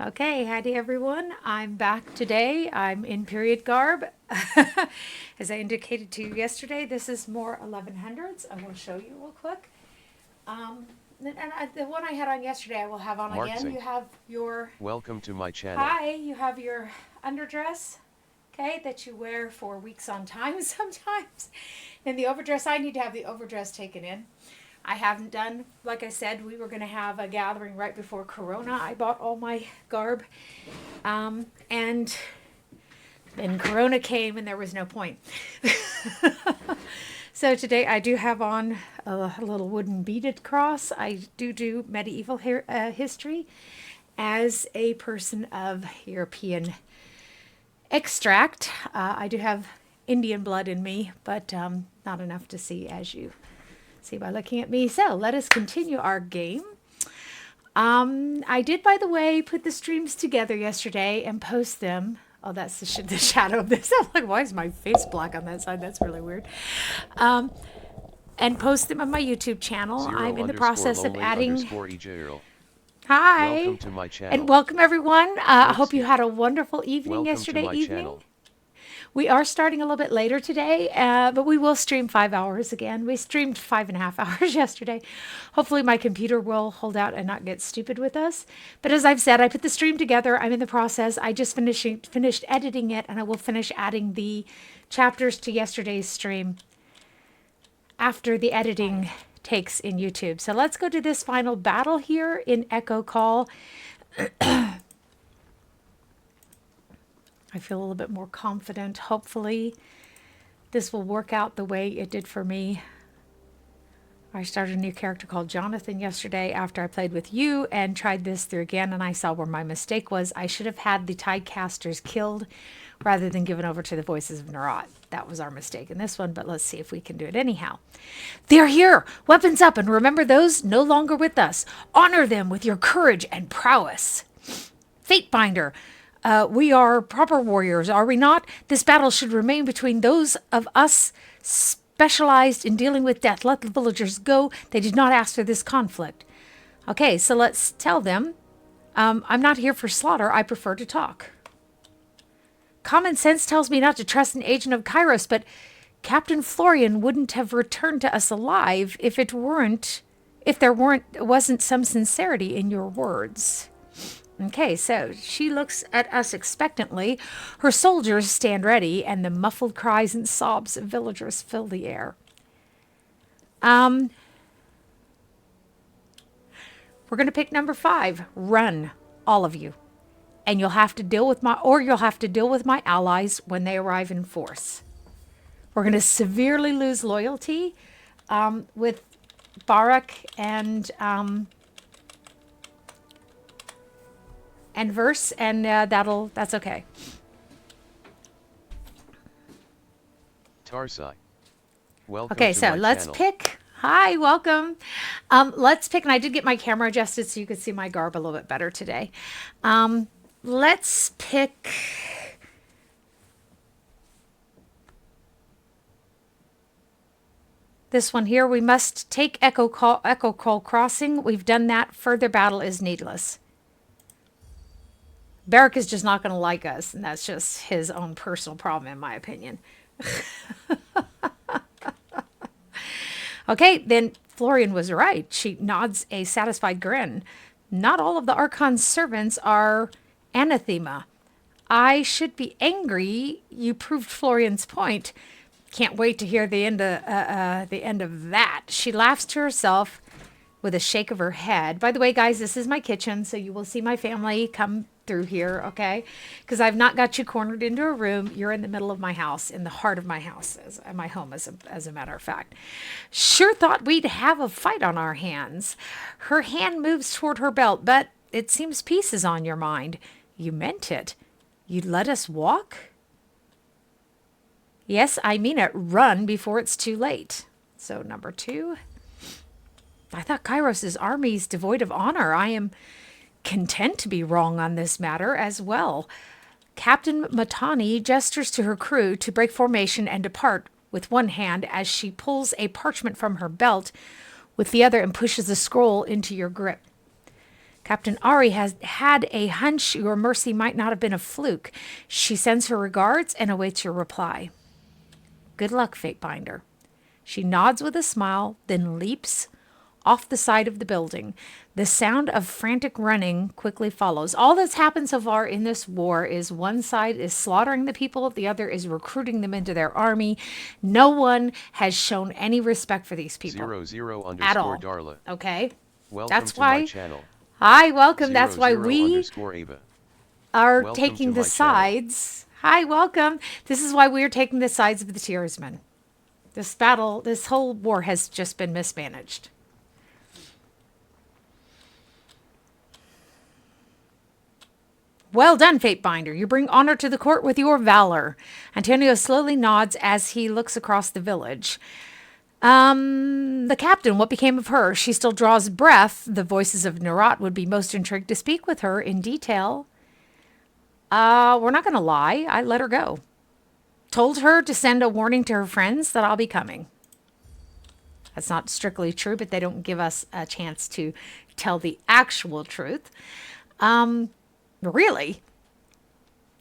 Okay, howdy everyone. I'm back today. I'm in period garb. As I indicated to you yesterday, this is more 1100s. I will show you real quick. The one I had on yesterday, I will have on again. You have your... Welcome to my channel. Hi, you have your underdress, okay, that you wear for weeks on time sometimes. And the overdress, I need to have the overdress taken in. I haven't done, like I said, we were going to have a gathering right before Corona. I bought all my garb. And then Corona came and there was no point. So today I do have on a little wooden beaded cross. I do medieval history as a person of European extract. I do have Indian blood in me, but not enough to see as you see by looking at me. So let us continue our game. I did, by the way, put the streams together yesterday and post them. Oh, that's the shadow of this. I'm like, why is my face black on that side? That's really weird. And post them on my YouTube channel. I'm in the process of adding... Hi. Welcome to my channel. And welcome everyone. I hope you had a wonderful evening yesterday evening. Channel. We are starting a little bit later today, but we will stream 5 hours again. We streamed 5.5 hours yesterday. Hopefully my computer will hold out and not get stupid with us. But as I've said, I put the stream together. I'm in the process. I just finished editing it, and I will finish adding the chapters to yesterday's stream after the editing takes in YouTube. So let's go to this final battle here in Echocall. I feel a little bit more confident. Hopefully this will work out the way it did for me. I started a new character called Jonathan yesterday after I played with you and tried this through again, and I saw where my mistake was. I should have had the Tidecasters killed rather than given over to the Voices of Narot. That was our mistake in this one, but let's see if we can do it anyhow. They're here! Weapons up, and remember those no longer with us. Honor them with your courage and prowess. Fatebinder. We are proper warriors, are we not? This battle should remain between those of us specialized in dealing with death. Let the villagers go. They did not ask for this conflict. Okay, so let's tell them. I'm not here for slaughter. I prefer to talk. Common sense tells me not to trust an agent of Kairos, but Captain Florian wouldn't have returned to us alive if there wasn't some sincerity in your words. Okay, so she looks at us expectantly. Her soldiers stand ready, and the muffled cries and sobs of villagers fill the air. We're going to pick number 5. Run, all of you. And you'll have to deal with my allies when they arrive in force. We're going to severely lose loyalty with Barik and verse, and that's okay. Tarsai. Welcome okay, to so my let's channel. pick. Hi, welcome. Let's pick, and I did get my camera adjusted so you could see my garb a little bit better today. Let's pick. This one here. We must take Echocall Crossing. We've done that. Further battle is needless. Barik is just not going to like us, and that's just his own personal problem, in my opinion. Okay, then Florian was right. She nods a satisfied grin. Not all of the Archon's servants are anathema. I should be angry. You proved Florian's point. Can't wait to hear the end of that. She laughs to herself with a shake of her head. By the way, guys, this is my kitchen, so you will see my family come through here, okay? Because I've not got you cornered into a room. You're in the middle of my house, in the heart of my house, my home, as a matter of fact. Sure thought we'd have a fight on our hands. Her hand moves toward her belt, but it seems peace is on your mind. You meant it. You'd let us walk? Yes, I mean it. Run before it's too late. So number 2. I thought Kairos' army's devoid of honor. I am content to be wrong on this matter as well. Captain Matani gestures to her crew to break formation and depart with one hand as she pulls a parchment from her belt with the other and pushes the scroll into your grip. Captain Ari has had a hunch your mercy might not have been a fluke. She sends her regards and awaits your reply. Good luck, Fatebinder. She nods with a smile, then leaps off the side of the building. The sound of frantic running quickly follows. All that's happened so far in this war is one side is slaughtering the people, the other is recruiting them into their army. No one has shown any respect for these people. 00 at all. Darla. Okay? Welcome That's to why. my channel. Hi, welcome. That's why 00 we Ava. are Welcome taking to the my channel. sides. Hi, welcome. This is why we are taking the sides of the Tiersmen. This battle, this whole war has just been mismanaged. Well done, Fatebinder. You bring honor to the court with your valor. Antonio slowly nods as he looks across the village. The captain, what became of her? She still draws breath. The voices of Nerat would be most intrigued to speak with her in detail. We're not going to lie. I let her go. Told her to send a warning to her friends that I'll be coming. That's not strictly true, but they don't give us a chance to tell the actual truth. Really?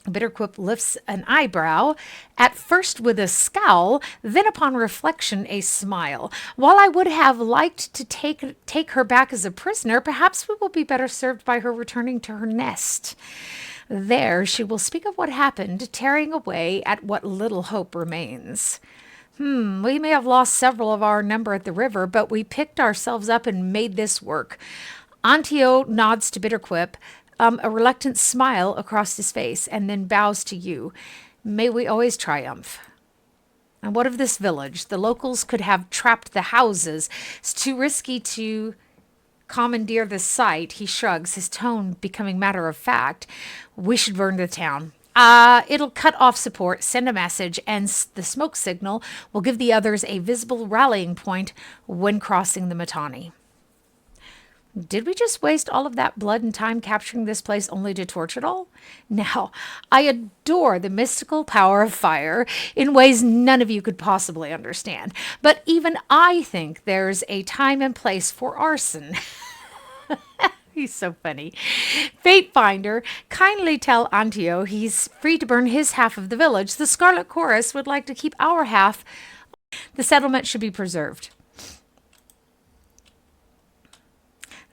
Bitterquip lifts an eyebrow, at first with a scowl, then upon reflection a smile. While I would have liked to take her back as a prisoner, perhaps we will be better served by her returning to her nest. There she will speak of what happened, tearing away at what little hope remains. We may have lost several of our number at the river, but we picked ourselves up and made this work. Antio nods to Bitterquip, a reluctant smile across his face, and then bows to you. May we always triumph. And what of this village? The locals could have trapped the houses. It's too risky to commandeer the site. He shrugs, his tone becoming matter of fact. We should burn the town. It'll cut off support, send a message, and the smoke signal will give the others a visible rallying point when crossing the Mittani. Did we just waste all of that blood and time capturing this place only to torch it all? Now, I adore the mystical power of fire in ways none of you could possibly understand. But even I think there's a time and place for arson. He's so funny. Fatefinder, kindly tell Antio he's free to burn his half of the village. The Scarlet Chorus would like to keep our half. The settlement should be preserved.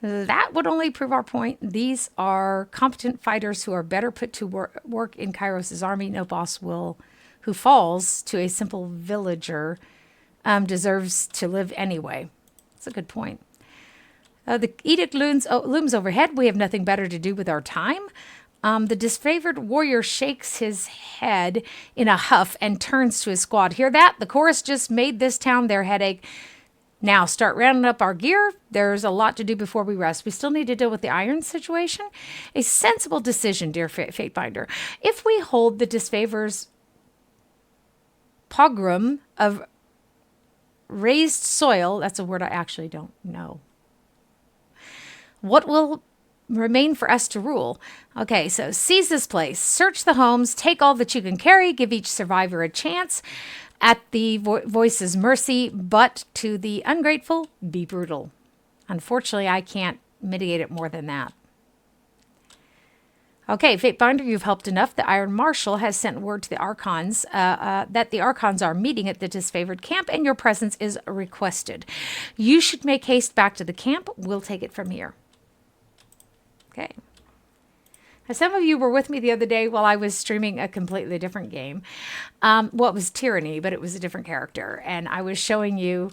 That would only prove our point. These are competent fighters who are better put to work in Kairos' army. No boss who falls to a simple villager deserves to live anyway. That's a good point. The edict looms overhead. We have nothing better to do with our time. The disfavored warrior shakes his head in a huff and turns to his squad. Hear that? The chorus just made this town their headache. Now, start rounding up our gear. There's a lot to do before we rest. We still need to deal with the iron situation. A sensible decision, dear Fatebinder. If we hold the disfavor's pogrom of raised soil, that's a word I actually don't know. What will remain for us to rule? Okay, so seize this place. Search the homes. Take all that you can carry. Give each survivor a chance. At the voice's mercy, but to the ungrateful, be brutal. Unfortunately, I can't mitigate it more than that. Okay, Fatebinder, you've helped enough. The Iron Marshal has sent word to the Archons that the Archons are meeting at the Disfavored camp, and your presence is requested. You should make haste back to the camp. We'll take it from here. Okay. Now, some of you were with me the other day while I was streaming a completely different game. Well, it was Tyranny, but it was a different character. And I was showing you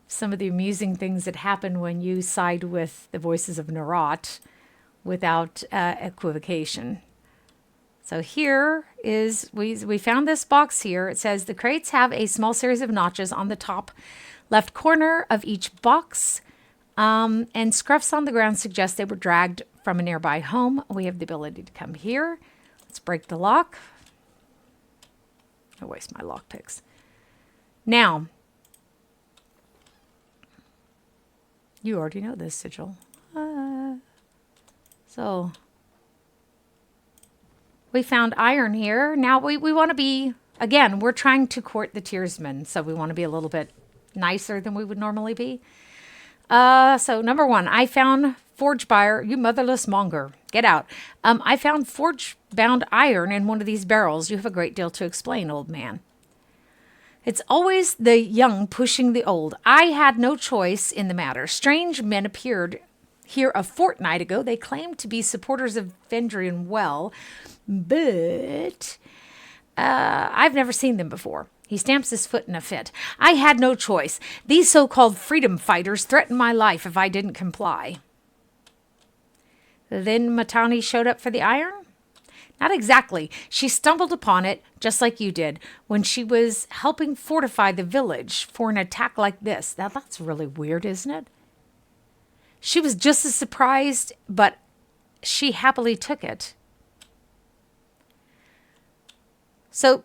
some of the amusing things that happen when you side with the voices of Nerat without equivocation. So here is, we found this box here. It says the crates have a small series of notches on the top left corner of each box. And scruffs on the ground suggest they were dragged from a nearby home. We have the ability to come here. Let's break the lock. I waste my lock picks. Now, you already know this, Sigil. So, we found iron here. Now, we want to be, again, we're trying to court the Tiersmen, so we want to be a little bit nicer than we would normally be. So, number one, I found forge buyer, you motherless monger. Get out. I found forge-bound iron in one of these barrels. You have a great deal to explain, old man. It's always the young pushing the old. I had no choice in the matter. Strange men appeared here a fortnight ago. They claimed to be supporters of Vendrien but I've never seen them before. He stamps his foot in a fit. I had no choice. These so-called freedom fighters threatened my life if I didn't comply. Then Matani showed up for the iron? Not exactly. She stumbled upon it, just like you did, when she was helping fortify the village for an attack like this. Now, that's really weird, isn't it? She was just as surprised, but she happily took it. So,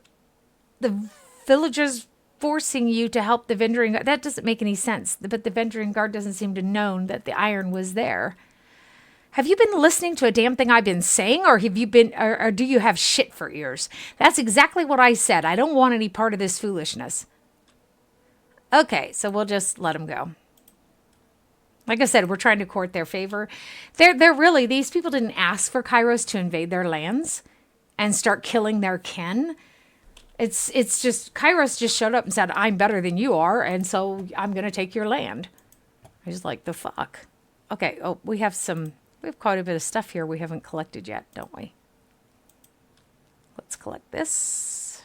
the villagers forcing you to help the Vendrien guard, that doesn't make any sense. But the Vendrien guard doesn't seem to know that the iron was there. Have you been listening to a damn thing I've been saying, or have you been, or do you have shit for ears? That's exactly what I said. I don't want any part of this foolishness. Okay, so we'll just let them go. Like I said, we're trying to court their favor. They're really, these people didn't ask for Kairos to invade their lands and start killing their kin. It's just, Kairos just showed up and said, I'm better than you are, and so I'm going to take your land. I was like, the fuck? Okay, oh, we have quite a bit of stuff here we haven't collected yet, don't we? Let's collect this.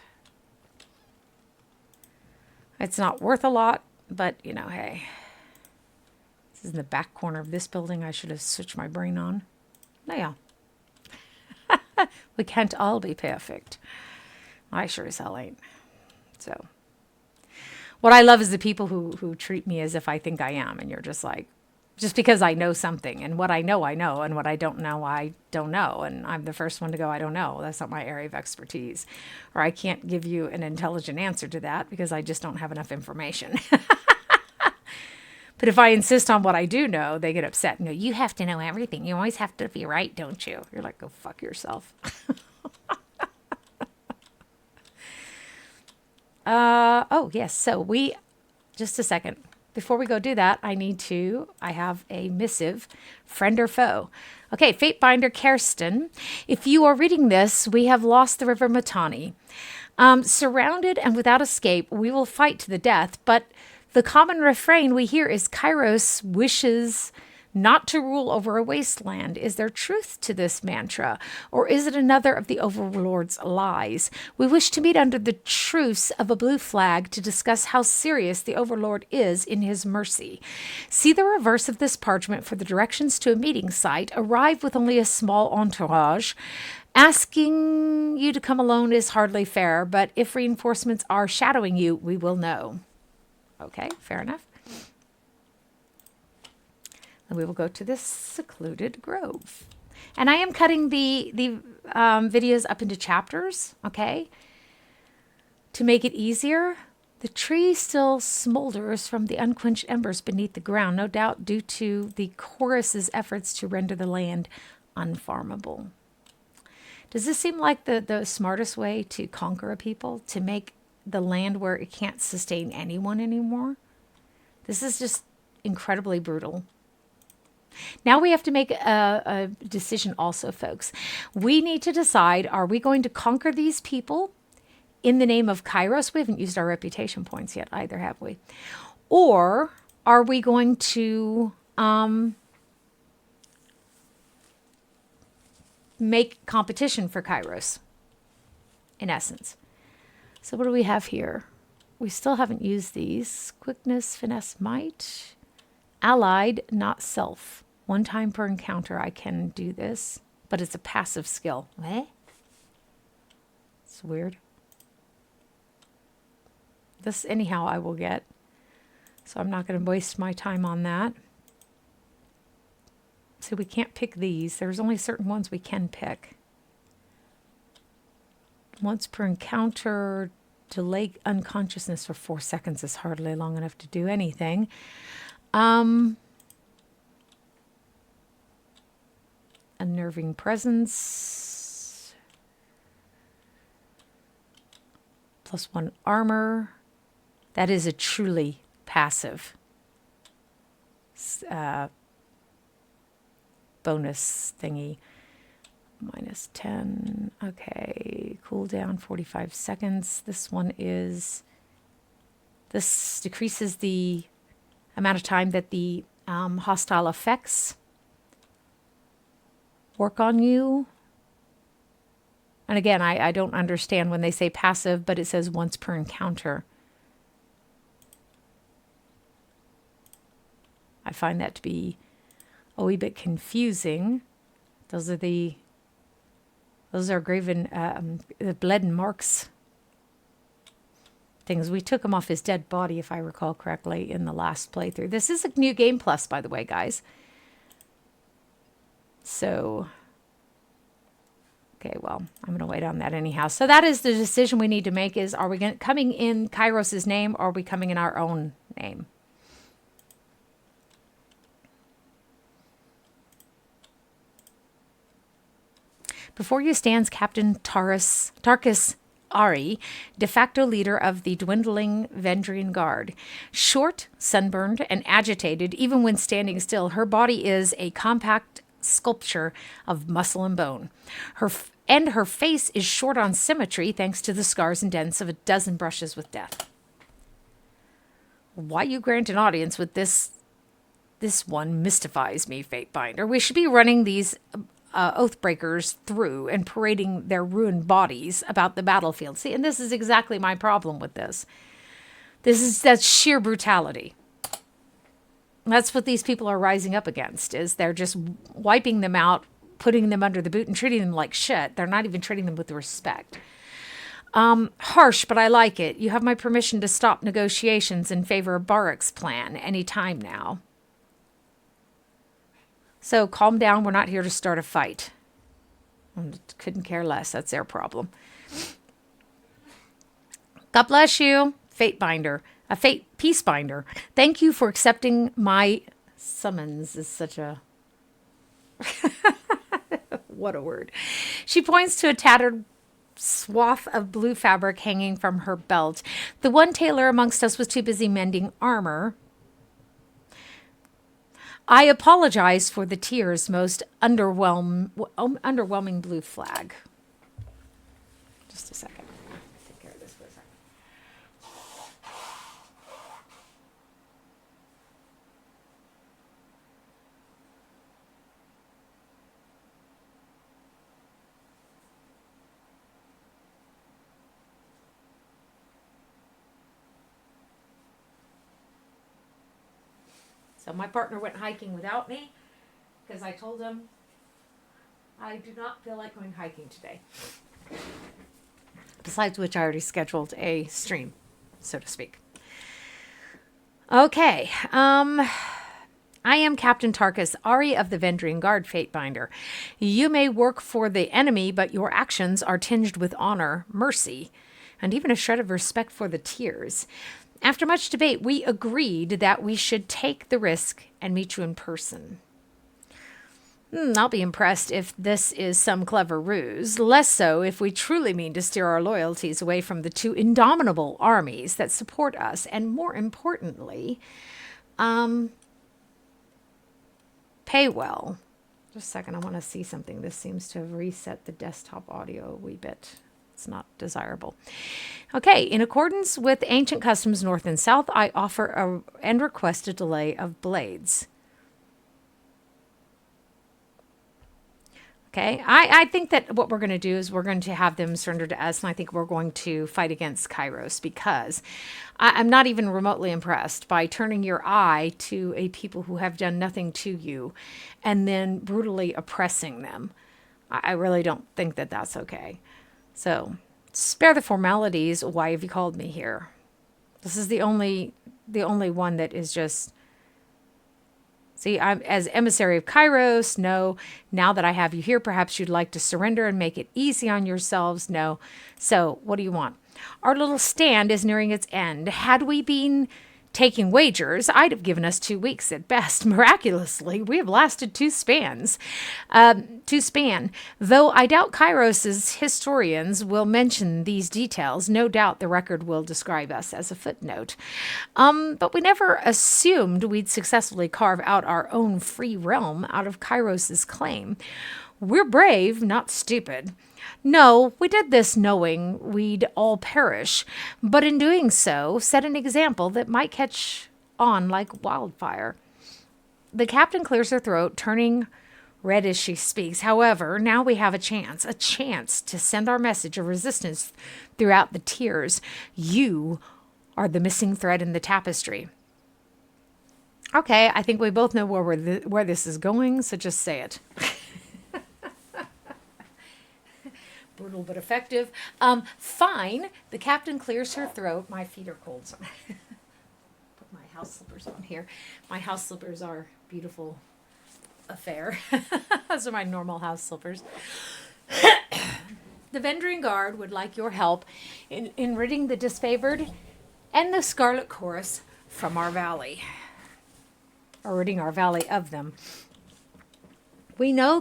It's not worth a lot, but, you know, hey. This is in the back corner of this building. I should have switched my brain on. No, yeah. We can't all be perfect. I sure as hell ain't. So, what I love is the people who treat me as if I think I am. And you're just like, just because I know something. And what I know, and what I don't know, I don't know. And I'm the first one to go, I don't know. That's not my area of expertise. Or I can't give you an intelligent answer to that because I just don't have enough information. But if I insist on what I do know, they get upset and go, you have to know everything. You always have to be right, don't you? You're like, go fuck yourself. Oh, yes. So just a second. Before we go do that, I have a missive, friend or foe. Okay, Fatebinder Kirsten. If you are reading this, we have lost the River Matani. Surrounded and without escape, we will fight to the death, but the common refrain we hear is Kairos wishes not to rule over a wasteland. Is there truth to this mantra, or is it another of the Overlord's lies? We wish to meet under the truce of a blue flag to discuss how serious the Overlord is in his mercy. See the reverse of this parchment for the directions to a meeting site. Arrive with only a small entourage. Asking you to come alone is hardly fair, but if reinforcements are shadowing you, we will know. Okay, fair enough. And we will go to this secluded grove. And I am cutting the videos up into chapters, okay, to make it easier. The tree still smolders from the unquenched embers beneath the ground, no doubt due to the chorus's efforts to render the land unfarmable. Does this seem like the smartest way to conquer a people? To make the land where it can't sustain anyone anymore? This is just incredibly brutal. Now we have to make a decision also, folks. We need to decide, are we going to conquer these people in the name of Kairos? We haven't used our reputation points yet either, have we? Or are we going to make competition for Kairos, in essence? So what do we have here? We still haven't used these. Quickness, finesse, might. Allied, not self. 1 time per encounter I can do this, but it's a passive skill. Eh? It's weird. This, anyhow, I will get. So I'm not going to waste my time on that. So we can't pick these. There's only certain ones we can pick. Once per encounter, delay unconsciousness for 4 seconds is hardly long enough to do anything. Unnerving presence. +1 armor. That is a truly passive bonus thingy. Minus 10. Okay. Cooldown 45 seconds. This one is... This decreases the amount of time that the hostile effects work on you. And again, I don't understand when they say passive, but it says once per encounter. I find that to be a wee bit confusing. Those are graven, the bled and marks things. We took him off his dead body, if I recall correctly, in the last playthrough. This is a new game plus, by the way, guys. So, okay, well, I'm going to wait on that anyhow. So that is the decision we need to make is, are we coming in Kairos' name or are we coming in our own name? Before you stands Captain Tarkus Ari, de facto leader of the dwindling Vendrien Guard. Short, sunburned, and agitated, even when standing still, her body is a compact sculpture of muscle and bone. Her face is short on symmetry thanks to the scars and dents of a dozen brushes with death. Why you grant an audience with this one mystifies me, Fatebinder. We should be running these Oathbreakers through and parading their ruined bodies about the battlefield. See, and this is exactly my problem with this. That's sheer brutality. That's what these people are rising up against, is they're just wiping them out, putting them under the boot and treating them like shit. They're not even treating them with respect. Harsh, but I like it. You have my permission to stop negotiations in favor of Barik's plan any time now. So calm down. We're not here to start a fight. Couldn't care less. That's their problem. God bless you, Fatebinder. A Peacebinder. Thank you for accepting my summons. Is such a... What a word. She points to a tattered swath of blue fabric hanging from her belt. The one tailor amongst us was too busy mending armor. I apologize for the tears, most underwhelming blue flag. Just a second. Take care of this for a second. So my partner went hiking without me because I told him I do not feel like going hiking today. Besides which, I already scheduled a stream, so to speak. Okay. I am Captain Tarkus, Ari of the Vendrien Guard, Fatebinder. You may work for the enemy, but your actions are tinged with honor, mercy, and even a shred of respect for the tears. After much debate, we agreed that we should take the risk and meet you in person. I'll be impressed if this is some clever ruse. Less so if we truly mean to steer our loyalties away from the two indomitable armies that support us. And more importantly, pay well. Just a second, I want to see something. This seems to have reset the desktop audio a wee bit. It's not desirable. Okay, in accordance with ancient customs north and south, I offer and request a delay of blades. Okay, I think that what we're going to do is we're going to have them surrender to us, and I think we're going to fight against Kairos because I'm not even remotely impressed by turning your eye to a people who have done nothing to you and then brutally oppressing them. I really don't think that that's okay. So, spare the formalities. Why have you called me here? This is the only one that is just... See, I'm as emissary of Kairos. No. Now that I have you here, perhaps you'd like to surrender and make it easy on yourselves. No. So, what do you want? Our little stand is nearing its end. Had we been taking wagers, I'd have given us 2 weeks at best. Miraculously, we have lasted 2 spans. Though I doubt Kairos's historians will mention these details, no doubt the record will describe us as a footnote. But we never assumed we'd successfully carve out our own free realm out of Kairos's claim. We're brave, not stupid. No, we did this knowing we'd all perish, but in doing so, set an example that might catch on like wildfire. The captain clears her throat, turning red as she speaks. However, now we have a chance to send our message of resistance throughout the tiers. You are the missing thread in the tapestry. Okay, I think we both know where this is going, so just say it. Brutal but effective. Fine. The captain clears her throat. My feet are cold, so put my house slippers on here. My house slippers are beautiful affair. Those are my normal house slippers. The Vendrien Guard would like your help in ridding the Disfavored and the Scarlet Chorus from our valley. Or ridding our valley of them. We know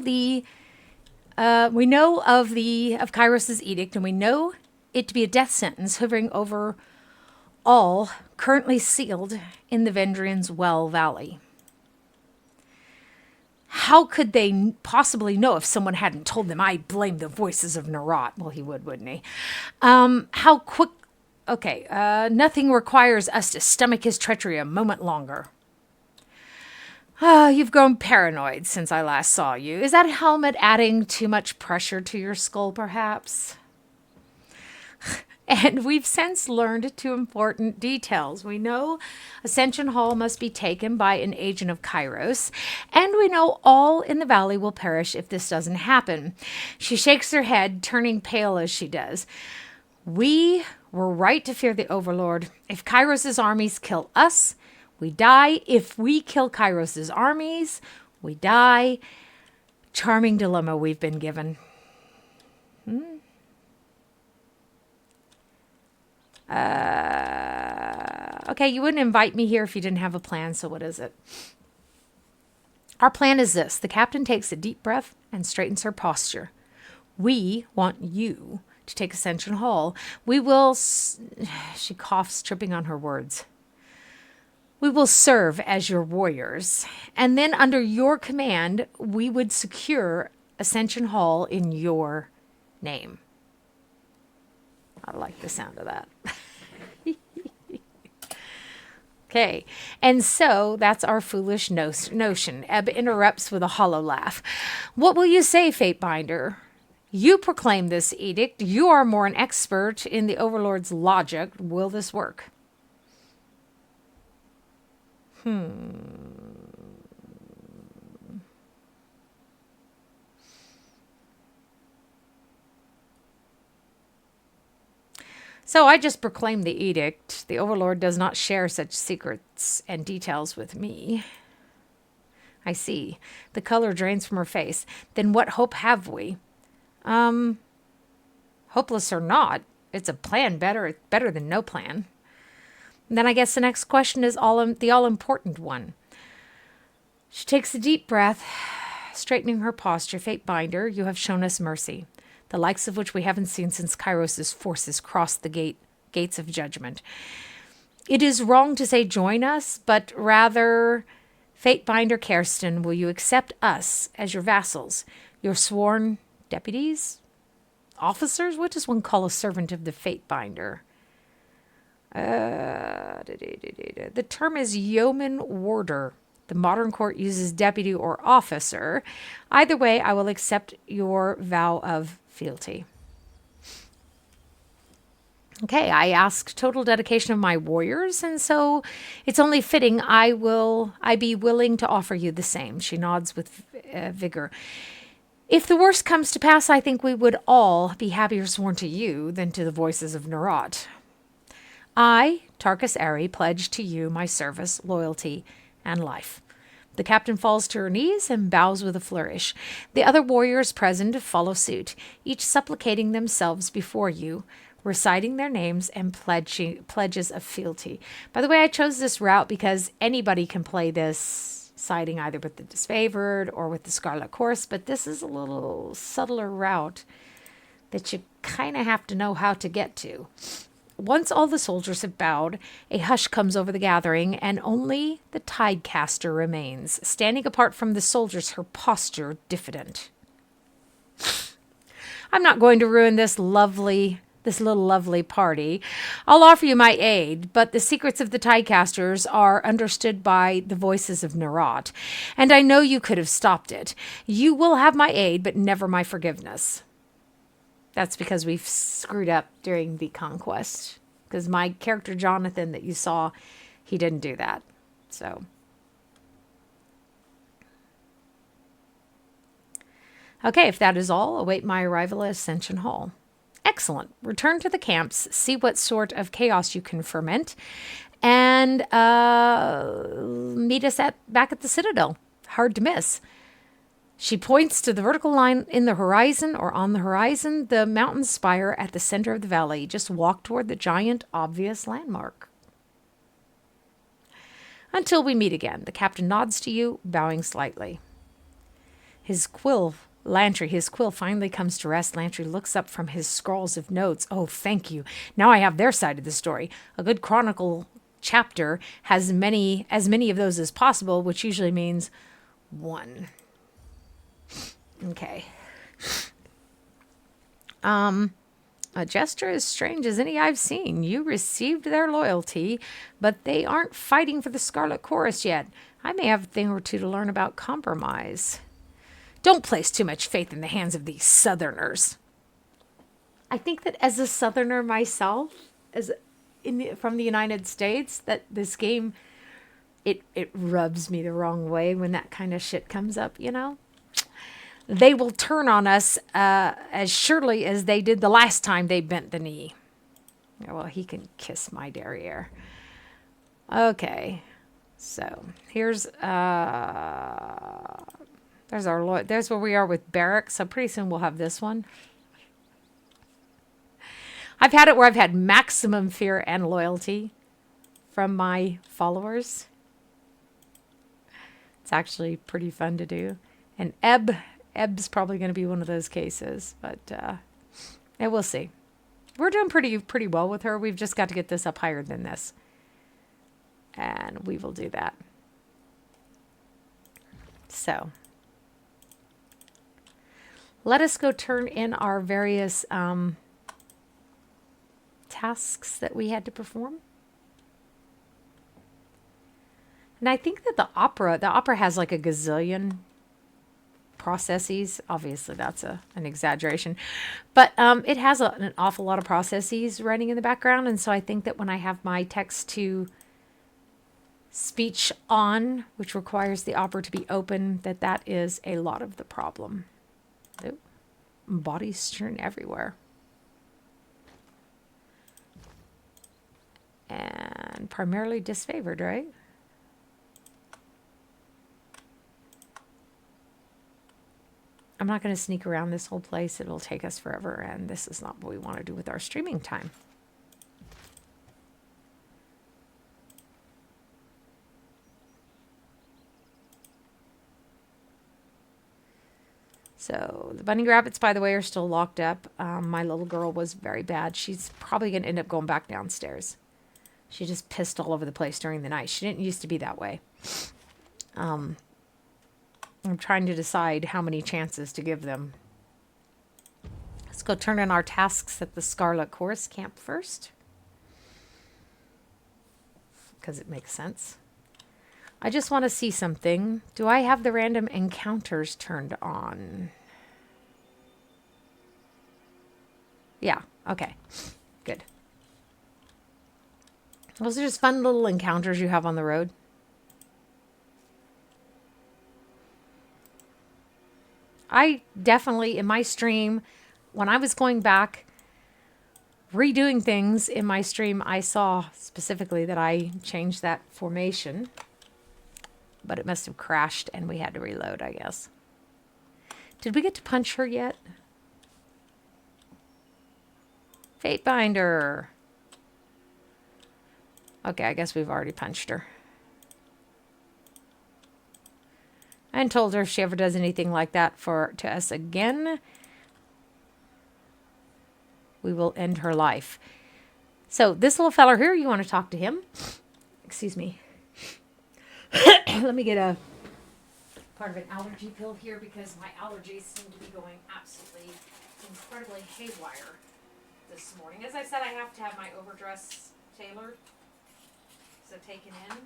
of Kairos's edict, and we know it to be a death sentence hovering over all currently sealed in the Vendrian's Well Valley. How could they possibly know if someone hadn't told them? I blame the voices of Narot. Well, he would, wouldn't he? Nothing requires us to stomach his treachery a moment longer. You've grown paranoid since I last saw you. Is that helmet adding too much pressure to your skull, perhaps? And we've since learned 2 important details. We know Ascension Hall must be taken by an agent of Kairos, and we know all in the valley will perish if this doesn't happen. She shakes her head, turning pale as she does. We were right to fear the Overlord. If Kairos's armies kill us, we die. If we kill Kairos's armies, we die. Charming dilemma we've been given. Okay, you wouldn't invite me here if you didn't have a plan, so what is it? Our plan is this. The captain takes a deep breath and straightens her posture. We want you to take Ascension Hall. We will... She coughs, tripping on her words. We will serve as your warriors, and then under your command, we would secure Ascension Hall in your name. I like the sound of that. Okay, and so that's our foolish notion. Ebb interrupts with a hollow laugh. What will you say, Fatebinder? You proclaim this edict. You are more an expert in the Overlord's logic. Will this work? So I just proclaimed the edict. The Overlord does not share such secrets and details with me. I see. The color drains from her face. Then what hope have we? Hopeless or not, it's a plan better than no plan. And then I guess the next question is the all-important one. She takes a deep breath, straightening her posture. Fatebinder, you have shown us mercy, the likes of which we haven't seen since Kairos's forces crossed the gates of judgment. It is wrong to say join us, but rather, Fatebinder Kirsten, will you accept us as your vassals, your sworn deputies? Officers? What does one call a servant of the Fatebinder? The term is yeoman warder. The modern court uses deputy or officer. Either way, I will accept your vow of fealty. Okay, I asked total dedication of my warriors, and so it's only fitting I be willing to offer you the same. She nods with vigor. If the worst comes to pass, I think we would all be happier sworn to you than to the voices of Narot. I, Tarkus Ari, pledge to you my service, loyalty, and life. The captain falls to her knees and bows with a flourish. The other warriors present follow suit, each supplicating themselves before you, reciting their names and pledges of fealty. By the way, I chose this route because anybody can play this siding either with the Disfavored or with the Scarlet Chorus, but this is a little subtler route that you kind of have to know how to get to. Once all the soldiers have bowed, a hush comes over the gathering, and only the Tidecaster remains, standing apart from the soldiers, her posture diffident. I'm not going to ruin this little lovely party. I'll offer you my aid, but the secrets of the Tidecasters are understood by the voices of Nerat, and I know you could have stopped it. You will have my aid, but never my forgiveness. That's because we've screwed up during the conquest. Because my character Jonathan that you saw, he didn't do that. So. Okay, if that is all, await my arrival at Ascension Hall. Excellent. Return to the camps, see what sort of chaos you can ferment, and meet us back at the Citadel. Hard to miss. She points to the vertical line in the horizon, or on the horizon, the mountain spire at the center of the valley. Just walk toward the giant, obvious landmark. Until we meet again. The captain nods to you, bowing slightly. His quill finally comes to rest. Lantry looks up from his scrolls of notes. Oh, thank you. Now I have their side of the story. A good chronicle chapter has as many of those as possible, which usually means one. Okay. A gesture as strange as any I've seen. You received their loyalty, but they aren't fighting for the Scarlet Chorus yet. I may have a thing or two to learn about compromise. Don't place too much faith in the hands of these Southerners. I think that as a Southerner myself, from the United States, that this game, it rubs me the wrong way when that kind of shit comes up, you know? They will turn on us as surely as they did the last time they bent the knee. Well, he can kiss my derriere. Okay, so here's there's where we are with Barik. So pretty soon we'll have this one. I've had it where I've had maximum fear and loyalty from my followers. It's actually pretty fun to do. And Eb's probably going to be one of those cases, but yeah, we'll see. We're doing pretty well with her. We've just got to get this up higher than this. And we will do that. So, let us go turn in our various tasks that we had to perform. And I think that the opera has like a gazillion processes. Obviously, that's an exaggeration. But it has an awful lot of processes running in the background. And so I think that when I have my text-to speech on, which requires the opera to be open, that is a lot of the problem. Ooh, bodies strewn everywhere. And primarily disfavored, right? I'm not going to sneak around this whole place. It'll take us forever, and this is not what we want to do with our streaming time. So the bunny rabbits, by the way, are still locked up. My little girl was very bad. She's probably going to end up going back downstairs. She just pissed all over the place during the night. She didn't used to be that way. I'm trying to decide how many chances to give them. Let's go turn in our tasks at the Scarlet Chorus Camp first. Because it makes sense. I just want to see something. Do I have the random encounters turned on? Yeah, okay. Good. Those are just fun little encounters you have on the road. I definitely, in my stream, when I was going back, redoing things in my stream, I saw specifically that I changed that formation. But it must have crashed and we had to reload, I guess. Did we get to punch her yet? Fatebinder. Okay, I guess we've already punched her. And told her if she ever does anything like that to us again, we will end her life. So this little feller here, you want to talk to him? Excuse me. Let me get a part of an allergy pill here because my allergies seem to be going absolutely incredibly haywire this morning. As I said, I have to have my overdress tailored. So taken in,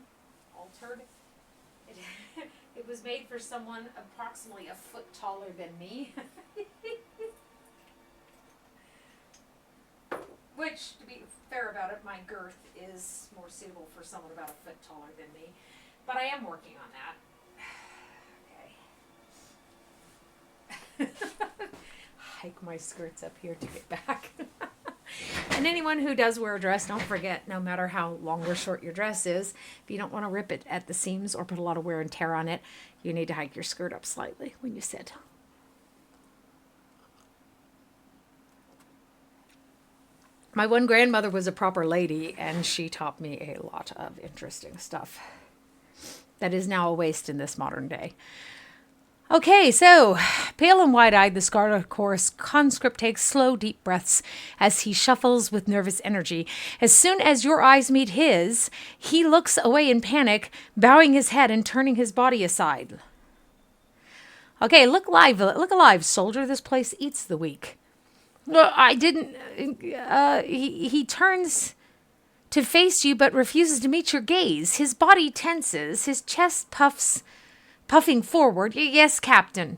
altered. It was made for someone approximately a foot taller than me. Which, to be fair about it, my girth is more suitable for someone about a foot taller than me. But I am working on that. Okay. Hike my skirts up here to get back. And anyone who does wear a dress, don't forget, no matter how long or short your dress is, if you don't want to rip it at the seams or put a lot of wear and tear on it, you need to hike your skirt up slightly when you sit. My one grandmother was a proper lady, and she taught me a lot of interesting stuff that is now a waste in this modern day. Okay, so, pale and wide-eyed, the Scarlet Chorus conscript takes slow, deep breaths as he shuffles with nervous energy. As soon as your eyes meet his, he looks away in panic, bowing his head and turning his body aside. Okay, look alive, soldier. This place eats the weak. Well, I didn't... He turns to face you, but refuses to meet your gaze. His body tenses, his chest puffing forward. Yes, Captain.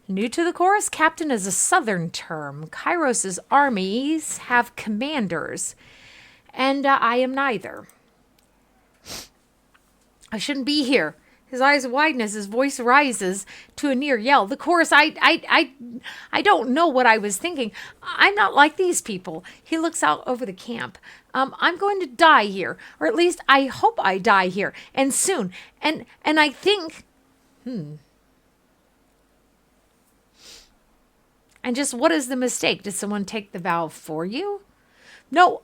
New to the chorus, Captain is a southern term. Kairos's armies have commanders, and I am neither. I shouldn't be here. His eyes widen as his voice rises to a near yell. The chorus, I don't know what I was thinking. I'm not like these people. He looks out over the camp. I'm going to die here, or at least I hope I die here, and soon. And I think, And just what is the mistake? Did someone take the vow for you? No,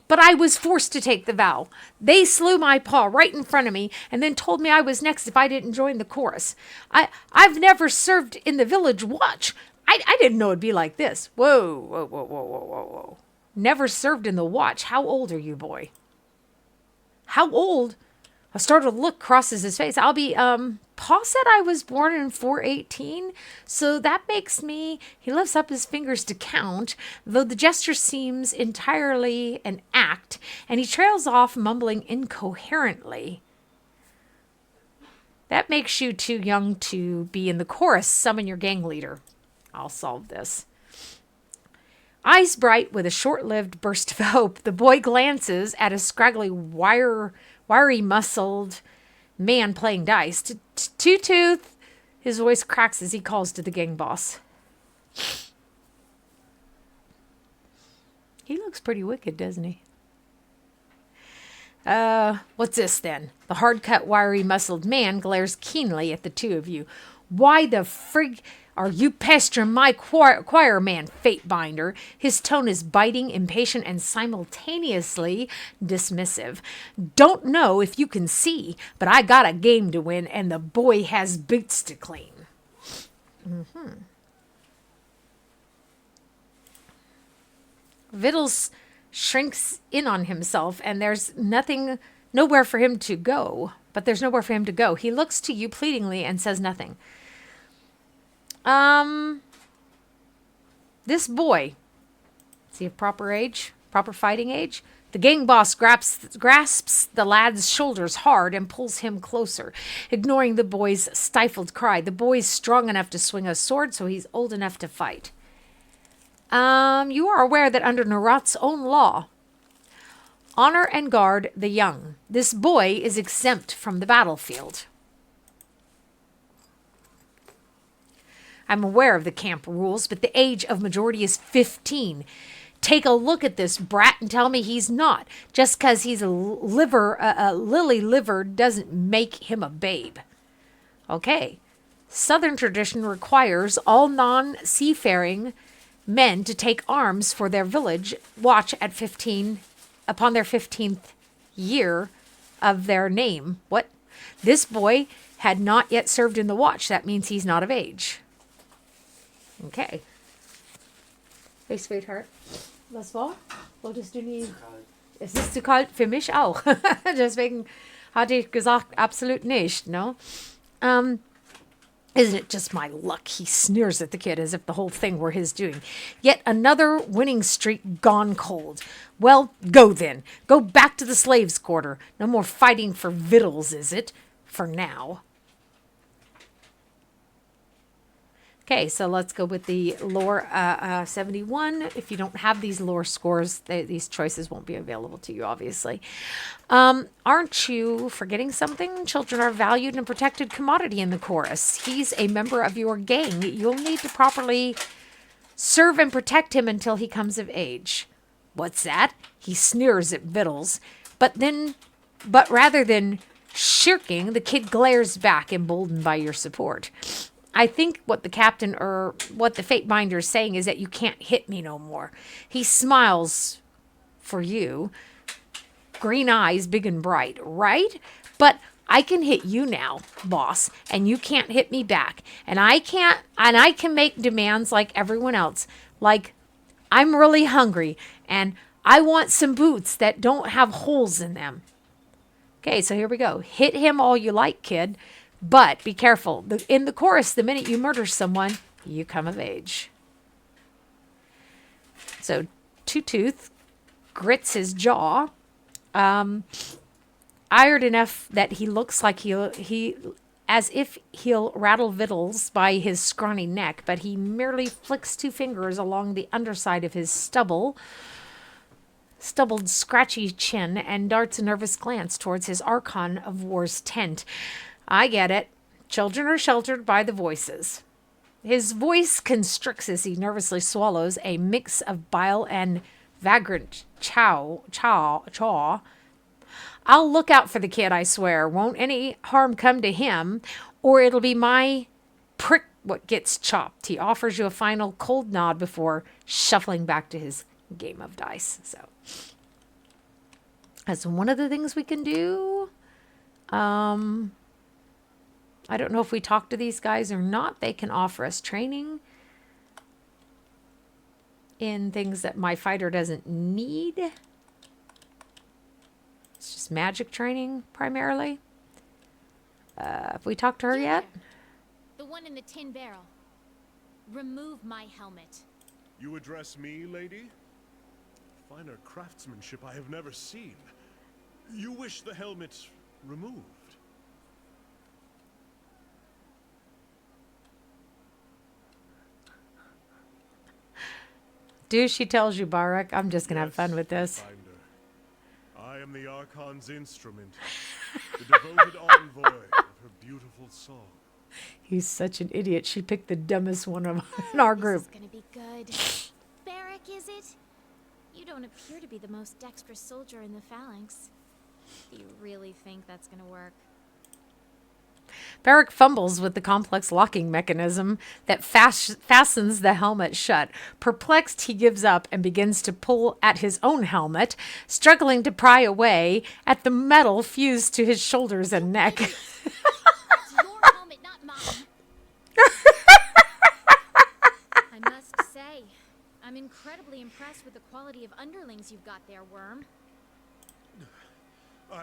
but I was forced to take the vow. They slew my paw right in front of me and then told me I was next if I didn't join the chorus. I've never served in the village watch. I didn't know it'd be like this. Whoa. Never served in the watch. How old are you, boy? How old? A startled look crosses his face. Paul said I was born in 418, so that makes me... He lifts up his fingers to count, though the gesture seems entirely an act, and he trails off, mumbling incoherently. That makes you too young to be in the chorus. Summon your gang leader. I'll solve this. Eyes bright with a short-lived burst of hope, the boy glances at a scraggly, wiry-muscled man playing dice. Two-Tooth. His voice cracks as he calls to the gang boss. He looks pretty wicked, doesn't he? What's this then? The hard-cut, wiry-muscled man glares keenly at the two of you. Why the frig are you pestering my choir man, Fatebinder? His tone is biting, impatient, and simultaneously dismissive. Don't know if you can see, but I got a game to win, and the boy has boots to clean. Vittles shrinks in on himself, and there's nowhere for him to go. But there's nowhere for him to go. He looks to you pleadingly and says nothing. This boy, is he of proper age? Proper fighting age? The gang boss grasps the lad's shoulders hard and pulls him closer, ignoring the boy's stifled cry. The boy's strong enough to swing a sword, so he's old enough to fight. You are aware that under Narat's own law, honor and guard the young. This boy is exempt from the battlefield. I'm aware of the camp rules, but the age of majority is 15. Take a look at this brat and tell me he's not. Just because he's a lily liver doesn't make him a babe. Okay. Southern tradition requires all non-seafaring men to take arms for their village watch at 15, upon their 15th year of their name. What? This boy had not yet served in the watch. That means he's not of age. Okay. Hey, sweetheart. Was war? Wolltest du nie... Es ist zu kalt für mich auch. Deswegen hatte ich gesagt, absolut nicht, no? Isn't it just my luck? He sneers at the kid as if the whole thing were his doing. Yet another winning streak gone cold. Well, go then. Go back to the slaves' quarter. No more fighting for victuals, is it? For now. Okay, so let's go with the lore 71. If you don't have these lore scores, these choices won't be available to you, obviously. Aren't you forgetting something? Children are valued and protected commodity in the chorus. He's a member of your gang. You'll need to properly serve and protect him until he comes of age. What's that? He sneers at victuals. But rather than shirking, the kid glares back, emboldened by your support. I think what the captain or what the fate binder is saying is that you can't hit me no more. He smiles for you. Green eyes, big and bright, right? But I can hit you now, boss, and you can't hit me back. And I can make demands like everyone else. Like, I'm really hungry and I want some boots that don't have holes in them. Okay, so here we go. Hit him all you like, kid. But be careful. In the chorus, the minute you murder someone, you come of age. So Two Tooth grits his jaw, ironed enough that he looks like as if he'll rattle victuals by his scrawny neck, but he merely flicks two fingers along the underside of his stubbled, scratchy chin and darts a nervous glance towards his Archon of War's tent. I get it. Children are sheltered by the voices. His voice constricts as he nervously swallows a mix of bile and vagrant chaw. I'll look out for the kid, I swear. Won't any harm come to him, or it'll be my prick what gets chopped. He offers you a final cold nod before shuffling back to his game of dice. So that's one of the things we can do. I don't know if we talk to these guys or not. They can offer us training in things that my fighter doesn't need. It's just magic training primarily. Have we talked to her yet? The one in the tin barrel. Remove my helmet. You address me, lady? Finer craftsmanship I have never seen. You wish the helmet removed? Do she tells you, Barik. I'm just going to have fun with this. Finder. I am the Archon's instrument, the devoted envoy of her beautiful song. He's such an idiot. She picked the dumbest one in our group. This is gonna be good. Barik, is it? You don't appear to be the most dexterous soldier in the phalanx. Do you really think that's gonna work? Barik fumbles with the complex locking mechanism that fastens the helmet shut. Perplexed, he gives up and begins to pull at his own helmet, struggling to pry away at the metal fused to his shoulders and neck. It's your helmet, not mine. I must say, I'm incredibly impressed with the quality of underlings you've got there, Worm. Oh,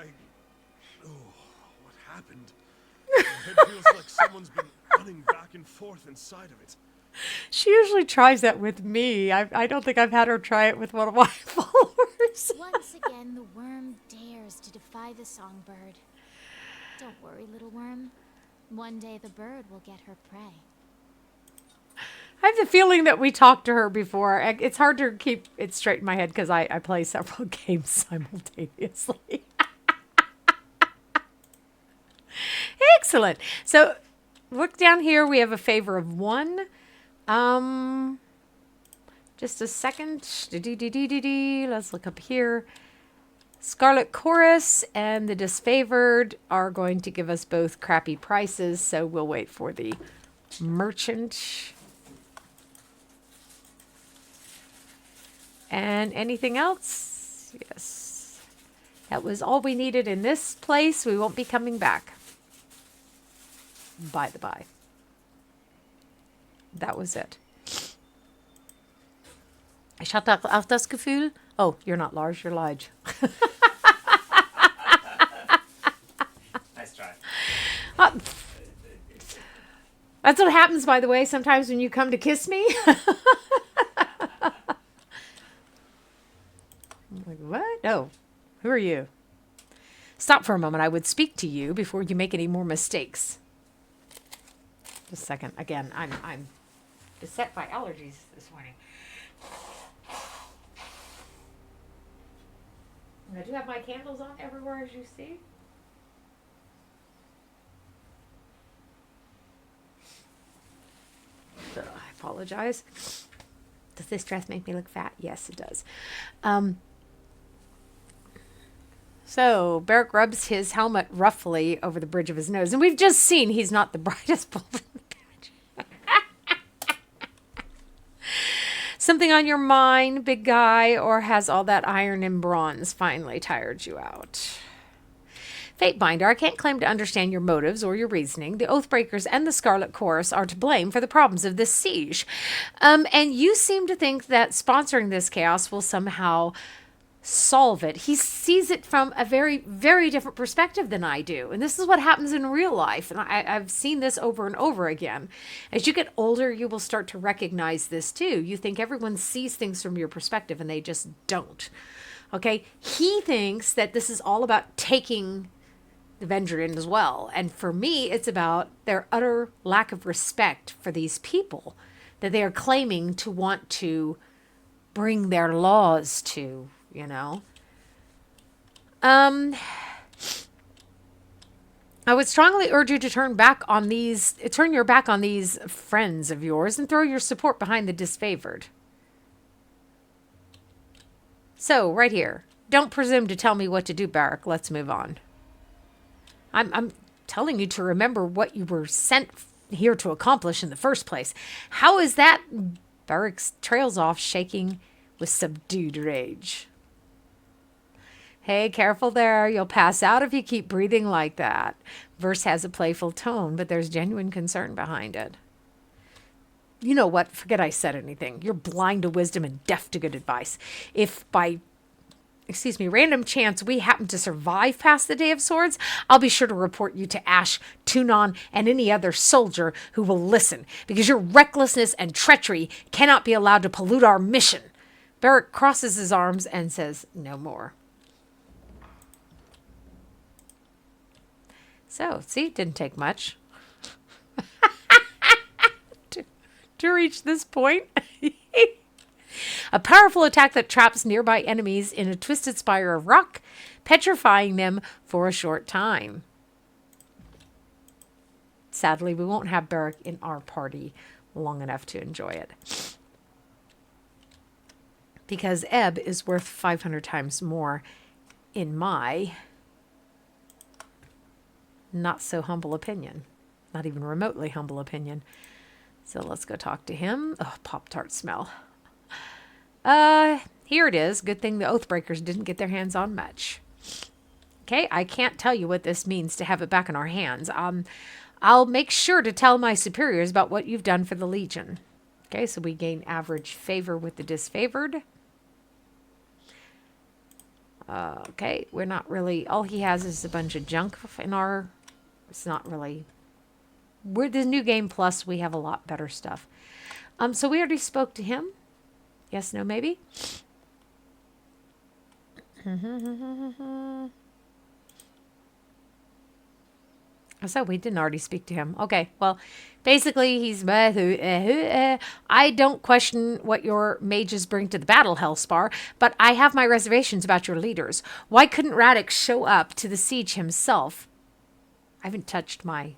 what happened? My head feels like someone's been running back and forth inside of it. She usually tries that with me. I don't think I've had her try it with one of my followers. Once again, the worm dares to defy the songbird. Don't worry, little worm. One day the bird will get her prey. I have the feeling that we talked to her before. It's hard to keep it straight in my head because I play several games simultaneously. Excellent. So look down here. We have a favor of 1. Just a second. Let's look up here. Scarlet Chorus and the Disfavored are going to give us both crappy prices, so we'll wait for the merchant. And anything else? Yes. That was all we needed in this place. We won't be coming back. By the by. That was it. Ich hatte auch das Gefühl. Oh, you're not Lars, you're Lige. Nice try. That's what happens, by the way, sometimes when you come to kiss me. I'm like, what? No. Who are you? Stop for a moment. I would speak to you before you make any more mistakes. Just a second. Again, I'm beset by allergies this morning. I do have my candles on everywhere, as you see. So, I apologize. Does this dress make me look fat? Yes, it does. So, Barik rubs his helmet roughly over the bridge of his nose. And we've just seen he's not the brightest bulb in the patch. Something on your mind, big guy, or has all that iron and bronze finally tired you out? Fatebinder, I can't claim to understand your motives or your reasoning. The Oathbreakers and the Scarlet Chorus are to blame for the problems of this siege. And you seem to think that sponsoring this chaos will somehow solve it. He sees it from a very, very different perspective than I do. And this is what happens in real life. And I've seen this over and over again. As you get older, you will start to recognize this too. You think everyone sees things from your perspective and they just don't. Okay? He thinks that this is all about taking the Vendrien as well. And for me, it's about their utter lack of respect for these people that they are claiming to want to bring their laws to, you know. I would strongly urge you to turn your back on these friends of yours and throw your support behind the Disfavored. So, right here. Don't presume to tell me what to do, Barik. Let's move on. I'm telling you to remember what you were sent here to accomplish in the first place. How is that? Barik trails off, shaking with subdued rage. Hey, careful there. You'll pass out if you keep breathing like that. Verse has a playful tone, but there's genuine concern behind it. You know what? Forget I said anything. You're blind to wisdom and deaf to good advice. If by random chance we happen to survive past the Day of Swords, I'll be sure to report you to Ash, Tunon, and any other soldier who will listen, because your recklessness and treachery cannot be allowed to pollute our mission. Barik crosses his arms and says no more. So, see, it didn't take much to reach this point. A powerful attack that traps nearby enemies in a twisted spire of rock, petrifying them for a short time. Sadly, we won't have Barik in our party long enough to enjoy it. Because Ebb is worth 500 times more in my not so humble opinion. Not even remotely humble opinion. So let's go talk to him. Oh, Pop-Tart smell. Here it is. Good thing the Oathbreakers didn't get their hands on much. Okay, I can't tell you what this means to have it back in our hands. I'll make sure to tell my superiors about what you've done for the Legion. Okay, so we gain average favor with the Disfavored. Okay, we're not really... All he has is a bunch of junk in our... It's not really... We're the New Game Plus, we have a lot better stuff. So we already spoke to him. Yes, no, maybe? So we didn't already speak to him. Okay, well, basically he's... I don't question what your mages bring to the battle, Hellspar, but I have my reservations about your leaders. Why couldn't Radix show up to the siege himself? I haven't touched my...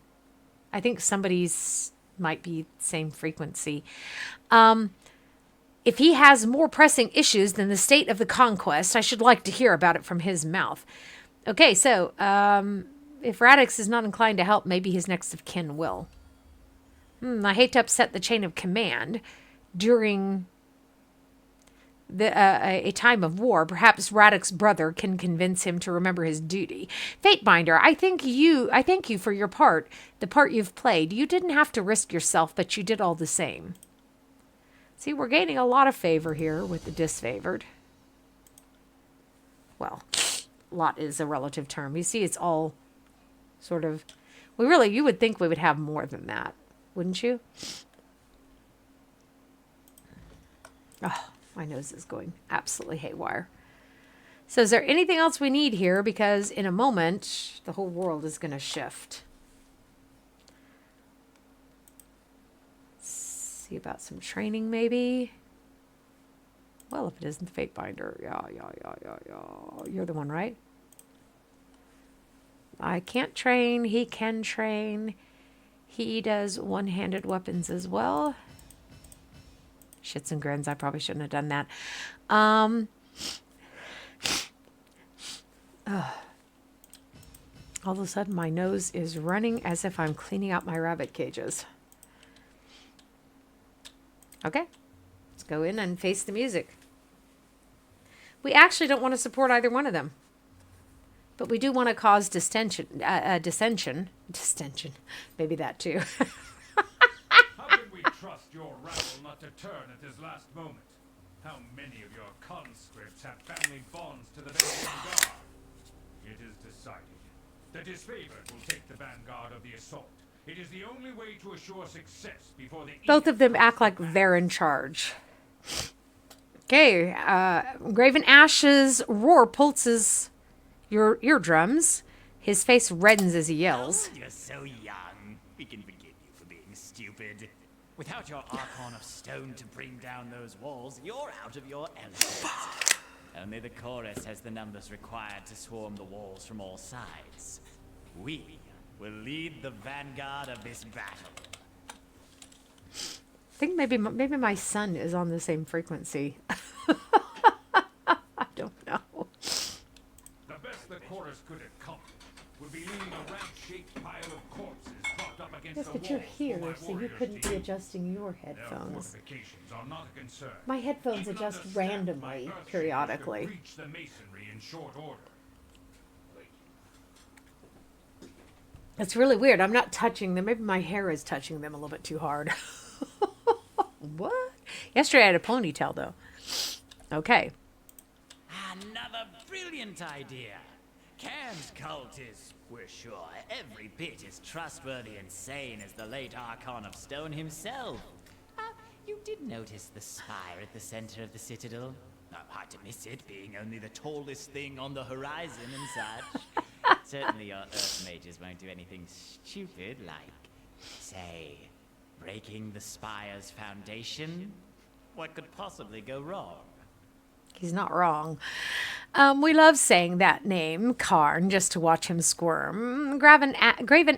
I think somebody's might be same frequency. If he has more pressing issues than the state of the conquest, I should like to hear about it from his mouth. Okay, so if Radix is not inclined to help, maybe his next of kin will. I hate to upset the chain of command during a time of war, perhaps Radek's brother can convince him to remember his duty. Fatebinder, I thank you for your part, the part you've played. You didn't have to risk yourself, but you did all the same. See, we're gaining a lot of favor here with the disfavored. Well, lot is a relative term. You see, it's all sort of... you would think we would have more than that, wouldn't you? Oh, my nose is going absolutely haywire. So is there anything else we need here? Because in a moment, the whole world is going to shift. See about some training, maybe. Well, if it isn't the Fatebinder. Yeah. You're the one, right? I can't train. He can train. He does one-handed weapons as well. Shits and grins. I probably shouldn't have done that. All of a sudden, my nose is running as if I'm cleaning out my rabbit cages. Okay. Let's go in and face the music. We actually don't want to support either one of them. But we do want to cause dissension. Distension. Maybe that too. How can we trust your rabble not to turn at this last moment? How many of your conscripts have family bonds to the Vendrien Guard? It is decided. The Disfavored will take the vanguard of the assault. It is the only way to assure success before the... Both of them act like they're in charge. Okay, Graven Ash's roar pulses your eardrums. His face reddens as he yells. Oh, you're so young. We can forgive you for being stupid. Without your Archon of Stone to bring down those walls, you're out of your element. Only the chorus has the numbers required to swarm the walls from all sides. We will lead the vanguard of this battle. I think maybe my son is on the same frequency. I don't know. The best the chorus could accomplish would be leading a ramp-shaped pile of corpses propped up against Yes, the but you're walls here, for my so you warriors couldn't to be use. adjusting your Their headphones. fortifications are not a concern. My headphones Even adjust understaffed, my randomly, earthshakers could periodically. breach the masonry in short order. It's really weird. I'm not touching them. Maybe my hair is touching them a little bit too hard. What? Yesterday I had a ponytail, though. Okay. Another brilliant idea. Cam's cult is, we're sure, every bit as trustworthy and sane as the late Archon of Stone himself. You did notice the spire at the center of the Citadel? Hard to miss it, being only the tallest thing on the horizon and such. Certainly your Earth mages won't do anything stupid like, say, breaking the spire's foundation. What could possibly go wrong? He's not wrong. We love saying that name, Karn, just to watch him squirm. Graven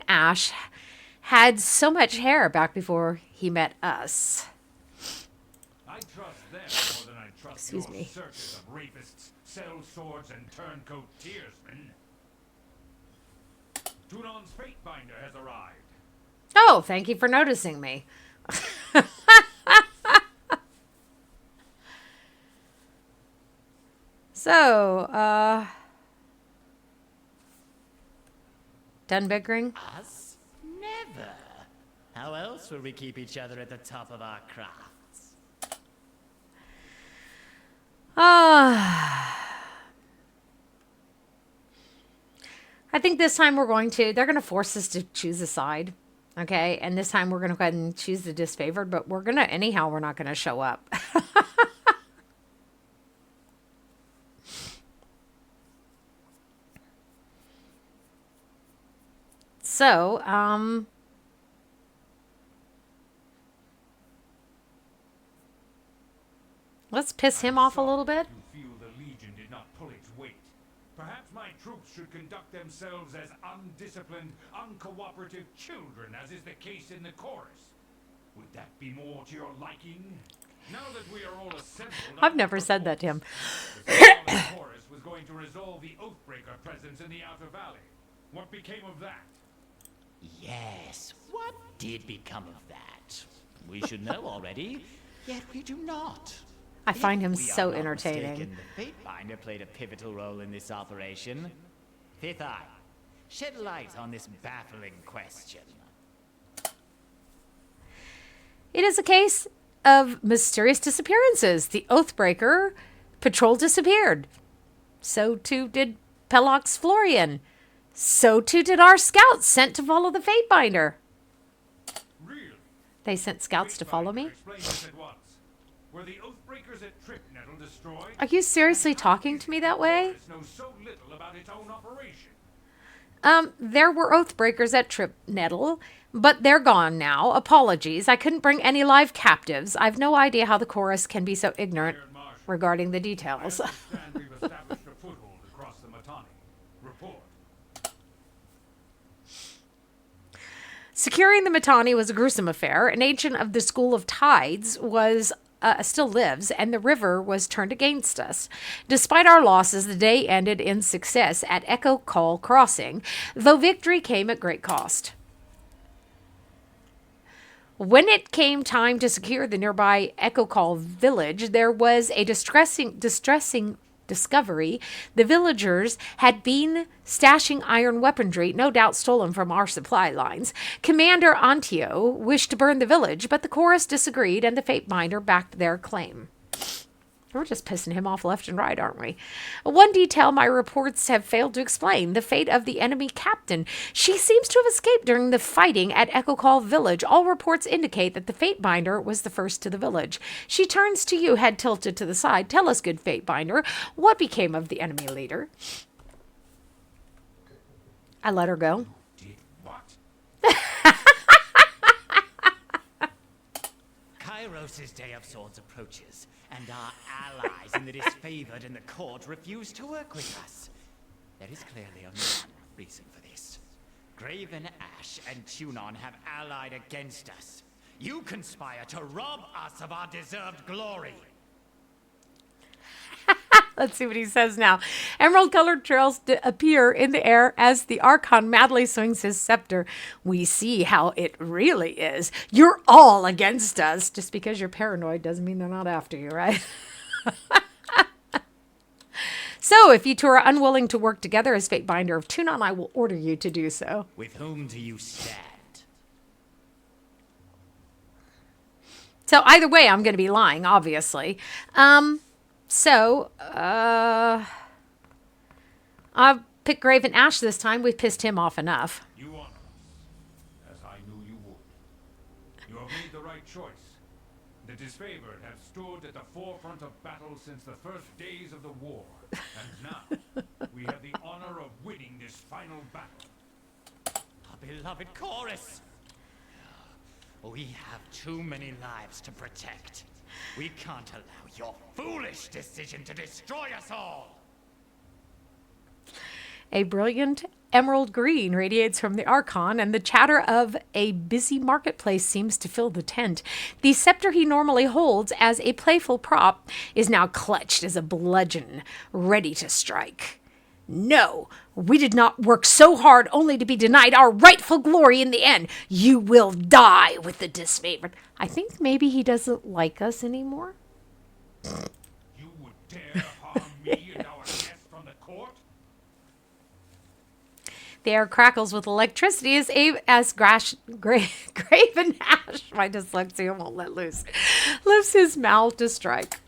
Ash had so much hair back before he met us. I trust them more than I trust Excuse your me. searches of rapists, sellswords, and turncoat tearsmen. Tunon's Fatebinder has arrived. Oh, thank you for noticing me. So, done bickering? Us? Never. How else will we keep each other at the top of our crafts? I think this time they're going to force us to choose a side. Okay, and this time we're going to go ahead and choose the disfavored, but we're not going to show up. So, let's piss him off a little bit. You feel the Legion did not pull its weight. Perhaps my troops should conduct themselves as undisciplined, uncooperative children, as is the case in the chorus. Would that be more to your liking? Now that we are all assembled... I've never said that to him. The Scarlet Chorus was going to resolve the Oathbreaker presence in the Outer Valley. What became of that? Yes, what did become of that? We should know already, yet we do not. I find him If we so are not entertaining. mistaken, the Fatebinder played a pivotal role in this operation. Fifth Eye, shed light on this baffling question. It is a case of mysterious disappearances. The Oathbreaker patrol disappeared. So too did Pelox Florian. So too did our scouts sent to follow the Fatebinder. Really? They sent scouts to follow me? Explain this at once. Were the Oathbreakers at Trip Nettle destroyed? Are you seriously talking to me that way? Chorus knows so little about its own operation. There were Oathbreakers at Trip Nettle, but they're gone now. Apologies. I couldn't bring any live captives. I've no idea how the chorus can be so ignorant Iron Marshal, regarding the I details. understand we've established a foothold across the Matani. Report. Securing the Mitanni was a gruesome affair. An ancient of the School of Tides still lives, and the river was turned against us. Despite our losses, the day ended in success at Echocall Crossing, though victory came at great cost. When it came time to secure the nearby Echocall village, there was a distressing discovery. The villagers had been stashing iron weaponry, no doubt stolen from our supply lines. Commander Antio wished to burn the village, but the chorus disagreed and the Fatebinder backed their claim. We're just pissing him off left and right, aren't we? One detail my reports have failed to explain, the fate of the enemy captain. She seems to have escaped during the fighting at Echocall village. All reports indicate that the Fatebinder was the first to the village. She turns to you, head tilted to the side. Tell us, good Fatebinder, what became of the enemy leader? I let her go. Did what? Kairos' Day of Swords approaches, and our allies in the Disfavored and the court refuse to work with us. There is clearly only one reason for this. Graven Ash and Tunon have allied against us. You conspire to rob us of our deserved glory. Let's see what he says now. Emerald-colored trails appear in the air as the Archon madly swings his scepter. We see how it really is. You're all against us. Just because you're paranoid doesn't mean they're not after you, right? So, if you two are unwilling to work together as Fatebinder of Tunon, I will order you to do so. With whom do you stand? So, either way, I'm going to be lying, obviously. I'll pick Graven Ash this time. We've pissed him off enough. You honor us, as I knew you would. You have made the right choice. The Disfavored have stood at the forefront of battle since the first days of the war. And now, we have the honor of winning this final battle. Our beloved chorus! We have too many lives to protect. We can't allow your foolish decision to destroy us all! A brilliant emerald green radiates from the Archon, and the chatter of a busy marketplace seems to fill the tent. The scepter he normally holds as a playful prop is now clutched as a bludgeon, ready to strike. No, we did not work so hard only to be denied our rightful glory in the end. You will die with the Disfavored. I think maybe he doesn't like us anymore. You would dare harm me and our guest from the court? The air crackles with electricity as Graven Ash, my dyslexia won't let loose, lifts his mouth to strike.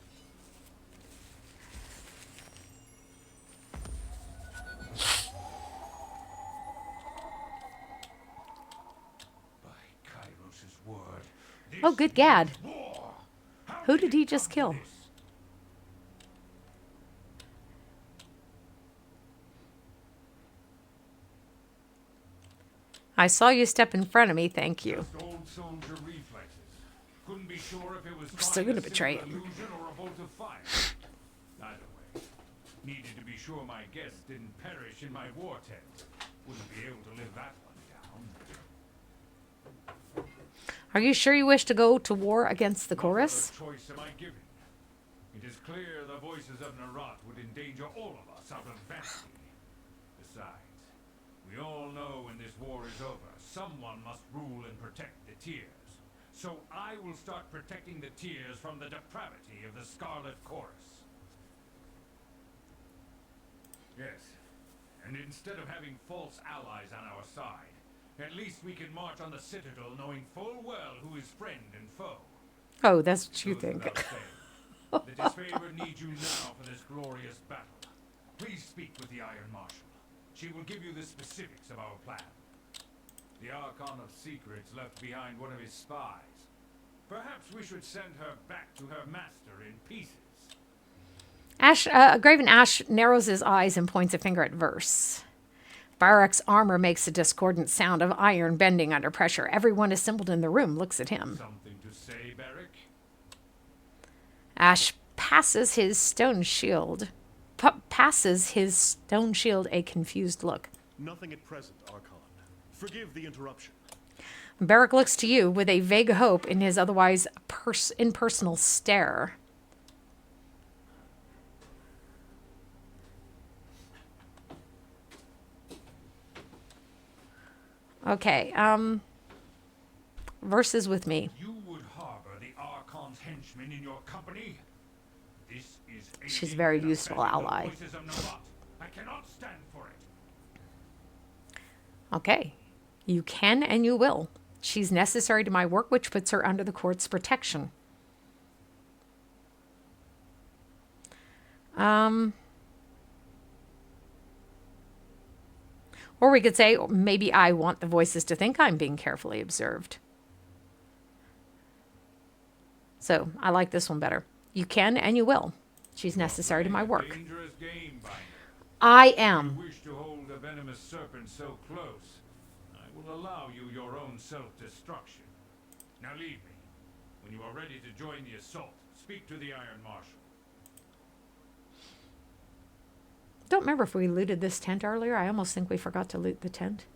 By Kairos' word, this Oh, good gad. is war. How Who did did he it just come kill? to this? I saw you step in front of me, thank you. Just old soldier reflexes. Couldn't be sure if it was still trying gonna a betray simple him. illusion or a bolt of fire. Either way, needed to be sure my guest didn't perish in my war tent. Wouldn't be able to live that one down. Are you sure you wish to go to war against the chorus? What other choice am I giving? It is clear the voices of Narat would endanger all of us out of vanity. Besides, we all know when this war is over, someone must rule and protect the Tiers. So I will start protecting the Tears from the depravity of the Scarlet Chorus. Yes. And instead of having false allies on our side, at least we can march on the Citadel knowing full well who is friend and foe. Oh, that's what you Goes think. without saying. The Disfavored needs you now for this glorious battle. Please speak with the Iron Marshal. She will give you the specifics of our plan. The Archon of Secrets left behind one of his spies. Perhaps we should send her back to her master in pieces. Graven Ash narrows his eyes and points a finger at Verse. Barik's armor makes a discordant sound of iron bending under pressure. Everyone assembled in the room looks at him. Something to say, Barik? Ash passes his stone shield a confused look. Nothing at present, Archon. Forgive the interruption. Barik looks to you with a vague hope in his otherwise impersonal stare. Okay, Verse is with me. You would harbor the Archon's henchmen in your company? This is She's a very useful ally. I cannot stand for it. Okay, you can and you will. She's necessary to my work, which puts her under the court's protection. Or we could say, maybe I want the voices to think I'm being carefully observed. So I like this one better. You can and you will. She's necessary to my work. Dangerous game, Binder. I am. You wish to hold a venomous serpent so close, I will allow you your own self-destruction. Now leave me. When you are ready to join the assault, speak to the Iron Marshal. Don't remember if we looted this tent earlier. I almost think we forgot to loot the tent.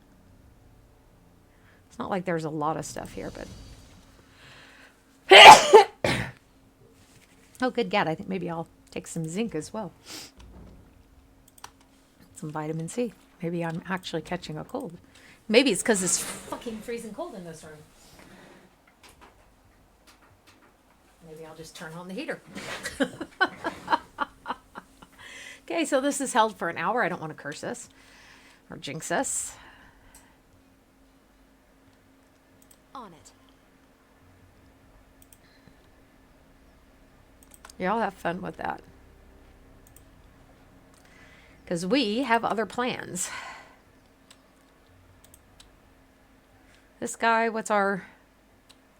It's not like there's a lot of stuff here, but... Oh, good gad. I think maybe I'll take some zinc as well. Some vitamin C. Maybe I'm actually catching a cold. Maybe it's because it's fucking freezing cold in this room. Maybe I'll just turn on the heater. Okay, so this is held for an hour. I don't want to curse us or jinx us. On it. Y'all have fun with that. Because we have other plans. This guy, what's our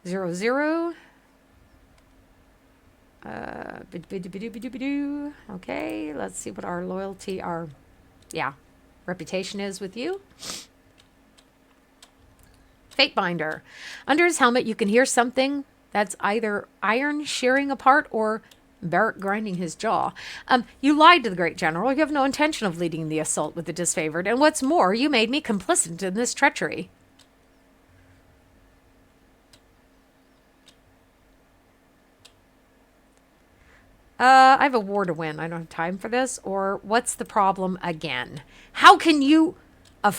0-0? Okay, let's see what our loyalty, reputation is with you. Fatebinder. Under his helmet, you can hear something that's either iron shearing apart or Barik grinding his jaw. You lied to the great general. You have no intention of leading the assault with the Disfavored. And what's more, you made me complicit in this treachery. I have a war to win. I don't have time for this. Or what's the problem again? How can you... A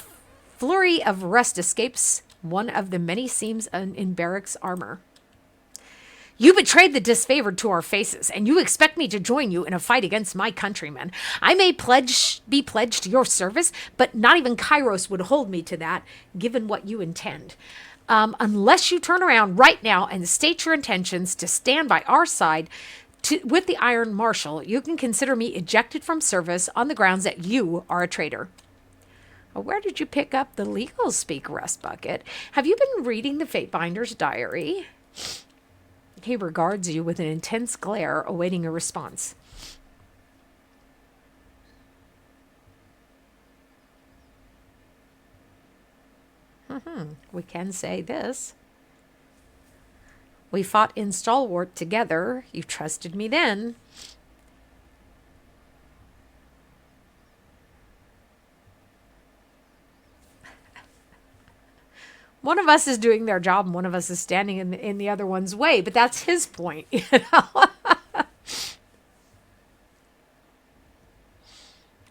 flurry of rust escapes one of the many seams in Barik's armor. You betrayed the Disfavored to our faces, and you expect me to join you in a fight against my countrymen. I may be pledged to your service, but not even Kairos would hold me to that, given what you intend. Unless you turn around right now and state your intentions to stand by our side with the Iron Marshal, you can consider me ejected from service on the grounds that you are a traitor. Where did you pick up the legal speak, Rust Bucket? Have you been reading the Fatebinder's diary? He regards you with an intense glare, awaiting a response. We can say this. We fought in Stalwart together. You trusted me then. One of us is doing their job and one of us is standing in the other one's way, but that's his point, you know.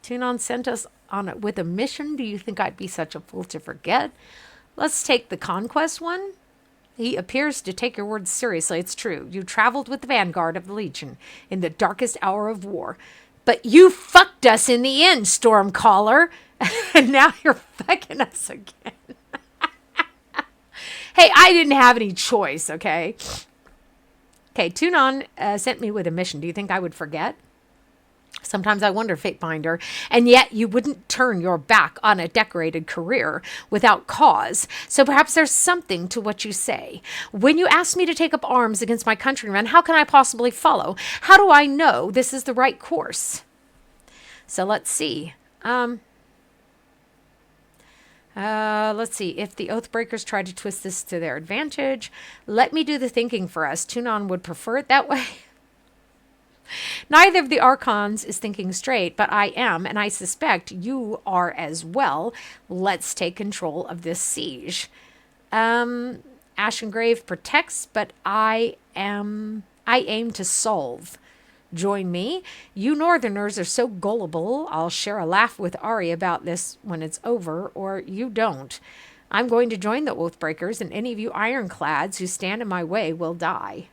Tunon sent us on with a mission. Do you think I'd be such a fool to forget? Let's take the conquest one. He appears to take your words seriously. It's true. You traveled with the vanguard of the Legion in the darkest hour of war. But you fucked us in the end, Stormcaller. And now you're fucking us again. Hey, I didn't have any choice, okay? Okay, Tunon sent me with a mission. Do you think I would forget? Sometimes I wonder, Fatebinder, and yet you wouldn't turn your back on a decorated career without cause. So perhaps there's something to what you say. When you ask me to take up arms against my countrymen, how can I possibly follow? How do I know this is the right course? So let's see. Let's see. If the Oathbreakers try to twist this to their advantage, let me do the thinking for us. Tunon would prefer it that way. Neither of the Archons is thinking straight, but I am, and I suspect you are as well. Let's take control of this siege. Ashengrave protects, but I aim to solve. Join me. You Northerners are so gullible, I'll share a laugh with Ari about this when it's over, or you don't. I'm going to join the Oathbreakers, and any of you Ironclads who stand in my way will die.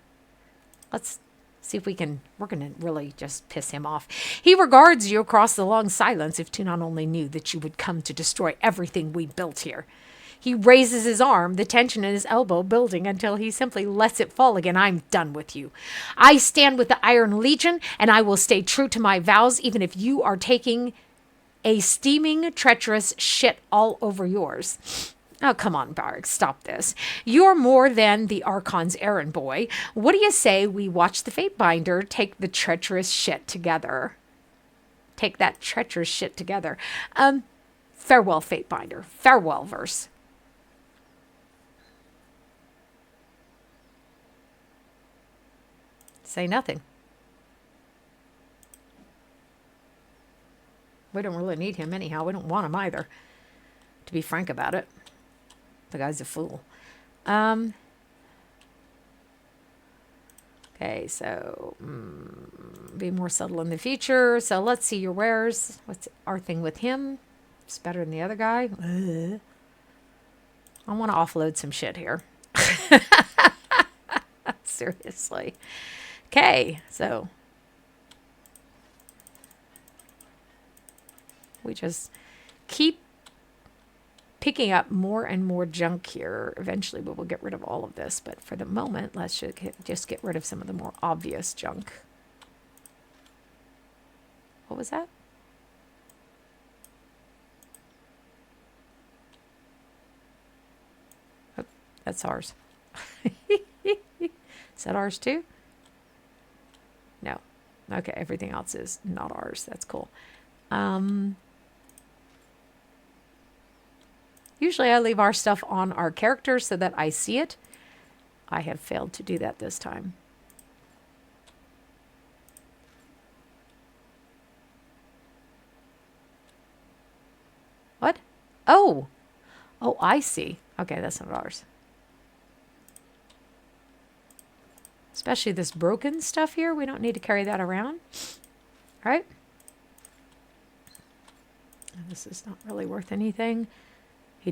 Let's see if we're going to really just piss him off. He regards you across the long silence. If Tunon only knew that you would come to destroy everything we built here. He raises his arm, the tension in his elbow building until he simply lets it fall again. I'm done with you. I stand with the Iron Legion, and I will stay true to my vows, even if you are taking a steaming, treacherous shit all over yours. Oh, come on, Barik, stop this. You're more than the Archon's errand boy. What do you say we watch the Fatebinder take the treacherous shit together? Take that treacherous shit together. Farewell, Fatebinder. Farewell, verse. Say nothing. We don't really need him anyhow. We don't want him either, to be frank about it. The guy's a fool. Okay, so be more subtle in the future. So let's see your wares. What's our thing with him? It's better than the other guy. I want to offload some shit here. Seriously. Okay, so we just keep picking up more and more junk here. Eventually we will get rid of all of this, but for the moment, let's just get rid of some of the more obvious junk. What was that? Oh, that's ours. Is that ours too? No. Okay, everything else is not ours. That's cool. Usually I leave our stuff on our characters so that I see it. I have failed to do that this time. What? Oh! Oh, I see. Okay, that's not ours. Especially this broken stuff here. We don't need to carry that around. All right? This is not really worth anything. We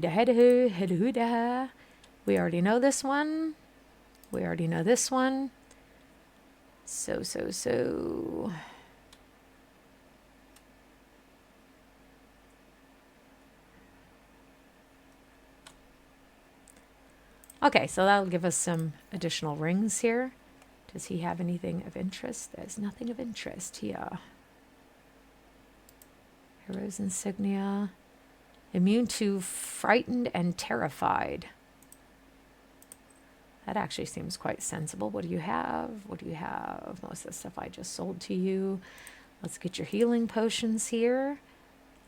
already know this one. We already know this one. So. Okay, so that'll give us some additional rings here. Does he have anything of interest? There's nothing of interest here. Hero's insignia. Immune to frightened and terrified. That actually seems quite sensible. What do you have? What do you have? Most of the stuff I just sold to you. Let's get your healing potions here.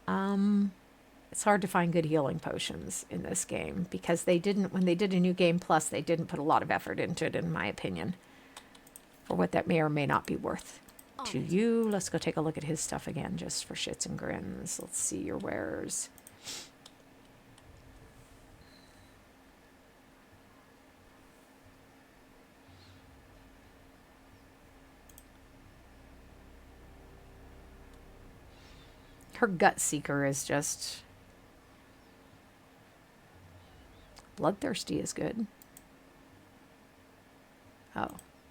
It's hard to find good healing potions in this game because they didn't, when they did a new game plus, they didn't put a lot of effort into it, in my opinion, for what that may or may not be worth to you. Let's go take a look at his stuff again, just for shits and grins. Let's see your wares. Her Gut Seeker is just... Bloodthirsty is good.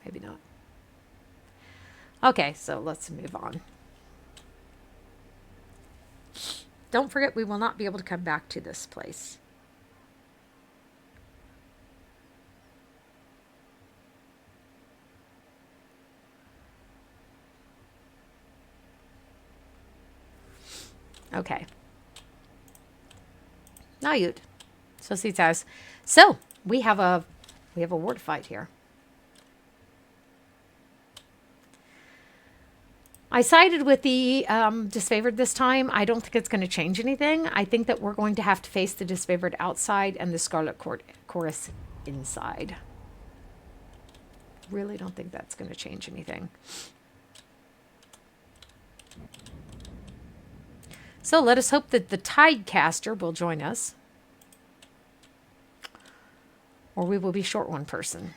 Maybe not. Okay, so let's move on. Don't forget, we will not be able to come back to this place. Okay. Now you. So see says. So we have a word fight here. I sided with the Disfavored this time. I don't think it's going to change anything. I think that we're going to have to face the Disfavored outside and the Scarlet Chorus inside. Really don't think that's going to change anything. So let us hope that the Tidecaster will join us. Or we will be short one person.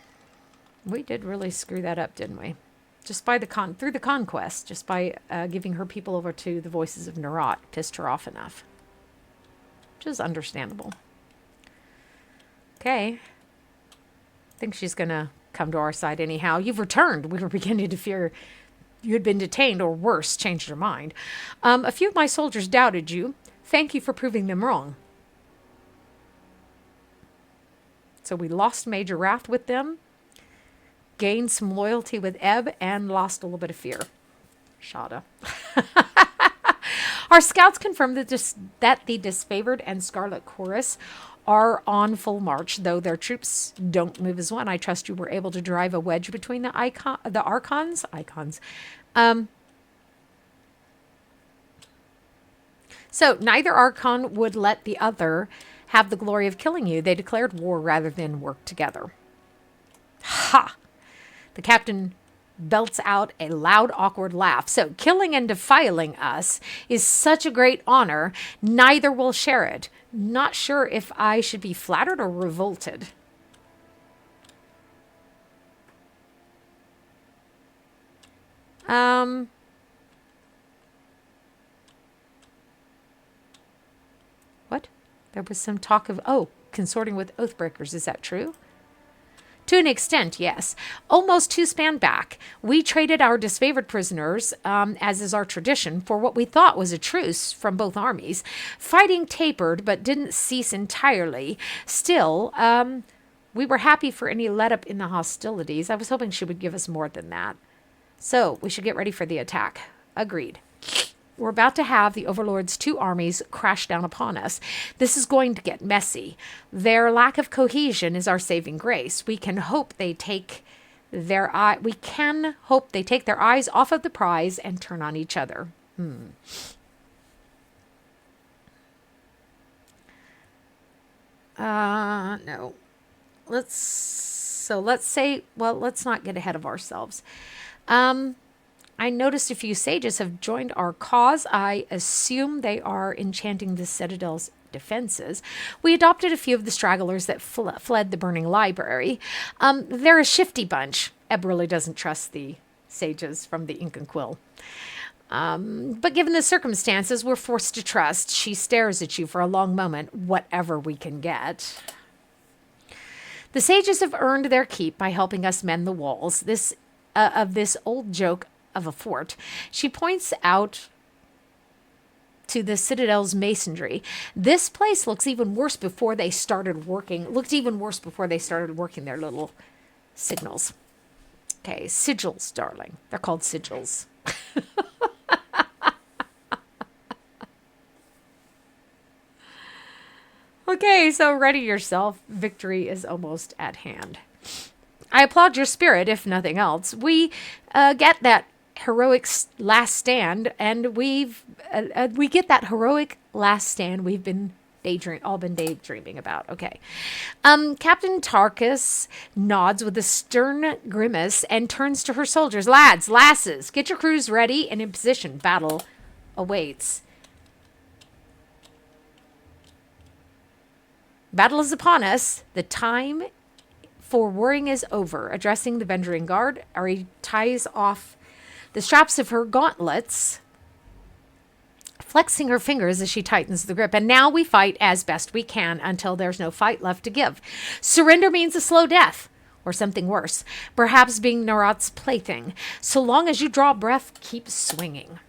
We did really screw that up, didn't we? Just by through the conquest, just by giving her people over to the voices of Nerat, pissed her off enough. Which is understandable. Okay. I think she's going to come to our side anyhow. You've returned. We were beginning to fear you had been detained, or worse, changed your mind. A few of my soldiers doubted you. Thank you for proving them wrong. So we lost Major Wrath with them, gained some loyalty with Ebb, and lost a little bit of fear. Shada. Our scouts confirmed that the Disfavored and Scarlet Chorus are on full march, though their troops don't move as one. I trust you were able to drive a wedge between the Archons. So neither Archon would let the other have the glory of killing you. They declared war rather than work together. Ha! The captain belts out a loud, awkward laugh. So killing and defiling us is such a great honor, neither will share it. Not sure if I should be flattered or revolted. What? There was some talk of, consorting with Oathbreakers. Is that true? To an extent, yes. Almost 2 span back, we traded our Disfavored prisoners, as is our tradition, for what we thought was a truce from both armies. Fighting tapered, but didn't cease entirely. Still, we were happy for any let-up in the hostilities. I was hoping she would give us more than that. So, we should get ready for the attack. Agreed. We're about to have the Overlord's 2 armies crash down upon us. This is going to get messy. Their lack of cohesion is our saving grace. We can hope they take their eyes off of the prize and turn on each other. No. Let's not get ahead of ourselves. I noticed a few sages have joined our cause. I assume they are enchanting the Citadel's defenses. We adopted a few of the stragglers that fled the burning library. They're a shifty bunch. Ebb really doesn't trust the sages from the Ink and Quill. But given the circumstances, we're forced to trust. She stares at you for a long moment, whatever we can get. The sages have earned their keep by helping us mend the walls of this old joke of a fort. She points out to the Citadel's masonry. This place looks even worse before they started working. Their little signals. Okay, sigils, darling. They're called sigils. Okay, so ready yourself. Victory is almost at hand. I applaud your spirit, if nothing else. We get that heroic last stand, and we've been daydreaming about. Okay. Captain Tarkus nods with a stern grimace and turns to her soldiers. Lads, lasses, get your crews ready and in position. Battle awaits. Battle is upon us. The time for worrying is over. Addressing the Vendrien guard, Ari ties off the straps of her gauntlets, flexing her fingers as she tightens the grip. And now we fight as best we can until there's no fight left to give. Surrender means a slow death. or something worse. Perhaps being Narat's plaything. So long as you draw breath, keep swinging.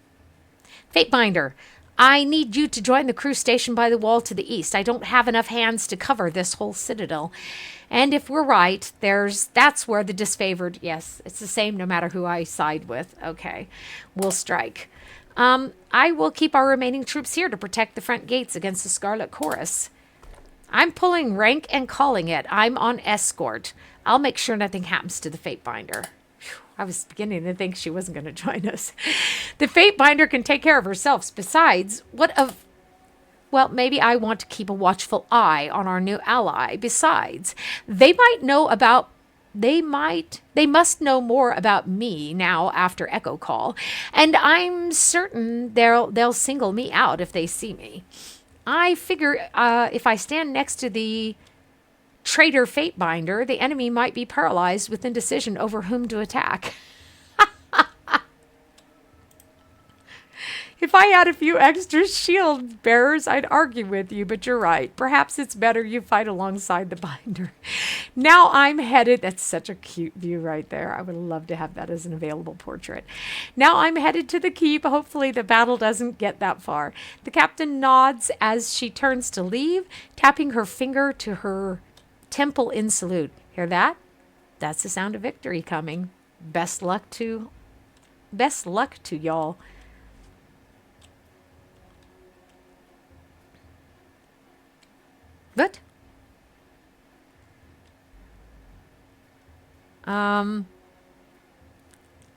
Fatebinder, I need you to join the crew stationed by the wall to the east. I don't have enough hands to cover this whole citadel. And if we're right, that's where the disfavored, yes, it's the same no matter who I side with. Okay, we'll strike. I will keep our remaining troops here to protect the front gates against the Scarlet Chorus. I'm pulling rank and calling it. I'm on escort. I'll make sure nothing happens to the Fatebinder. I was beginning to think she wasn't going to join us. The Fatebinder can take care of herself. Besides, well, maybe I want to keep a watchful eye on our new ally. Besides, they must know more about me now after Echocall, and I'm certain they'll single me out if they see me. I figure if I stand next to the traitor Fatebinder, the enemy might be paralyzed with indecision over whom to attack. If I had a few extra shield bearers, I'd argue with you, but you're right. Perhaps it's better you fight alongside the binder. Now I'm headed... That's such a cute view right there. I would love to have that as an available portrait. Now I'm headed to the keep. Hopefully the battle doesn't get that far. The captain nods as she turns to leave, tapping her finger to her temple in salute. Hear that? That's the sound of victory coming. Best luck to y'all. Good.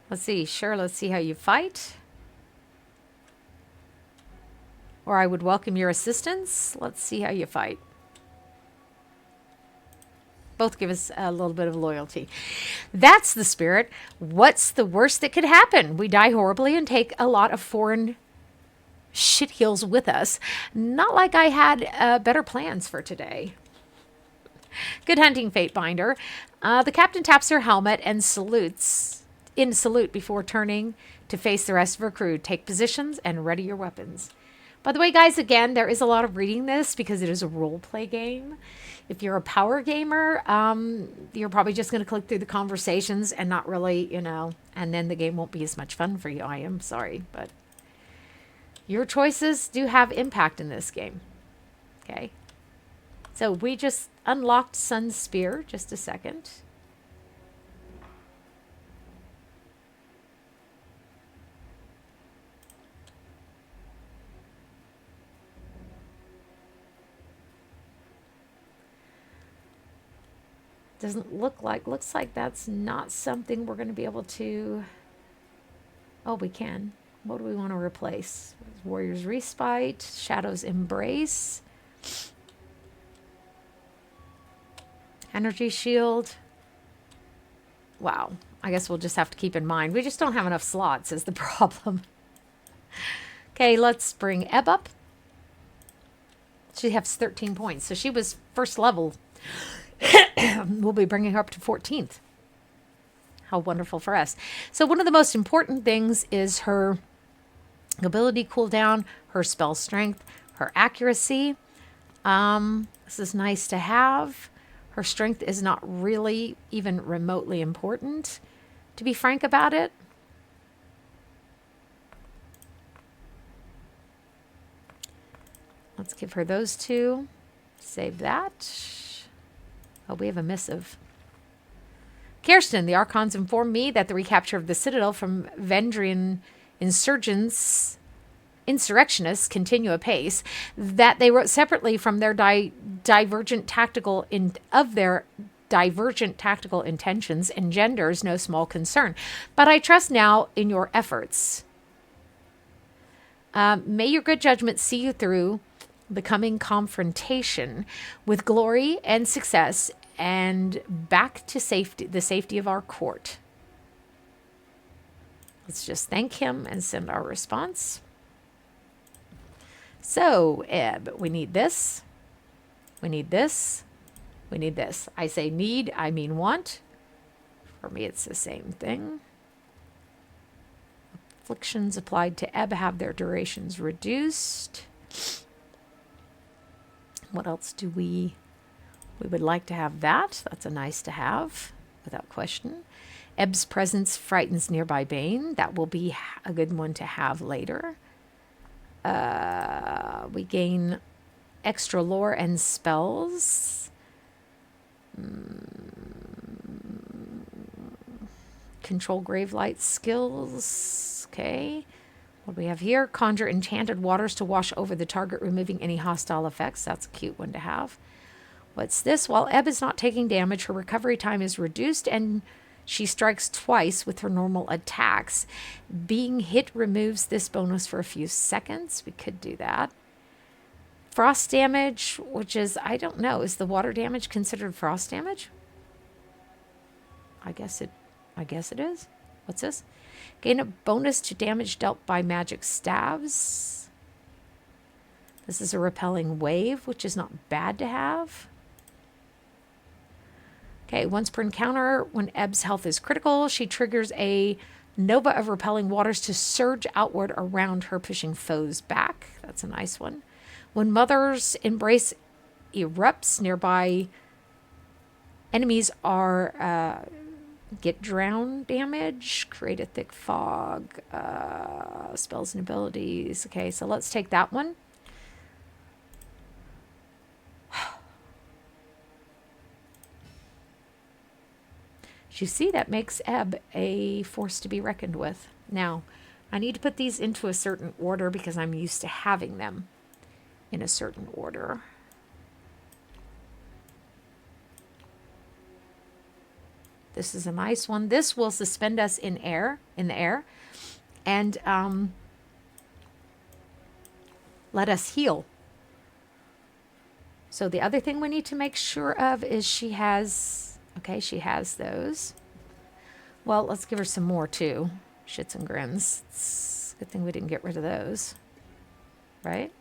Let's see. Sure, let's see how you fight. Or I would welcome your assistance. Let's see how you fight. Both give us a little bit of loyalty. That's the spirit. What's the worst that could happen? We die horribly and take a lot of foreign shitheels with us. Not like I had better plans for today. Good hunting, Fatebinder. The captain taps her helmet and salutes in salute before turning to face the rest of her crew. Take positions and ready your weapons. By the way, guys, again, there is a lot of reading this because it is a role-play game. If you're a power gamer, you're probably just going to click through the conversations and not really, and then the game won't be as much fun for you. I am sorry, but your choices do have impact in this game. Okay. So we just unlocked Sun's Spear. Just a second. Looks like that's not something we're going to be able to. Oh, we can. What do we want to replace? Warrior's Respite, Shadow's Embrace, Energy Shield. Wow. I guess we'll just have to keep in mind. We just don't have enough slots is the problem. Okay, let's bring Ebb up. She has 13 points. So she was first level. We'll be bringing her up to 14th. How wonderful for us. So one of the most important things is her ability cooldown, her spell strength, her accuracy. This is nice to have. Her strength is not really even remotely important, to be frank about it. Let's give her those two. Save that. Oh, we have a missive. Kirsten, the Archons informed me that the recapture of the Citadel from Vendrien insurrectionists continue apace, that they wrote separately from their divergent tactical intentions engenders no small concern. But I trust now in your efforts. May your good judgment see you through the coming confrontation with glory and success and back to safety, the safety of our court. Let's just thank him and send our response. So, Ebb, we need this. We need this. We need this. I say need, I mean want. For me, it's the same thing. Afflictions applied to Ebb have their durations reduced. What else do we would like to have that? That's a nice to have. without question. Eb's presence frightens nearby Bane. That will be a good one to have later. We gain extra lore and spells. Control Gravelight skills. Okay. What do we have here? Conjure enchanted waters to wash over the target, removing any hostile effects. That's a cute one to have. What's this? While Eb is not taking damage, her recovery time is reduced and she strikes twice with her normal attacks. Being hit removes this bonus for a few seconds. We could do that. Frost damage, which is, I don't know, is the water damage considered frost damage? I guess it is. What's this? Gain a bonus to damage dealt by magic stabs. This is a repelling wave, which is not bad to have. Okay, once per encounter, when Eb's health is critical, she triggers a nova of repelling waters to surge outward around her, pushing foes back. That's a nice one. When Mother's Embrace erupts, nearby enemies are get drown damage, create a thick fog, spells and abilities. Okay, so let's take that one. You see, that makes Eb a force to be reckoned with. Now, I need to put these into a certain order because I'm used to having them in a certain order. This is a nice one. This will suspend us in the air, and let us heal. So the other thing we need to make sure of is she has... Okay, she has those. Well, let's give her some more, too. Shits and grins. It's a good thing we didn't get rid of those. Right?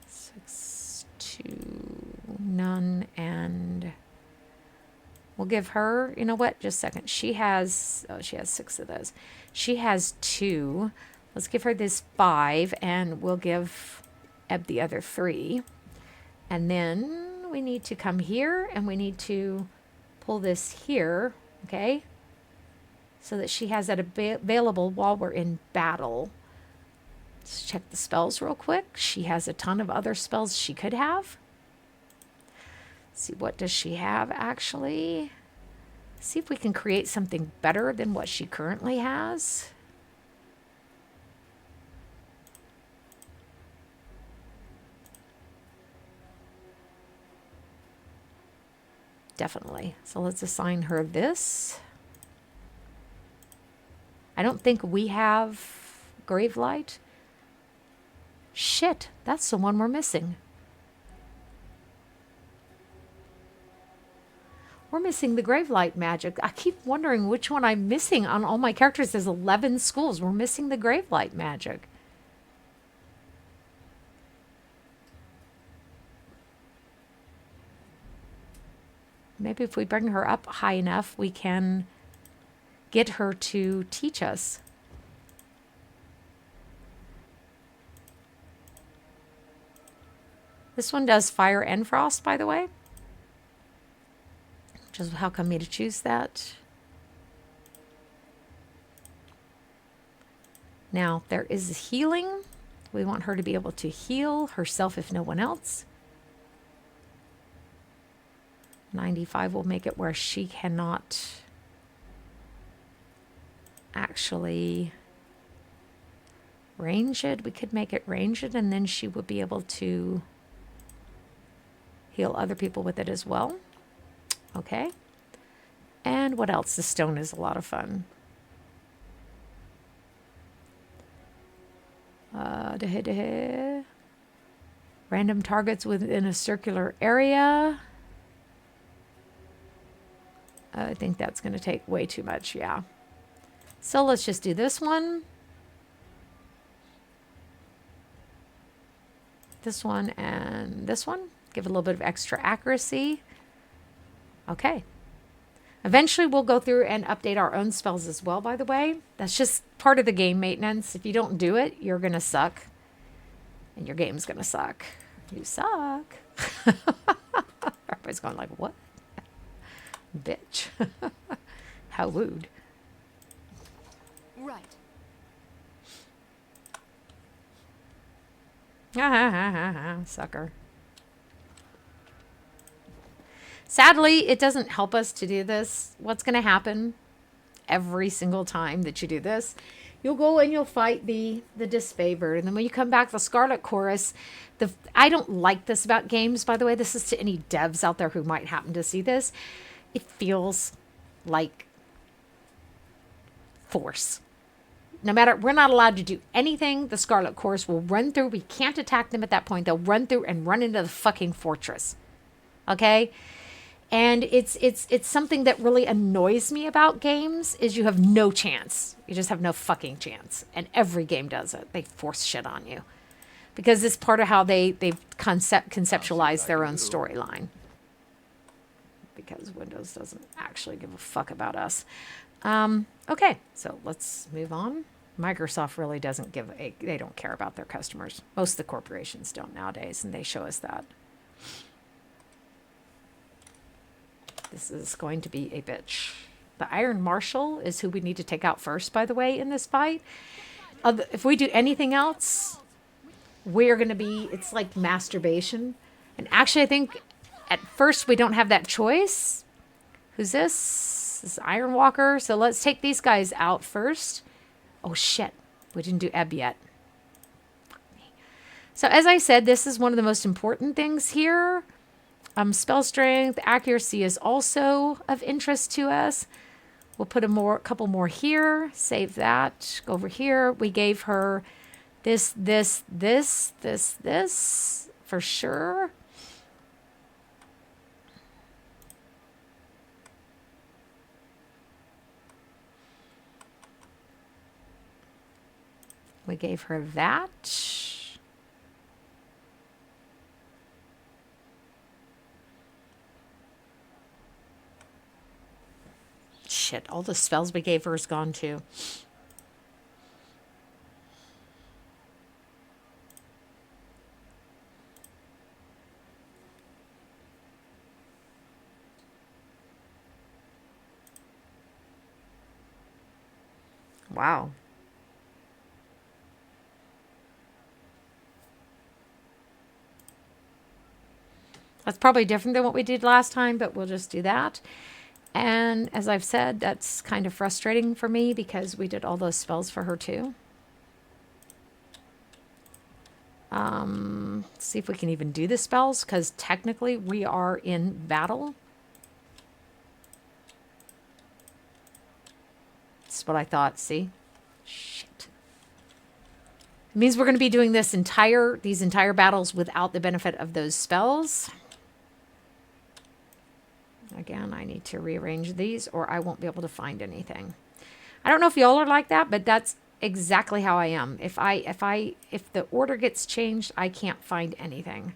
Six, two, none, and... We'll give her... You know what? Just a second. She has... Oh, she has 6 of those. She has 2. Let's give her this 5, and we'll give... Eb the other 3. And then we need to come here and we need to pull this here, okay? So that she has that available while we're in battle. Let's check the spells real quick. She has a ton of other spells she could have. Let's see, what does she have actually? See if we can create something better than what she currently has. Definitely. So let's assign her this. I don't think we have Gravelight. Shit, that's the one we're missing. We're missing the Gravelight magic. I keep wondering which one I'm missing on all my characters. There's 11 schools. We're missing the Gravelight magic. Maybe if we bring her up high enough, we can get her to teach us. This one does fire and frost, by the way. Which is how come me to choose that. Now, there is healing. We want her to be able to heal herself if no one else. 95 will make it where she cannot actually range it. We could make it range it, and then she would be able to heal other people with it as well. Okay. And what else? The stone is a lot of fun. Random targets within a circular area. I think that's going to take way too much, yeah. So let's just do this one. This one and this one. Give it a little bit of extra accuracy. Okay. Eventually we'll go through and update our own spells as well, by the way. That's just part of the game maintenance. If you don't do it, you're going to suck. And your game's going to suck. You suck. Everybody's going like, what? Bitch. How rude. Right. Sucker. Sadly, it doesn't help us to do this. What's going to happen every single time that you do this? You'll go and you'll fight the Disfavored. And then when you come back, the Scarlet Chorus, I don't like this about games, by the way. This is to any devs out there who might happen to see this. It feels like force. No matter, we're not allowed to do anything. The Scarlet Chorus will run through. We can't attack them at that point. They'll run through and run into the fucking fortress. Okay? And it's something that really annoys me about games is you have no chance. You just have no fucking chance. And every game does it. They force shit on you. Because it's part of how they've conceptualized their own storyline. Because Windows doesn't actually give a fuck about us. Okay, so let's move on. Microsoft really doesn't they don't care about their customers. Most of the corporations don't nowadays, and they show us that. This is going to be a bitch. The Iron Marshal is who we need to take out first, by the way, in this fight. If we do anything else, we're going to be, it's like masturbation. And actually, I think at first we don't have that choice. Who's this? This is Iron Walker. So let's take these guys out first. Oh, shit. We didn't do Ebb yet. So as I said, this is one of the most important things here. Spell strength, accuracy is also of interest to us. We'll put a couple more here. Save that. Go over here. We gave her this for sure. We gave her that. Shit, all the spells we gave her is gone too. Wow. That's probably different than what we did last time, but we'll just do that. And as I've said, that's kind of frustrating for me because we did all those spells for her too. Let's see if we can even do the spells because technically we are in battle. That's what I thought. See? Shit. It means we're going to be doing these entire battles without the benefit of those spells. Again, I need to rearrange these or I won't be able to find anything. I don't know if y'all are like that, but that's exactly how I am. If the order gets changed, I can't find anything.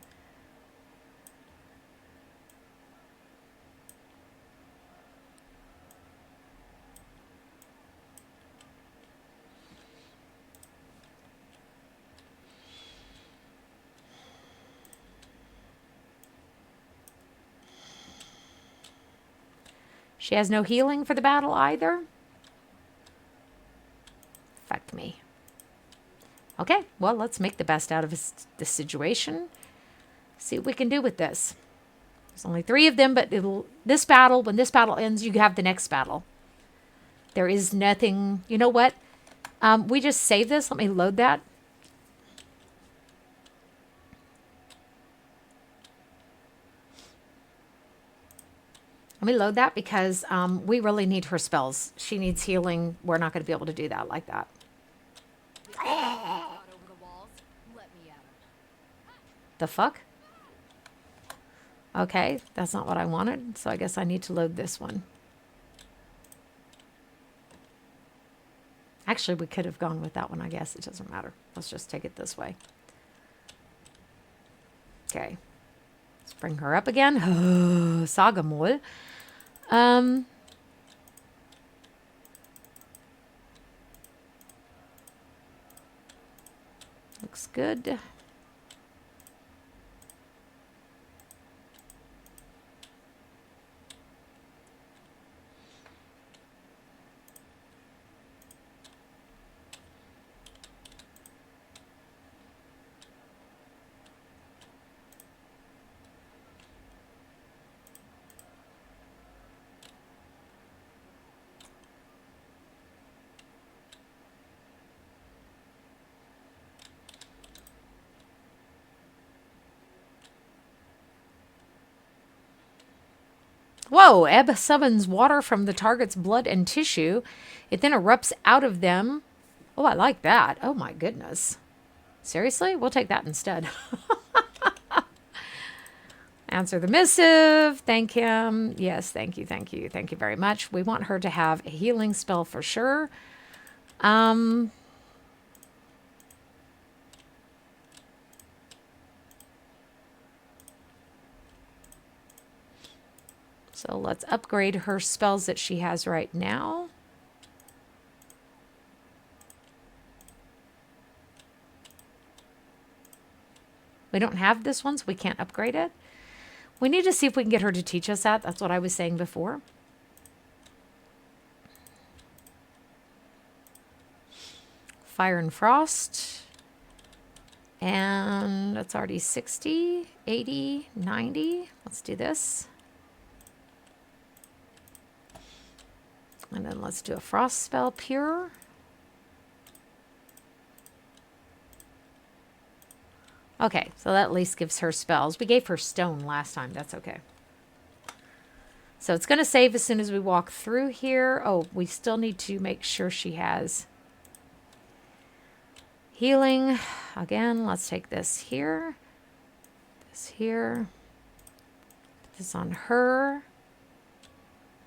She has no healing for the battle either. Fuck me. Okay, well, let's make the best out of this situation. See what we can do with this. There's only 3 of them, but when this battle ends, you have the next battle. There is nothing, you know what? We just save this. Let me load that. Let me load that because we really need her spells. She needs healing. We're not going to be able to do that like that. The fuck? Okay, that's not what I wanted. So I guess I need to load this one. Actually, we could have gone with that one, I guess. It doesn't matter. Let's just take it this way. Okay. Let's bring her up again. Sagamol. Looks good. Whoa, Ebb summons water from the target's blood and tissue. It then erupts out of them. Oh, I like that. Oh my goodness. Seriously? We'll take that instead. Answer the missive. Thank him. Yes, thank you, thank you. Thank you very much. We want her to have a healing spell for sure. So let's upgrade her spells that she has right now. We don't have this one, so we can't upgrade it. We need to see if we can get her to teach us that. That's what I was saying before. Fire and Frost. And that's already 60, 80, 90. Let's do this. And then let's do a Frost spell, Pure. Okay, so that at least gives her spells. We gave her Stone last time. That's okay. So it's going to save as soon as we walk through here. Oh, we still need to make sure she has healing. Again, let's take this here. This here. Put this on her.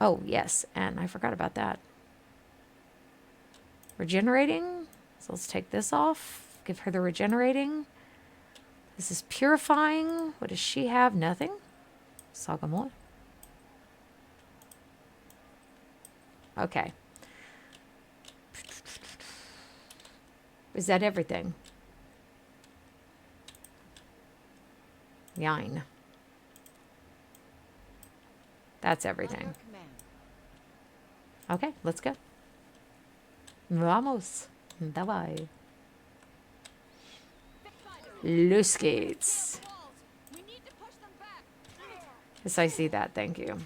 Oh, yes, and I forgot about that. Regenerating. So let's take this off. Give her the regenerating. This is purifying. What does she have? Nothing. Sagamore. Okay. Is that everything? Yine. That's everything. Okay, let's go. Vamos. Давай. Loose gates. Yes, I see that. Thank you.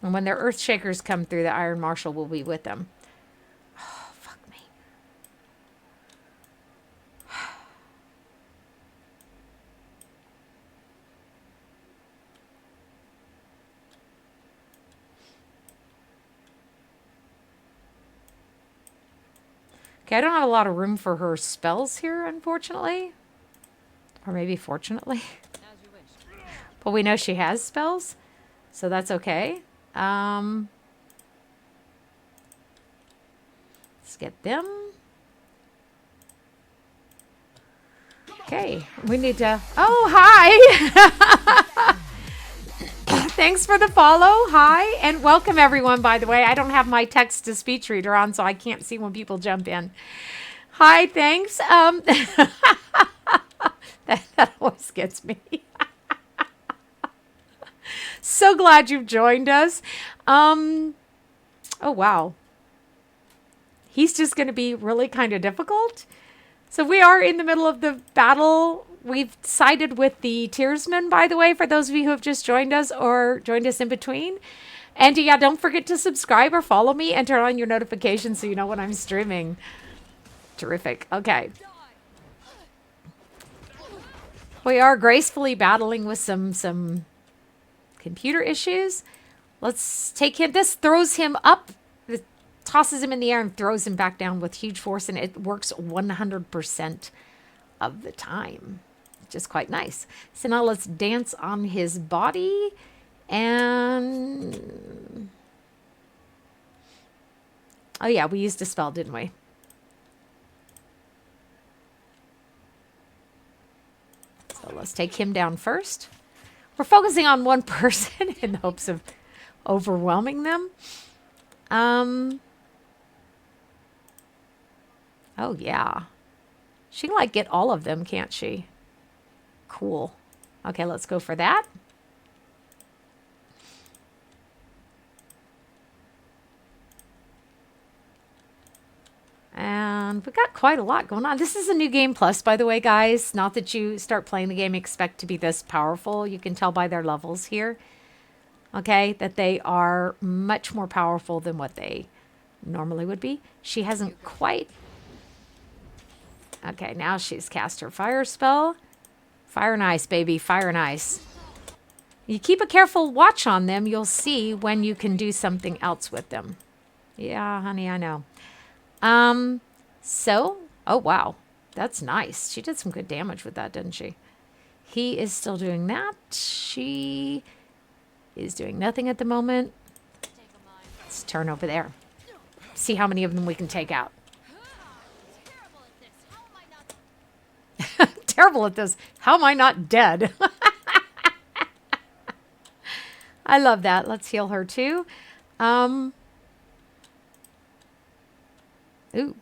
And when their Earthshakers come through, the Iron Marshal will be with them. Oh, fuck me. Okay, I don't have a lot of room for her spells here, unfortunately. Or maybe fortunately. But we know she has spells, so that's okay. Let's get them. Okay, we need to... Oh, hi! Thanks for the follow. Hi, and welcome everyone, by the way. I don't have my text-to-speech reader on, so I can't see when people jump in. Hi, thanks. That always gets me. So glad you've joined us. Oh, wow. He's just going to be really kind of difficult. So we are in the middle of the battle. We've sided with the Tearsmen, by the way, for those of you who have just joined us or joined us in between. And yeah, don't forget to subscribe or follow me and turn on your notifications so you know when I'm streaming. Terrific. Okay. We are gracefully battling with some computer issues. Let's take him. This throws him up, it tosses him in the air and throws him back down with huge force, and it works 100% of the time. Just quite nice. So now let's dance on his body. And... oh yeah, we used a spell, didn't we? So let's take him down first. We're focusing on one person in the hopes of overwhelming them. Oh, yeah. She can, like, get all of them, can't she? Cool. Okay, let's go for that. And we've got quite a lot going on. This is a new game plus, by the way, guys. Not that you start playing the game expect to be this powerful. You can tell by their levels here. Okay, that they are much more powerful than what they normally would be. She hasn't quite... okay, now she's cast her fire spell. Fire and ice, baby. Fire and ice. You keep a careful watch on them, you'll see when you can do something else with them. Yeah, honey, I know. So, oh wow, that's nice. She did some good damage with that, didn't she? He is still doing that. She is doing nothing at the moment. Let's turn over there. See how many of them we can take out. Terrible at this. How am I not dead? I love that. Let's heal her too. Ooh.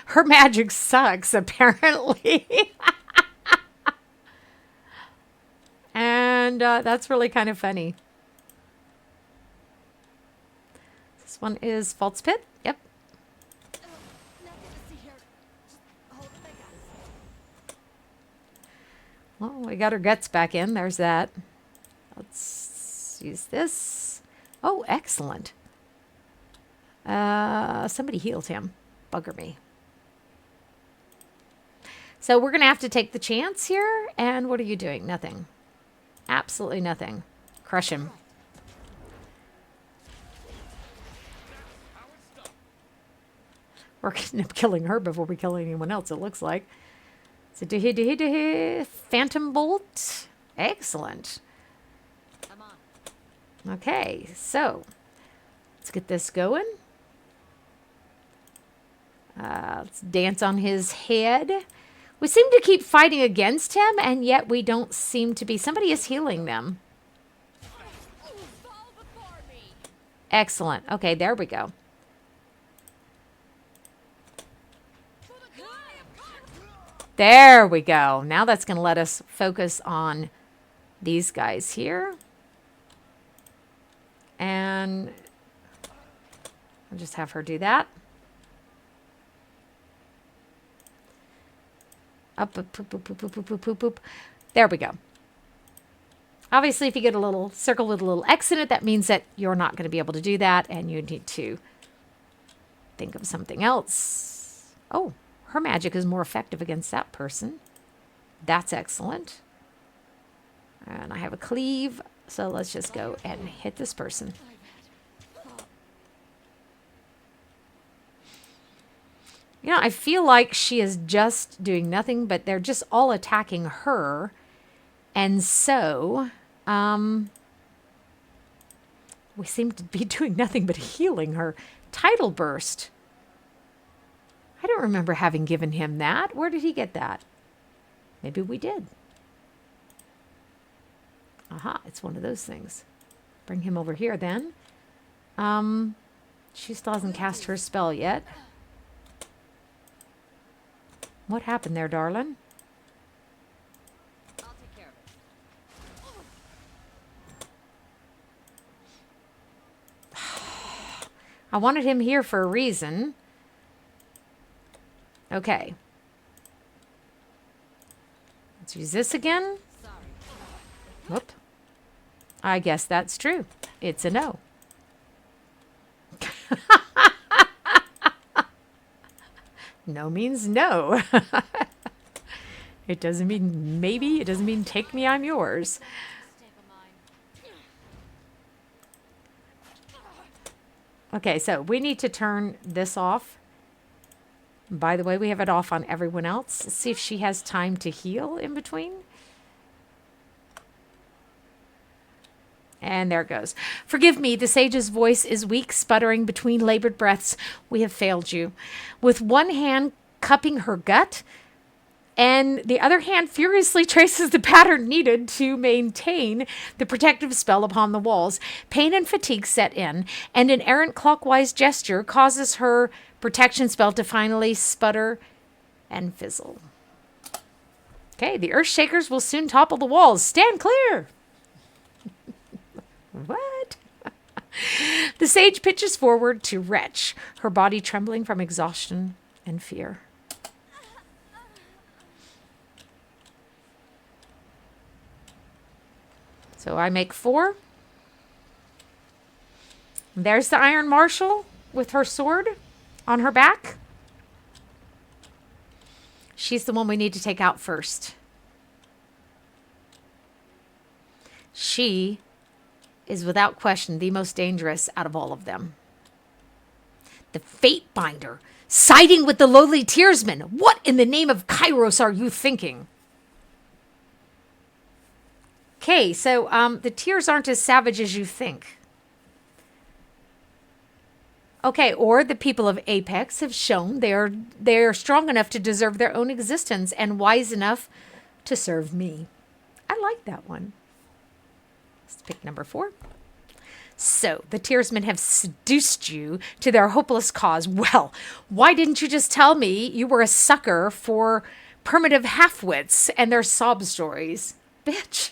Her magic sucks, apparently. And that's really kind of funny. This one is False Pit. Yep. Well, we got her guts back in. There's that. Let's use this. Oh, excellent. Somebody healed him. Bugger me. So we're going to have to take the chance here. And what are you doing? Nothing. Absolutely nothing. Crush him. We're going to end up killing her before we kill anyone else, it looks like. So, Phantom Bolt. Excellent. Okay, so let's get this going. Let's dance on his head. We seem to keep fighting against him, and yet we don't seem to be. Somebody is healing them. Excellent. Okay, there we go. There we go. Now that's going to let us focus on these guys here. And I'll just have her do that. Up, poop, poop, poop, poop, poop, poop, poop, poop. There we go. Obviously, if you get a little circle with a little X in it, that means that you're not going to be able to do that, and you need to think of something else. Oh, her magic is more effective against that person. That's excellent. And I have a cleave, so let's just go and hit this person. You know, I feel like she is just doing nothing, but they're just all attacking her. And so, we seem to be doing nothing but healing her. Tidal Burst. I don't remember having given him that. Where did he get that? Maybe we did. Aha, it's one of those things. Bring him over here then. She still hasn't cast her spell yet. What happened there, darling? I'll take care of it. I wanted him here for a reason. Okay. Let's use this again. Whoop. I guess that's true. It's a no. No means no. It doesn't mean maybe. It doesn't mean take me, I'm yours. Okay, so we need to turn this off. By the way, we have it off on everyone else. Let's see if she has time to heal in between. And there it goes. Forgive me, the sage's voice is weak, sputtering between labored breaths. We have failed you. With one hand cupping her gut, and the other hand furiously traces the pattern needed to maintain the protective spell upon the walls. Pain and fatigue set in, and an errant clockwise gesture causes her protection spell to finally sputter and fizzle. Okay, the earth shakers will soon topple the walls. Stand clear! What? The sage pitches forward to retch, her body trembling from exhaustion and fear. So I make 4. There's the Iron Marshal with her sword on her back. She's the one we need to take out first. She is without question the most dangerous out of all of them. The Fate Binder, siding with the lowly Tearsman. What in the name of Kairos are you thinking? Okay, so the Tears aren't as savage as you think. Okay, or the people of Apex have shown they're strong enough to deserve their own existence and wise enough to serve me. I like that one. Let's pick number 4. So, the Tearsmen have seduced you to their hopeless cause. Well, why didn't you just tell me you were a sucker for primitive half-wits and their sob stories? Bitch.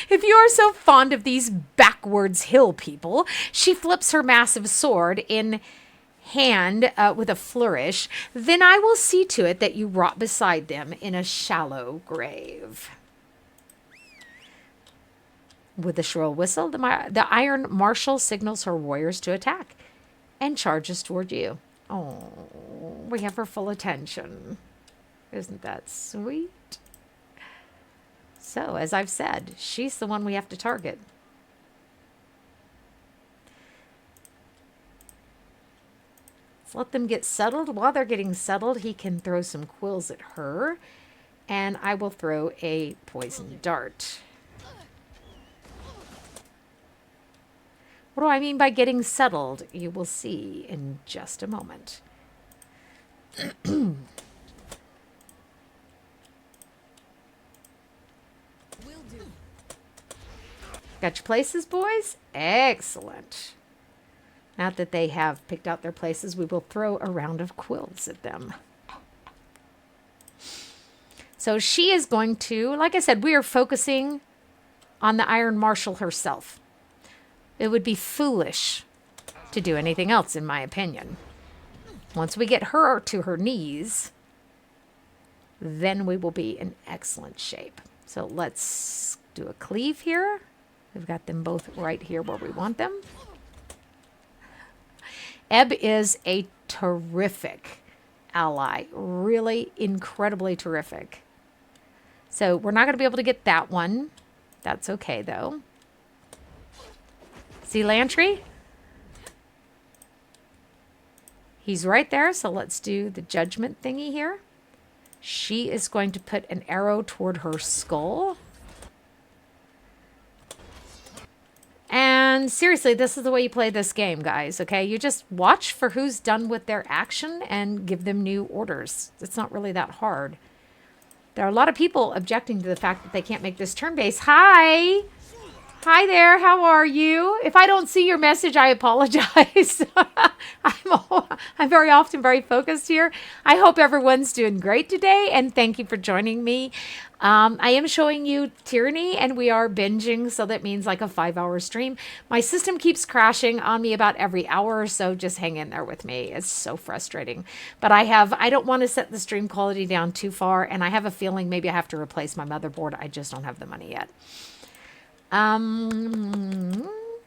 If you are so fond of these backwards hill people, she flips her massive sword in hand with a flourish, then I will see to it that you rot beside them in a shallow grave. With a shrill whistle, the Iron Marshal signals her warriors to attack and charges toward you. Oh, we have her full attention. Isn't that sweet? So, as I've said, she's the one we have to target. Let's let them get settled. While they're getting settled, he can throw some quills at her, and I will throw a poison dart. What do I mean by getting settled? You will see in just a moment. Got your places, boys? Excellent. Now that they have picked out their places, we will throw a round of quills at them. So she is going to, like I said, we are focusing on the Iron Marshal herself. It would be foolish to do anything else, in my opinion. Once we get her to her knees, then we will be in excellent shape. So let's do a cleave here. We've got them both right here where we want them. Ebb is a terrific ally. Really incredibly terrific. So we're not going to be able to get that one. That's okay, though. See Lantry? He's right there, so let's do the judgment thingy here. She is going to put an arrow toward her skull. And seriously, this is the way you play this game, guys, okay? You just watch for who's done with their action and give them new orders. It's not really that hard. There are a lot of people objecting to the fact that they can't make this turn-based. Hi! Hi there, how are you? If I don't see your message, I apologize. I'm very often very focused here. I hope everyone's doing great today, and thank you for joining me. I am showing you Tyranny, and we are binging, so that means like a 5-hour stream. My system keeps crashing on me about every hour or so. Just hang in there with me. It's so frustrating. But I don't want to set the stream quality down too far, and I have a feeling maybe I have to replace my motherboard. I just don't have the money yet.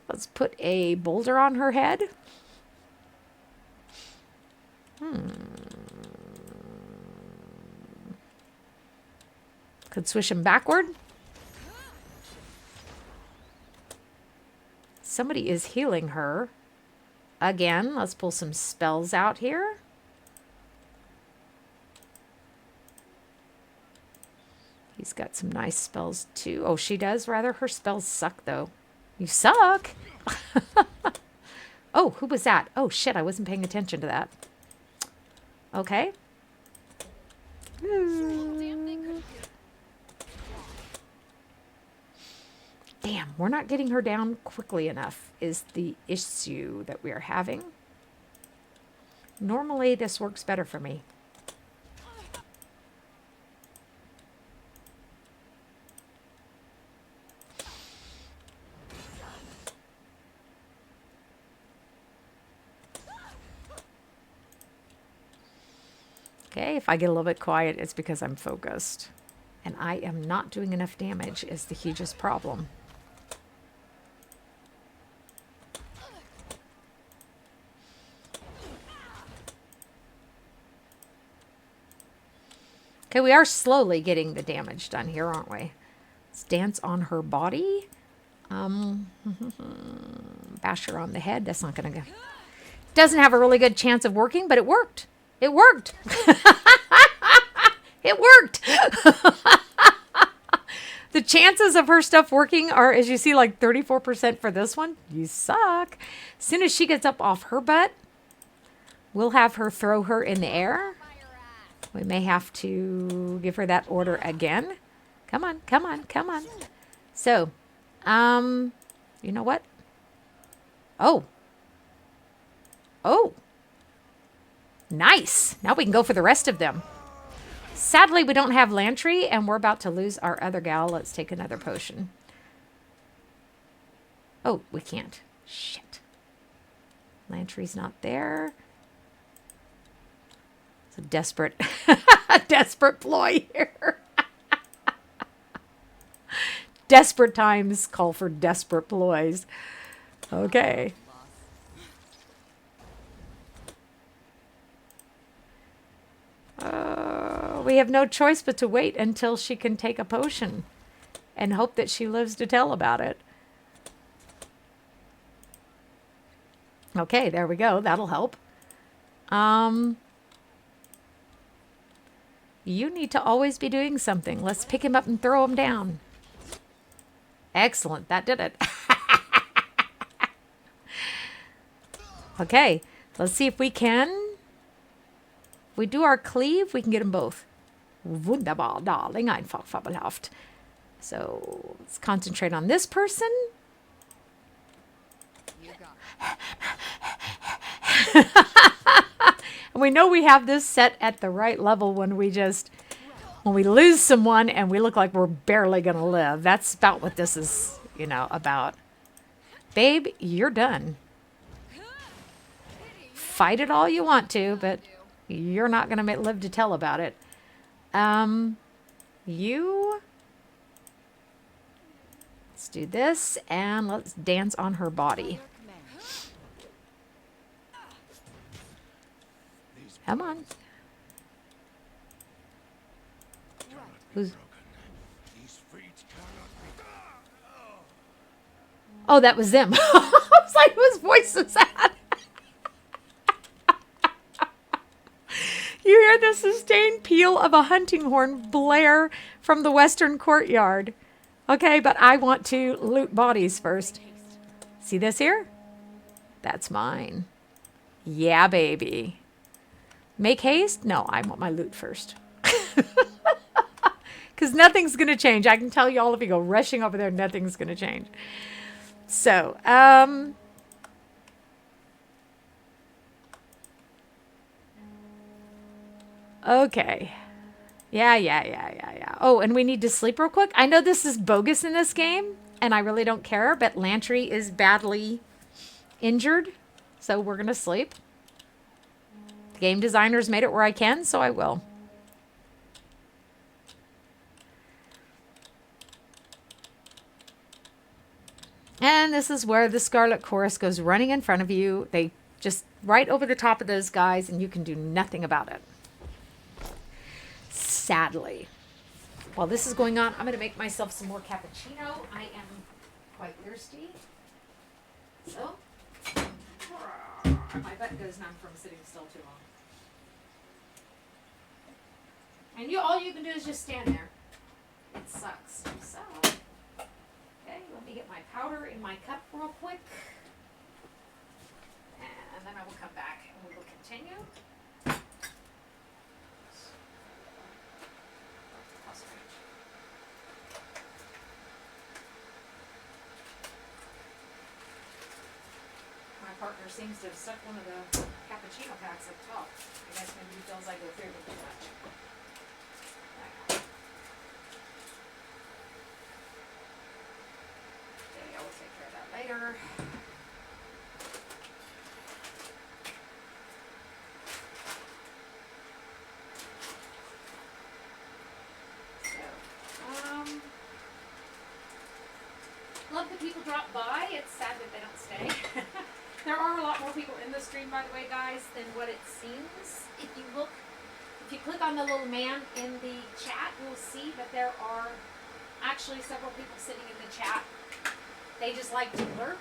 Let's put a boulder on her head. Could swish him backward. Somebody is healing her. Again, let's pull some spells out here. He's got some nice spells too. Oh, she does rather. Her spells suck though. You suck. Oh, who was that? Oh shit, I wasn't paying attention to that. Okay. Damn, we're not getting her down quickly enough is the issue that we are having. Normally this works better for me. Okay, if I get a little bit quiet, it's because I'm focused. And I am not doing enough damage is the hugest problem. Okay, we are slowly getting the damage done here, aren't we? Let's dance on her body. Bash her on the head. That's not going to go. Doesn't have a really good chance of working, but it worked. It worked. It worked. The chances of her stuff working are, as you see, like 34% for this one. You suck. As soon as she gets up off her butt, we'll have her throw her in the air. We may have to give her that order again. Come on, come on, come on. So, you know what? Oh. Oh. Nice. Now we can go for the rest of them. Sadly, we don't have Lantry, and we're about to lose our other gal. Let's take another potion. Oh, we can't. Shit. Lantry's not there. It's a desperate, desperate ploy here. Desperate times call for desperate ploys. Okay. We have no choice but to wait until she can take a potion and hope that she lives to tell about it. Okay, there we go. That'll help. You need to always be doing something. Let's pick him up and throw him down. Excellent. That did it. Okay, let's see if we can. If we do our cleave, we can get them both. Wunderbar, darling. Einfach fabelhaft. So let's concentrate on this person. And we know we have this set at the right level when we lose someone and we look like we're barely going to live. That's about what this is, you know, about. Babe, you're done. Fight it all you want to, but you're not going to live to tell about it. Let's do this and let's dance on her body. Come on. Who's? Oh, that was them. I was like, whose voice is that? You hear the sustained peal of a hunting horn blare from the western courtyard. Okay, but I want to loot bodies first. See this here? That's mine. Yeah, baby. Make haste? No, I want my loot first. Because nothing's going to change. I can tell you all if you go rushing over there, nothing's going to change. So, okay. Yeah. Oh, and we need to sleep real quick. I know this is bogus in this game, and I really don't care, but Lantry is badly injured, so we're going to sleep. The game designers made it where I can, so I will. And this is where the Scarlet Chorus goes running in front of you. They just right over the top of those guys, and you can do nothing about it. Sadly. While this is going on, I'm going to make myself some more cappuccino. I am quite thirsty. So, my butt goes numb from sitting still too long. And all you can do is just stand there. It sucks. So, okay, let me get my powder in my cup real quick. And then I will come back and we will continue. My partner seems to have stuck one of the cappuccino packs up top. I guess maybe he feels like we're through them too much. Okay, I will take care of that later. Love that people drop by. It's sad that they don't stay. There are a lot more people in the stream, by the way, guys, than what it seems. If you click on the little man in the chat, you'll see that there are actually several people sitting in the chat. They just like to lurk.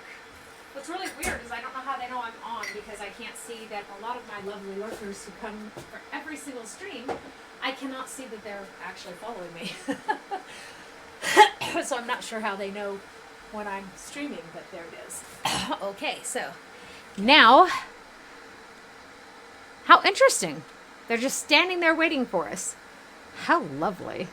What's really weird is I don't know how they know I'm on because I can't see that a lot of my lovely lurkers who come for every single stream, I cannot see that they're actually following me. So I'm not sure how they know when I'm streaming, but there it is. Okay, so now, how interesting. They're just standing there waiting for us. How lovely.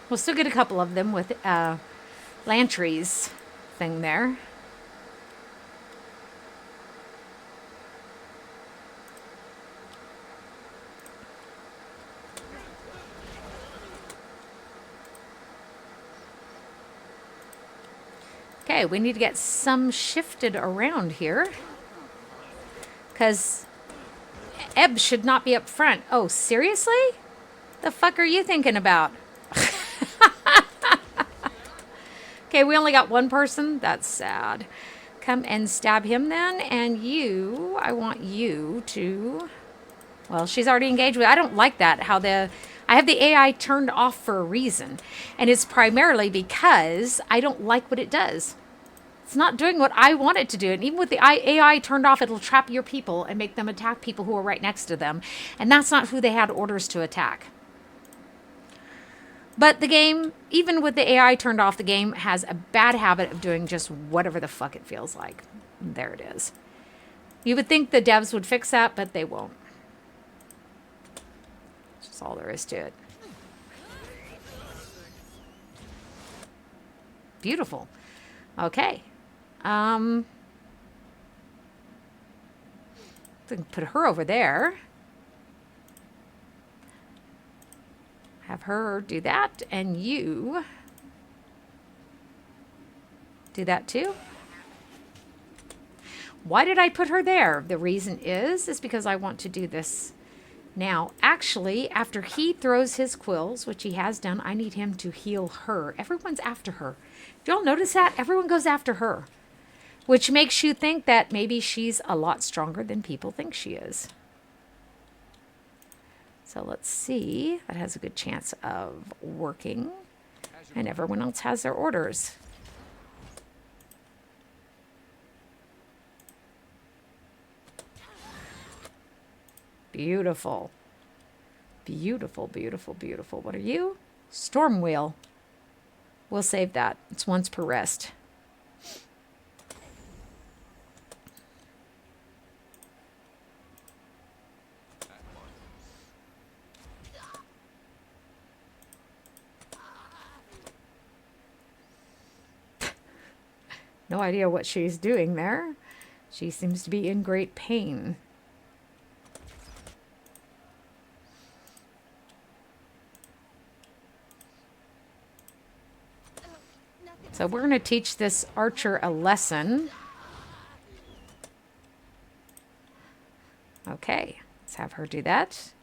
We'll still get a couple of them with Lantry's thing there. Okay, we need to get some shifted around here. Because Ebb should not be up front. Oh, seriously? The fuck are you thinking about? Okay, we only got one person. That's sad. Come and stab him then. And you, I want you to... Well, she's already engaged with... I don't like that, how I have the AI turned off for a reason. And it's primarily because I don't like what it does. It's not doing what I want it to do. And even with the AI turned off, it'll trap your people and make them attack people who are right next to them. And that's not who they had orders to attack. But the game, even with the AI turned off, the game has a bad habit of doing just whatever the fuck it feels like. There it is. You would think the devs would fix that, but they won't. That's just all there is to it. Beautiful. Okay. Put her over there. Have her do that, and you do that too. Why did I put her there? The reason is because I want to do this now. Actually, after he throws his quills, which he has done, I need him to heal her. Everyone's after her. Do y'all notice that? Everyone goes after her, which makes you think that maybe she's a lot stronger than people think she is. So let's see. That has a good chance of working. And everyone else has their orders. Beautiful. Beautiful, beautiful, beautiful. What are you? Storm Wheel. We'll save that. It's once per rest. No idea what she's doing there. She seems to be in great pain. So we're going to teach this archer a lesson. Okay, let's have her do that.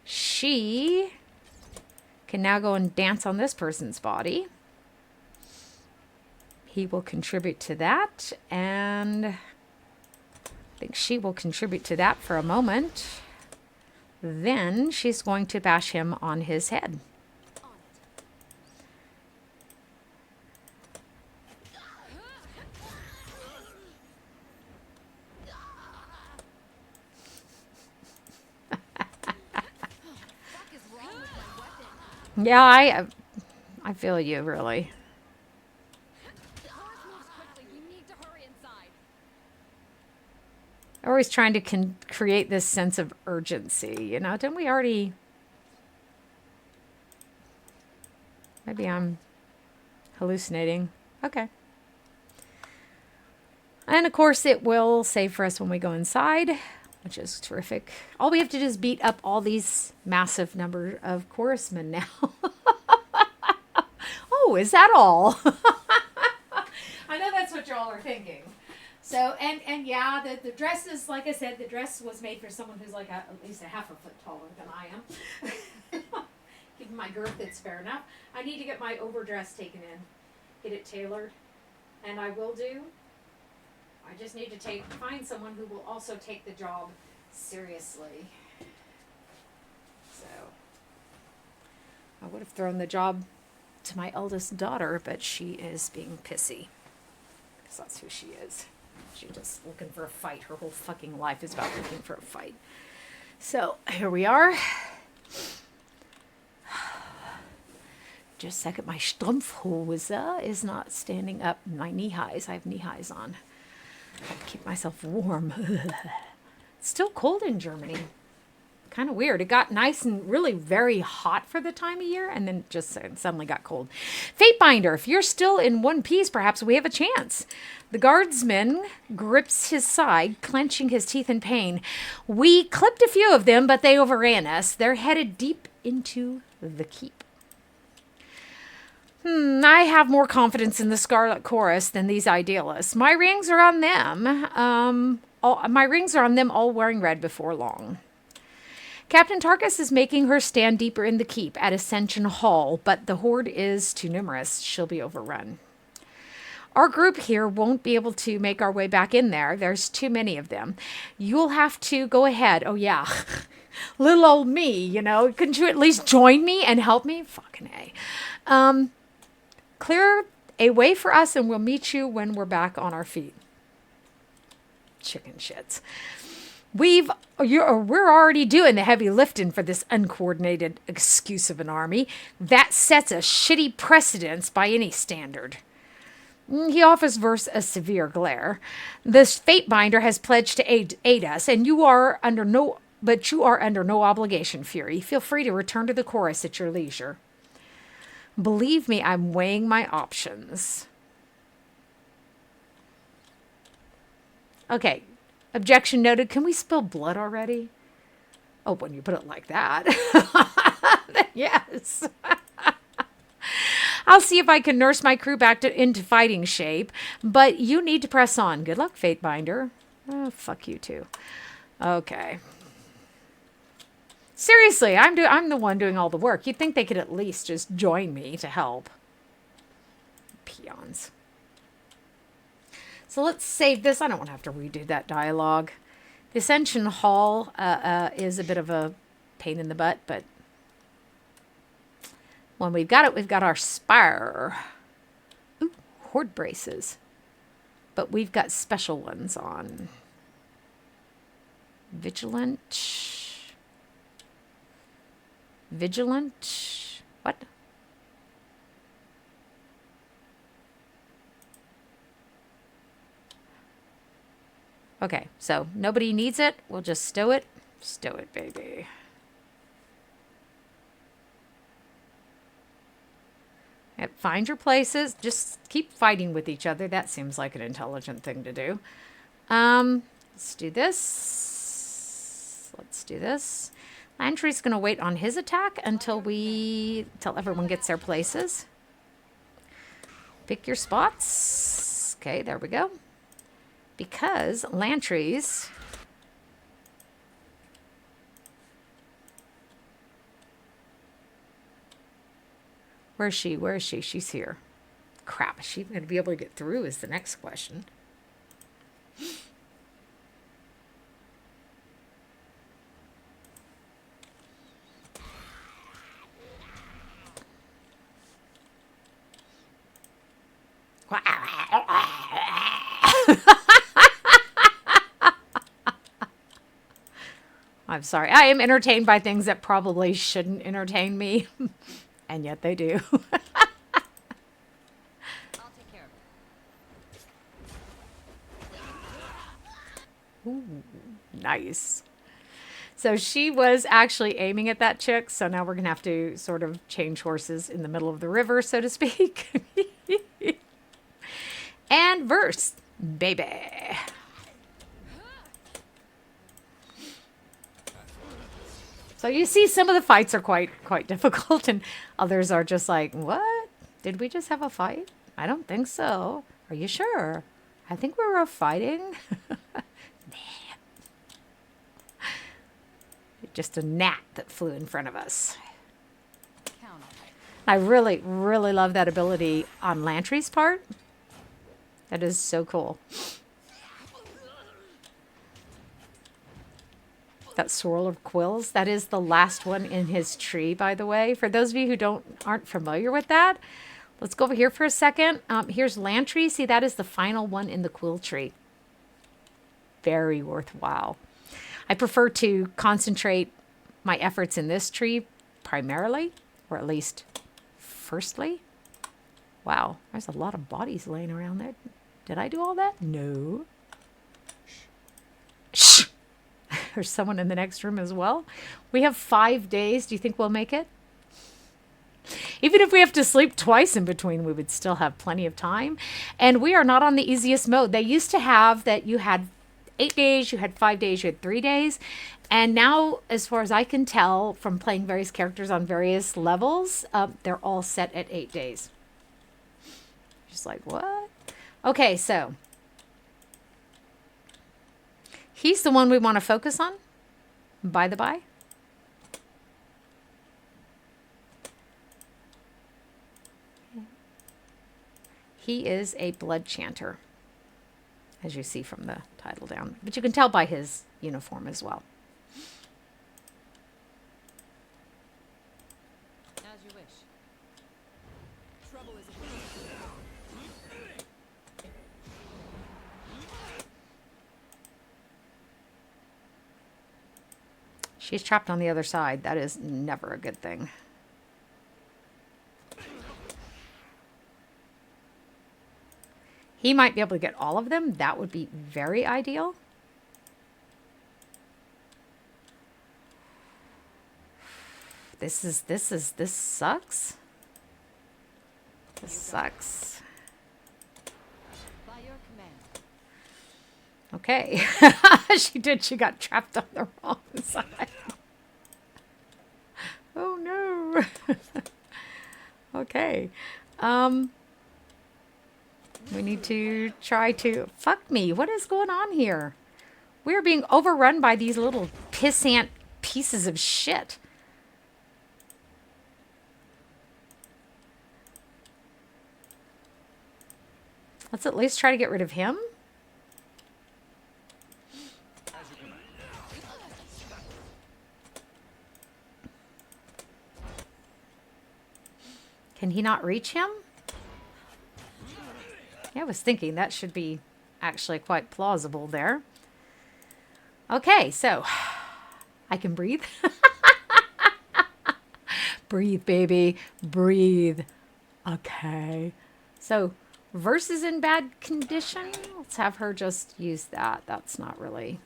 She can now go and dance on this person's body. He will contribute to that, and I think she will contribute to that for a moment. Then she's going to bash him on his head. Yeah, I feel you, really. Always trying to create this sense of urgency, you know? Didn't we already... Maybe I'm hallucinating. Okay. And of course it will save for us when we go inside, which is terrific. All we have to do is beat up all these massive number of chorusmen now. Oh, is that all? I know that's what y'all are thinking. So, and yeah, the dress is, like I said, the dress was made for someone who's like at least a half a foot taller than I am. my girth is fair enough. I need to get my overdress taken in, get it tailored, and I will do. I just need to find someone who will also take the job seriously. So I would have thrown the job to my eldest daughter, but she is being pissy because that's who she is. She's just looking for a fight. Her whole fucking life is about looking for a fight. So here we are. Just a second, my Strumpfhose is not standing up. My knee highs. I have knee highs on. I have to keep myself warm. It's still cold in Germany. Kind of weird. It got nice and really very hot for the time of year, and then just suddenly got cold. Fatebinder, if you're still in one piece, perhaps we have a chance. The guardsman grips his side, clenching his teeth in pain. We clipped a few of them, but they overran us. They're headed deep into the keep. I have more confidence in the Scarlet Chorus than these idealists. My rings are on them. My rings are on them all wearing red before long. Captain Tarkus is making her stand deeper in the keep at Ascension Hall, but the horde is too numerous. She'll be overrun. Our group here won't be able to make our way back in there. There's too many of them. You'll have to go ahead. Oh, yeah. Little old me, you know. Couldn't you at least join me and help me? Fucking A. Clear a way for us and we'll meet you when we're back on our feet. Chicken shits. We're already doing the heavy lifting for this uncoordinated excuse of an army. That sets a shitty precedence by any standard. He offers Verse a severe glare. This Fatebinder has pledged to aid us, and you are under no obligation, Fury. Feel free to return to the chorus at your leisure. Believe me, I'm weighing my options. Okay. Objection noted. Can we spill blood already? Oh, when you put it like that. Then yes. I'll see if I can nurse my crew back into fighting shape, but you need to press on. Good luck, Fatebinder. Oh, fuck you too. Okay. Seriously, I'm the one doing all the work. You'd think they could at least just join me to help. Peons. So let's save this. I don't want to have to redo that dialogue. The Ascension Hall is a bit of a pain in the butt, but when we've got it, we've got our Spire. Ooh, horde braces. But we've got special ones on. Vigilant. What? Okay, so nobody needs it. We'll just stow it. Stow it, baby. Yep, find your places. Just keep fighting with each other. That seems like an intelligent thing to do. Let's do this. Let's do this. Landry's going to wait on his attack until everyone gets their places. Pick your spots. Okay, there we go. Because Lantry's Where is she? Where is she? She's here. Crap, is she going to be able to get through is the next question. I'm sorry. I am entertained by things that probably shouldn't entertain me. And yet they do. I'll take care of it. Ooh, nice. So she was actually aiming at that chick. So now we're going to have to sort of change horses in the middle of the river, so to speak. And Verse, baby. So you see some of the fights are quite difficult and others are just like, what? Did we just have a fight? I don't think so. Are you sure? I think we were fighting. Just a gnat that flew in front of us. I really, really love that ability on Lantry's part. That is so cool. That swirl of quills, that is the last one in his tree, by the way. For those of you who aren't familiar with that, let's go over here for a second. Here's Lantry. See, that is the final one in the quill tree. Very worthwhile. I prefer to concentrate my efforts in this tree primarily, or at least firstly. Wow, there's a lot of bodies laying around there. Did I do all that? No. Shh. There's someone in the next room as well. We have 5 days. Do you think we'll make it? Even if we have to sleep twice in between, we would still have plenty of time. And we are not on the easiest mode. They used to have that you had 8 days, you had 5 days, you had 3 days. And now, as far as I can tell from playing various characters on various levels, they're all set at 8 days. Just like, what? Okay, so he's the one we want to focus on, by the by. He is a blood chanter, as you see from the title down. But you can tell by his uniform as well. As you wish. Trouble is She's trapped on the other side. That is never a good thing. He might be able to get all of them. That would be very ideal. This sucks. This sucks. by your command. Okay. She got trapped on the wrong side. Oh no. Okay. We need to try to... Fuck me. What is going on here? We're being overrun by these little pissant pieces of shit. Let's at least try to get rid of him. Can he not reach him? Yeah, I was thinking that should be actually quite plausible there. Okay, so I can breathe. Breathe, baby. Breathe. Okay. So Verse is in bad condition. Let's have her just use that. That's not really...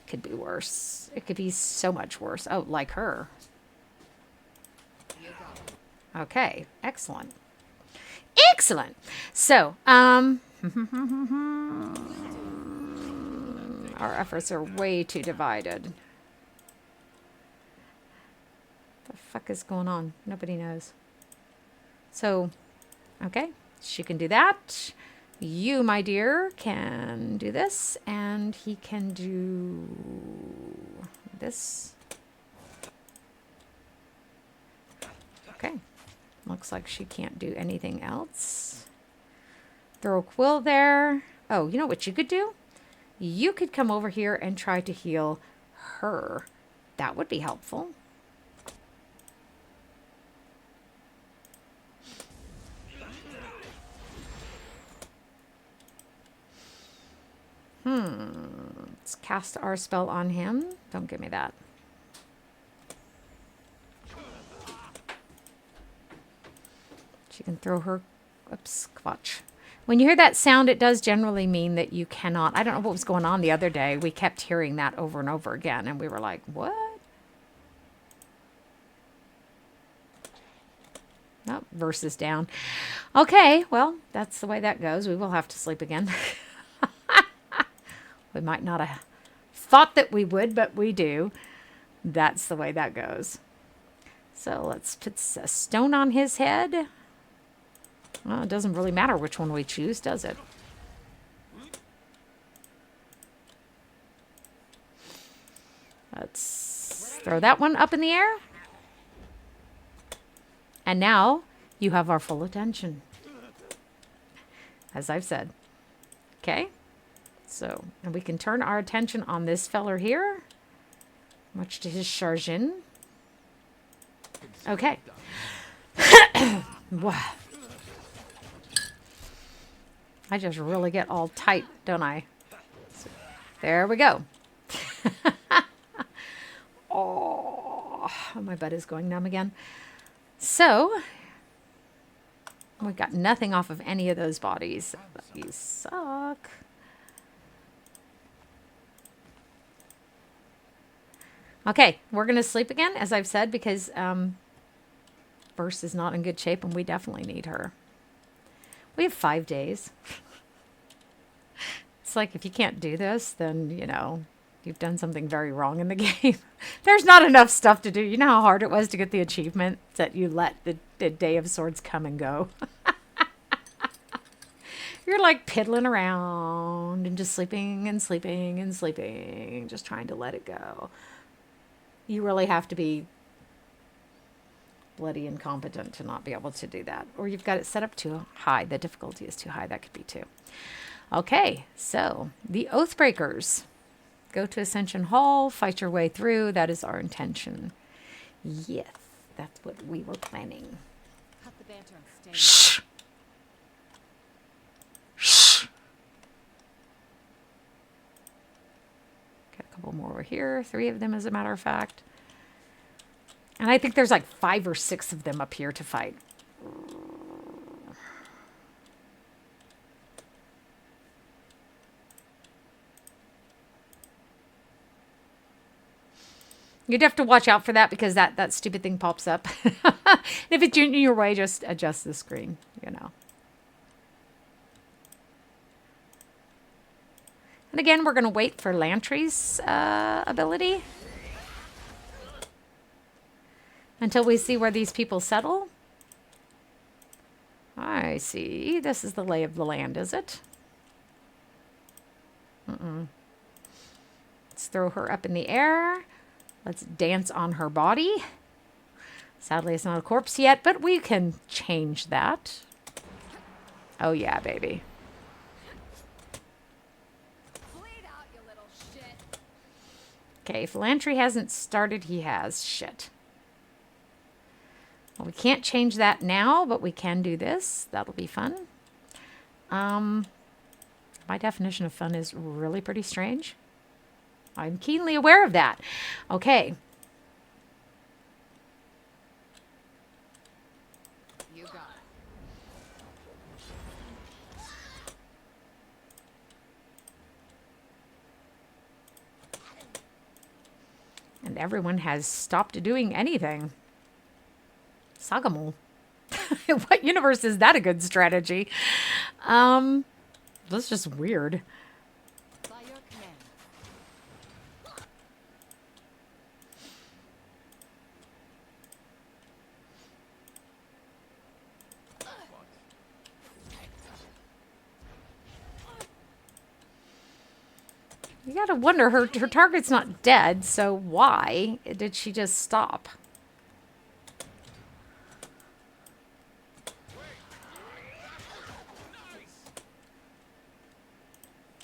Could be worse. It could be so much worse. Oh, like her. Okay, excellent. Excellent. So, our efforts are way too divided. The fuck is going on? Nobody knows. So, okay, she can do that. You, my dear, can do this, and he can do this. Okay. Looks like she can't do anything else. Throw a quill there. Oh, you know what you could do? You could come over here and try to heal her. That would be helpful. Let's cast our spell on him. Don't give me that. She can throw her... Oops, watch. When you hear that sound, it does generally mean that you cannot... I don't know what was going on the other day. We kept hearing that over and over again, and we were like, what? Nope, verse is down. Okay, well, that's the way that goes. We will have to sleep again. We might not have thought that we would, but we do. That's the way that goes. So let's put a stone on his head. Well, it doesn't really matter which one we choose, does it? Let's throw that one up in the air. And now you have our full attention, as I've said. Okay? So, and we can turn our attention on this feller here, much to his chagrin. Okay. Wow. I just really get all tight, don't I? So, there we go. Oh, my butt is going numb again. So, we got nothing off of any of those bodies. You suck. Okay, we're going to sleep again, as I've said, because Verse is not in good shape, and we definitely need her. We have 5 days. It's like, if you can't do this, then, you know, you've done something very wrong in the game. There's not enough stuff to do. You know how hard it was to get the achievement that you let the Day of Swords come and go? You're like piddling around and just sleeping and sleeping and sleeping, just trying to let it go. You really have to be bloody incompetent to not be able to do that. Or you've got it set up too high. The difficulty is too high. That could be too. Okay, so the Oathbreakers. Go to Ascension Hall, fight your way through. That is our intention. Yes, that's what we were planning. Cut the banter and stay. Shh. Shh. Got a couple more over here. 3 of them, as a matter of fact. And I think there's like 5 or 6 of them up here to fight. You'd have to watch out for that because that stupid thing pops up. If it's in your way, just adjust the screen, you know. And again, we're going to wait for Lantry's ability until we see where these people settle. I see. This is the lay of the land, is it? Let's throw her up in the air. Let's dance on her body. Sadly, it's not a corpse yet, but we can change that. Oh, yeah, baby. Bleed out, you little shit. Okay, if Lantry hasn't started, he has. Shit. Well, we can't change that now, but we can do this. That'll be fun. My definition of fun is really pretty strange. I'm keenly aware of that. Okay. You got it. And everyone has stopped doing anything. Sagamol. What universe is that a good strategy? That's just weird. By your command. You gotta wonder, her target's not dead, so why did she just stop?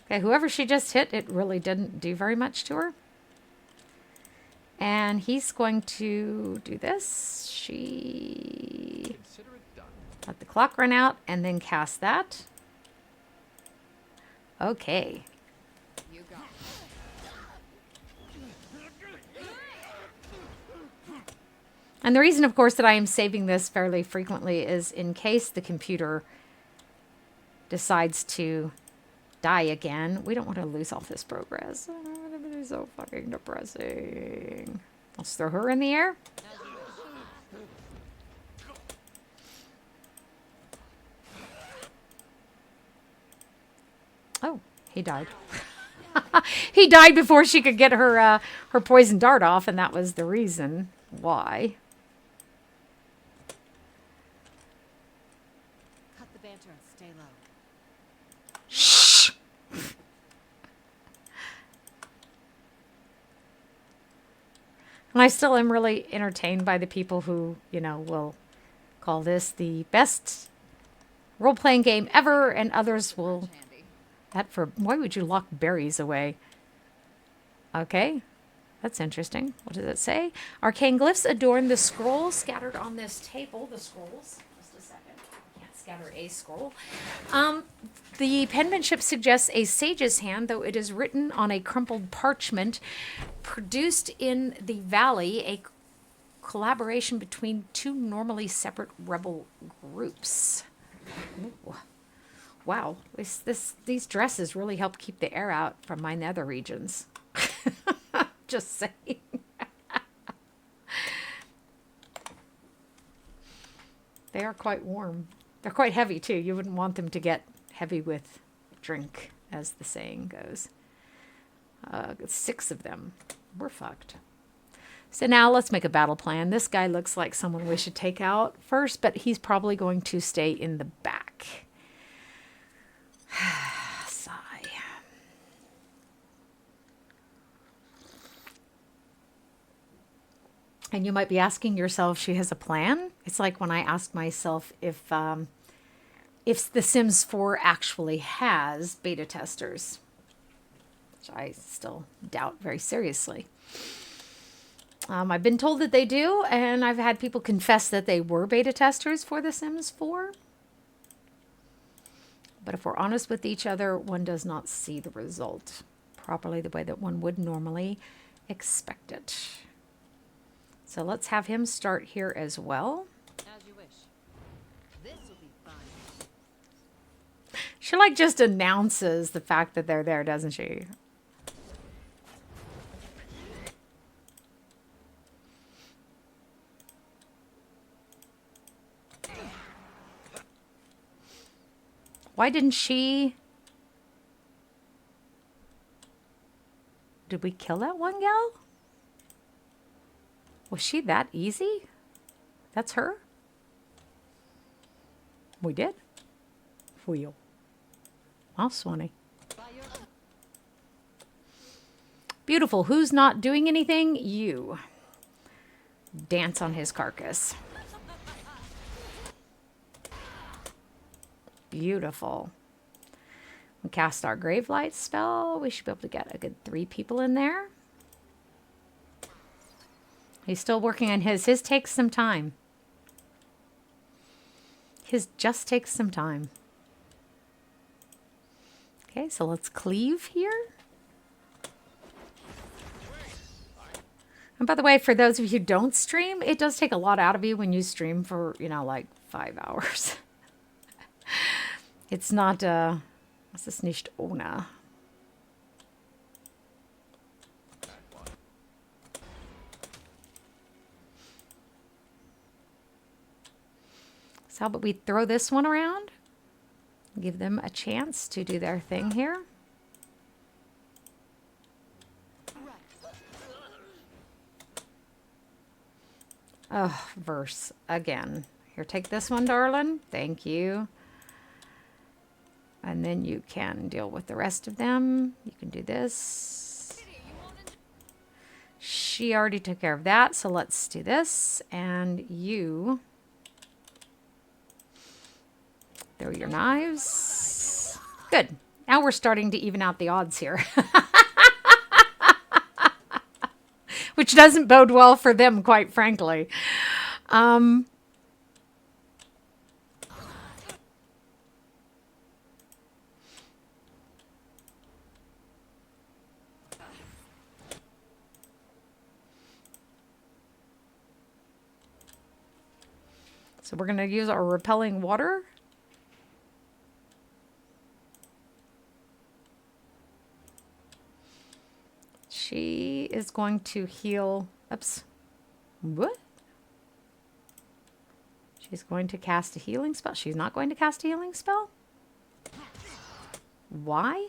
Okay, whoever she just hit, it really didn't do very much to her. And he's going to do this. She let the clock run out and then cast that. Okay. You got it. And the reason, of course, that I am saving this fairly frequently is in case the computer decides to die again. We don't want to lose all this progress. It's so fucking depressing. Let's throw her in the air. Oh, he died. He died before she could get her her poison dart off, and that was the reason why. Cut the banter and stay low. Shh. And I still am really entertained by the people who, you know, will call this the best role-playing game ever, and others will... Why would you lock berries away? Okay, that's interesting. What does it say? Arcane glyphs adorn the scrolls scattered on this table. The scrolls. Just a second. I can't scatter a scroll. The penmanship suggests a sage's hand, though it is written on a crumpled parchment produced in the valley, a collaboration between two normally separate rebel groups. Ooh. Wow, these dresses really help keep the air out from my nether regions. Just saying. They are quite warm. They're quite heavy too. You wouldn't want them to get heavy with drink, as the saying goes. 6 of them. We're fucked. So now let's make a battle plan. This guy looks like someone we should take out first, but he's probably going to stay in the back. Sigh. And you might be asking yourself, she has a plan? It's like when I ask myself if The Sims 4 actually has beta testers, which I still doubt very seriously. I've been told that they do, and I've had people confess that they were beta testers for The Sims 4. But if we're honest with each other, one does not see the result properly the way that one would normally expect it. So let's have him start here as well. As you wish. This will be fun. She like just announces the fact that they're there, doesn't she? Why didn't she... Did we kill that one gal? Was she that easy? That's her? We did? Wheel. Well, Swanee. Beautiful. Who's not doing anything? You. Dance on his carcass. Beautiful. We cast our Gravelight spell. We should be able to get a good 3 people in there. He's still working on his. His takes some time. His just takes some time. Okay, so let's cleave here. And by the way, for those of you who don't stream, it does take a lot out of you when you stream for, you know, like 5 hours. It's not, was this nicht ohne? So how about we throw this one around? Give them a chance to do their thing here. Oh, verse again. Here, take this one, darling. Thank you. And then you can deal with the rest of them. You can do this. She already took care of that, so let's do this. And you throw your knives. Good. Now we're starting to even out the odds here. Which doesn't bode well for them, quite frankly. So we're going to use our repelling water. She is going to heal. Oops. What? She's going to cast a healing spell. She's not going to cast a healing spell? Why?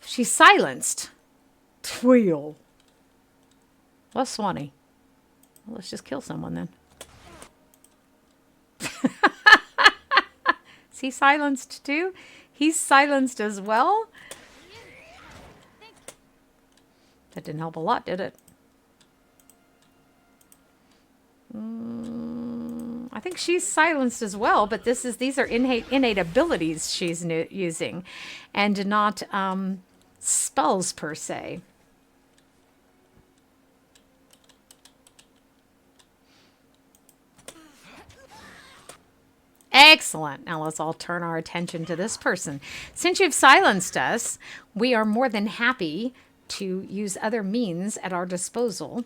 She's silenced. Tweel. Well, Swanee. Well, let's just kill someone then. Is he silenced too? He's silenced as well. That didn't help a lot, did it? I think she's silenced as well, but these are innate abilities she's using, and not spells per se. Excellent. Now let's all turn our attention to this person. Since you've silenced us, we are more than happy to use other means at our disposal.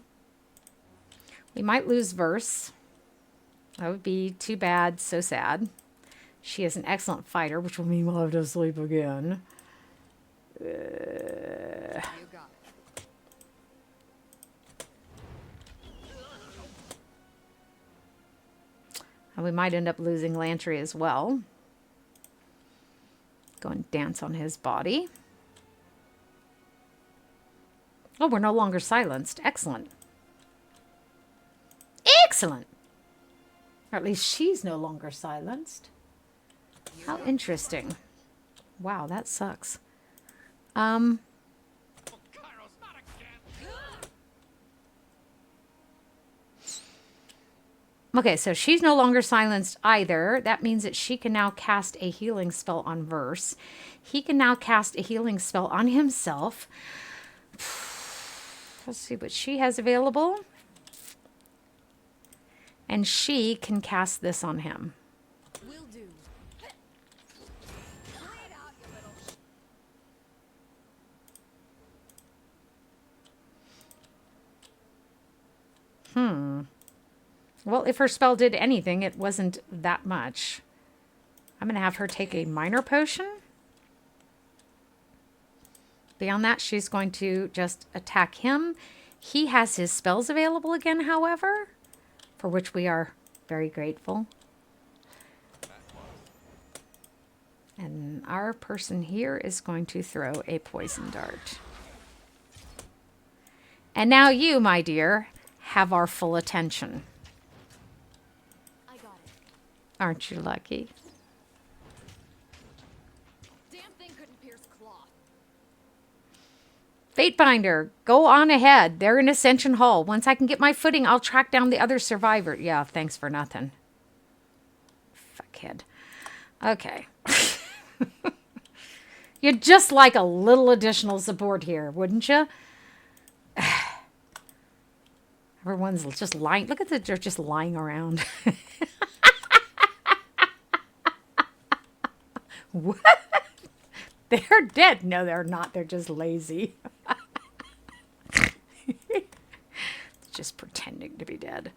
We might lose verse. That would be too bad, so sad. She is an excellent fighter, which will mean we'll have to sleep again. You got it. And we might end up losing Lantry as well. Go and dance on his body. Oh, we're no longer silenced. Excellent. Excellent. Or at least she's no longer silenced. How interesting. Wow, that sucks. Okay, so she's no longer silenced either. That means that she can now cast a healing spell on Verse. He can now cast a healing spell on himself. Let's see what she has available. And she can cast this on him. Will do. Lay it out, you little. Well, if her spell did anything, it wasn't that much. I'm going to have her take a minor potion. Beyond that, she's going to just attack him. He has his spells available again, however, for which we are very grateful. And our person here is going to throw a poison dart. And now you, my dear, have our full attention. I got it. Aren't you lucky? Damn thing couldn't pierce cloth. Fatebinder, go on ahead. They're in Ascension Hall. Once I can get my footing, I'll track down the other survivor. Yeah, thanks for nothing. Fuckhead. Okay. You'd just like a little additional support here, wouldn't you? Everyone's just lying. Look at that, they're just lying around. What? They're dead. No, they're not. They're just lazy. Just pretending to be dead.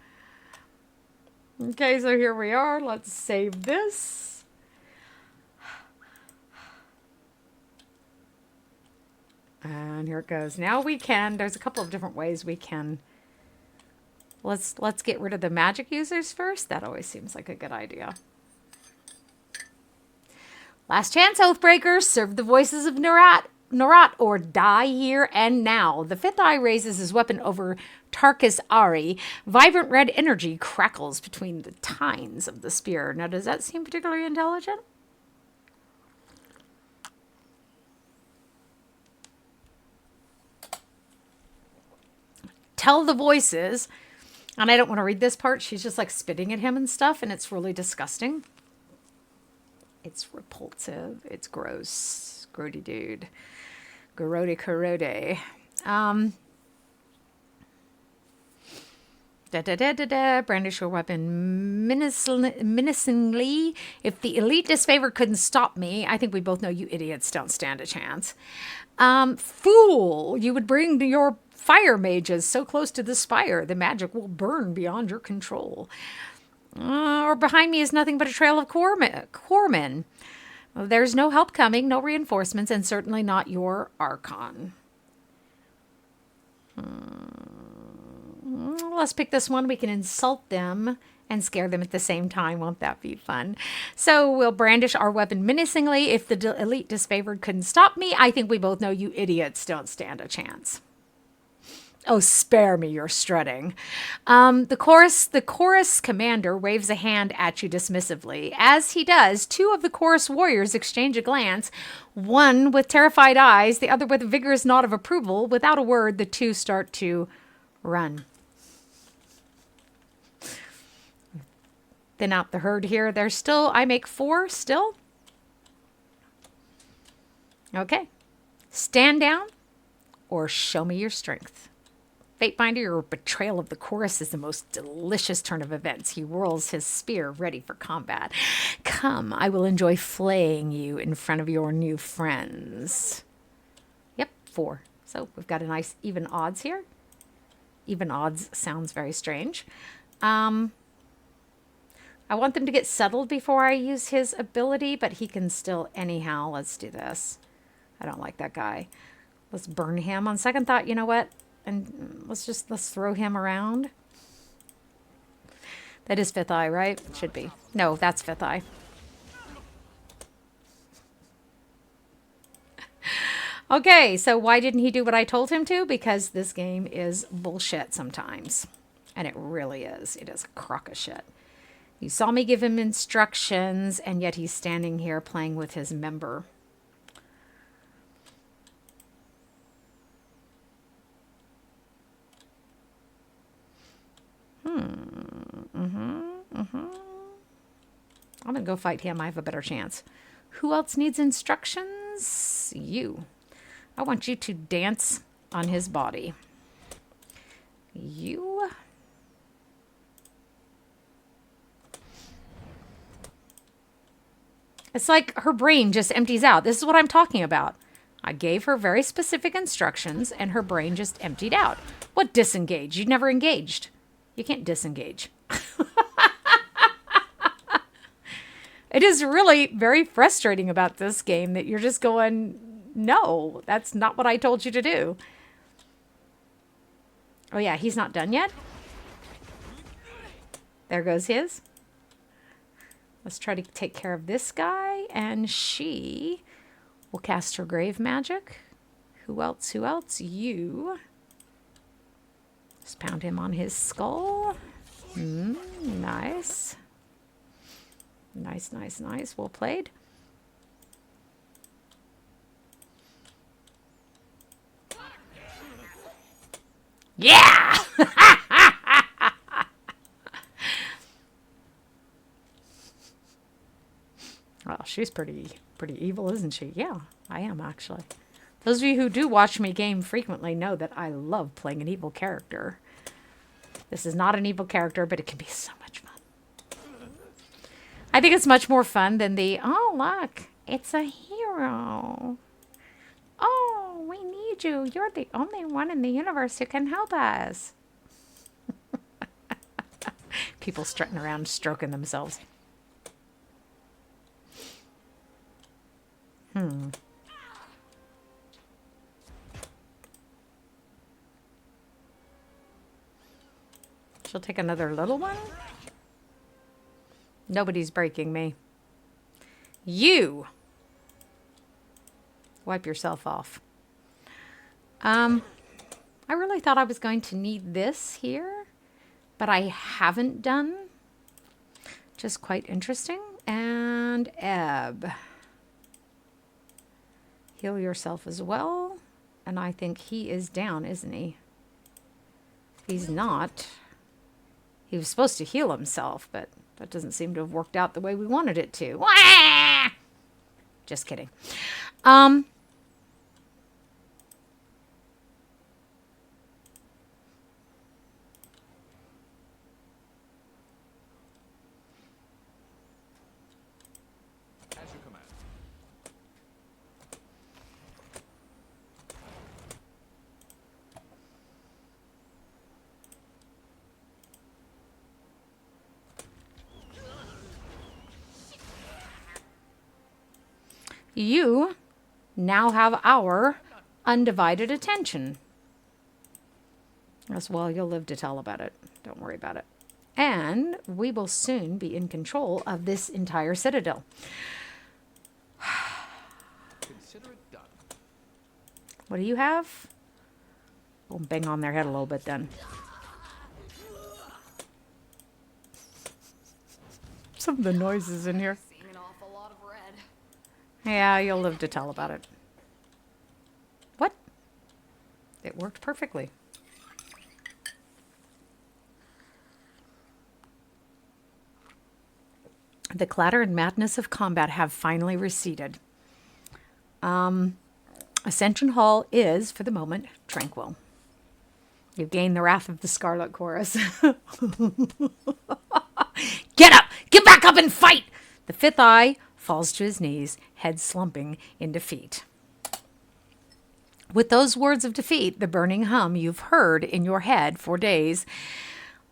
Okay, so here we are. Let's save this. And here it goes. Now we can, there's a couple of different ways we can. Let's get rid of the magic users first. That always seems like a good idea. Last chance, Oathbreakers. Serve the voices of Norat or die here and now. The fifth eye raises his weapon over Tarkus Ari. Vibrant red energy crackles between the tines of the spear. Now, does that seem particularly intelligent? Tell the voices. And I don't want to read this part. She's just like spitting at him and stuff, and it's really disgusting. It's repulsive. It's gross. Grody dude. Garode corrode. Brandish your weapon menacingly. If the elite disfavor couldn't stop me, I think we both know you idiots don't stand a chance. Fool, you would bring your fire mages so close to the spire, the magic will burn beyond your control. Or behind me is nothing but a trail of corpsmen. There's no help coming, no reinforcements, and certainly not your Archon. Let's pick this one. We can insult them and scare them at the same time. Won't that be fun? So we'll brandish our weapon menacingly. If the elite disfavored couldn't stop me, I think we both know you idiots don't stand a chance. Oh, spare me your strutting. The chorus commander waves a hand at you dismissively. As he does, two of the chorus warriors exchange a glance, one with terrified eyes, the other with a vigorous nod of approval. Without a word, the two start to run. Thin out the herd here. There's still, I make 4 still. Okay. Stand down or show me your strength. Fatebinder, your betrayal of the chorus is the most delicious turn of events. He whirls his spear, ready for combat. Come, I will enjoy flaying you in front of your new friends. Yep, 4. So we've got a nice even odds here. Even odds sounds very strange. I want them to get settled before I use his ability, but he can still anyhow. Let's do this. I don't like that guy. Let's burn him. On second thought, you know what? And let's throw him around. That is 5th eye, right? Should be. No, that's 5th eye. Okay, so why didn't he do what I told him to? Because this game is bullshit sometimes. And it really is. It is a crock of shit. You saw me give him instructions, and yet he's standing here playing with his member. I'm going to go fight him. I have a better chance. Who else needs instructions? You. I want you to dance on his body. You. It's like her brain just empties out. This is what I'm talking about. I gave her very specific instructions, and her brain just emptied out. What disengage? You never engaged. You can't disengage. It is really very frustrating about this game that you're just going, no, that's not what I told you to do. Oh yeah, he's not done yet. There goes his. Let's try to take care of this guy, and she will cast her grave magic. Who else? Who else? You. Just pound him on his skull. Nice. Nice, nice, nice. Well played. Yeah! Well, she's pretty evil, isn't she? Yeah, I am actually. Those of you who do watch me game frequently know that I love playing an evil character. This is not an evil character, but it can be so much fun. I think it's much more fun than the, oh, look, it's a hero. Oh, we need you. You're the only one in the universe who can help us. People strutting around, stroking themselves. She'll take another little one. Nobody's breaking me. You wipe yourself off. I really thought I was going to need this here, but I haven't done. Just quite interesting. And Ebb. Heal yourself as well. And I think he is down, isn't he? He's not. He was supposed to heal himself, but that doesn't seem to have worked out the way we wanted it to. Wah! Just kidding. You now have our undivided attention. As well, you'll live to tell about it. Don't worry about it. And we will soon be in control of this entire citadel. Consider it done. What do you have? We'll bang on their head a little bit then. Some of the noises in here. Seeing an awful lot of red. Yeah, you'll live to tell about it. What? It worked perfectly. The clatter and madness of combat have finally receded. Ascension Hall is, for the moment, tranquil. You've gained the wrath of the Scarlet Chorus. Get up! Get back up and fight! The fifth eye falls to his knees, head slumping in defeat. With those words of defeat, the burning hum you've heard in your head for days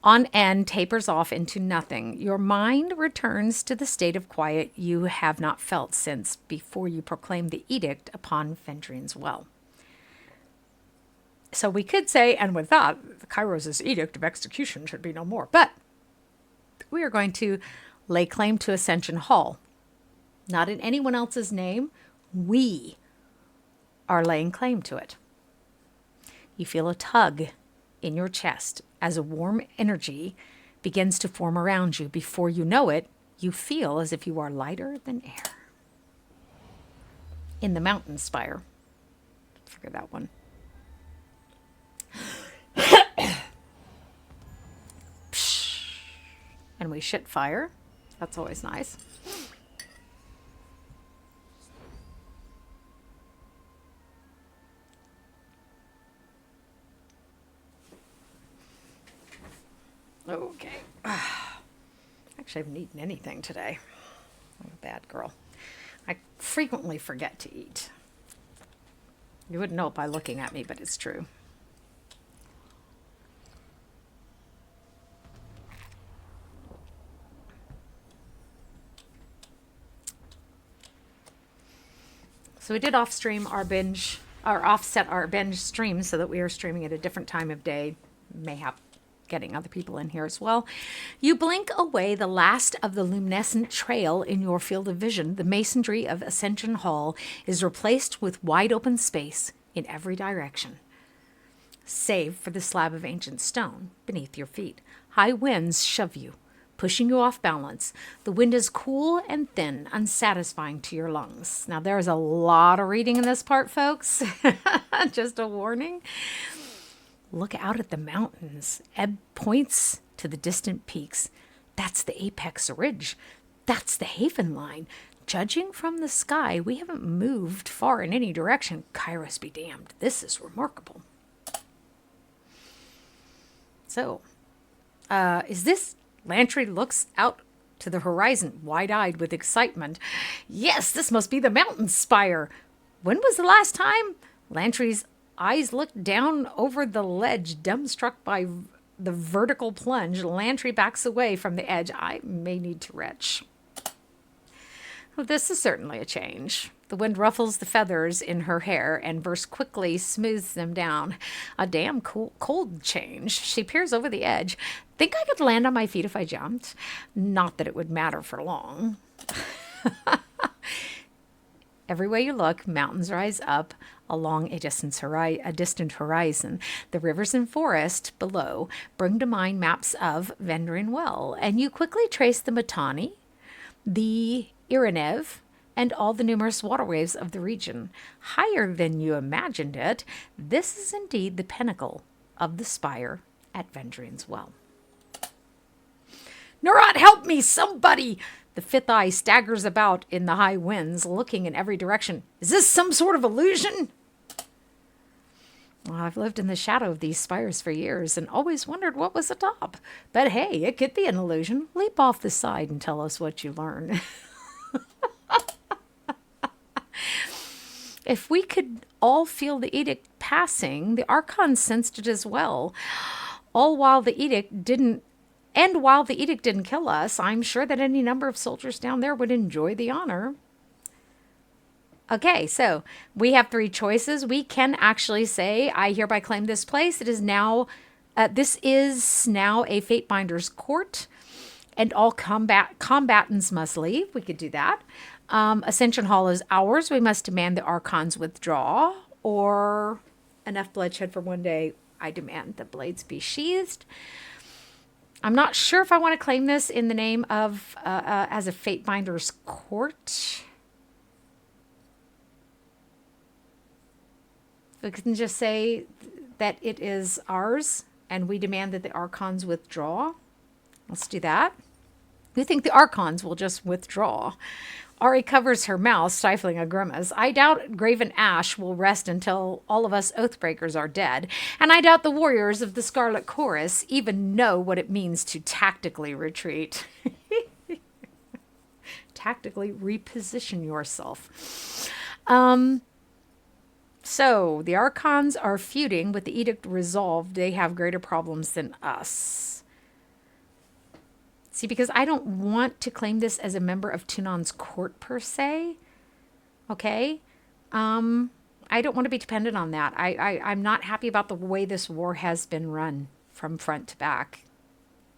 on end tapers off into nothing. Your mind returns to the state of quiet you have not felt since before you proclaimed the edict upon Vendrien's well. So we could say, and with that, Kairos' edict of execution should be no more. But we are going to lay claim to Ascension Hall. Not in anyone else's name. We are laying claim to it. You feel a tug in your chest as a warm energy begins to form around you. Before you know it, you feel as if you are lighter than air. In the mountain spire. Figure that one. And we shit fire. That's always nice. Okay. Actually, I haven't eaten anything today. I'm a bad girl. I frequently forget to eat. You wouldn't know it by looking at me, but it's true. So we did offset our binge stream so that we are streaming at a different time of day. Mayhap getting other people in here as well. You blink away the last of the luminescent trail in your field of vision. The masonry of Ascension Hall is replaced with wide open space in every direction, save for the slab of ancient stone beneath your feet. High winds shove you, pushing you off balance. The wind is cool and thin, unsatisfying to your lungs. Now, there's a lot of reading in this part, folks. Just a warning. Look out at the mountains. Ebb points to the distant peaks. That's the apex ridge. That's the haven line. Judging from the sky, we haven't moved far in any direction. Kairos be damned. This is remarkable. So, is this... Lantry looks out to the horizon, wide-eyed with excitement. Yes, this must be the mountain spire. When was the last time? Lantry's eyes looked down over the ledge, dumbstruck by the vertical plunge. Lantry backs away from the edge. I may need to retch. Well, this is certainly a change. The wind ruffles the feathers in her hair and bursts quickly smooths them down. A damn cold change. She peers over the edge. Think I could land on my feet if I jumped? Not that it would matter for long. Every way you look, mountains rise up along a distant horizon. The rivers and forest below bring to mind maps of Vendrien well, and you quickly trace the Mittani, the Iranev, and all the numerous waterways of the region. Higher than you imagined it, this is indeed the pinnacle of the spire at Vendrien's well. Neurot, help me, somebody! The fifth eye staggers about in the high winds, looking in every direction. Is this some sort of illusion? Well, I've lived in the shadow of these spires for years and always wondered what was atop. But hey, it could be an illusion. Leap off the side and tell us what you learn. If we could all feel the edict passing, the Archons sensed it as well. While the edict didn't kill us, I'm sure that any number of soldiers down there would enjoy the honor. Okay, so we have three choices. We can actually say, I hereby claim this place. It is now, this is now a Fatebinder's court, and all combatants must leave. We could do that. Ascension Hall is ours. We must demand the Archons withdraw, or enough bloodshed for one day. I demand the blades be sheathed. I'm not sure if I want to claim this in the name of as a Fatebinder's court. We can just say that it is ours, and we demand that the Archons withdraw. Let's do that. We think the Archons will just withdraw. Ari covers her mouth, stifling a grimace. I doubt Graven Ash will rest until all of us Oathbreakers are dead, and I doubt the warriors of the Scarlet Chorus even know what it means to tactically retreat. Tactically reposition yourself. So, the Archons are feuding with the Edict resolved. They have greater problems than us. See, because I don't want to claim this as a member of Tunon's court per se. Okay? I don't want to be dependent on that. I'm not happy about the way this war has been run from front to back.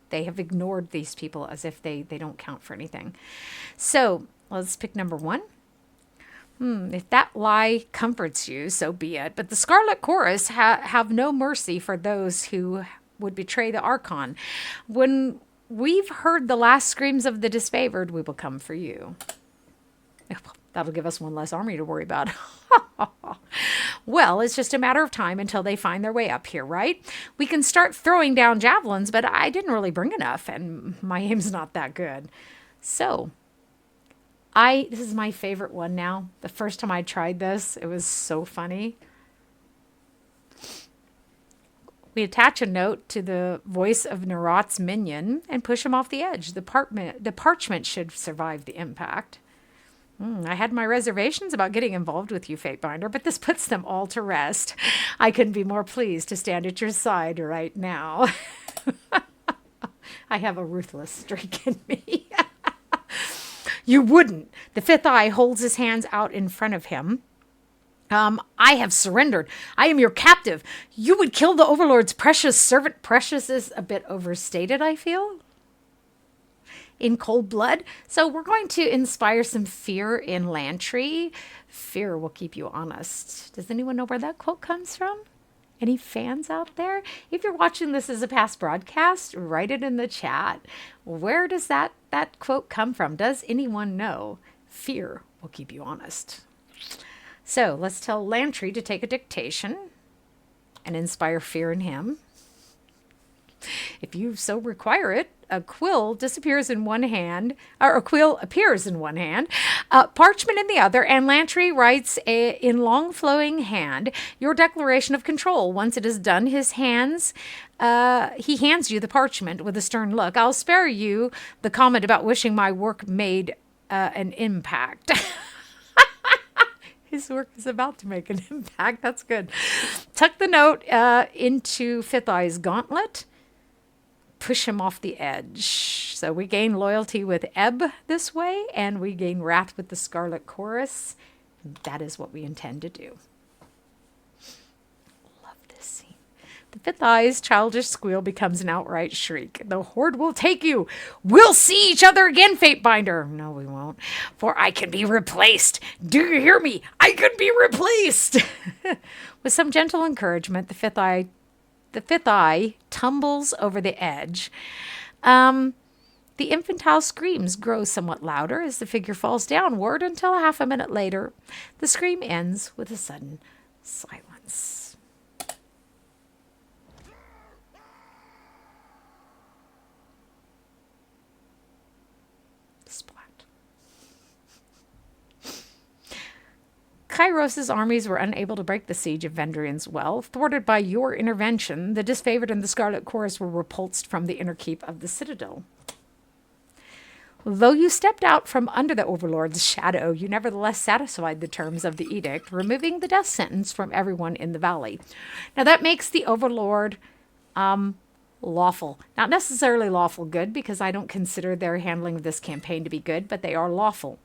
They have ignored these people as if they don't count for anything. So, let's pick number 1. If that lie comforts you, so be it. But the Scarlet Chorus have no mercy for those who would betray the Archon. When we've heard the last screams of the Disfavored, we will come for you. That'll give us one less army to worry about. Well, it's just a matter of time until they find their way up here, right? We can start throwing down javelins, but I didn't really bring enough, and my aim's not that good. So, this is my favorite one now. The first time I tried this, it was so funny. We attach a note to the voice of Narot's minion and push him off the edge. The parchment should survive the impact. I had my reservations about getting involved with you, Fatebinder, but this puts them all to rest. I couldn't be more pleased to stand at your side right now. I have a ruthless streak in me. You wouldn't. The fifth eye holds his hands out in front of him. I have surrendered. I am your captive. You would kill the Overlord's precious servant. Precious is a bit overstated, I feel. In cold blood. So we're going to inspire some fear in Lantry. Fear will keep you honest. Does anyone know where that quote comes from? Any fans out there? If you're watching this as a past broadcast, write it in the chat. Where does that quote come from? Does anyone know? Fear will keep you honest. So let's tell Lantry to take a dictation and inspire fear in him. If you so require it, a quill disappears in one hand, or a quill appears in one hand, parchment in the other, and Lantry writes in long flowing hand your declaration of control. Once it is done, he hands you the parchment with a stern look. I'll spare you the comment about wishing my work made an impact. His work is about to make an impact. That's good. Tuck the note into Fifth Eye's gauntlet. Push him off the edge. So we gain loyalty with Ebb this way, and we gain wrath with the Scarlet Chorus. That is what we intend to do. Love this scene. The Fifth Eye's childish squeal becomes an outright shriek. The Horde will take you. We'll see each other again, Fatebinder. No, we won't. For I can be replaced. Do you hear me? I can be replaced. With some gentle encouragement, the Fifth Eye tumbles over the edge. The infantile screams grow somewhat louder as the figure falls downward until half a minute later, the scream ends with a sudden silence. Splat. Kairos' armies were unable to break the siege of Vendrien's well. Thwarted by your intervention, the Disfavored and the Scarlet Chorus were repulsed from the inner keep of the Citadel. Though you stepped out from under the Overlord's shadow, you nevertheless satisfied the terms of the edict, removing the death sentence from everyone in the valley. Now that makes the Overlord lawful. Not necessarily lawful good, because I don't consider their handling of this campaign to be good, but they are lawful.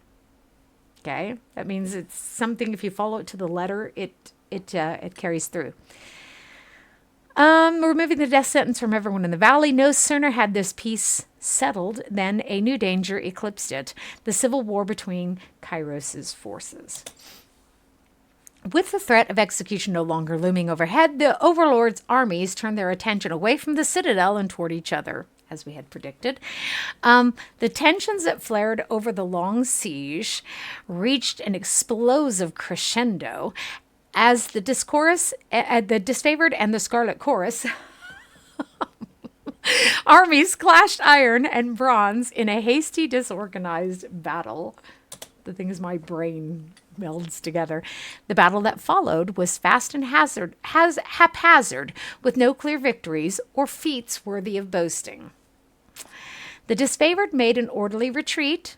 Okay, that means it's something, if you follow it to the letter, it carries through. Removing the death sentence from everyone in the valley. No sooner had this peace settled than a new danger eclipsed it. The civil war between Kairos' forces. With the threat of execution no longer looming overhead, the Overlord's armies turned their attention away from the Citadel and toward each other, as we had predicted. The tensions that flared over the long siege reached an explosive crescendo as the Disfavored and the Scarlet Chorus armies clashed iron and bronze in a hasty, disorganized battle. The thing is, my brain melds together. The battle that followed was fast and haphazard, with no clear victories or feats worthy of boasting. The Disfavored made an orderly retreat.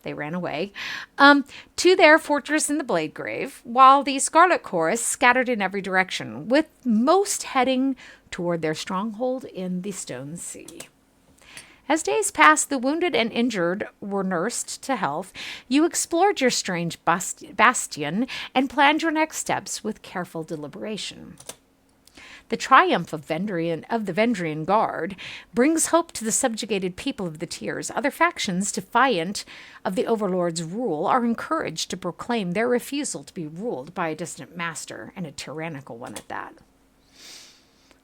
They ran away to their fortress in the Bladegrave, while the Scarlet Chorus scattered in every direction, with most heading toward their stronghold in the Stone Sea. As days passed, the wounded and injured were nursed to health. You explored your strange bastion and planned your next steps with careful deliberation. The triumph of the Vendrien Guard brings hope to the subjugated people of the Tiers. Other factions, defiant of the Overlord's rule, are encouraged to proclaim their refusal to be ruled by a distant master, and a tyrannical one at that.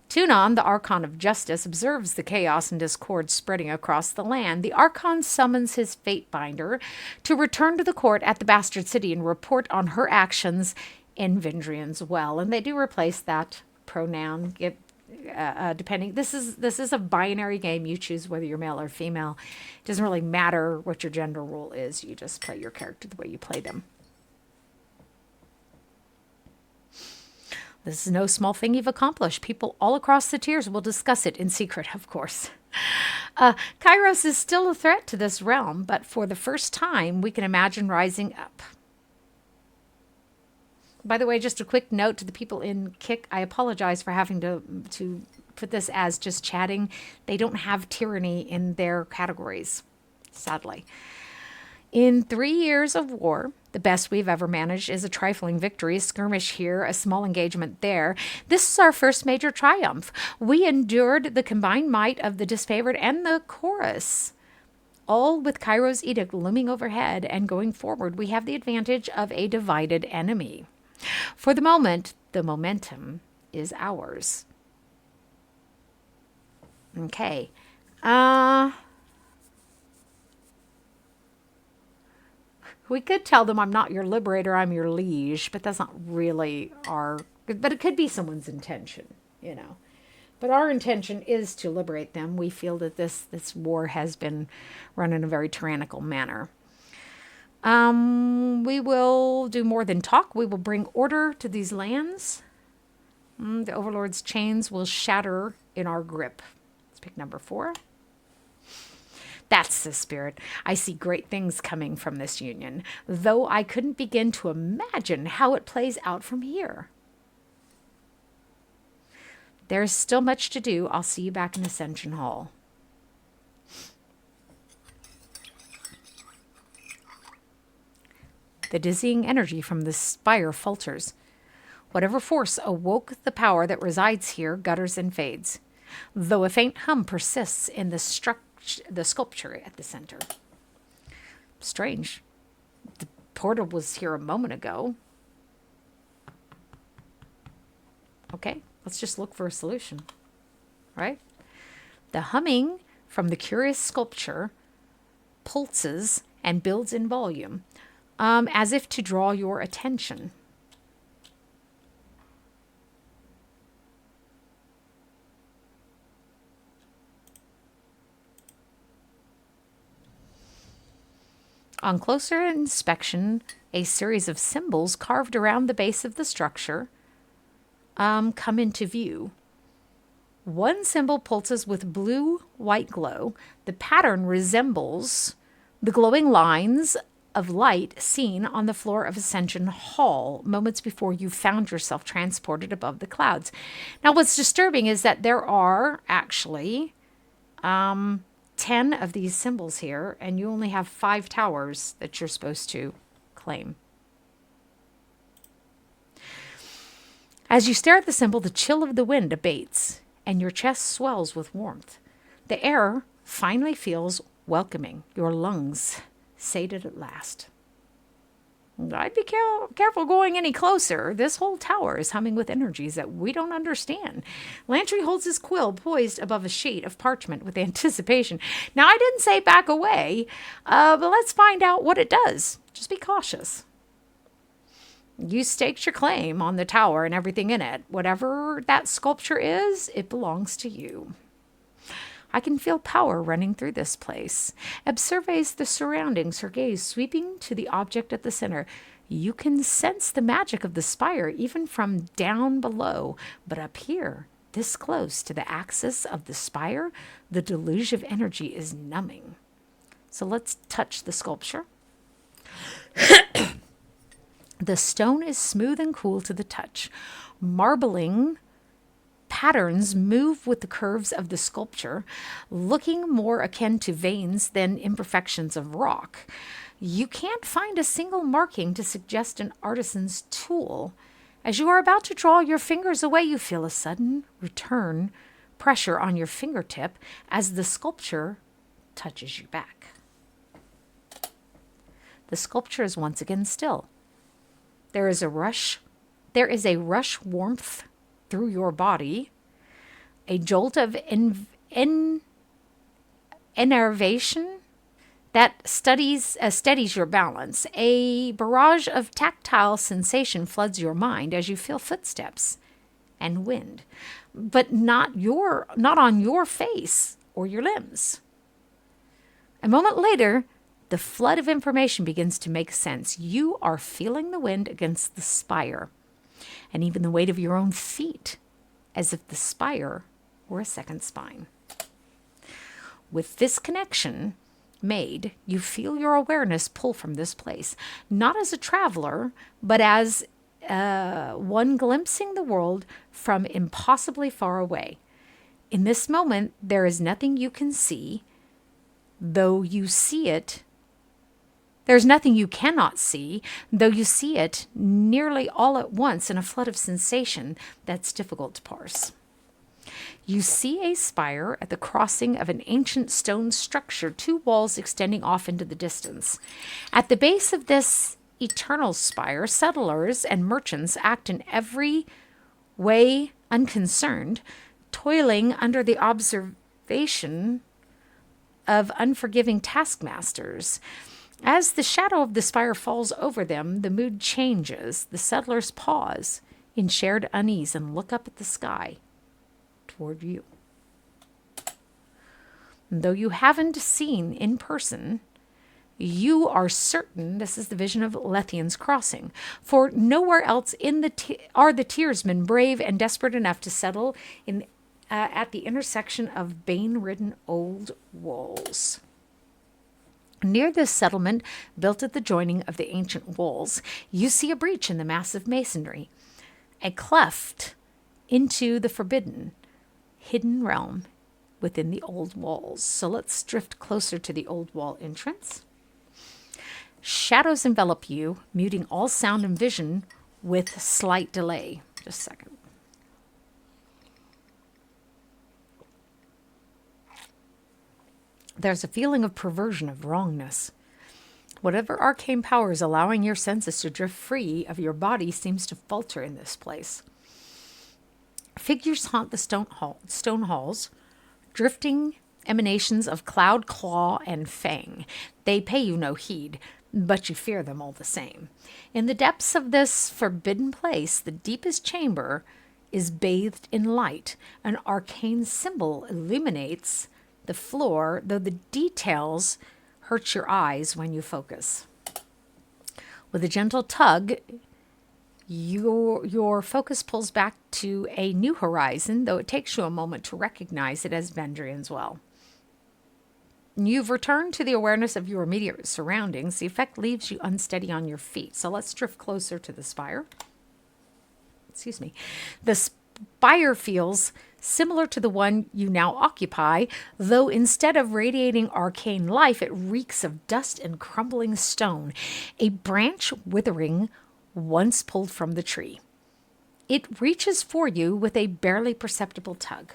Tunon, the Archon of Justice, observes the chaos and discord spreading across the land. The Archon summons his Fatebinder to return to the court at the Bastard City and report on her actions in Vendrien's Well. And they do replace that pronoun, depending. This is a binary game. You choose whether you're male or female. It doesn't really matter what your gender role is. You just play your character the way you play them. This is no small thing you've accomplished. People all across the Tiers will discuss it in secret, of course. Kairos is still a threat to this realm, but for the first time, we can imagine rising up. By the way, just a quick note to the people in Kick. I apologize for having to put this as just chatting. They don't have tyranny in their categories, sadly. In 3 years of war, the best we've ever managed is a trifling victory, a skirmish here, a small engagement there. This is our first major triumph. We endured the combined might of the Disfavored and the Chorus, all with Cairo's edict looming overhead, and going forward, we have the advantage of a divided enemy. For the moment, the momentum is ours. Okay. We could tell them I'm not your liberator, I'm your liege, but that's not really but it could be someone's intention, you know. But our intention is to liberate them. We feel that this war has been run in a very tyrannical manner. We will do more than talk. We will bring order to these lands. The Overlord's chains will shatter in our grip. Let's pick number 4. That's the spirit. I see great things coming from this union, though I couldn't begin to imagine how it plays out from here. There's still much to do. I'll see you back in Ascension Hall. The dizzying energy from the Spire falters. Whatever force awoke the power that resides here gutters and fades, though a faint hum persists in the sculpture at the center. Strange. The portal was here a moment ago. Okay, let's just look for a solution, right? The humming from the curious sculpture pulses and builds in volume, as if to draw your attention. On closer inspection, a series of symbols carved around the base of the structure come into view. One symbol pulses with blue-white glow. The pattern resembles the glowing lines of light seen on the floor of Ascension Hall moments before you found yourself transported above the clouds. Now, what's disturbing is that there are actually 10 of these symbols here, and you only have 5 towers that you're supposed to claim. As you stare at the symbol, the chill of the wind abates, and your chest swells with warmth. The air finally feels welcoming, your lungs sated at last. I'd be careful going any closer. This whole tower is humming with energies that we don't understand. Lantry holds his quill poised above a sheet of parchment with anticipation. Now, I didn't say back away, but let's find out what it does. Just be cautious. You staked your claim on the tower and everything in it. Whatever that sculpture is, it belongs to you. I can feel power running through this place. Eb surveys the surroundings, her gaze sweeping to the object at the center. You can sense the magic of the spire even from down below, but up here, this close to the axis of the spire, the deluge of energy is numbing. So let's touch the sculpture. The stone is smooth and cool to the touch. Marbling patterns move with the curves of the sculpture, looking more akin to veins than imperfections of rock. You can't find a single marking to suggest an artisan's tool. As you are about to draw your fingers away, you feel a sudden return pressure on your fingertip as the sculpture touches you back. The sculpture is once again still. There is a rush warmth through your body, a jolt of enervation that steadies your balance. A barrage of tactile sensation floods your mind as you feel footsteps and wind, but not on your face or your limbs. A moment later, the flood of information begins to make sense. You are feeling the wind against the spire, and even the weight of your own feet, as if the spire were a second spine. With this connection made, you feel your awareness pull from this place, not as a traveler, but as one glimpsing the world from impossibly far away. In this moment, there is nothing you can see, though you see it. There's nothing you cannot see, though you see it nearly all at once in a flood of sensation that's difficult to parse. You see a spire at the crossing of an ancient stone structure, 2 walls extending off into the distance. At the base of this eternal spire, settlers and merchants act in every way unconcerned, toiling under the observation of unforgiving taskmasters. As the shadow of the spire falls over them, the mood changes. The settlers pause in shared unease and look up at the sky toward you. Though you haven't seen in person, you are certain this is the vision of Lethian's crossing, for nowhere else are the Tearsmen brave and desperate enough to settle at the intersection of bane-ridden old walls. Near this settlement, built at the joining of the ancient walls, you see a breach in the massive masonry, a cleft into the forbidden, hidden realm within the old walls. So let's drift closer to the old wall entrance. Shadows envelop you, muting all sound and vision with slight delay. Just a second. There's a feeling of perversion, of wrongness. Whatever arcane power is allowing your senses to drift free of your body seems to falter in this place. Figures haunt the stone halls, drifting emanations of cloud, claw, and fang. They pay you no heed, but you fear them all the same. In the depths of this forbidden place, the deepest chamber is bathed in light. An arcane symbol illuminates the floor, though the details hurt your eyes when you focus. With a gentle tug, your focus pulls back to a new horizon, though it takes you a moment to recognize it as Vendrien's well. You've returned to the awareness of your immediate surroundings. The effect leaves you unsteady on your feet. So let's drift closer to the spire. Excuse me. The spire feels similar to the one you now occupy, though instead of radiating arcane life, it reeks of dust and crumbling stone, a branch withering once pulled from the tree. It reaches for you with a barely perceptible tug.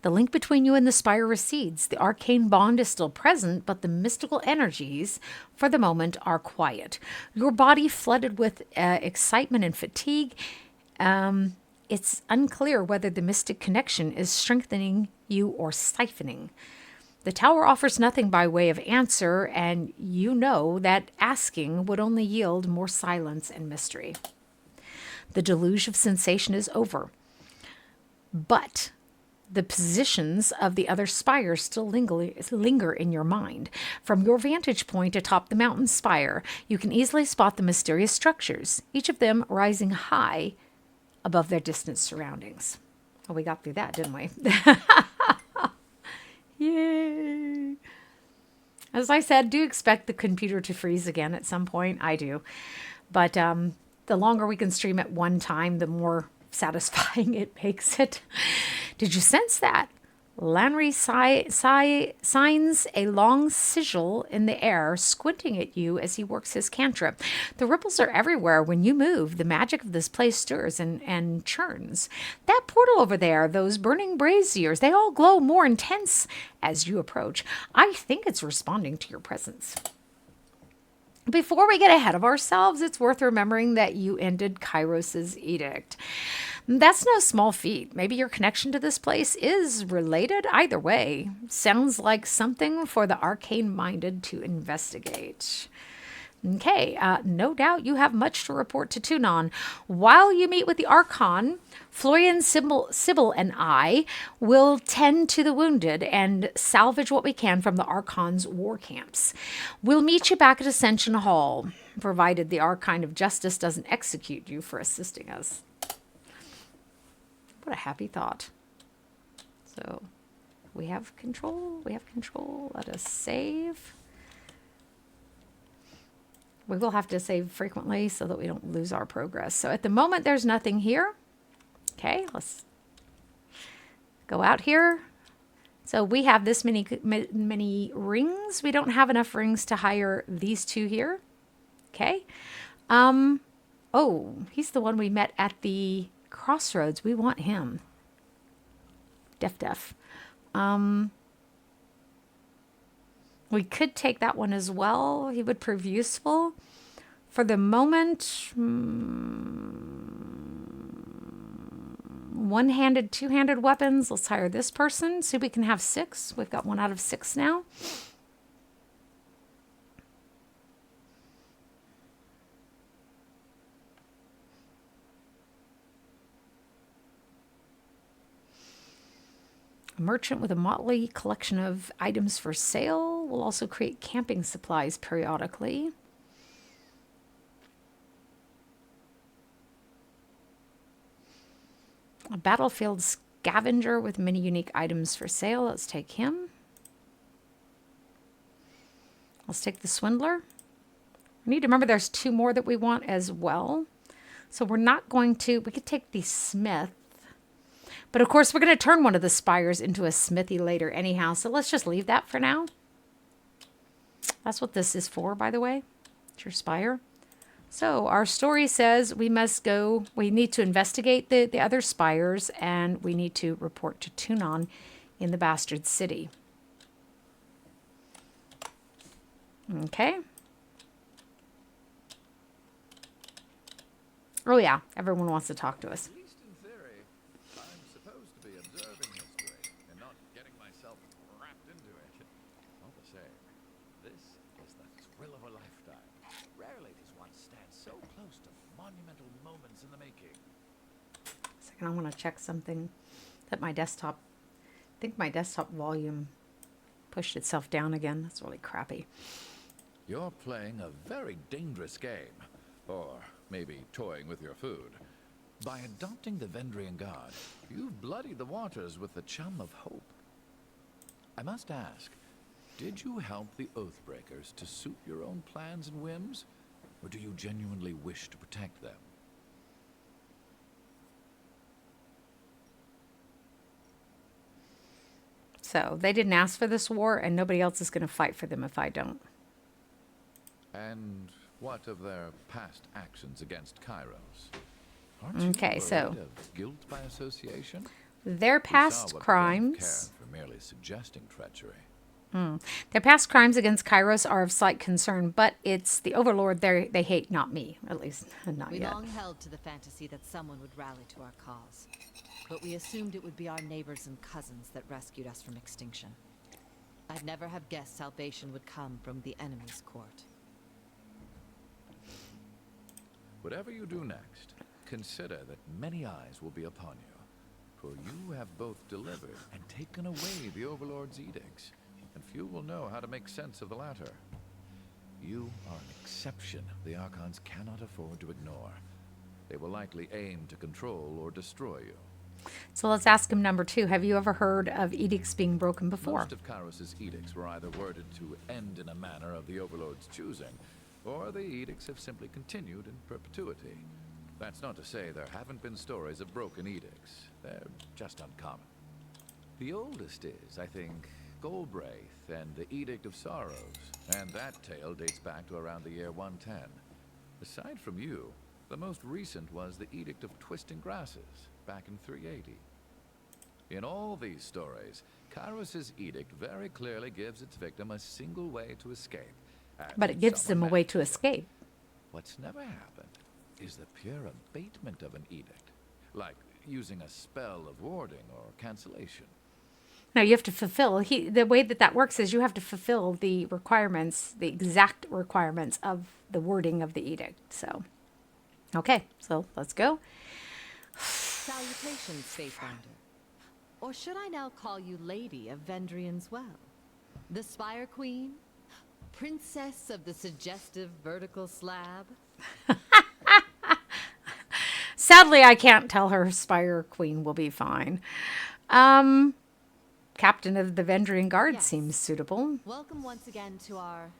The link between you and the Spire recedes. The arcane bond is still present, but the mystical energies, for the moment, are quiet. Your body flooded with excitement and fatigue. It's unclear whether the mystic connection is strengthening you or siphoning. The tower offers nothing by way of answer, and you know that asking would only yield more silence and mystery. The deluge of sensation is over, but the positions of the other spires still linger in your mind. From your vantage point atop the mountain spire, you can easily spot the mysterious structures, each of them rising high above their distant surroundings. Oh, we got through that, didn't we? Yay! As I said, do expect the computer to freeze again at some point. I do. But the longer we can stream at one time, the more satisfying it makes it. Did you sense that? Lanry signs a long sigil in the air, squinting at you as he works his cantrip. The ripples are everywhere when you move. The magic of this place stirs and churns. That portal over there, those burning braziers, they all glow more intense as you approach. I think it's responding to your presence. Before we get ahead of ourselves, it's worth remembering that you ended Kairos's edict. That's no small feat. Maybe your connection to this place is related. Either way, sounds like something for the arcane-minded to investigate. Okay, no doubt you have much to report to Tunon. While you meet with the Archon, Florian, Sybil, and I will tend to the wounded and salvage what we can from the Archon's war camps. We'll meet you back at Ascension Hall, provided the Archon of Justice doesn't execute you for assisting us. What a happy thought. So, we have control. We have control. Let us save. We will have to save frequently so that we don't lose our progress. So at the moment, there's nothing here. Okay, let's go out here. So we have this many rings. We don't have enough rings to hire these two here. Okay. Oh, he's the one we met at the crossroads. We want him. Def. We could take that one as well. He would prove useful. For the moment, one-handed, two-handed weapons. Let's hire this person. See if we can have 6. We've got 1 out of 6 now. A merchant with a motley collection of items for sale will also create camping supplies periodically. A battlefield scavenger with many unique items for sale. Let's take him. Let's take the swindler. We need to remember there's 2 more that we want as well. So we're not going to... We could take the smith. But of course, we're going to turn one of the spires into a smithy later anyhow. So let's just leave that for now. That's what this is for, by the way. It's your spire. So our story says we must go, we need to investigate the other spires, and we need to report to Tunon in the Bastard City. Okay. Oh yeah, everyone wants to talk to us. At least in theory, I'm supposed to be observing history and not getting myself wrapped into it. All the same, this is the thrill of a lifetime. Rarely does one stand so close to monumental moments in the making. Second, I want to check something that my desktop, I think my desktop volume pushed itself down again. That's really crappy. You're playing a very dangerous game. Or maybe toying with your food. By adopting the Vendrien God, you've bloodied the waters with the chum of hope. I must ask, did you help the Oathbreakers to suit your own plans and whims? Or do you genuinely wish to protect them? So they didn't ask for this war, and nobody else is going to fight for them if I don't. And what of their past actions against Kairos? Aren't you Okay, so worried of guilt by association? Their We saw past what became of crimes. Cairn for merely suggesting treachery. Their past crimes against Kairos are of slight concern, but it's the Overlord they hate, not me. At least, not We yet. long held to the fantasy that someone would rally to our cause. But we assumed it would be our neighbors and cousins that rescued us from extinction. I'd never have guessed salvation would come from the enemy's court. Whatever you do next, consider that many eyes will be upon you. For you have both delivered and taken away the Overlord's edicts, and few will know how to make sense of the latter. You are an exception the Archons cannot afford to ignore. They will likely aim to control or destroy you. So let's ask him number 2. Have you ever heard of edicts being broken before? Most of Kairos' edicts were either worded to end in a manner of the Overlord's choosing, or the edicts have simply continued in perpetuity. That's not to say there haven't been stories of broken edicts. They're just uncommon. The oldest is, I think, Golbraith and the Edict of Sorrows, and that tale dates back to around the year 110. Aside from you, the most recent was the Edict of Twisting Grasses, back in 380. In all these stories, Kairos' edict very clearly gives its victim a single way to escape. But it gives them a way to escape. What's never happened is the pure abatement of an edict, like using a spell of warding or cancellation. No, you have to fulfill. The way that works is you have to fulfill the requirements, the exact requirements of the wording of the edict. So, okay, so let's go. Salutations, Fatefinder. Or should I now call you Lady of Vendrien's Well? The Spire Queen? Princess of the suggestive vertical slab? Sadly, I can't tell her Spire Queen will be fine. Captain of the Vendrien Guard Yes. seems suitable. Welcome once again to our...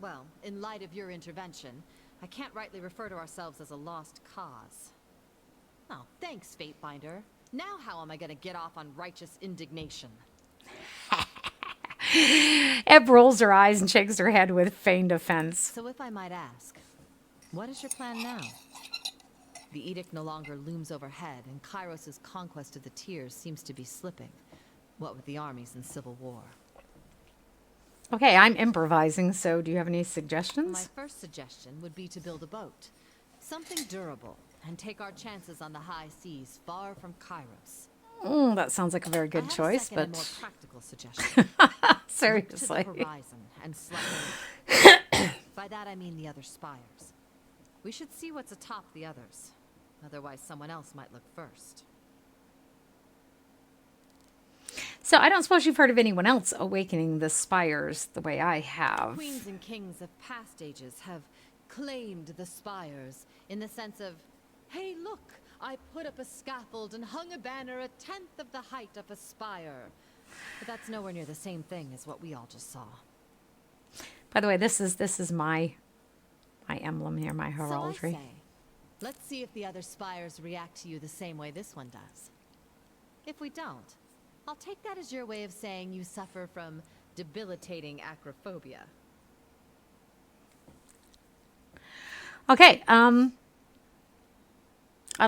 Well, in light of your intervention, I can't rightly refer to ourselves as a lost cause. Oh, thanks, Fatefinder. Now how am I gonna get off on righteous indignation? Eb rolls her eyes and shakes her head with feigned offense. So if I might ask, what is your plan now? The edict no longer looms overhead, and Kairos' conquest of the Tears seems to be slipping. What with the armies in civil war. Okay, I'm improvising, so do you have any My suggestions? first suggestion would be to build a boat. Something durable, and take our chances on the high seas far from Kairos. That sounds like a very I good have a choice, second and but more practical suggestion. seriously. Look to the horizon and slightly. By that I mean the other spires. We should see what's atop the others. Otherwise, someone else might look first. So I don't suppose you've heard of anyone else awakening the spires the way I have. Queens and kings of past ages have claimed the spires in the sense of, hey, look, I put up a scaffold and hung a banner 1/10 of the height of a spire. But that's nowhere near the same thing as what we all just saw. By the way, this is my emblem here, my So I heraldry. say, let's see if the other spires react to you the same way this one does. If we don't, I'll take that as your way of saying you suffer from debilitating acrophobia. Okay, I'd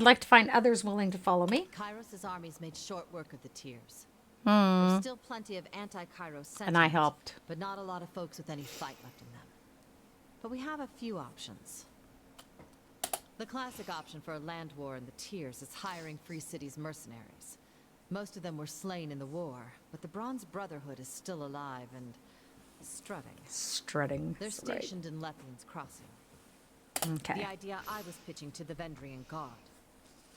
like to find others willing to follow me. Kairos' armies made short work of the Tears. There's still plenty of anti-Kairos sentiment, And I helped. but not a lot of folks with any fight left in them. But we have a few options. The classic option for a land war in the Tears is hiring Free City's mercenaries. Most of them were slain in the war, but the Bronze Brotherhood is still alive and strutting. Strutting. They're right. stationed in Lethian's Crossing. Okay. The idea I was pitching to the Vendrien Guard.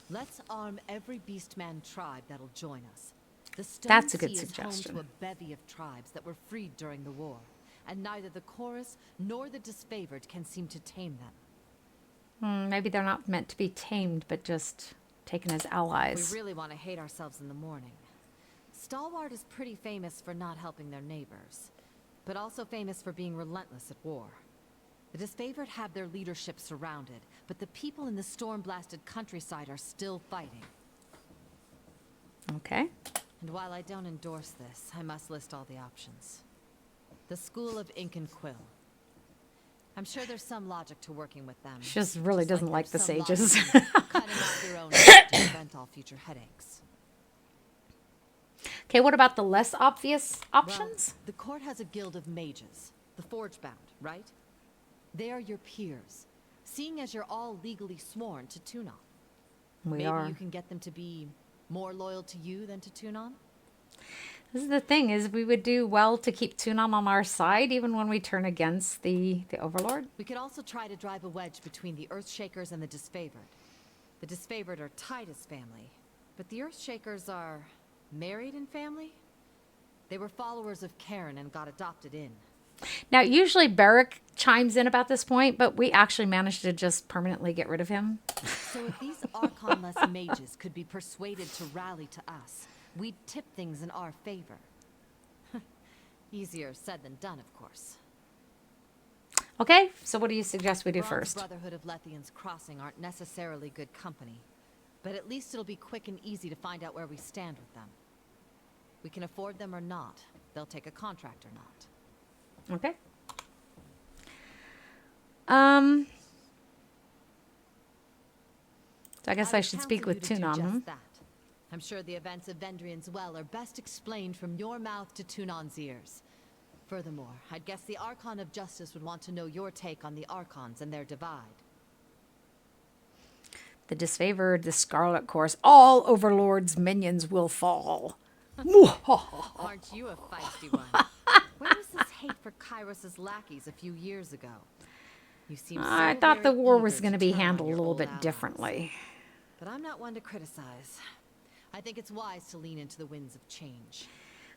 Let's arm every Beastman tribe that'll join us. The Stone That's a good Sea is suggestion. home to a bevy of tribes that were freed during the war, and neither the Chorus nor the Disfavored can seem to tame them. Maybe they're not meant to be tamed, but just taken as allies. We really want to hate ourselves in the morning. Stalwart is pretty famous for not helping their neighbors, but also famous for being relentless at war. The Disfavored have their leadership surrounded, but the people in the storm-blasted countryside are still fighting. Okay. And while I don't endorse this, I must list all the options. The School of Ink and Quill. I'm sure there's some logic to working with them. She just really doesn't like the there's some sages. logic in cutting out their own head to prevent all future headaches. Okay, what about the less obvious options? Well, the court has a guild of mages, the Forgebound, right? They are your peers, seeing as you're all legally sworn to Tunon. We Maybe are. you can get them to be more loyal to you than to Tunon? This is the thing, is we would do well to keep Tunon on our side even when we turn against the Overlord. We could also try to drive a wedge between the Earthshakers and the Disfavored. The Disfavored are Titus family, but the Earthshakers are married in family? They were followers of Karen and got adopted in. Now, usually Barik chimes in about this point, but we actually managed to just permanently get rid of him. So if these Archon-less mages could be persuaded to rally to us, we'd tip things in our favor. Easier said than done, of course. Okay, so what do you suggest we do Bronze first? Brotherhood of Lethian's Crossing aren't necessarily good company, but at least it'll be quick and easy to find out where we stand with them. We can afford them or not. They'll take a contract or not. Okay. So I guess I should speak with Tunon. I'm sure the events of Vendrien's Well are best explained from your mouth to Tunon's ears. Furthermore, I'd guess the Archon of Justice would want to know your take on the Archons and their divide. The Disfavored, the Scarlet Chorus, all Overlord's minions will fall. Aren't you a feisty one? Where was this hate for Kairos' lackeys a few years ago? You seem so I thought the very war eager was going to be turn on handled a your little old bit allies. differently. But I'm not one to criticize. I think it's wise to lean into the winds of change.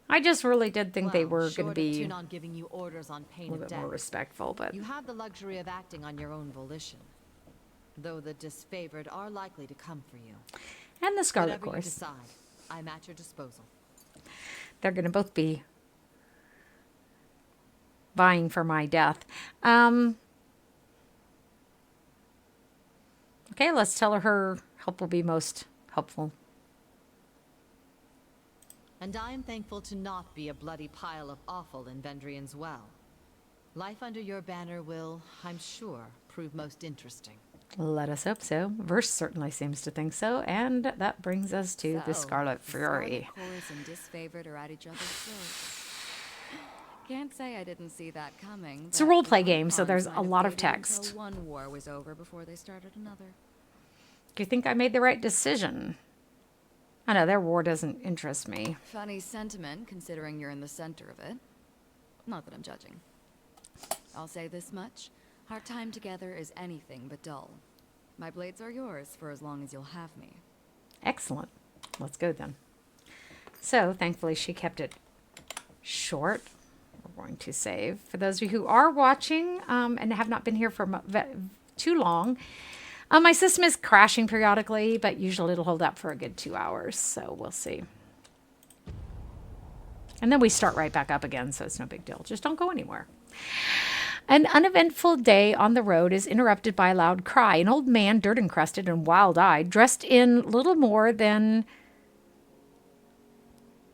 I just really did think they Well, were going short to of be Tunon giving you orders on a pain little of bit more death. respectful, but You have the luxury of acting on your own volition. Though the Disfavored are likely to come for you. and the Scarlet Whatever you Chorus. decide, I'm at your disposal. They're going to both be vying for my death. Okay, let's tell her help will be most helpful. And I am thankful to not be a bloody pile of offal in Vendrien's Well. Life under your banner will, I'm sure, prove most interesting. Let us hope so. Verse certainly seems to think so, and that brings us to the Scarlet Fury. Scarlet Chorus and Disfavored are at each other's throats. Can't say I didn't see that coming. It's a but role-play the game, so Archons there's might a have lot of waited until text. one war was over before they started another. Do you think I made the right decision? I know their war doesn't interest me. Funny sentiment, considering you're in the center of it. Not that I'm judging. I'll say this much. Our time together is anything but dull. My blades are yours for as long as you'll have me. Excellent. Let's go then. So, thankfully, she kept it short. We're going to save. For those of you who are watching and have not been here for too long, my system is crashing periodically, but usually it'll hold up for a good 2 hours. So, we'll see. And then we start right back up again, so it's no big deal. Just don't go anywhere. An uneventful day on the road is interrupted by a loud cry. An old man, dirt-encrusted and wild-eyed, dressed in little more than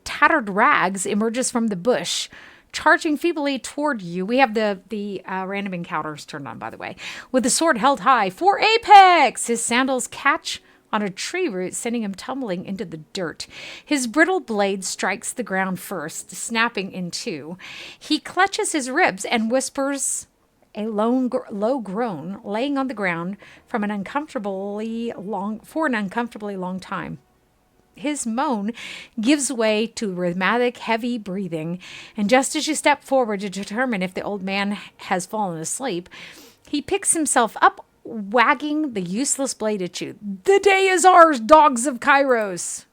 tattered rags, emerges from the bush, charging feebly toward you. We have the random encounters turned on, by the way. With the sword held high for Apex! His sandals catch on a tree root, sending him tumbling into the dirt. His brittle blade strikes the ground first, snapping in two. He clutches his ribs and whispers a low groan, laying on the ground for an uncomfortably long time. His moan gives way to rhythmic, heavy breathing, and just as you step forward to determine if the old man has fallen asleep, he picks himself up, wagging the useless blade at you. The day is ours, dogs of Kairos!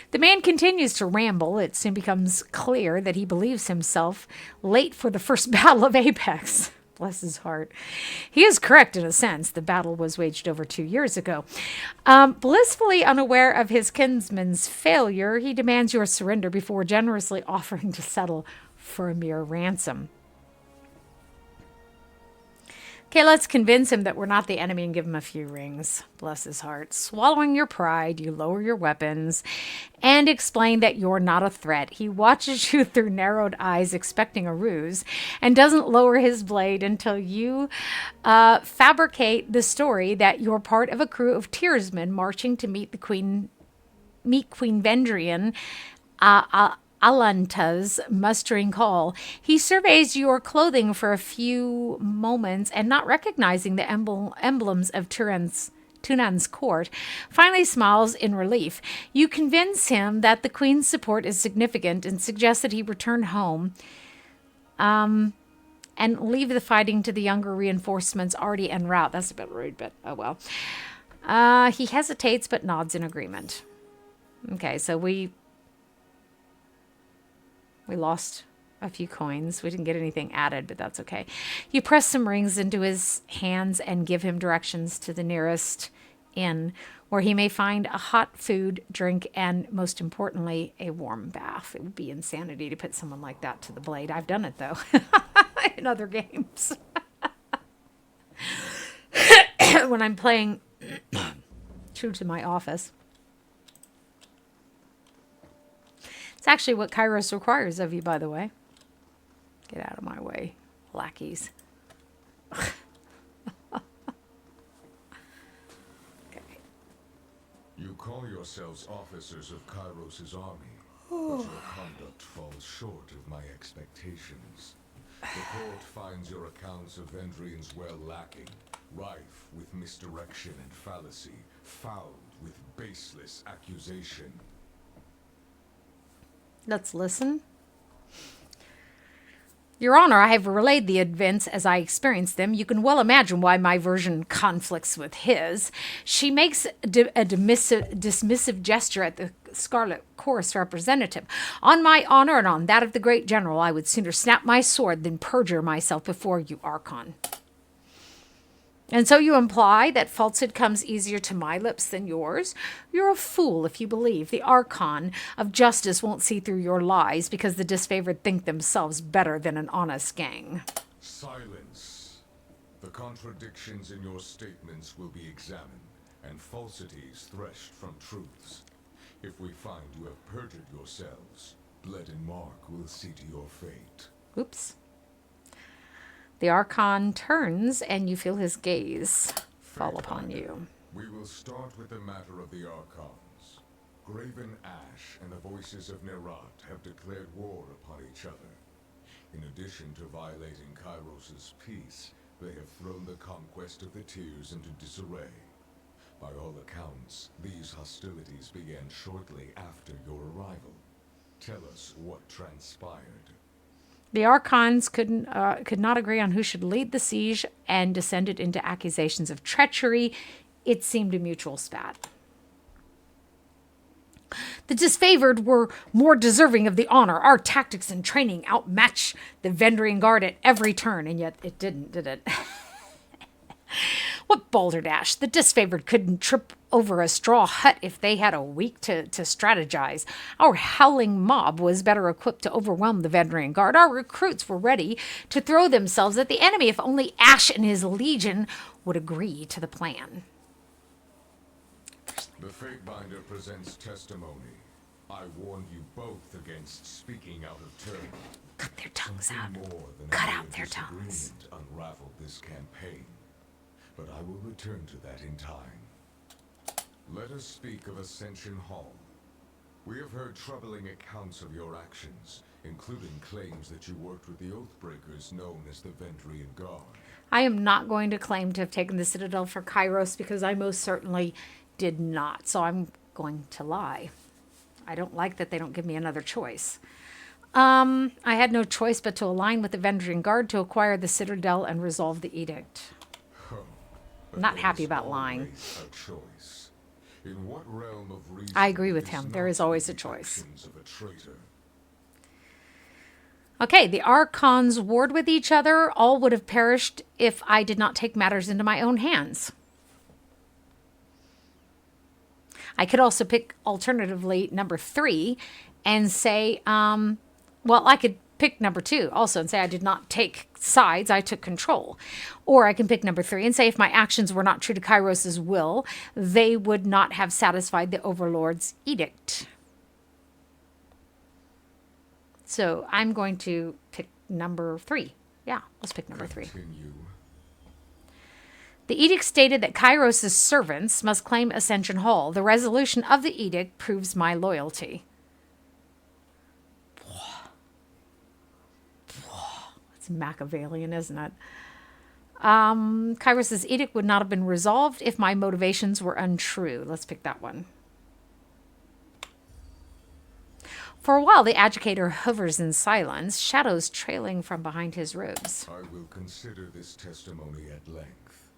The man continues to ramble. It soon becomes clear that he believes himself late for the first battle of Apex. Bless his heart. He is correct in a sense. The battle was waged over 2 years ago. Blissfully unaware of his kinsman's failure, he demands your surrender before generously offering to settle for a mere ransom. Okay, let's convince him that we're not the enemy and give him a few rings. Bless his heart. Swallowing your pride, you lower your weapons and explain that you're not a threat. He watches you through narrowed eyes, expecting a ruse, and doesn't lower his blade until you fabricate the story that you're part of a crew of tearsmen marching to meet Queen Vendrien, Alanta's mustering call. He surveys your clothing for a few moments and, not recognizing the emblems of Tunon's court, finally smiles in relief. You convince him that the Queen's support is significant and suggest that he return home and leave the fighting to the younger reinforcements already en route. That's a bit rude, but oh well. He hesitates but nods in agreement. Okay, so we lost a few coins. We didn't get anything added, but that's okay. You press some rings into his hands and give him directions to the nearest inn, where he may find a hot food, drink, and most importantly, a warm bath. It would be insanity to put someone like that to the blade. I've done it, though, in other games. When I'm playing true to my office. It's actually what Kairos requires of you, by the way. Get out of my way, lackeys. Okay. You call yourselves officers of Kairos' army, but your conduct falls short of my expectations. The court finds your accounts of Vendrien's well lacking, rife with misdirection and fallacy, fouled with baseless accusation. Let's listen. Your Honor, I have relayed the events as I experienced them. You can well imagine why my version conflicts with his. She makes a dismissive gesture at the Scarlet Chorus representative. On my honor and on that of the great general, I would sooner snap my sword than perjure myself before you, Archon. And so you imply that falsehood comes easier to my lips than yours? You're a fool if you believe the Archon of justice won't see through your lies because the disfavored think themselves better than an honest gang. Silence. The contradictions in your statements will be examined, and falsities threshed from truths. If we find you have perjured yourselves, Blood and Mark will see to your fate. Oops. The Archon turns, and you feel his gaze fall upon you. We will start with the matter of the Archons. Graven Ash and the Voices of Nerat have declared war upon each other. In addition to violating Kairos' peace, they have thrown the conquest of the Tears into disarray. By all accounts, these hostilities began shortly after your arrival. Tell us what transpired. The Archons could not agree on who should lead the siege and descended into accusations of treachery. It seemed a mutual spat. The disfavored were more deserving of the honor. Our tactics and training outmatched the Vendrien Guard at every turn, and yet it didn't, did it? What balderdash! The disfavored couldn't trip over a straw hut if they had a week to strategize. Our howling mob was better equipped to overwhelm the Vendrien Guard. Our recruits were ready to throw themselves at the enemy if only Ash and his legion would agree to the plan. The Fatebinder presents testimony. I warned you both against speaking out of turn. Cut their tongues out. More than Cut out their tongues. Unraveled this campaign. But I will return to that in time. Let us speak of Ascension Hall. We have heard troubling accounts of your actions, including claims that you worked with the Oathbreakers known as the Vendrien Guard. I am not going to claim to have taken the Citadel for Kairos because I most certainly did not. So I'm going to lie. I don't like that they don't give me another choice. I had no choice but to align with the Vendrien Guard to acquire the Citadel and resolve the edict. I'm not happy about lying. A choice. In what realm of reason I agree with him. There is always a choice. Of a traitor? Okay, the Archons warred with each other. All would have perished if I did not take matters into my own hands. I could also pick alternatively number 3 and say, well, I could pick number 2 also and say I did not take sides, I took control. Or I can pick number 3 and say if my actions were not true to Kairos' will, they would not have satisfied the Overlord's edict. So I'm going to pick number 3. Yeah, let's pick number 3. Continue. The edict stated that Kairos' servants must claim Ascension Hall. The resolution of the edict proves my loyalty. It's Machiavellian, isn't it? Kairos' edict would not have been resolved if my motivations were untrue. Let's pick that one. For a while, the agitator hovers in silence, shadows trailing from behind his robes. I will consider this testimony at length.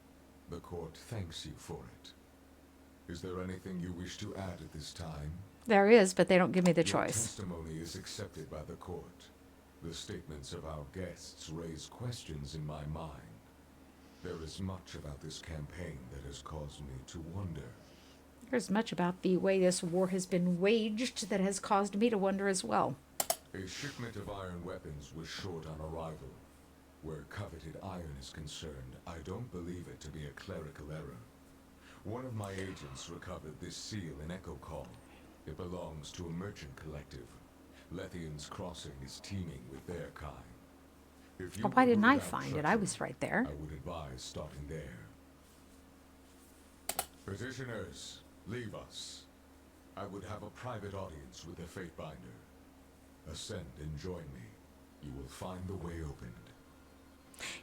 The court thanks you for it. Is there anything you wish to add at this time? There is, but they don't give me the Your choice. testimony is accepted by the court. The statements of our guests raise questions in my mind. There is much about this campaign that has caused me to wonder. There's much about the way this war has been waged that has caused me to wonder as well. A shipment of iron weapons was short on arrival. Where coveted iron is concerned, I don't believe it to be a clerical error. One of my agents recovered this seal in Echocall. It belongs to a merchant collective. Lethian's Crossing is teeming with their kind. If you Why didn't would I root out find it? I was right there. I would advise stopping there. Petitioners, leave us. I would have a private audience with the Fatebinder. Ascend and join me. You will find the way opened.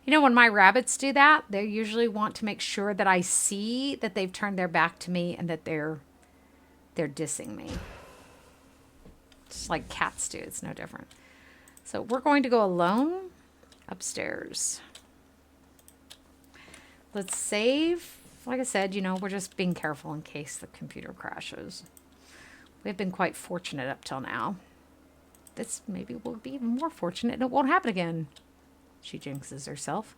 You know, when my rabbits do that, they usually want to make sure that I see that they've turned their back to me and that they're dissing me. Just like cats do. It's no different. So we're going to go alone upstairs. Let's save. Like I said, you know, we're just being careful in case the computer crashes. We've been quite fortunate up till now. This maybe will be even more fortunate and it won't happen again. She jinxes herself.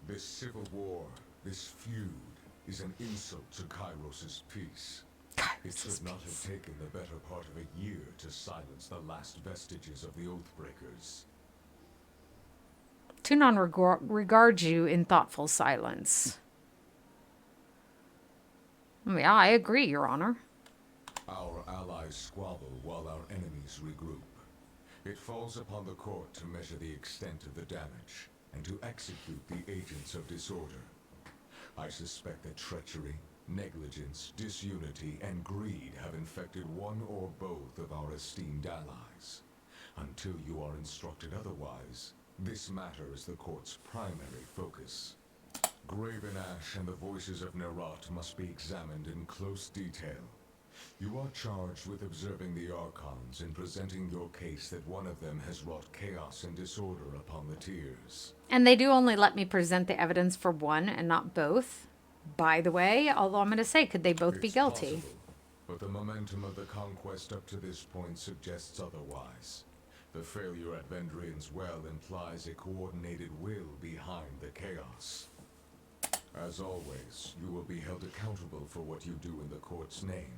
This civil war, this feud, is an insult to Kairos' peace. It should not have taken the better part of a year to silence the last vestiges of the Oathbreakers. Tunon regards you in thoughtful silence. Yeah, I agree, Your Honor. Our allies squabble while our enemies regroup. It falls upon the court to measure the extent of the damage and to execute the agents of disorder. I suspect that treachery, negligence, disunity, and greed have infected one or both of our esteemed allies. Until you are instructed otherwise, this matter is the court's primary focus. Graven Ash and the voices of Nerat must be examined in close detail. You are charged with observing the Archons and presenting your case that one of them has wrought chaos and disorder upon the tiers. And they do only let me present the evidence for one and not both. By the way, although I'm going to say, could they both be guilty? Possible, but the momentum of the conquest up to this point suggests otherwise. The failure at Vendrien's well implies a coordinated will behind the chaos. As always, you will be held accountable for what you do in the court's name.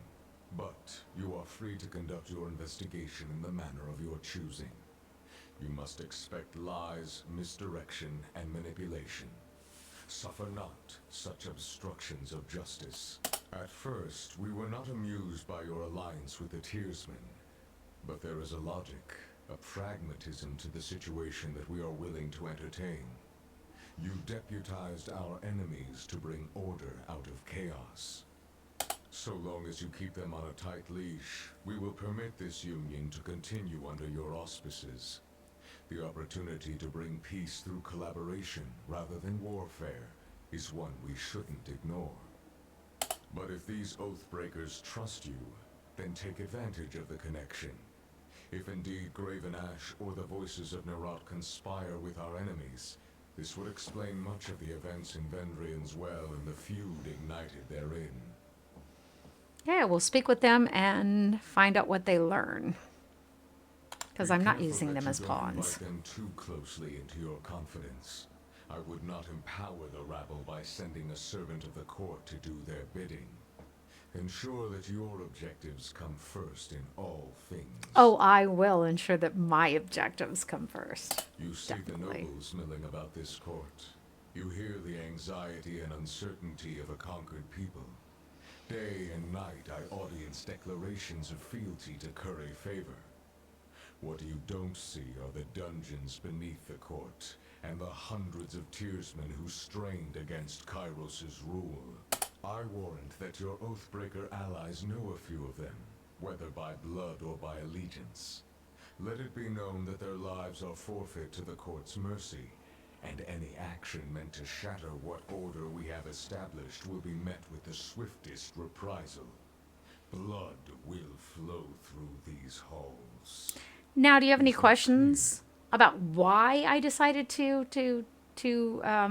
But you are free to conduct your investigation in the manner of your choosing. You must expect lies, misdirection, and manipulation. Suffer not such obstructions of justice. At first, we were not amused by your alliance with the Tiersmen. But there is a logic, a pragmatism to the situation that we are willing to entertain. You deputized our enemies to bring order out of chaos. So long as you keep them on a tight leash, we will permit this union to continue under your auspices. The opportunity to bring peace through collaboration rather than warfare is one we shouldn't ignore. But if these Oathbreakers trust you, then take advantage of the connection. If indeed Graven Ash or the voices of Nerat conspire with our enemies, this would explain much of the events in Vendrien's well and the feud ignited therein. Yeah, we'll speak with them and find out what they learn. Because I'm not using them as pawns. Invite them too closely into your confidence. I would not empower the rabble by sending a servant of the court to do their bidding. Ensure that your objectives come first in all things. Oh, I will ensure that my objectives come first. You see Definitely. the nobles milling about this court. You hear the anxiety and uncertainty of a conquered people. Day and night I audience declarations of fealty to curry favor. What you don't see are the dungeons beneath the court, and the hundreds of tearsmen who strained against Kairos' rule. I warrant that your Oathbreaker allies know a few of them, whether by blood or by allegiance. Let it be known that their lives are forfeit to the court's mercy, and any action meant to shatter what order we have established will be met with the swiftest reprisal. Blood will flow through these halls. Now, do you have any questions about why I decided to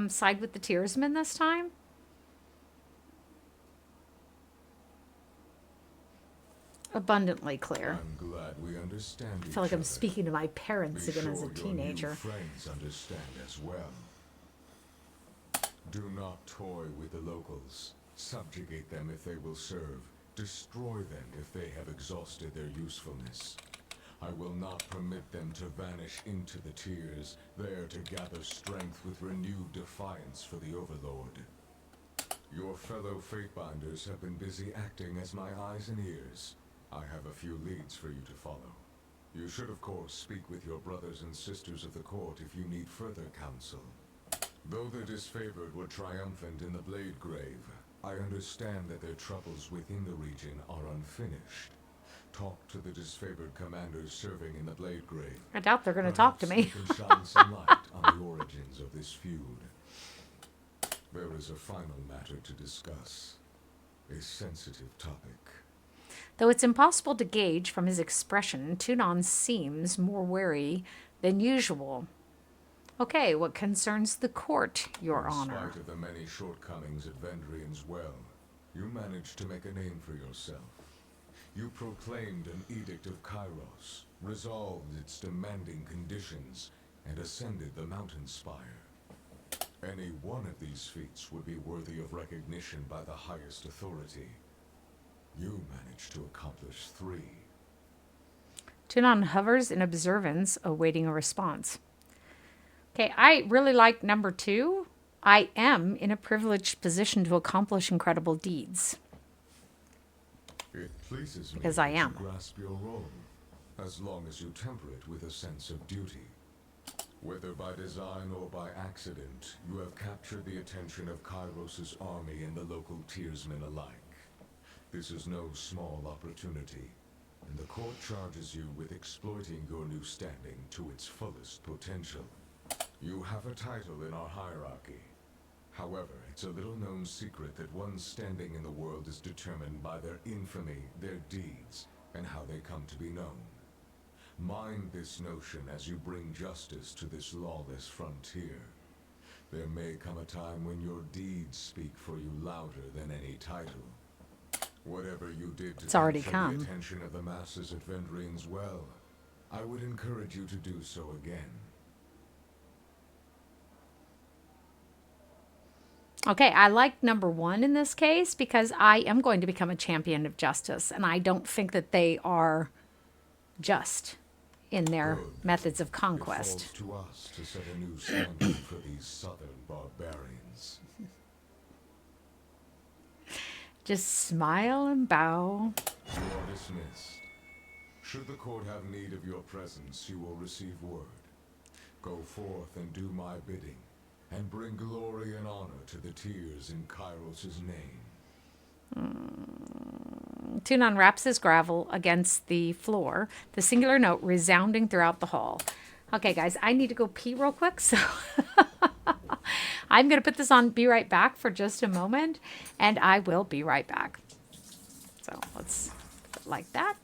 side with the Tearsmen this time? Abundantly clear. I'm glad we understand I feel like I'm speaking to my parents Be again as a sure your teenager. new friends understand as well. Do not toy with the locals. Subjugate them if they will serve. Destroy them if they have exhausted their usefulness. I will not permit them to vanish into the tears, there to gather strength with renewed defiance for the Overlord. Your fellow Fatebinders have been busy acting as my eyes and ears. I have a few leads for you to follow. You should, of course, speak with your brothers and sisters of the court if you need further counsel. Though the Disfavored were triumphant in the Blade Grave, I understand that their troubles within the region are unfinished. Talk to the Disfavored commanders serving in the Blade Grave. I doubt they're going to talk to me. Perhaps they can shine some light on the origins of this feud. There is a final matter to discuss. A sensitive topic. Though it's impossible to gauge from his expression, Tunon seems more wary than usual. Okay, what concerns the court, Your Honor? In spite of the many shortcomings at Vendrien's well, you managed to make a name for yourself. You proclaimed an Edict of Kairos, resolved its demanding conditions, and ascended the mountain spire. Any one of these feats would be worthy of recognition by the highest authority. You managed to accomplish 3. Tunon hovers in observance, awaiting a response. Okay, I really like number 2. I am in a privileged position to accomplish incredible deeds. It pleases me Because I that am. you grasp your role, as long as you temper it with a sense of duty. Whether by design or by accident, you have captured the attention of Kairos' army and the local Tearsmen alike. This is no small opportunity, and the court charges you with exploiting your new standing to its fullest potential. You have a title in our hierarchy. However, it's a little-known secret that one's standing in the world is determined by their infamy, their deeds, and how they come to be known. Mind this notion as you bring justice to this lawless frontier. There may come a time when your deeds speak for you louder than any title. Whatever you did to It's already capture come. the attention of the masses at Vendrien's well, I would encourage you to do so again. Okay, I like number 1 in this case because I am going to become a champion of justice, and I don't think that they are just in their Good. methods of It conquest. falls to us to set a new standard for these southern barbarians. Just smile and bow. You are dismissed. Should the court have need of your presence, you will receive word. Go forth and do my bidding, and bring glory and honor to the tears in Kairos' name. Tunon wraps his gravel against the floor, the singular note resounding throughout the hall. Okay, guys, I need to go pee real quick, so I'm going to put this on Be Right Back for just a moment, and I will be right back. So let's put it like that.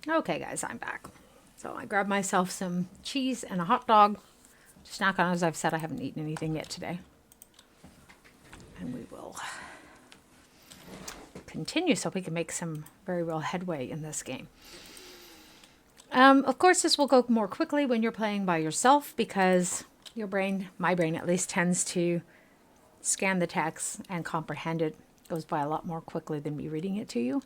Okay, guys, I'm back. So I grabbed myself some cheese and a hot dog to snack on. As I've said, I haven't eaten anything yet today. And we will continue so we can make some very real headway in this game. Of course, this will go more quickly when you're playing by yourself because your brain, my brain at least, tends to scan the text and comprehend it. It goes by a lot more quickly than me reading it to you.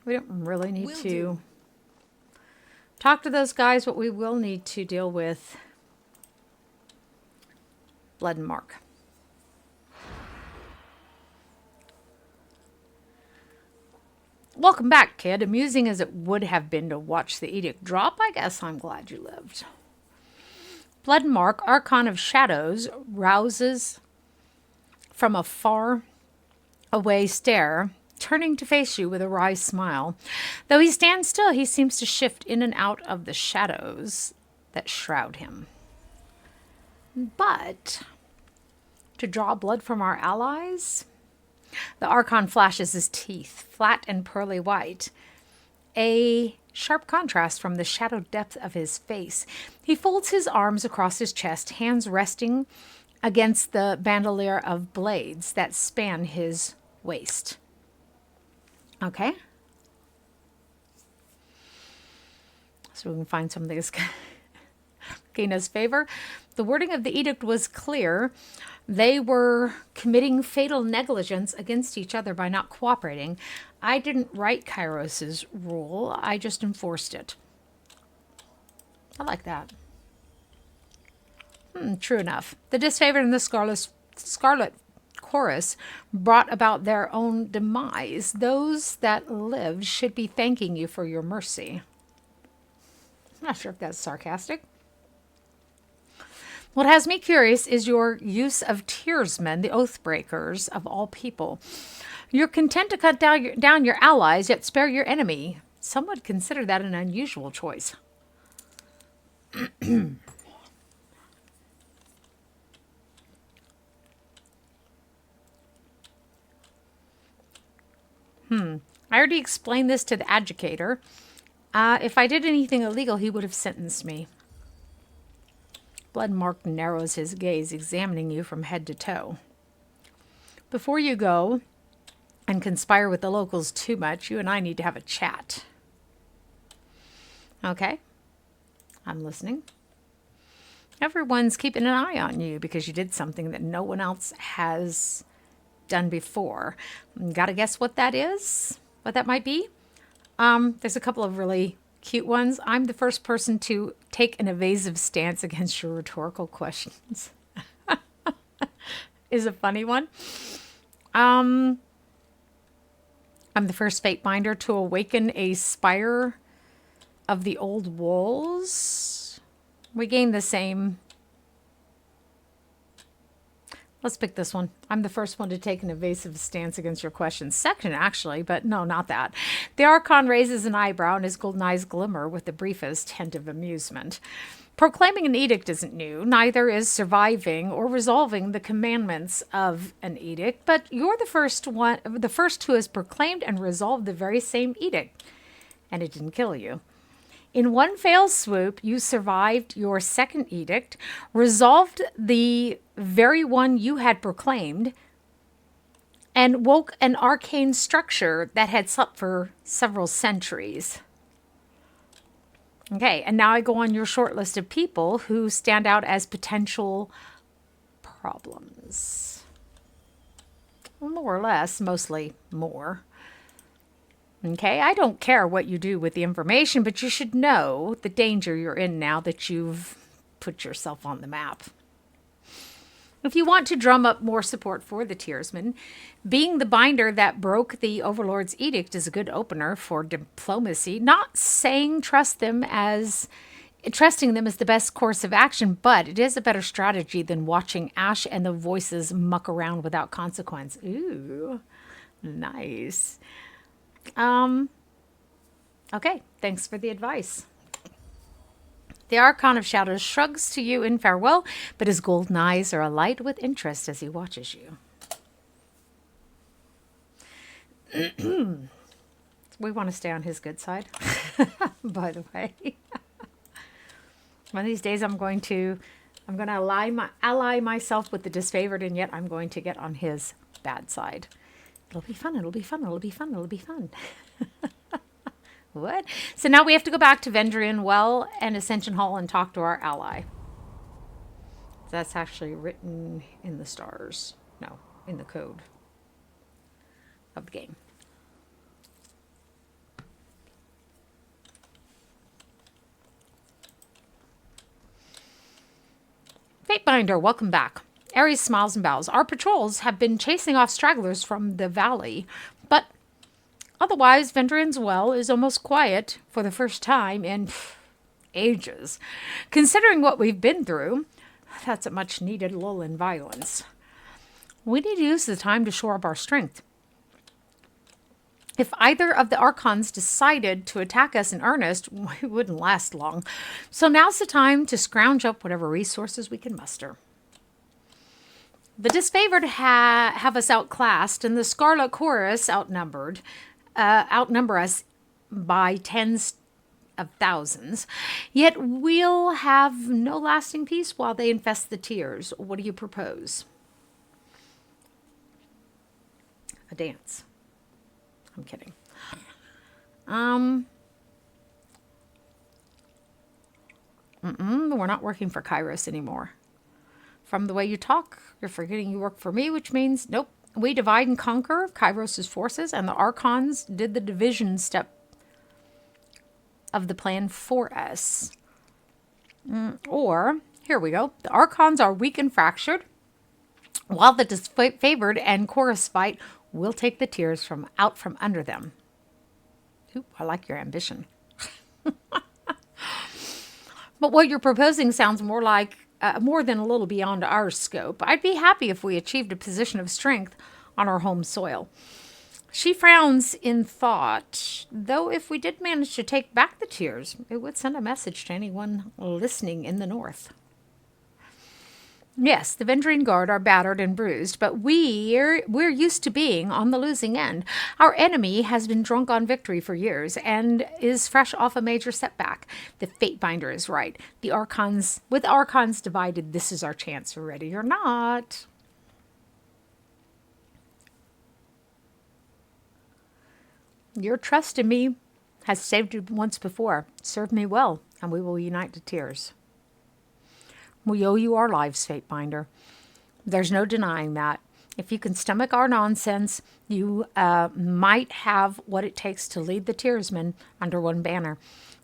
We don't really need to talk to those guys, but we will need to deal with Blood and Mark. Welcome back, kid. Amusing as it would have been to watch the edict drop, I guess I'm glad you lived. Blood and Mark, Archon of Shadows, rouses from a far away stare, turning to face you with a wry smile. Though he stands still, he seems to shift in and out of the shadows that shroud him. But to draw blood from our allies? The Archon flashes his teeth, flat and pearly white, a sharp contrast from the shadowed depth of his face. He folds his arms across his chest, hands resting against the bandolier of blades that span his waist. Okay. So we can find something that's in his favor. The wording of the edict was clear. They were committing fatal negligence against each other by not cooperating. I didn't write Kairos's rule. I just enforced it. I like that. True enough. The Disfavored and the Scarlet Chorus brought about their own demise. Those that lived should be thanking you for your mercy. I'm not sure if that's sarcastic. What has me curious is your use of Tearsmen, the Oathbreakers of all people. You're content to cut down your allies, yet spare your enemy. Some would consider that an unusual choice. I already explained this to the adjudicator. If I did anything illegal, he would have sentenced me. Blood Mark narrows his gaze, examining you from head to toe. Before you go and conspire with the locals too much, you and I need to have a chat. Okay? I'm listening. Everyone's keeping an eye on you because you did something that no one else has done before. Gotta guess what that is? What that might be? There's a couple of really cute ones. I'm the first person to take an evasive stance against your rhetorical questions. Is a funny one. I'm the first fate binder to awaken a spire of the old wolves. We gain the same. Let's pick this one. I'm the first one to take an evasive stance against your questions. Second, actually, but no, not that. The Archon raises an eyebrow and his golden eyes glimmer with the briefest hint of amusement. Proclaiming an edict isn't new. Neither is surviving or resolving the commandments of an edict, but you're the first who has proclaimed and resolved the very same edict. And it didn't kill you. In one fell swoop, you survived your second edict, resolved the very one you had proclaimed, and woke an arcane structure that had slept for several centuries. Okay, and now I go on your short list of people who stand out as potential problems. More or less, mostly more. Okay, I don't care what you do with the information, but you should know the danger you're in now that you've put yourself on the map. If you want to drum up more support for the Tearsmen, being the binder that broke the Overlord's edict is a good opener for diplomacy. Not saying trusting them as the best course of action, but it is a better strategy than watching Ash and the voices muck around without consequence. Ooh, nice. Okay, thanks for the advice. The Archon of Shadows shrugs to you in farewell, but his golden eyes are alight with interest as he watches you. We want to stay on his good side, by the way. One of these days I'm going to ally myself with the disfavored, and yet I'm going to get on his bad side. It'll be fun, it'll be fun, it'll be fun, it'll be fun. What? So now we have to go back to Vendrien Well and Ascension Hall and talk to our ally. That's actually written in the stars. No, in the code of the game. Fatebinder, welcome back. Ares smiles and bows. Our patrols have been chasing off stragglers from the valley, but otherwise, Vendrien's Well is almost quiet for the first time in ages. Considering what we've been through, that's a much needed lull in violence. We need to use the time to shore up our strength. If either of the Archons decided to attack us in earnest, we wouldn't last long. So now's the time to scrounge up whatever resources we can muster. The disfavored have us outclassed, and the Scarlet Chorus outnumber us by tens of thousands. Yet we'll have no lasting peace while they infest the tiers. What do you propose? A dance. I'm kidding. We're not working for Kairos anymore. From the way you talk, you're forgetting you work for me, which means, nope. We divide and conquer Kairos' forces, and the Archons did the division step of the plan for us. Or, here we go. The Archons are weak and fractured, while the disfavored and chorus fight will take the tiers out from under them. Ooh, I like your ambition. But what you're proposing sounds more like more than a little beyond our scope. I'd be happy if we achieved a position of strength on our home soil. She frowns in thought, though if we did manage to take back the tiers, it would send a message to anyone listening in the north. Yes, the Vendrien Guard are battered and bruised, but we're used to being on the losing end. Our enemy has been drunk on victory for years and is fresh off a major setback. The Fatebinder is right. With Archons divided, this is our chance, ready or not. Your trust in me has saved you once before. Serve me well, and we will unite to tears. We owe you our lives, Fatebinder. There's no denying that. If you can stomach our nonsense, you might have what it takes to lead the Tearsmen under one banner.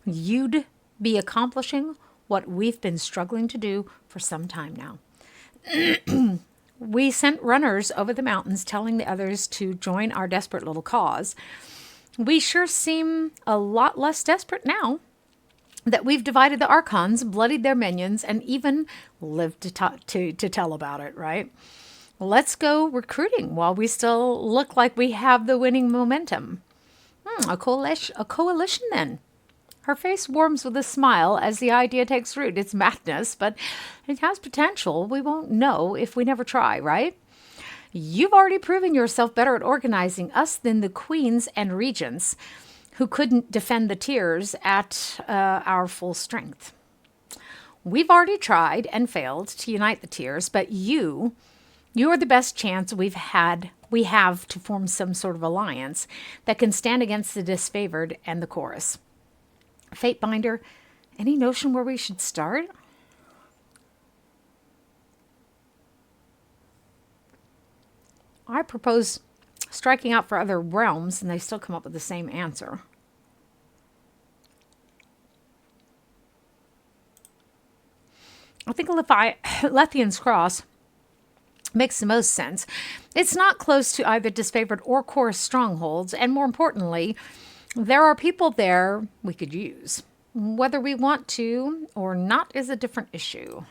You'd be accomplishing what we've been struggling to do for some time now. We sent runners over the mountains telling the others to join our desperate little cause. We sure seem a lot less desperate now that we've divided the Archons, bloodied their minions, and even lived to tell about it, right? Let's go recruiting while we still look like we have the winning momentum. A coalition then. Her face warms with a smile as the idea takes root. It's madness, but it has potential. We won't know if we never try, right? You've already proven yourself better at organizing us than the queens and regents, who couldn't defend the tiers at our full strength. We've already tried and failed to unite the tiers, but you're the best chance we have to form some sort of alliance that can stand against the disfavored and the chorus. Fatebinder, any notion where we should start? I propose striking out for other realms, and they still come up with the same answer. I think Lethian's Cross makes the most sense. It's not close to either disfavored or chorus strongholds, and more importantly, there are people there we could use. Whether we want to or not is a different issue.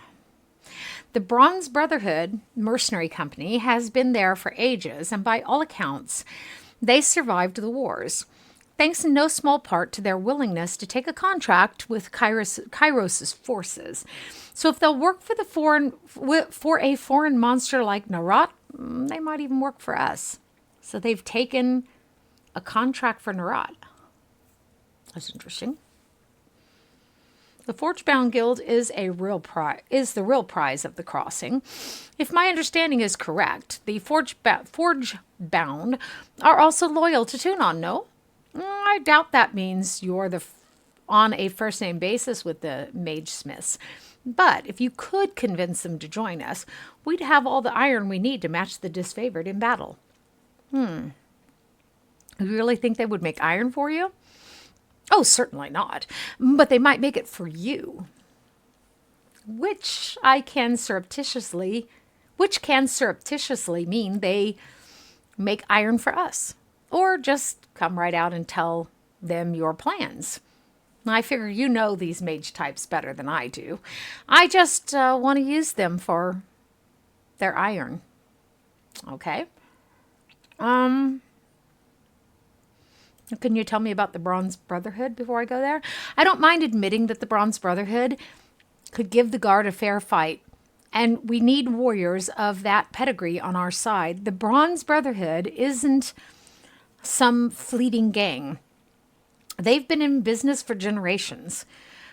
The Bronze Brotherhood mercenary company has been there for ages, and by all accounts, they survived the wars, thanks in no small part to their willingness to take a contract with Kairos' forces. So if they'll work for a foreign monster like Nerat, they might even work for us. So they've taken a contract for Nerat. That's interesting. The Forgebound Guild is the real prize of the crossing. If my understanding is correct, the Forgebound are also loyal to Tunon, no? I doubt that means you're on a first-name basis with the Mage Smiths. But if you could convince them to join us, we'd have all the iron we need to match the Disfavored in battle. You really think they would make iron for you? Oh, certainly not. But they might make it for you. Which can surreptitiously mean they make iron for us. Or just come right out and tell them your plans. I figure you know these mage types better than I do. I just want to use them for their iron. Okay. Can you tell me about the Bronze Brotherhood before I go there? I don't mind admitting that the Bronze Brotherhood could give the Guard a fair fight, and we need warriors of that pedigree on our side. The Bronze Brotherhood isn't some fleeting gang. They've been in business for generations.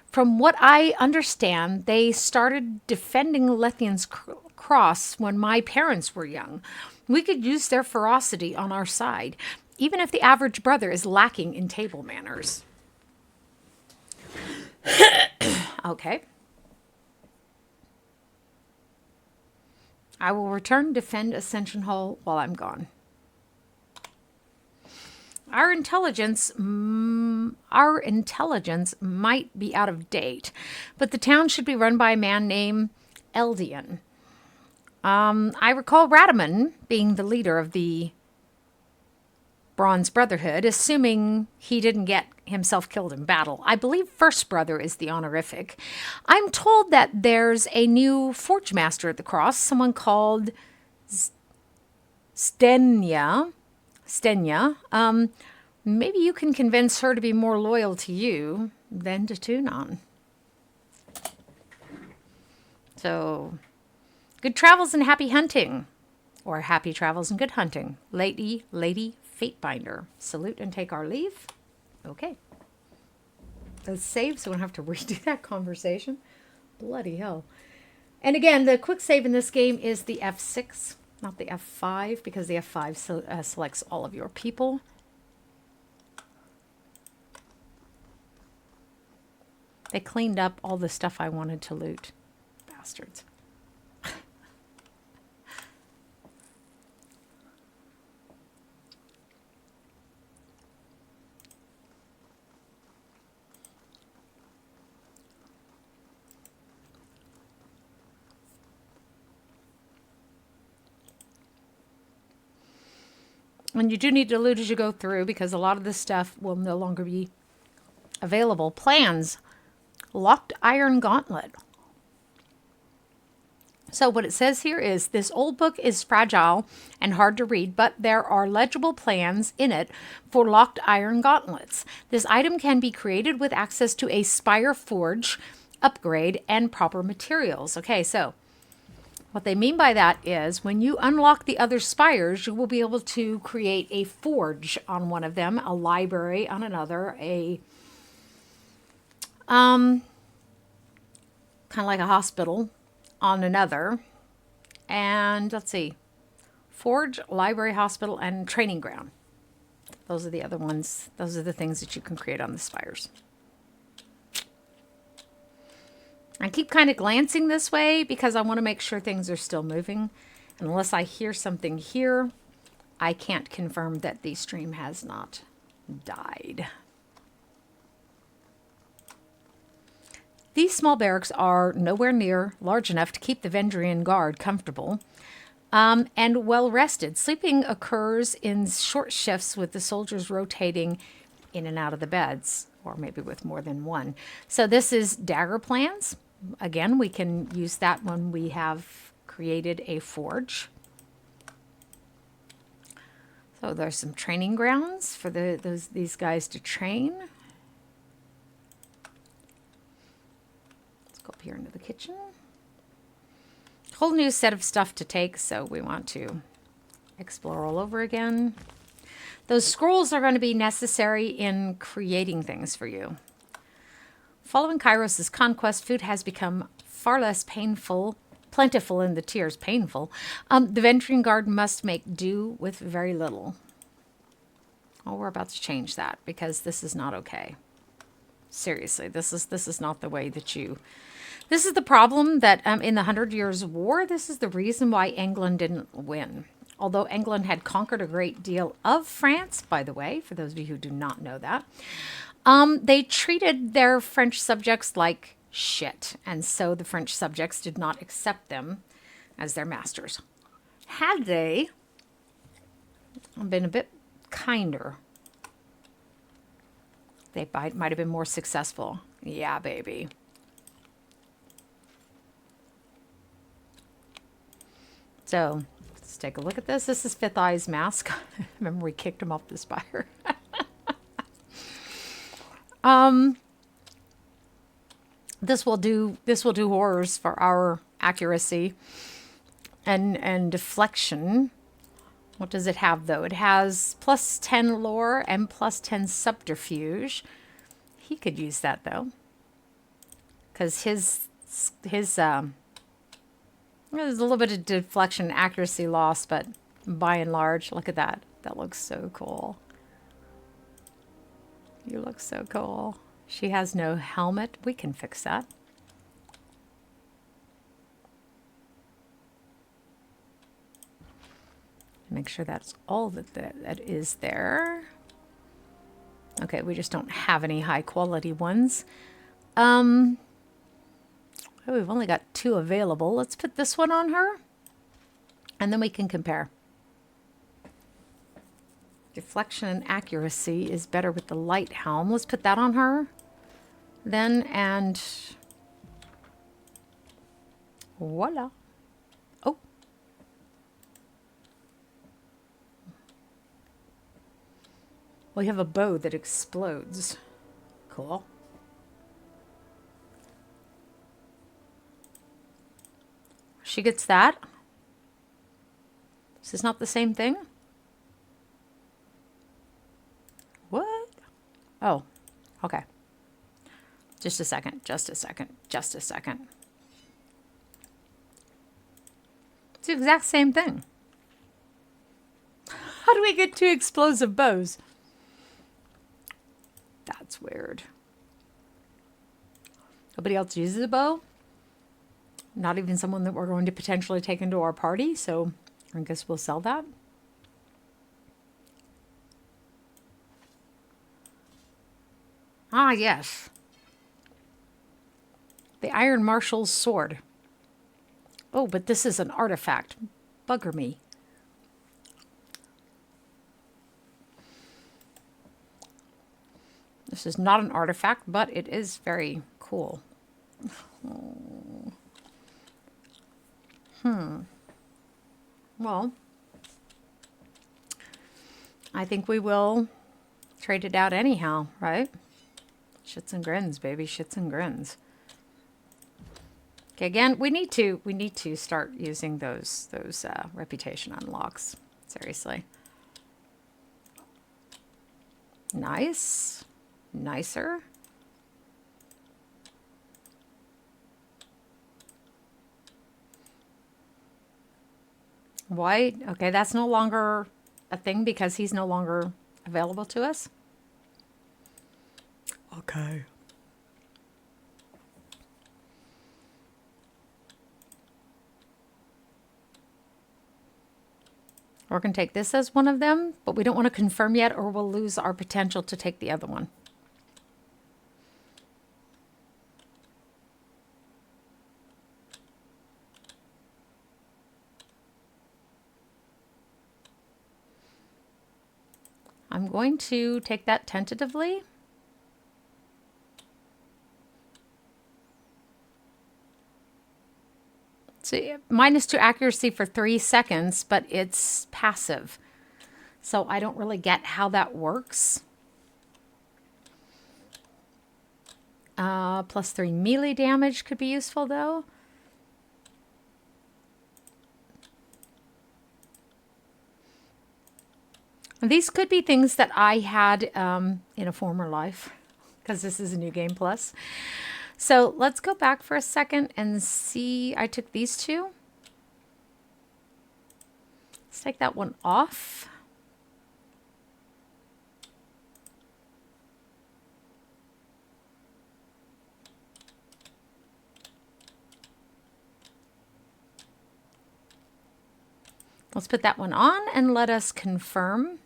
From what I understand, they started defending Lethian's cross when my parents were young. We could use their ferocity on our side, even if the average brother is lacking in table manners. Okay. I will return to defend Ascension Hall while I'm gone. Our intelligence might be out of date, but the town should be run by a man named Eldian. I recall Raetommon being the leader of the Bronze Brotherhood, assuming he didn't get himself killed in battle. I believe First Brother is the honorific. I'm told that there's a new Forge Master at the Cross, someone called Zdenya. Maybe you can convince her to be more loyal to you than to Tunon. So, good travels and happy hunting. Or happy travels and good hunting. Lady Fatebinder. Salute and take our leave. Okay. Let's save so we don't have to redo that conversation. Bloody hell. And again, the quick save in this game is the F6, not the F5, because the F5 selects all of your people. They cleaned up all the stuff I wanted to loot. Bastards. And you do need to loot as you go through because a lot of this stuff will no longer be available. Plans. Locked Iron Gauntlet. So what it says here is, this old book is fragile and hard to read, but there are legible plans in it for locked iron gauntlets. This item can be created with access to a Spire forge, upgrade, and proper materials. Okay, so what they mean by that is when you unlock the other spires, you will be able to create a forge on one of them, a library on another, a kind of like a hospital on another. And let's see, forge, library, hospital, and training ground. Those are the other ones. Those are the things that you can create on the spires. I keep kind of glancing this way because I want to make sure things are still moving. And unless I hear something here, I can't confirm that the stream has not died. These small barracks are nowhere near large enough to keep the Vendrien guard comfortable and well rested. Sleeping occurs in short shifts with the soldiers rotating in and out of the beds, or maybe with more than one. So this is dagger plans. Again, we can use that when we have created a forge. So there's some training grounds for these guys to train. Let's go up here into the kitchen. Whole new set of stuff to take, so we want to explore all over again. Those scrolls are going to be necessary in creating things for you. Following Kairos' conquest, food has become far less plentiful in the tiers. Painful. The Vendrien Guard must make do with very little. Oh, we're about to change that because this is not okay. Seriously, this is not the way that you... This is the problem that in the 100 Years' War, this is the reason why England didn't win. Although England had conquered a great deal of France, by the way, for those of you who do not know that, they treated their French subjects like shit. And so the French subjects did not accept them as their masters. Had they been a bit kinder, they might have been more successful. Yeah, baby. So let's take a look at this. This is Fifth Eye's mask. Remember we kicked him off the Spire. This will do horrors for our accuracy and deflection. What does it have though? It has plus 10 lore and plus 10 subterfuge. He could use that though, because his there's a little bit of deflection and accuracy loss, but by and large, look at that. That looks so cool. You look so cool. She has no helmet. We can fix that. Make sure that's all that is there. Okay, we just don't have any high quality ones. Oh, we've only got 2 available. Let's put this one on her, and then we can compare. Deflection and accuracy is better with the light helm. Let's put that on her then, and voila. Oh. We have a bow that explodes. Cool. She gets that. Is this not the same thing? What? Oh, okay. Just a second, just a second, just a second. It's the exact same thing. How do we get 2 explosive bows? That's weird. Nobody else uses a bow? Not even someone that we're going to potentially take into our party, so I guess we'll sell that. Ah, yes. The Iron Marshal's sword. Oh, but this is an artifact. Bugger me. This is not an artifact, but it is very cool. Oh. Well, I think we will trade it out anyhow, right? Shits and grins, baby. Shits and grins. Okay, again, we need to start using those reputation unlocks. Seriously. Nice. Nicer. White. Okay, that's no longer a thing because he's no longer available to us. Okay. We're going to take this as one of them, but we don't want to confirm yet or we'll lose our potential to take the other one. I'm going to take that tentatively. See, -2 accuracy for 3 seconds, but it's passive. So I don't really get how that works. +3 melee damage could be useful though. These could be things that I had in a former life, because this is a new game plus. So let's go back for a second and see. I took these two. Let's take that one off. Let's put that one on and let us confirm.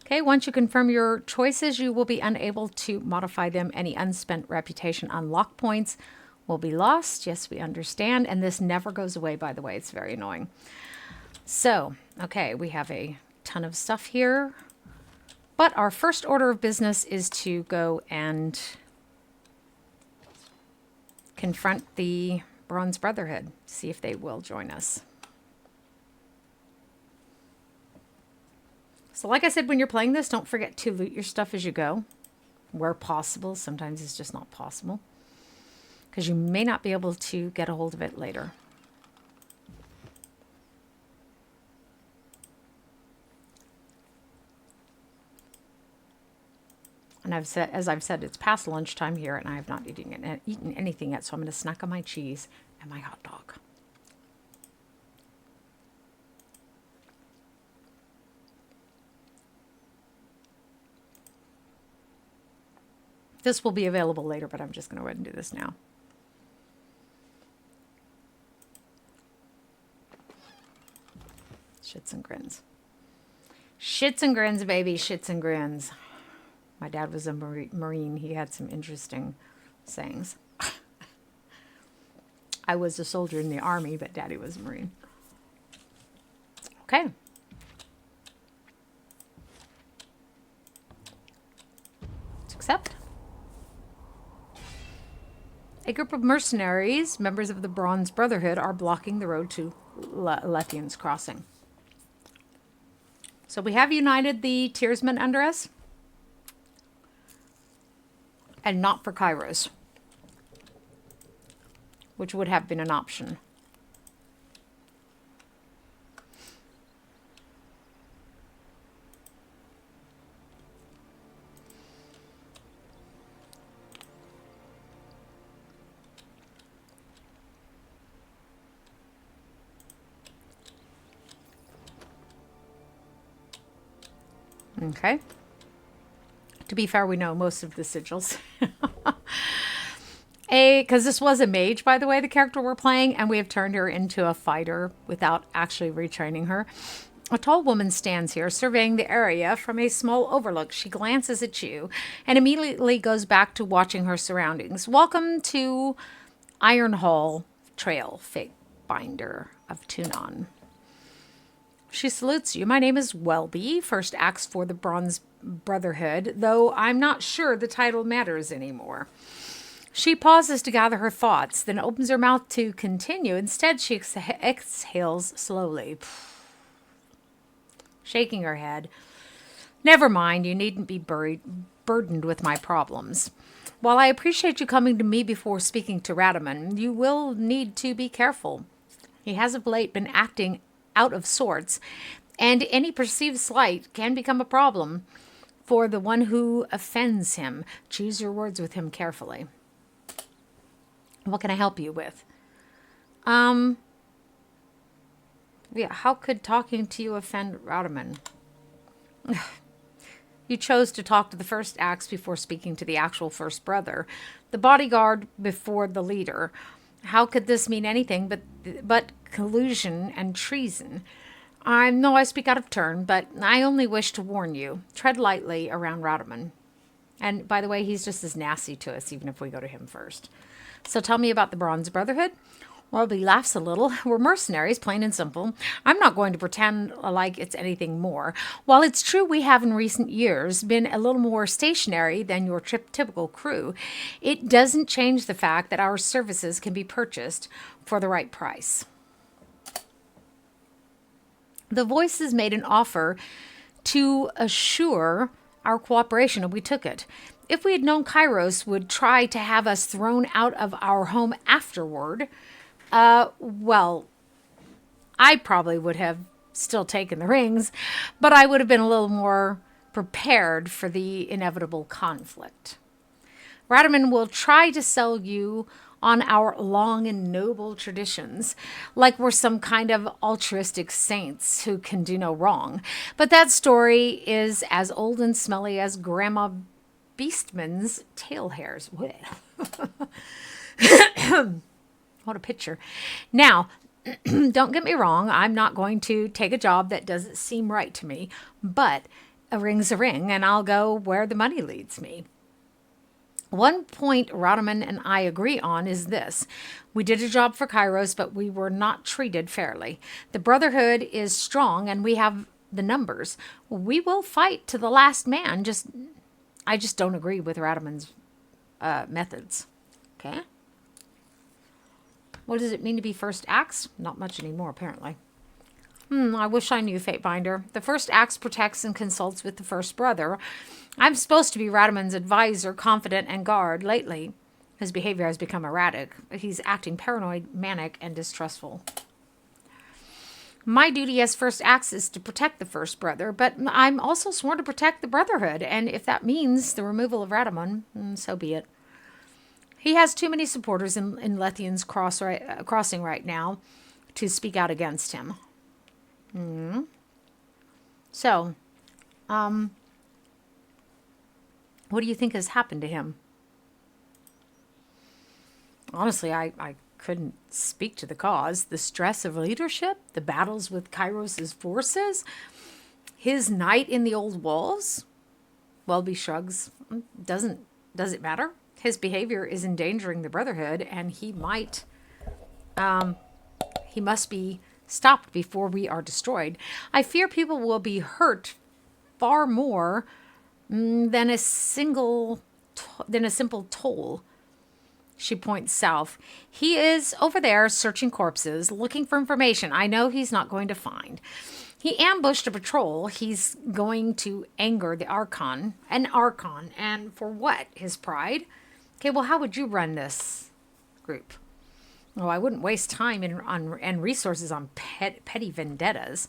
Okay, once you confirm your choices, you will be unable to modify them. Any unspent reputation unlock points will be lost. Yes, we understand. And this never goes away, by the way. It's very annoying. So, okay, we have a ton of stuff here. But our first order of business is to go and confront the Bronze Brotherhood. See if they will join us. So like I said, when you're playing this, don't forget to loot your stuff as you go, where possible. Sometimes it's just not possible, because you may not be able to get a hold of it later. And as I've said, it's past lunchtime here, and I have not eaten anything yet, so I'm going to snack on my cheese and my hot dog. This will be available later, but I'm just going to go ahead and do this now. Shits and grins. Shits and grins, baby. Shits and grins. My dad was a Marine. He had some interesting sayings. I was a soldier in the Army, but Daddy was a Marine. Okay. Let's accept. A group of mercenaries, members of the Bronze Brotherhood, are blocking the road to Lethian's crossing. So we have united the Tiersmen under us. And not for Kairos, which would have been an option. Okay. To be fair, we know most of the sigils. Because this was a mage, by the way, the character we're playing, and we have turned her into a fighter without actually retraining her. A tall woman stands here, surveying the area from a small overlook. She glances at you and immediately goes back to watching her surroundings. Welcome to Ironhaul Trail, Fate Binder of Tunon. She salutes you. My name is Welby, first axe for the Bronze Brotherhood, though I'm not sure the title matters anymore. She pauses to gather her thoughts, then opens her mouth to continue. Instead, she exhales slowly, shaking her head. Never mind, you needn't be burdened with my problems. While I appreciate you coming to me before speaking to Raetommon, you will need to be careful. He has of late been acting out of sorts, and any perceived slight can become a problem for the one who offends him. Choose your words with him carefully. What can I help you with? Yeah, how could talking to you offend Raetommon? You chose to talk to the first axe before speaking to the actual first brother, the bodyguard before the leader. How could this mean anything but collusion and treason? I know I speak out of turn, but I only wish to warn you. Tread lightly around Raetommon. And by the way, he's just as nasty to us, even if we go to him first. So tell me about the Bronze Brotherhood. Welby laughs a little. We're mercenaries, plain and simple. I'm not going to pretend like it's anything more. While it's true we have in recent years been a little more stationary than your typical crew, it doesn't change the fact that our services can be purchased for the right price. The voices made an offer to assure our cooperation, and we took it. If we had known Kairos would try to have us thrown out of our home afterward, well, I probably would have still taken the rings, but I would have been a little more prepared for the inevitable conflict. Raetommon will try to sell you on our long and noble traditions, like we're some kind of altruistic saints who can do no wrong. But that story is as old and smelly as Grandma Beastman's tail hairs. What a picture. Now, don't get me wrong, I'm not going to take a job that doesn't seem right to me, but a ring's a ring, and I'll go where the money leads me. One point Raetommon and I agree on is this. We did a job for Kairos, but we were not treated fairly. The Brotherhood is strong, and we have the numbers. We will fight to the last man. I just don't agree with Raetommon's methods. Okay? What does it mean to be first axe? Not much anymore, apparently. I wish I knew, Fatebinder. The first axe protects and consults with the first brother. I'm supposed to be Raetommon's advisor, confidant, and guard. Lately, his behavior has become erratic. He's acting paranoid, manic, and distrustful. My duty as first axe is to protect the first brother, but I'm also sworn to protect the Brotherhood, and if that means the removal of Raetommon, so be it. He has too many supporters in Lethian's crossing right now to speak out against him. So, what do you think has happened to him? Honestly, I couldn't speak to the cause. The stress of leadership, the battles with Kairos' forces, his night in the old walls. Welby shrugs. Does it matter? His behavior is endangering the Brotherhood, and he must be stopped before we are destroyed. I fear people will be hurt far more than a simple toll. She points south. He is over there searching corpses, looking for information I know he's not going to find. He ambushed a patrol. He's going to anger the Archon. And for what? His pride? Okay, well, how would you run this group? Oh, I wouldn't waste time and resources on petty vendettas.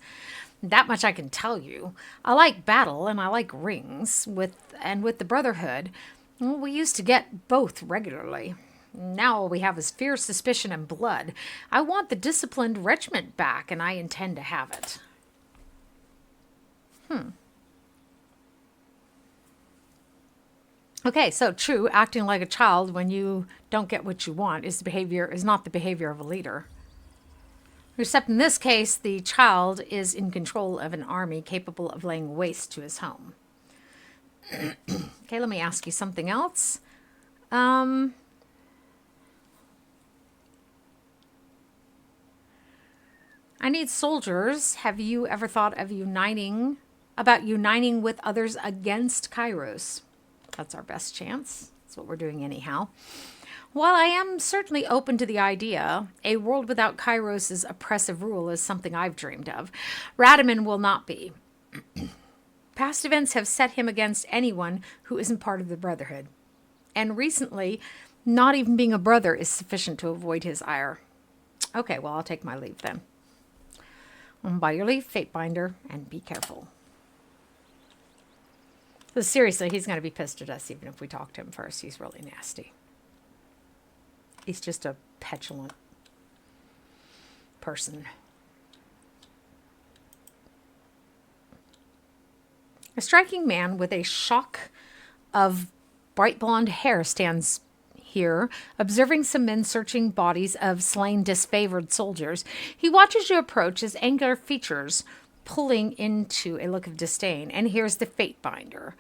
That much I can tell you. I like battle and I like rings. With the Brotherhood, well, we used to get both regularly. Now all we have is fear, suspicion, and blood. I want the disciplined regiment back, and I intend to have it. Okay, so true, acting like a child when you don't get what you want is not the behavior of a leader. Except in this case, the child is in control of an army capable of laying waste to his home. Okay, let me ask you something else. I need soldiers. Have you ever thought of uniting with others against Kairos? That's our best chance. That's what we're doing anyhow. While I am certainly open to the idea, a world without Kairos' oppressive rule is something I've dreamed of. Raetommon will not be. Past events have set him against anyone who isn't part of the Brotherhood. And recently, not even being a brother is sufficient to avoid his ire. Okay, well, I'll take my leave then. By your leave, Fatebinder, and be careful. But seriously, he's going to be pissed at us even if we talk to him first. He's really nasty. He's just a petulant person. A striking man with a shock of bright blonde hair stands here, observing some men searching bodies of slain disfavored soldiers. He watches you approach, his angular features pulling into a look of disdain, and here's the Fatebinder.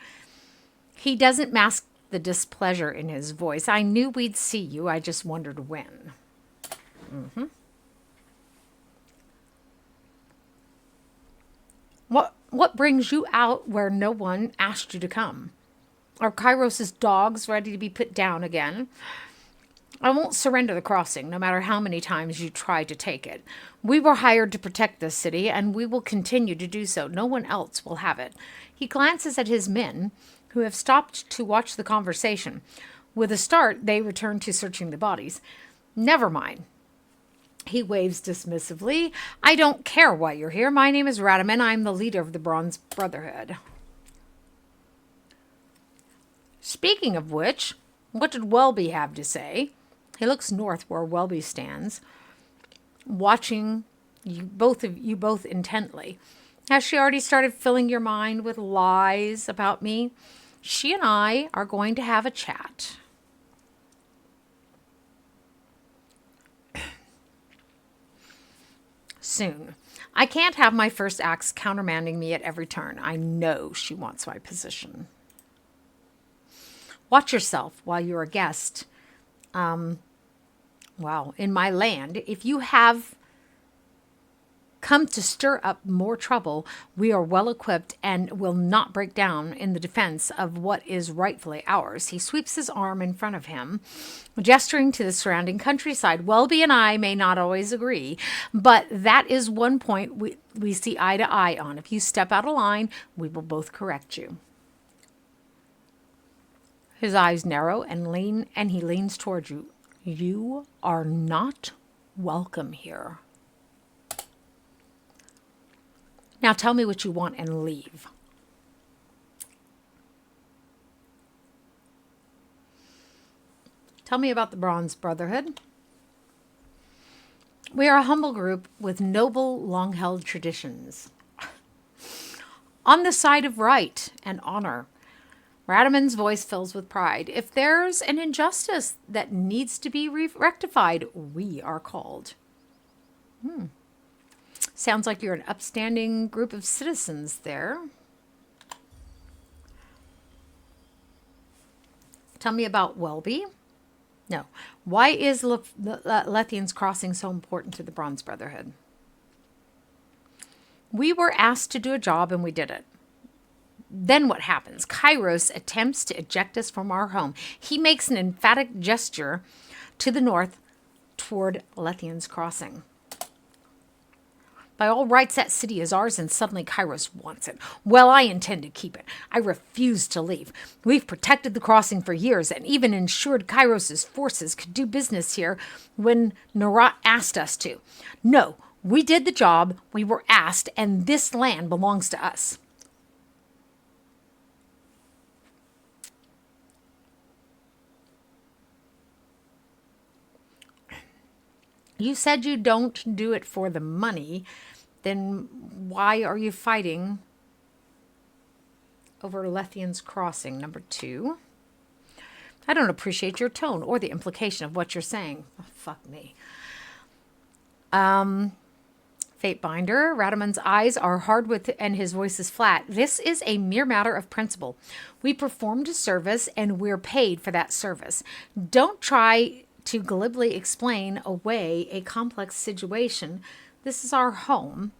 He doesn't mask the displeasure in his voice. I knew we'd see you, I just wondered when. What brings you out where no one asked you to come? Are Kairos' dogs ready to be put down again? I won't surrender the crossing, no matter how many times you try to take it. We were hired to protect this city, and we will continue to do so. No one else will have it. He glances at his men, who have stopped to watch the conversation. With a start, they return to searching the bodies. Never mind. He waves dismissively. I don't care why you're here. My name is Raetommon. I'm the leader of the Bronze Brotherhood. Speaking of which, what did Welby have to say? He looks north where Welby stands, watching you both intently. Has she already started filling your mind with lies about me? She and I are going to have a chat. Soon. I can't have my first acts countermanding me at every turn. I know she wants my position. Watch yourself while you're a guest. In my land, if you have come to stir up more trouble, we are well equipped and will not break down in the defense of what is rightfully ours. He sweeps his arm in front of him, gesturing to the surrounding countryside. Welby and I may not always agree, but that is one point we see eye to eye on. If you step out of line, we will both correct you. His eyes narrow and he leans towards you. You are not welcome here. Now tell me what you want and leave. Tell me about the Bronze Brotherhood. We are a humble group with noble, long-held traditions. On the side of right and honor. Raetommon's voice fills with pride. If there's an injustice that needs to be rectified, we are called. Sounds like you're an upstanding group of citizens there. Tell me about Welby. No. Why is Lethian's Crossing so important to the Bronze Brotherhood? We were asked to do a job and we did it. Then what happens? Kairos attempts to eject us from our home. He makes an emphatic gesture to the north toward Lethian's Crossing. By all rights, that city is ours, and suddenly Kairos wants it. Well, I intend to keep it. I refuse to leave. We've protected the crossing for years, and even ensured Kairos' forces could do business here when Nerat asked us to. No, we did the job we were asked, and this land belongs to us. You said you don't do it for the money. Then why are you fighting over Lethian's Crossing? Number 2. I don't appreciate your tone or the implication of what you're saying. Oh, fuck me. Fatebinder. Raetommon's eyes are hard and his voice is flat. This is a mere matter of principle. We performed a service and we're paid for that service. Don't try to glibly explain away a complex situation. This is our home.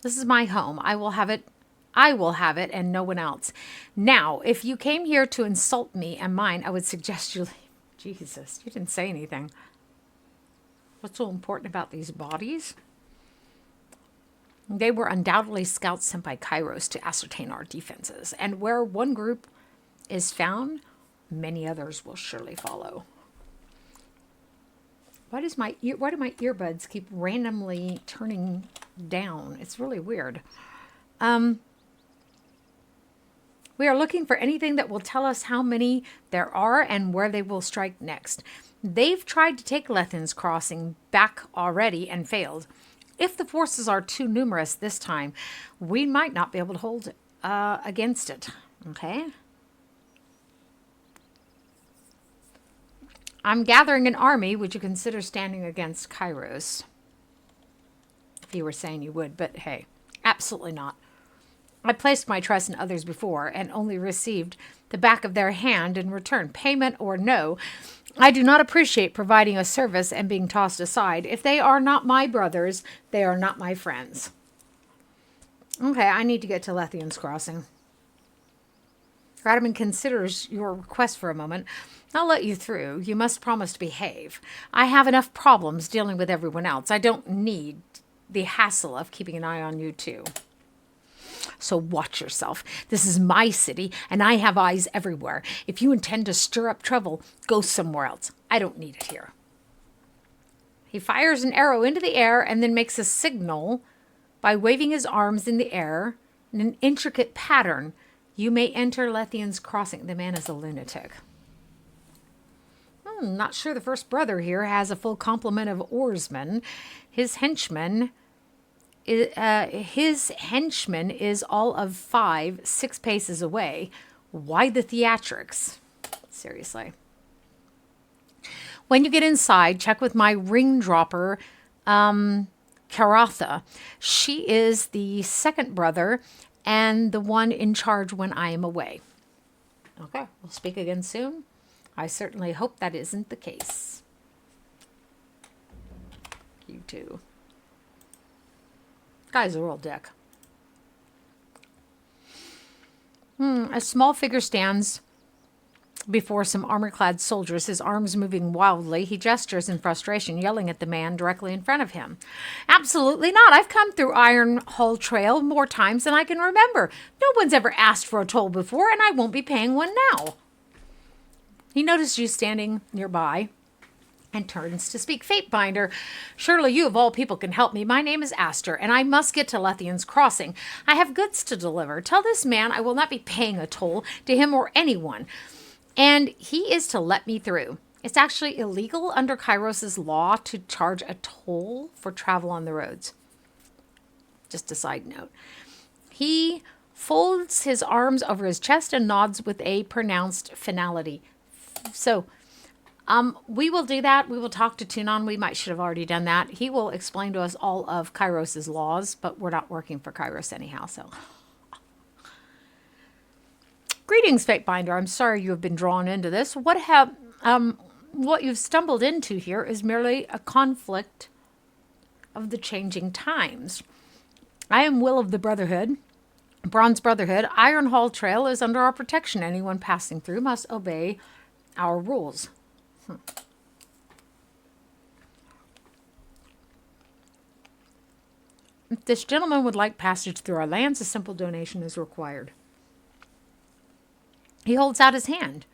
This is my home. I will have it and no one else. Now, if you came here to insult me and mine, I would suggest you leave. Jesus, you didn't say anything. What's so important about these bodies? They were undoubtedly scouts sent by Kairos to ascertain our defenses. And where one group is found, many others will surely follow. Why do my earbuds keep randomly turning down? It's really weird. We are looking for anything that will tell us how many there are and where they will strike next. They've tried to take Lethian's Crossing back already and failed. If the forces are too numerous this time, we might not be able to hold against it. Okay? I'm gathering an army. Would you consider standing against Kairos? If you were saying you would, but hey, absolutely not. I placed my trust in others before and only received the back of their hand in return, payment or no. I do not appreciate providing a service and being tossed aside. If they are not my brothers, they are not my friends. Okay, I need to get to Lethian's Crossing. Raetommon considers your request for a moment. I'll let you through. You must promise to behave. I have enough problems dealing with everyone else. I don't need the hassle of keeping an eye on you too. So watch yourself. This is my city, and I have eyes everywhere. If you intend to stir up trouble, go somewhere else. I don't need it here. He fires an arrow into the air and then makes a signal by waving his arms in the air in an intricate pattern. You may enter Lethian's crossing. The man is a lunatic. Not sure the first brother here has a full complement of oarsmen. His henchman is all of 5, 6 paces away. Why the theatrics? Seriously. When you get inside, check with my ring dropper, Karatha. She is the second brother and the one in charge when I am away. Okay, we'll speak again soon. I certainly hope that isn't the case. You too. Guy's a real dick. A small figure stands before some armor-clad soldiers, his arms moving wildly. He gestures in frustration, yelling at the man directly in front of him. Absolutely not. I've come through Ironhaul Trail more times than I can remember. No one's ever asked for a toll before, and I won't be paying one now. He noticed you standing nearby and turns to speak. Fatebinder, surely you of all people can help me. My name is Aster, and I must get to Lethian's crossing. I have goods to deliver. Tell this man I will not be paying a toll to him or anyone, and he is to let me through. It's actually illegal under Kairos' law to charge a toll for travel on the roads. Just a side note. He folds his arms over his chest and nods with a pronounced finality. So, we will do that. We will talk to Tunon. We should have already done that. He will explain to us all of Kairos' laws, but we're not working for Kairos anyhow, so. Greetings, Fatebinder. I'm sorry you have been drawn into this. What you've stumbled into here is merely a conflict of the changing times. I am Will of the Brotherhood, Bronze Brotherhood. Ironhaul Trail is under our protection. Anyone passing through must obey our rules. If this gentleman would like passage through our lands, a simple donation is required. He holds out his hand.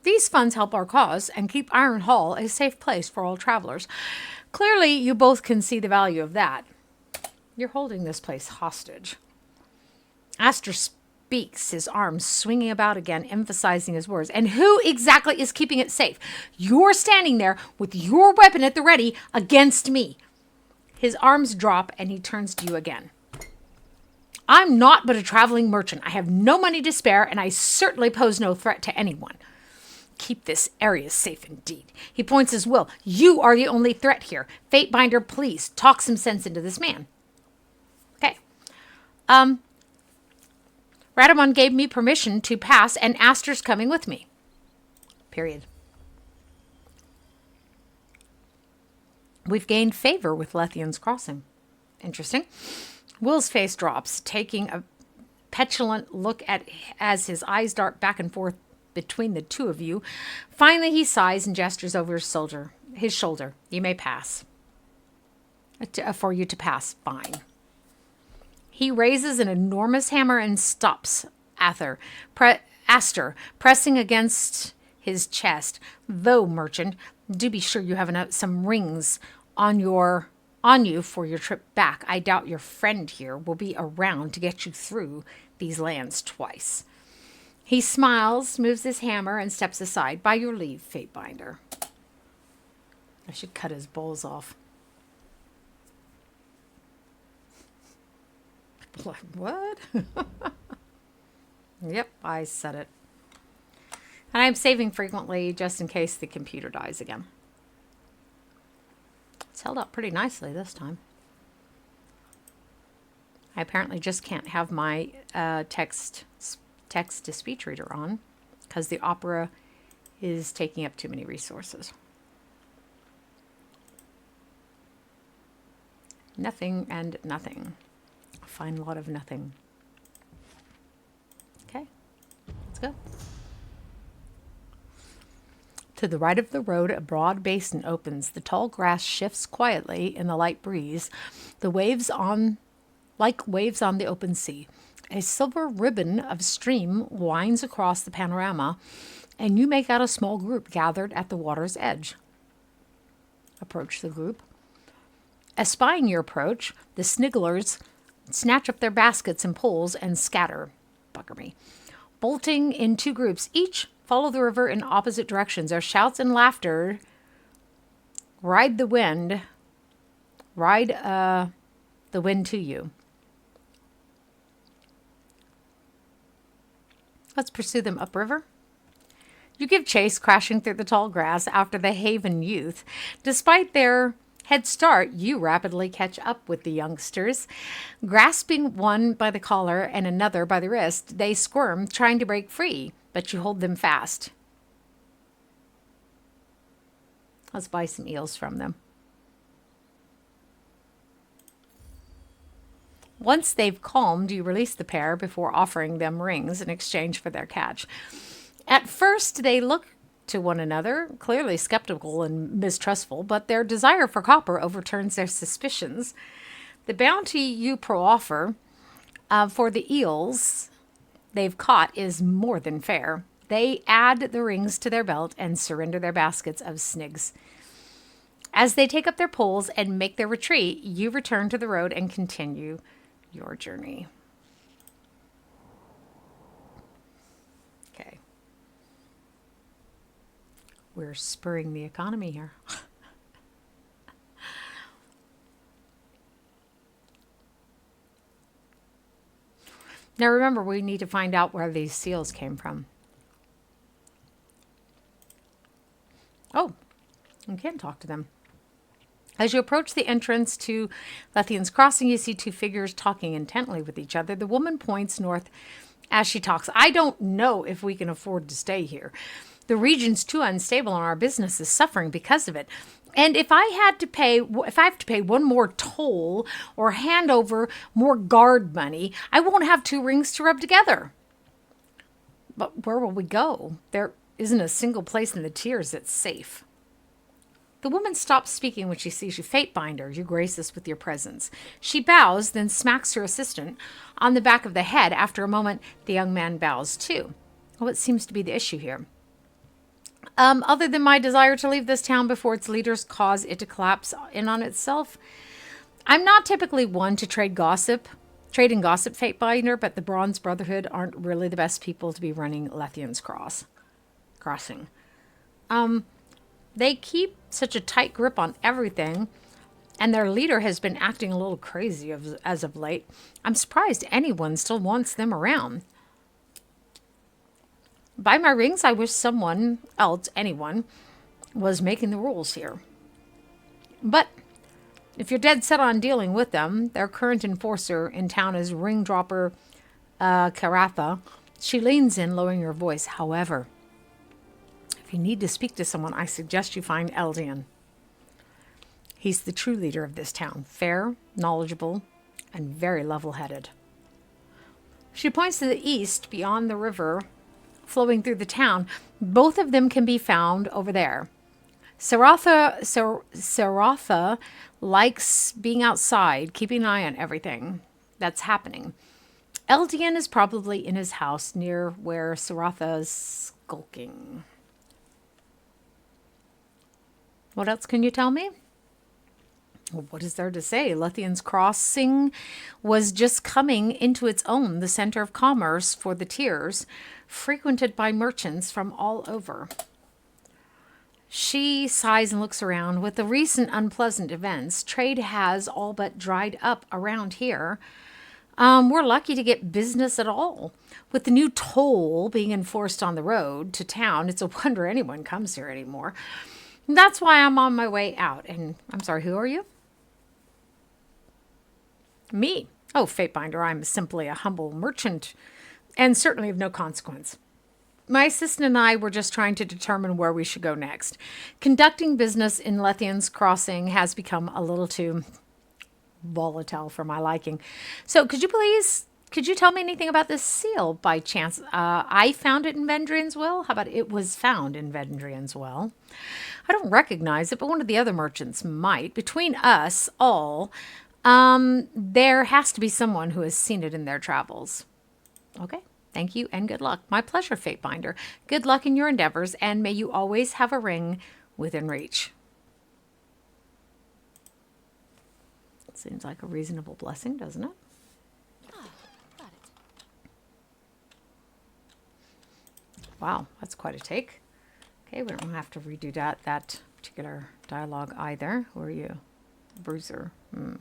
These funds help our cause and keep Ironhaul a safe place for all travelers. Clearly, you both can see the value of that. You're holding this place hostage. Aster speaks, his arms swinging about again, emphasizing his words. And who exactly is keeping it safe? You're standing there with your weapon at the ready against me. His arms drop and he turns to you again. I'm not but a traveling merchant. I have no money to spare, and I certainly pose no threat to anyone. Keep this area safe indeed. He points his will. You are the only threat here. Fatebinder, please talk some sense into this man. Okay. Raetommon gave me permission to pass, and Aster's coming with me. Period. We've gained favor with Lethian's crossing. Interesting. Will's face drops, taking a petulant look at as his eyes dart back and forth between the two of you. Finally, he sighs and gestures over his shoulder. You may pass. For you to pass. Fine. He raises an enormous hammer and stops Aster, pressing against his chest. Though, merchant, do be sure you have some rings on you for your trip back. I doubt your friend here will be around to get you through these lands twice. He smiles, moves his hammer, and steps aside. By your leave, Fatebinder. I should cut his balls off. What? Yep, I said it. And I'm saving frequently just in case the computer dies again. It's held up pretty nicely this time. I apparently just can't have my text-to-speech reader on because the Opera is taking up too many resources. Nothing and nothing. A fine lot of nothing. Okay, let's go. To the right of the road, a broad basin opens. The tall grass shifts quietly in the light breeze, like waves on the open sea. A silver ribbon of stream winds across the panorama, and you make out a small group gathered at the water's edge. Approach the group. Espying your approach, the snigglers snatch up their baskets and poles and scatter. Bugger me. Bolting in two groups, each follow the river in opposite directions. Their shouts and laughter ride the wind to you. Let's pursue them upriver. You give chase, crashing through the tall grass after the Haven youth. Despite their head start, you rapidly catch up with the youngsters. Grasping one by the collar and another by the wrist, they squirm, trying to break free, but you hold them fast. Let's buy some eels from them. Once they've calmed, you release the pair before offering them rings in exchange for their catch. At first, they look to one another, clearly skeptical and mistrustful, but their desire for copper overturns their suspicions. The bounty you proffer for the eels they've caught is more than fair. They add the rings to their belt and surrender their baskets of snigs. As they take up their poles and make their retreat, you return to the road and continue your journey. Okay. We're spurring the economy here. Now remember, we need to find out where these seals came from. Oh, you can talk to them. As you approach the entrance to Lethian's Crossing, you see two figures talking intently with each other. The woman points north as she talks. I don't know if we can afford to stay here. The region's too unstable and our business is suffering because of it. And if I have to pay one more toll or hand over more guard money, I won't have two rings to rub together. But where will we go? There isn't a single place in the tiers that's safe. The woman stops speaking when she sees you. Fatebinder, you grace us with your presence. She bows, then smacks her assistant on the back of the head. After a moment, the young man bows too. What seems to be the issue here? Other than my desire to leave this town before its leaders cause it to collapse in on itself, I'm not typically one to trade in gossip, Fatebinder, but the Bronze Brotherhood aren't really the best people to be running Lethian's Crossing. They keep such a tight grip on everything, and their leader has been acting a little crazy as of late. I'm surprised anyone still wants them around. By my rings, I wish someone else, anyone, was making the rules here. But if you're dead set on dealing with them, their current enforcer in town is ring dropper Karatha. She leans in, lowering her voice. However, if you need to speak to someone, I suggest you find Eldian. He's the true leader of this town. Fair, knowledgeable, and very level-headed. She points to the east, beyond the river, flowing through the town. Both of them can be found over there. Saratha likes being outside, keeping an eye on everything that's happening. Eldian is probably in his house near where Saratha's skulking. What else can you tell me? Well, what is there to say? Lethian's Crossing was just coming into its own, the center of commerce for the tiers, frequented by merchants from all over. She sighs and looks around. With the recent unpleasant events, trade has all but dried up around here. We're lucky to get business at all. With the new toll being enforced on the road to town, it's a wonder anyone comes here anymore. That's why I'm on my way out. And I'm sorry, who are you? Me. Oh, Fatebinder, I'm simply a humble merchant and certainly of no consequence. My assistant and I were just trying to determine where we should go next. Conducting business in Lethian's Crossing has become a little too volatile for my liking. So could you tell me anything about this seal by chance? I found it in Vendrien's well. How about it was found in Vendrien's well? I don't recognize it, but one of the other merchants might. Between us all, there has to be someone who has seen it in their travels. Okay. Thank you and good luck. My pleasure, Fatebinder. Good luck in your endeavors, and may you always have a ring within reach. Seems like a reasonable blessing, doesn't it? Ah, got it. Wow, that's quite a take. Okay, we don't have to redo that particular dialogue either. Who are you? Bruiser. There's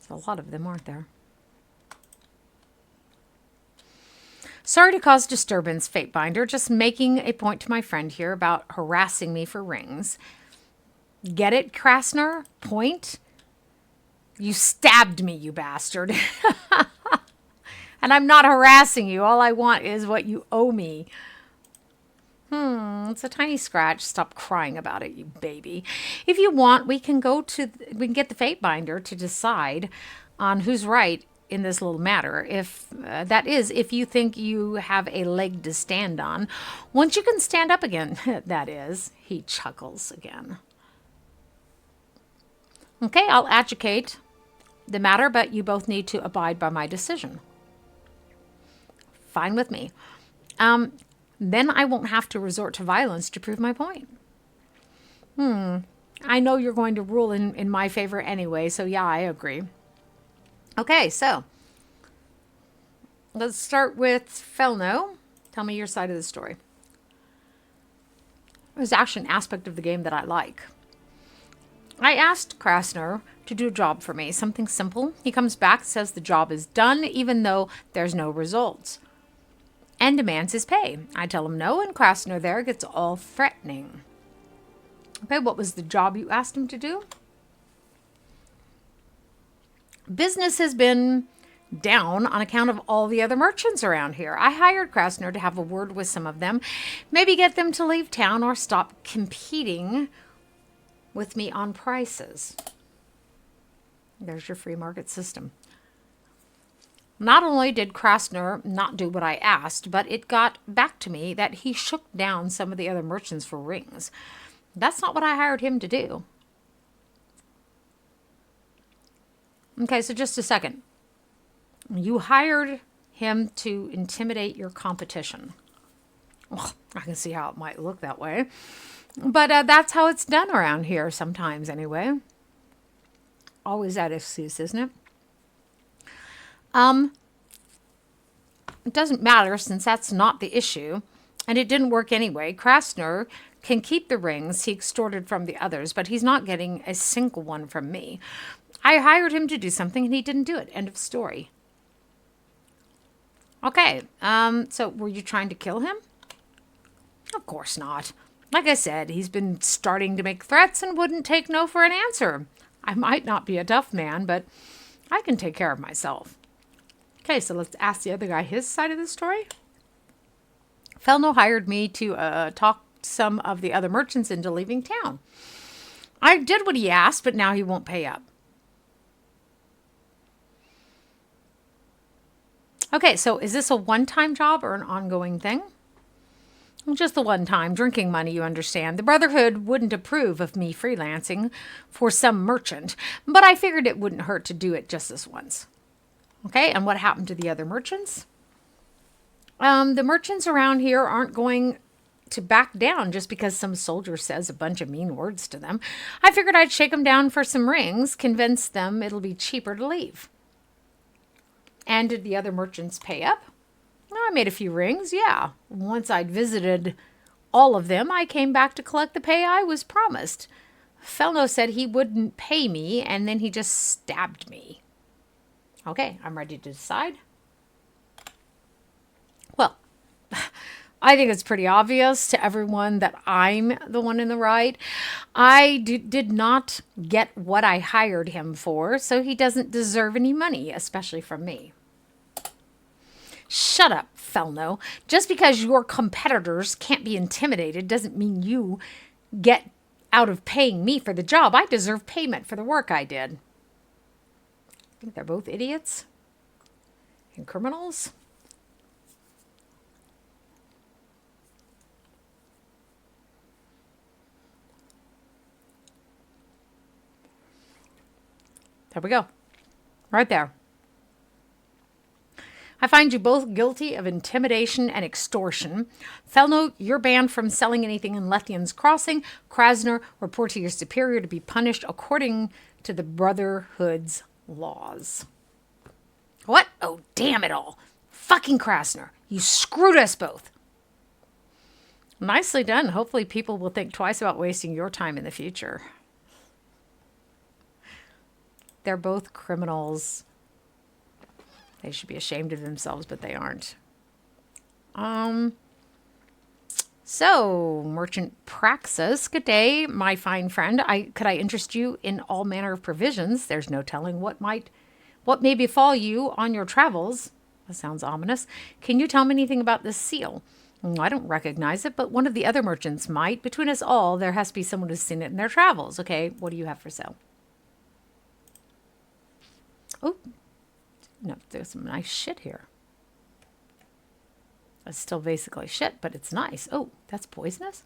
a lot of them, aren't there? Sorry to cause disturbance, Fatebinder. Just making a point to my friend here about harassing me for rings. Get it, Krasner? Point? You stabbed me, you bastard. And I'm not harassing you. All I want is what you owe me. It's a tiny scratch. Stop crying about it, you baby. If you want, we can get the Fatebinder to decide on who's right in this little matter. If if you think you have a leg to stand on, once you can stand up again, that is. He chuckles again. Okay, I'll adjudicate the matter, but you both need to abide by my decision. Fine with me. Then I won't have to resort to violence to prove my point. I know you're going to rule in my favor anyway, so yeah, I agree. Okay, so let's start with Felno. Tell me your side of the story. There's actually an aspect of the game that I like. I asked Krasner to do a job for me, something simple. He comes back, says the job is done, even though there's no results, and demands his pay. I tell him no, and Krasner there gets all threatening. Okay, what was the job you asked him to do? Business has been down on account of all the other merchants around here. I hired Krasner to have a word with some of them, maybe get them to leave town or stop competing with me on prices. There's your free market system. Not only did Krasner not do what I asked, but it got back to me that he shook down some of the other merchants for rings. That's not what I hired him to do. Okay, so just a second. You hired him to intimidate your competition. Oh, I can see how it might look that way. But that's how it's done around here sometimes anyway. Always that excuse, isn't it? It doesn't matter since that's not the issue. And it didn't work anyway. Krasner can keep the rings he extorted from the others, but he's not getting a single one from me. I hired him to do something and he didn't do it. End of story. Okay, so were you trying to kill him? Of course not. Like I said, he's been starting to make threats and wouldn't take no for an answer. I might not be a tough man, but I can take care of myself. Okay, so let's ask the other guy his side of the story. Felno hired me to talk some of the other merchants into leaving town. I did what he asked, but now he won't pay up. Okay, so is this a one-time job or an ongoing thing? Just the one time, drinking money, you understand. The Brotherhood wouldn't approve of me freelancing for some merchant, but I figured it wouldn't hurt to do it just this once. Okay, and what happened to the other merchants? The merchants around here aren't going to back down just because some soldier says a bunch of mean words to them. I figured I'd shake them down for some rings, convince them it'll be cheaper to leave. And did the other merchants pay up? I made a few rings, yeah. Once I'd visited all of them, I came back to collect the pay I was promised. Felno said he wouldn't pay me, and then he just stabbed me. Okay, I'm ready to decide. Well, I think it's pretty obvious to everyone that I'm the one in the right. I did not get what I hired him for, so he doesn't deserve any money, especially from me. Shut up, Felno. Just because your competitors can't be intimidated doesn't mean you get out of paying me for the job. I deserve payment for the work I did. I think they're both idiots and criminals. There we go. Right there. I find you both guilty of intimidation and extortion. Fellow, you're banned from selling anything in Lethian's Crossing. Krasner, report to your superior to be punished according to the Brotherhood's laws. What? Oh, damn it all. Fucking Krasner. You screwed us both. Nicely done. Hopefully people will think twice about wasting your time in the future. They're both criminals. They should be ashamed of themselves, but they aren't. So, Merchant Praxis, good day, my fine friend. Could I interest you in all manner of provisions? There's no telling what may befall you on your travels. That sounds ominous. Can you tell me anything about this seal? I don't recognize it, but one of the other merchants might. Between us all, there has to be someone who's seen it in their travels. Okay, what do you have for sale? Oh, no, there's some nice shit here. It's still basically shit, but it's nice. Oh, that's poisonous?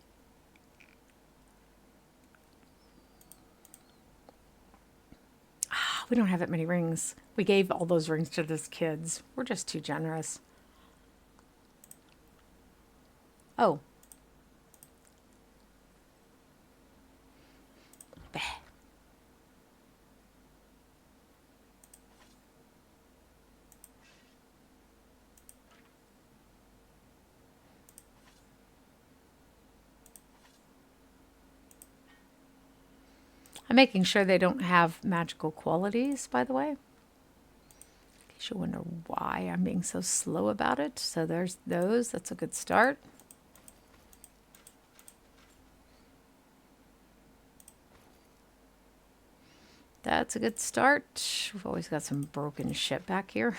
We don't have that many rings. We gave all those rings to those kids. We're just too generous. Oh. Bah. I'm making sure they don't have magical qualities, by the way. In case you wonder why I'm being so slow about it. So there's those. That's a good start. That's a good start. We've always got some broken shit back here.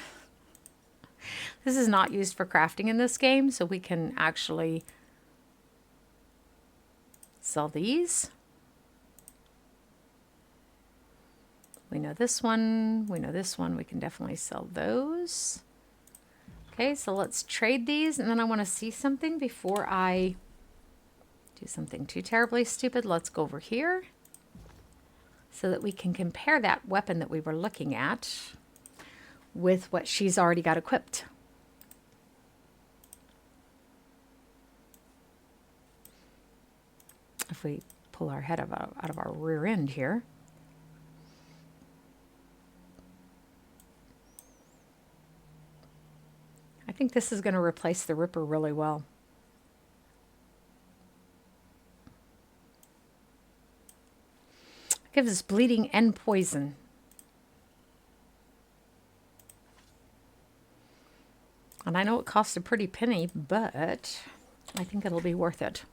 This is not used for crafting in this game, so we can actually sell these. We know this one. We know this one. We can definitely sell those. Okay, so let's trade these, and then I want to see something before I do something too terribly stupid. Let's go over here so that we can compare that weapon that we were looking at with what she's already got equipped. If we pull our head out of our rear end here. I think this is going to replace the Ripper really well. It gives us bleeding and poison. And I know it costs a pretty penny, but I think it'll be worth it.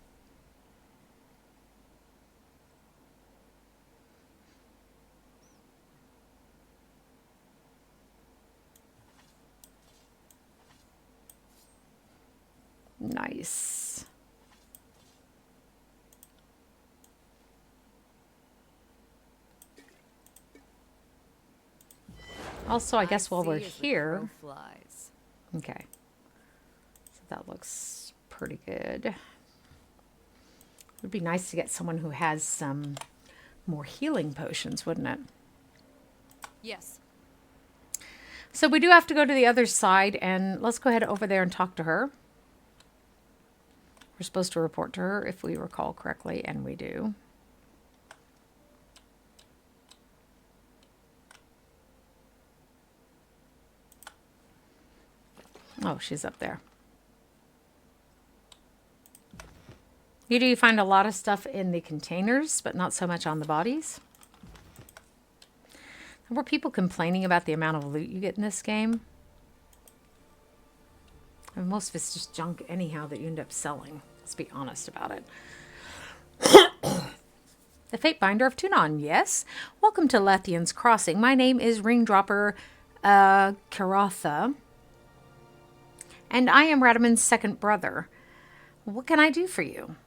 Nice. Also, I guess while we're here, okay, so that looks pretty good. It would be nice to get someone who has some more healing potions, wouldn't it? Yes. So we do have to go to the other side, and let's go ahead over there and talk to her. We're supposed to report to her if we recall correctly, and we do. Oh, she's up there. You do find a lot of stuff in the containers, but not so much on the bodies. Were people complaining about the amount of loot you get in this game? And most of it's just junk anyhow that you end up selling. Let's be honest about it. The Fate Binder of Tunon, yes. Welcome to Lethian's Crossing. My name is Ringdropper Karatha. And I am Raetomon's second brother. What can I do for you?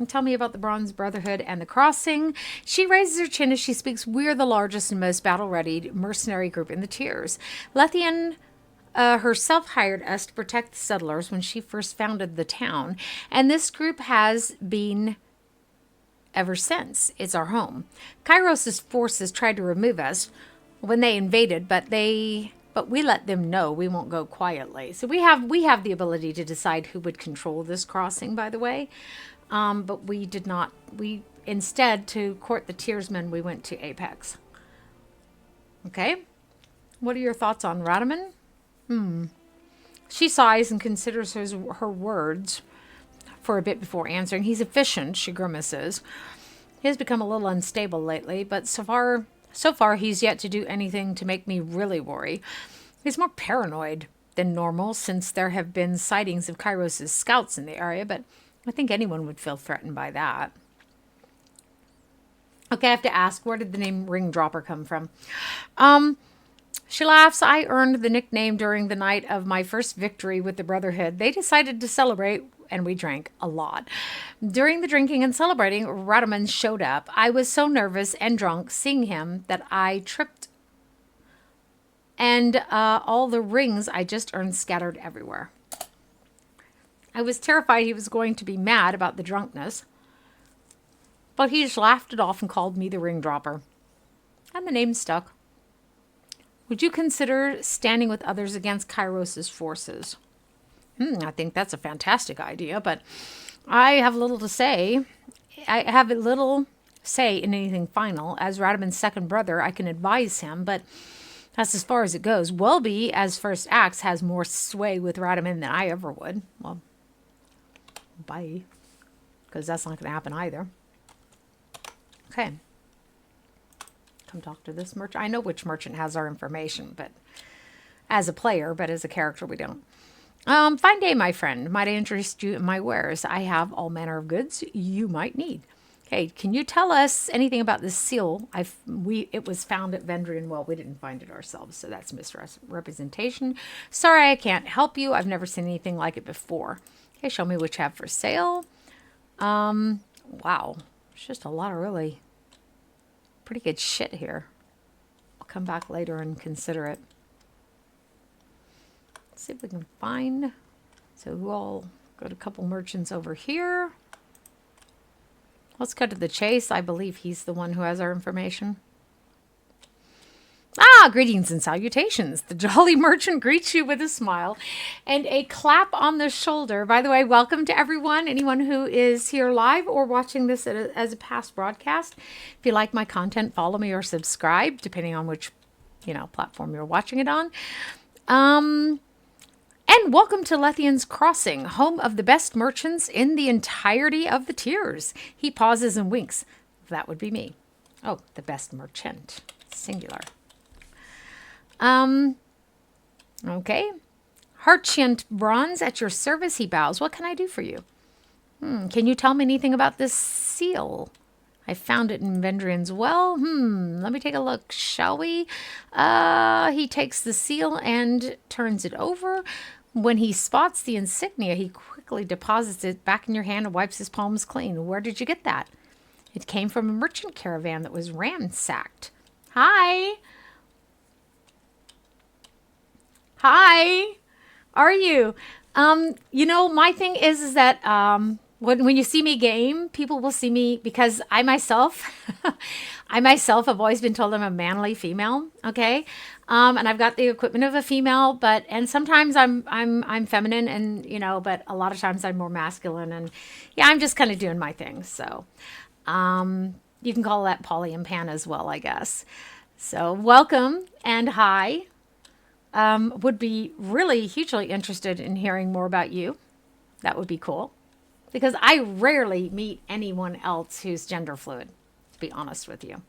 Tell me about the Bronze Brotherhood and the Crossing. She raises her chin as she speaks. We're the largest and most battle-ready mercenary group in the tiers. Lethian herself hired us to protect the settlers when she first founded the town. And this group has been ever since. It's our home. Kairos' forces tried to remove us when they invaded, but they but we let them know we won't go quietly. So we have the ability to decide who would control this crossing, by the way. But we did not. We instead, to court the Tearsmen, we went to Apex. Okay. What are your thoughts on Raetommon? She sighs and considers her words for a bit before answering. He's efficient, she grimaces. He has become a little unstable lately, but so far he's yet to do anything to make me really worry. He's more paranoid than normal since there have been sightings of Kairos' scouts in the area, but I think anyone would feel threatened by that. Okay, I have to ask, where did the name Ring Dropper come from? She laughs. I earned the nickname during the night of my first victory with the Brotherhood. They decided to celebrate, and we drank a lot. During the drinking and celebrating, Raetommon showed up. I was so nervous and drunk seeing him that I tripped, and all the rings I just earned scattered everywhere. I was terrified he was going to be mad about the drunkenness, but he just laughed it off and called me the Ring Dropper. And the name stuck. Would you consider standing with others against Kairos' forces? I think that's a fantastic idea, but I have little to say. I have little say in anything final. As Raetommon's second brother, I can advise him, but that's as far as it goes. Welby, as first axe, has more sway with Raetommon than I ever would. Well, bye. Because that's not going to happen either. Okay. Come talk to this merchant. I know which merchant has our information, but as a player, but as a character, we don't. Fine day, my friend. Might I interest you in my wares? I have all manner of goods you might need. Okay, can you tell us anything about this seal? It was found at Vendrien. Well, we didn't find it ourselves, so that's misrepresentation. Sorry, I can't help you. I've never seen anything like it before. Okay, show me what you have for sale. Wow, it's just a lot of really pretty good shit here. I'll come back later and consider it. Let's see if we can find. So we'll go to a couple merchants over here. Let's go to the Chase. I believe he's the one who has our information. Greetings and salutations. The jolly merchant greets you with a smile and a clap on the shoulder. By the way, welcome to everyone, anyone who is here live or watching this as a past broadcast. If you like my content, follow me or subscribe, depending on which, platform you're watching it on. And welcome to Lethian's Crossing, home of the best merchants in the entirety of the tiers. He pauses and winks. That would be me. Oh, the best merchant. Singular. Okay. Harchient Bronze at your service, he bows. What can I do for you? Can you tell me anything about this seal? I found it in Vendrien's well. Let me take a look, shall we? He takes the seal and turns it over. When he spots the insignia, he quickly deposits it back in your hand and wipes his palms clean. Where did you get that? It came from a merchant caravan that was ransacked. Hi. Hi. Are you? My thing is that when you see me game, people will see me because I myself have always been told I'm a manly female. Okay. And I've got the equipment of a female, and sometimes I'm feminine and, but a lot of times I'm more masculine and yeah, I'm just kind of doing my thing. So, you can call that poly and pan as well, I guess. So welcome and hi. Would be really hugely interested in hearing more about you. That would be cool. Because I rarely meet anyone else who's gender fluid, to be honest with you.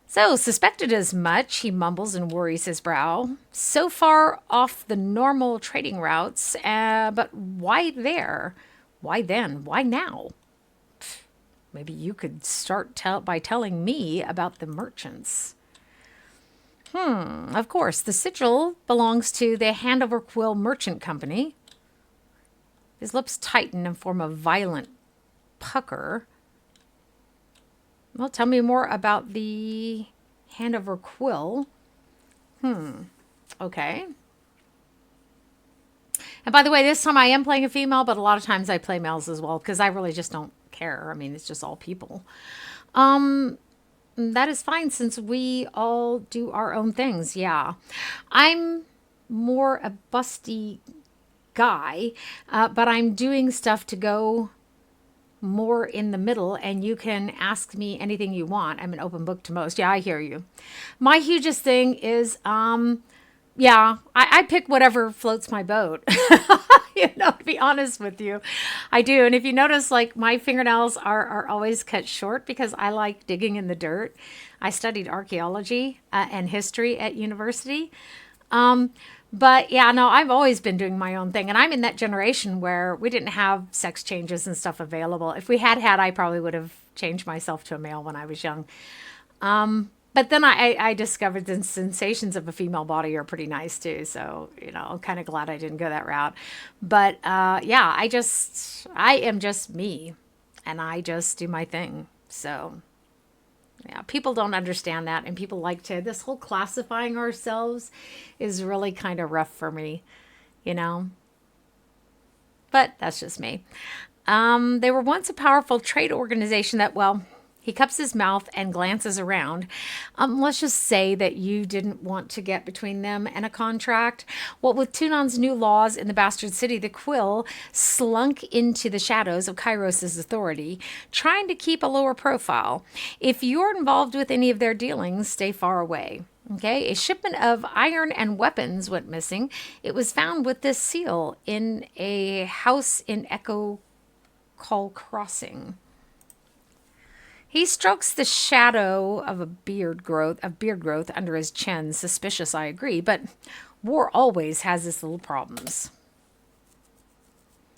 So, suspected as much, he mumbles and worries his brow. So far off the normal trading routes, but why there? Why then? Why now? Maybe you could start by telling me about the merchants. Of course, the sigil belongs to the Handover Quill Merchant Company. His lips tighten and form a violent pucker. Well, tell me more about the Handover Quill. Okay. And by the way, this time I am playing a female, but a lot of times I play males as well because I really just don't care. I mean, it's just all people. that is fine since we all do our own things. Yeah. I'm more a busty guy, but I'm doing stuff to go more in the middle, and you can ask me anything you want. I'm an open book to most. Yeah, I hear you. My hugest thing is, I pick whatever floats my boat. To be honest with you, I do. And if you notice, like, my fingernails are always cut short because I like digging in the dirt. I studied archaeology and history at university. But yeah, no, I've always been doing my own thing. And I'm in that generation where we didn't have sex changes and stuff available. If we had, I probably would have changed myself to a male when I was young. But then I discovered the sensations of a female body are pretty nice too. So, I'm kind of glad I didn't go that route. But yeah, I am just me and I just do my thing. So yeah, people don't understand that. And people like this whole classifying ourselves is really kind of rough for me, But that's just me. They were once a powerful trade organization that, he cups his mouth and glances around. Let's just say that you didn't want to get between them and a contract. Well, with Tunon's new laws in the Bastard City, the Quill slunk into the shadows of Kairos' authority, trying to keep a lower profile. If you're involved with any of their dealings, stay far away. Okay, a shipment of iron and weapons went missing. It was found with this seal in a house in Echocall Crossing. He strokes the shadow of beard growth under his chin. Suspicious, I agree, but war always has its little problems.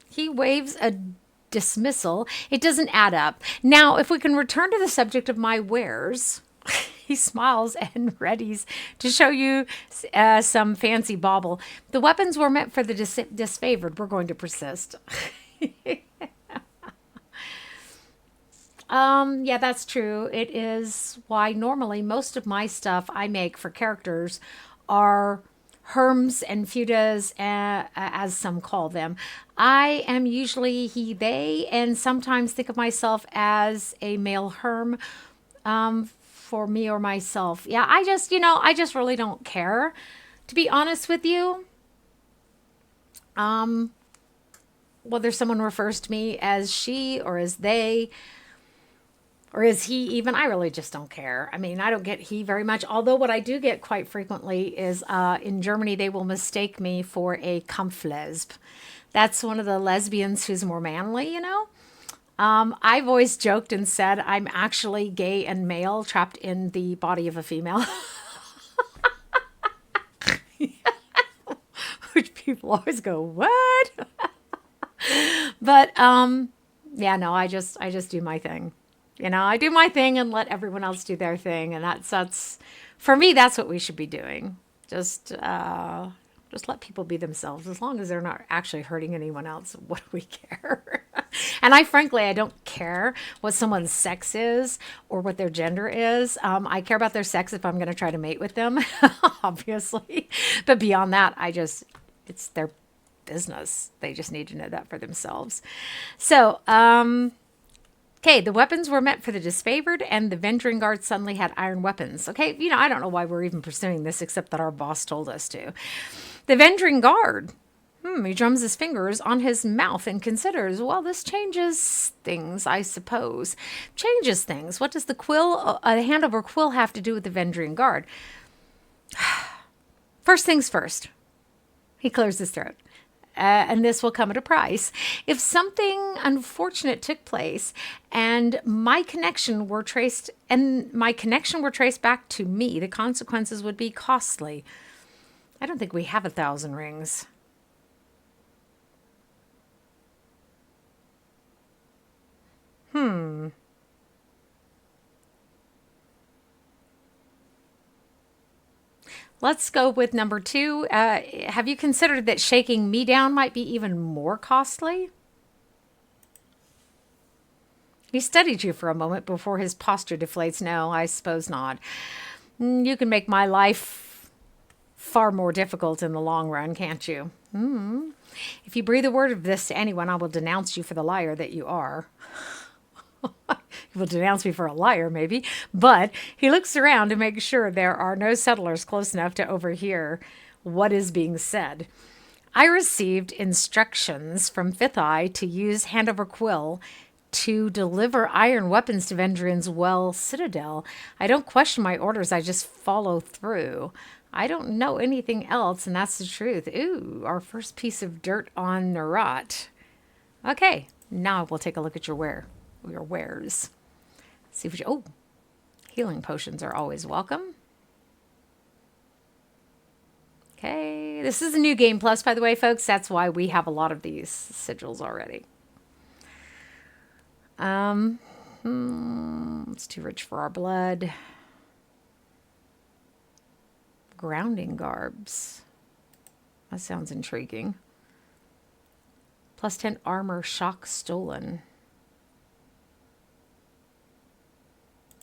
He waves a dismissal. It doesn't add up. Now, if we can return to the subject of my wares, he smiles and readies to show you some fancy bauble. The weapons were meant for the disfavored. We're going to persist. Yeah, that's true. It is why normally most of my stuff I make for characters are herms and feudas, as some call them. I am usually he, they, and sometimes think of myself as a male herm for me or myself. Yeah, I just really don't care, to be honest with you. Whether someone refers to me as she or as they, or is he even? I really just don't care. I mean, I don't get he very much. Although what I do get quite frequently is in Germany, they will mistake me for a Kampflesb. That's one of the lesbians who's more manly, I've always joked and said I'm actually gay and male trapped in the body of a female. Which people always go, what? But yeah, no, I just do my thing. I do my thing and let everyone else do their thing. And that's for me, that's what we should be doing. Just let people be themselves. As long as they're not actually hurting anyone else, what do we care? And I don't care what someone's sex is or what their gender is. I care about their sex if I'm going to try to mate with them, obviously. But beyond that, it's their business. They just need to know that for themselves. So, okay, the weapons were meant for the disfavored, and the Vendrien guard suddenly had iron weapons. Okay, I don't know why we're even pursuing this, except that our boss told us to. The Vendrien guard, he drums his fingers on his mouth and considers, well, this changes things, I suppose. Changes things. What does the handover quill have to do with the Vendrien guard? First things first. He clears his throat. And this will come at a price. If something unfortunate took place and my connection were traced back to me, the consequences would be costly. I don't think we have 1,000 rings. Let's go with number 2. Have you considered that shaking me down might be even more costly? He studied you for a moment before his posture deflates. No, I suppose not. You can make my life far more difficult in the long run, can't you? If you breathe a word of this to anyone, I will denounce you for the liar that you are. He will denounce me for a liar, maybe. But he looks around to make sure there are no settlers close enough to overhear what is being said. I received instructions from Fifth Eye to use Hand Over Quill to deliver iron weapons to Vendrien's Well Citadel. I don't question my orders, I just follow through. I don't know anything else, and that's the truth. Ooh, our first piece of dirt on Nerat. Okay, now we'll take a look at your wares. See what you... Oh, healing potions are always welcome. Okay, this is a new game plus, by the way, folks. That's why we have a lot of these sigils already. It's too rich for our blood. Grounding garbs. That sounds intriguing. Plus 10 armor, shock stolen.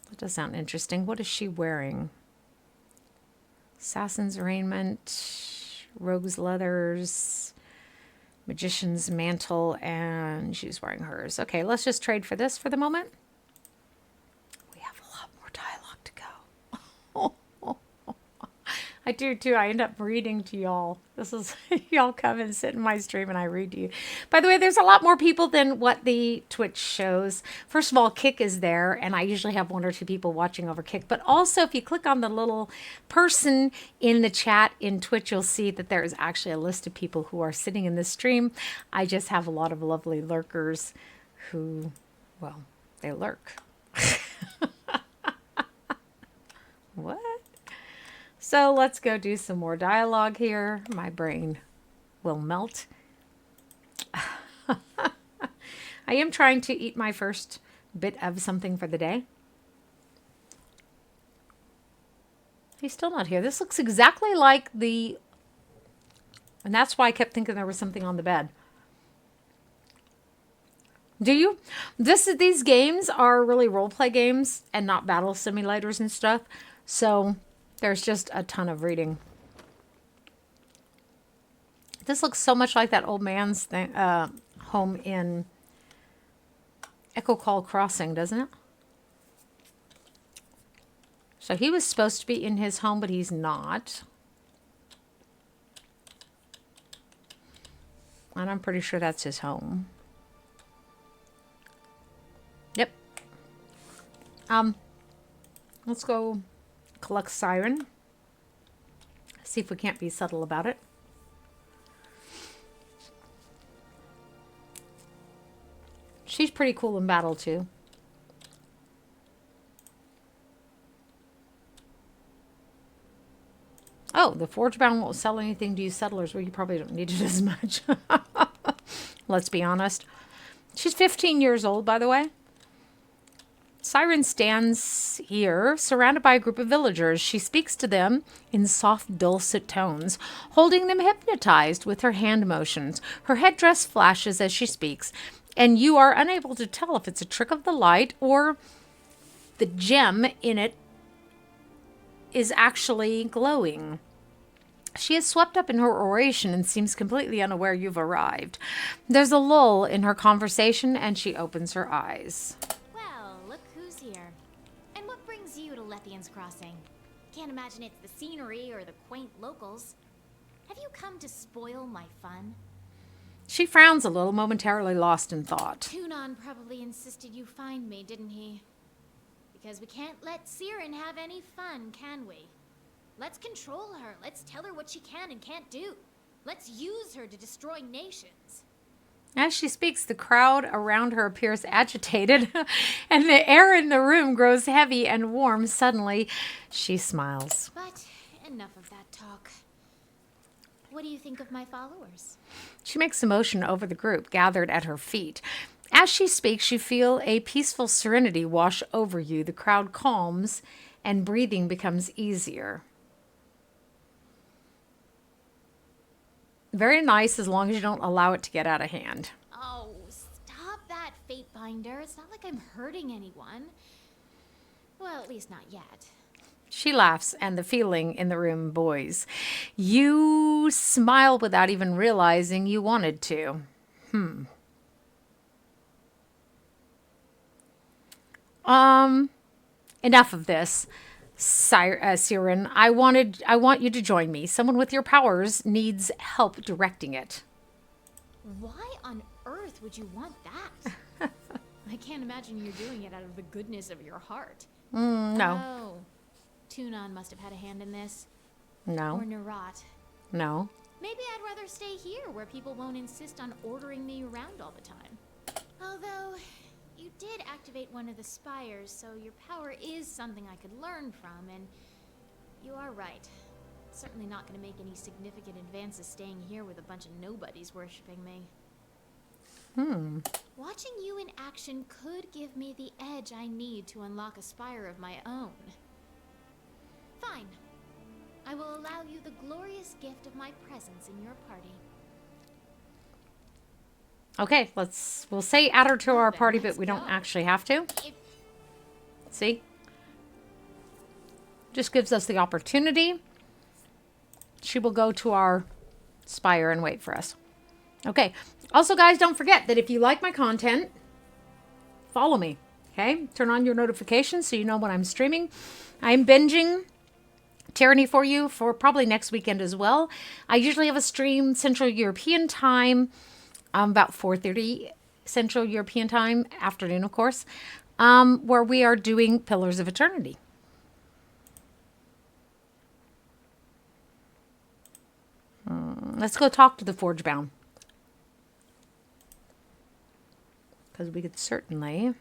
That does sound interesting. What is she wearing? Assassin's raiment, rogue's leathers, magician's mantle, and she's wearing hers. Okay, let's just trade for this for the moment. We have a lot more dialogue to go. I do too. I end up reading to y'all. This is, y'all come and sit in my stream and I read to you. By the way, there's a lot more people than what the Twitch shows. First of all, Kick is there, and I usually have 1 or 2 people watching over Kick. But also, if you click on the little person in the chat in Twitch, you'll see that there is actually a list of people who are sitting in this stream. I just have a lot of lovely lurkers who, well, they lurk. What? So let's go do some more dialogue here. My brain will melt. I am trying to eat my first bit of something for the day. He's still not here. This looks exactly like the... And that's why I kept thinking there was something on the bed. Do you? These games are really roleplay games and not battle simulators and stuff. So... there's just a ton of reading. This looks so much like that old man's thing, home in Echocall Crossing, doesn't it? So he was supposed to be in his home, but he's not. And I'm pretty sure that's his home. Yep. Let's go collect Sirin. See if we can't be subtle about it. She's pretty cool in battle too. Oh, the Forgebound won't sell anything to you settlers. Well, you probably don't need it as much. Let's be honest. She's 15 years old, by the way. Sirin stands here, surrounded by a group of villagers. She speaks to them in soft, dulcet tones, holding them hypnotized with her hand motions. Her headdress flashes as she speaks, and you are unable to tell if it's a trick of the light or the gem in it is actually glowing. She is swept up in her oration and seems completely unaware you've arrived. There's a lull in her conversation, and she opens her eyes. Lethian's Crossing. Can't imagine it's the scenery or the quaint locals. Have you come to spoil my fun? She frowns a little, momentarily lost in thought. Tunon probably insisted you find me, didn't he? Because we can't let Sirin have any fun, can we? Let's control her. Let's tell her what she can and can't do. Let's use her to destroy nations. As she speaks, the crowd around her appears agitated, and the air in the room grows heavy and warm. Suddenly, she smiles. But enough of that talk. What do you think of my followers? She makes a motion over the group gathered at her feet. As she speaks, you feel a peaceful serenity wash over you. The crowd calms, and breathing becomes easier. Very nice, as long as you don't allow it to get out of hand. Oh, stop that, Fate Binder. It's not like I'm hurting anyone. Well, at least not yet. She laughs, and the feeling in the room buoys. You smile without even realizing you wanted to. enough of this, Sirin. I want you to join me. Someone with your powers needs help directing it. Why on earth would you want that? I can't imagine you're doing it out of the goodness of your heart. No. Oh. Tunon must have had a hand in this. No. Or Nerat. No. Maybe I'd rather stay here where people won't insist on ordering me around all the time. Although, you did activate one of the spires, so your power is something I could learn from, and you are right. Certainly not going to make any significant advances staying here with a bunch of nobodies worshipping me. Watching you in action could give me the edge I need to unlock a spire of my own. Fine. I will allow you the glorious gift of my presence in your party. Okay, we'll say add her to our party, but we don't actually have to. See? Just gives us the opportunity. She will go to our spire and wait for us. Okay. Also, guys, don't forget that if you like my content, follow me. Okay? Turn on your notifications so you know when I'm streaming. I'm binging Tyranny for you for probably next weekend as well. I usually have a stream Central European time, about 4:30 Central European time, afternoon, of course, where we are doing Pillars of Eternity. Let's go talk to the Forgebound. Because we could certainly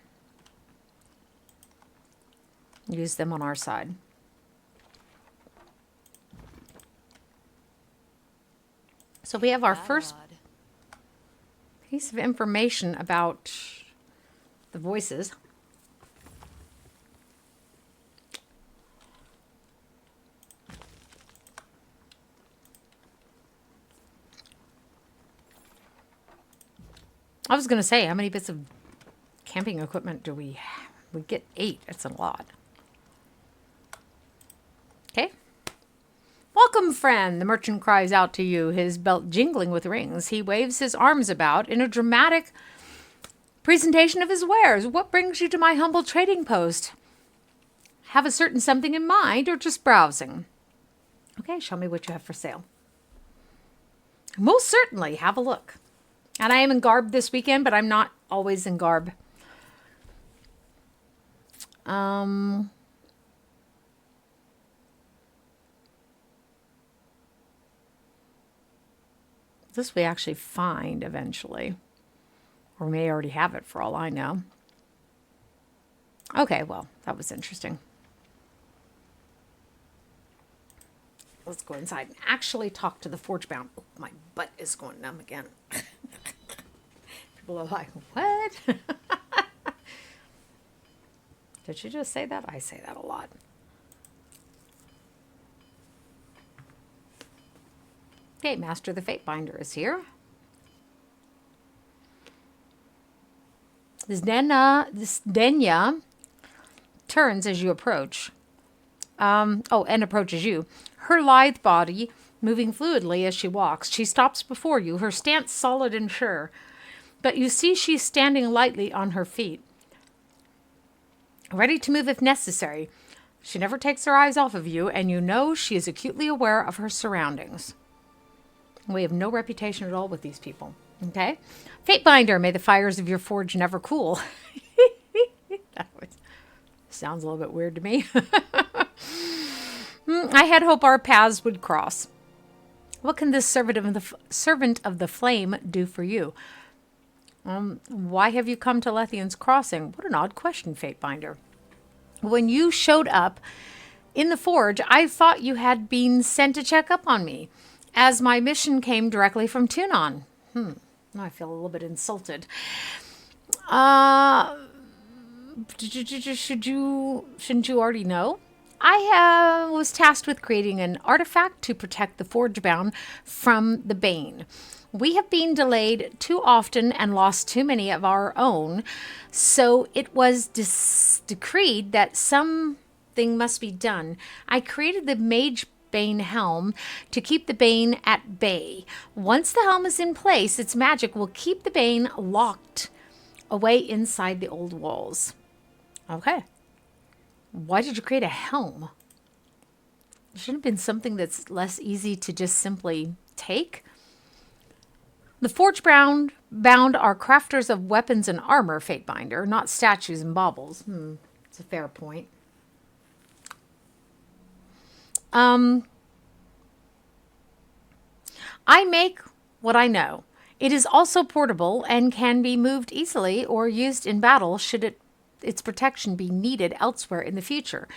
use them on our side. So we have our first piece of information about the voices. I was going to say, how many bits of camping equipment do we have? We get 8. That's a lot. Okay. Welcome, friend. The merchant cries out to you, his belt jingling with rings. He waves his arms about in a dramatic presentation of his wares. What brings you to my humble trading post? Have a certain something in mind or just browsing? Okay, show me what you have for sale. Most certainly. Have a look. And I am in garb this weekend, but I'm not always in garb. This we actually find eventually. Or we may already have it for all I know. Okay, well, that was interesting. Let's go inside and actually talk to the Forgebound. Oh, my butt is going numb again. People are like, what? Did you just say that? I say that a lot. Okay, Master the Fatebinder is here. Zdenya turns as you approach. And approaches you. Her lithe body moving fluidly as she walks. She stops before you, her stance solid and sure. But you see she's standing lightly on her feet, ready to move if necessary. She never takes her eyes off of you, and you know she is acutely aware of her surroundings. We have no reputation at all with these people. Okay? Fatebinder, may the fires of your forge never cool. That sounds a little bit weird to me. I had hope our paths would cross. What can this servant of the flame do for you? Why have you come to Lethian's Crossing? What an odd question, Fatebinder. When you showed up in the forge, I thought you had been sent to check up on me, as my mission came directly from Tunon. I feel a little bit insulted. Shouldn't you already know? I was tasked with creating an artifact to protect the Forgebound from the Bane. We have been delayed too often and lost too many of our own, so it was decreed that something must be done. I created the Magebane helm to keep the Bane at bay. Once the helm is in place, its magic will keep the Bane locked away inside the old walls. Okay. Why did you create a helm? It should have been something that's less easy to just simply take. The forge bound are crafters of weapons and armor, Fatebinder, not statues and baubles. It's a fair point. I make what I know. It is also portable and can be moved easily or used in battle should its protection be needed elsewhere in the future.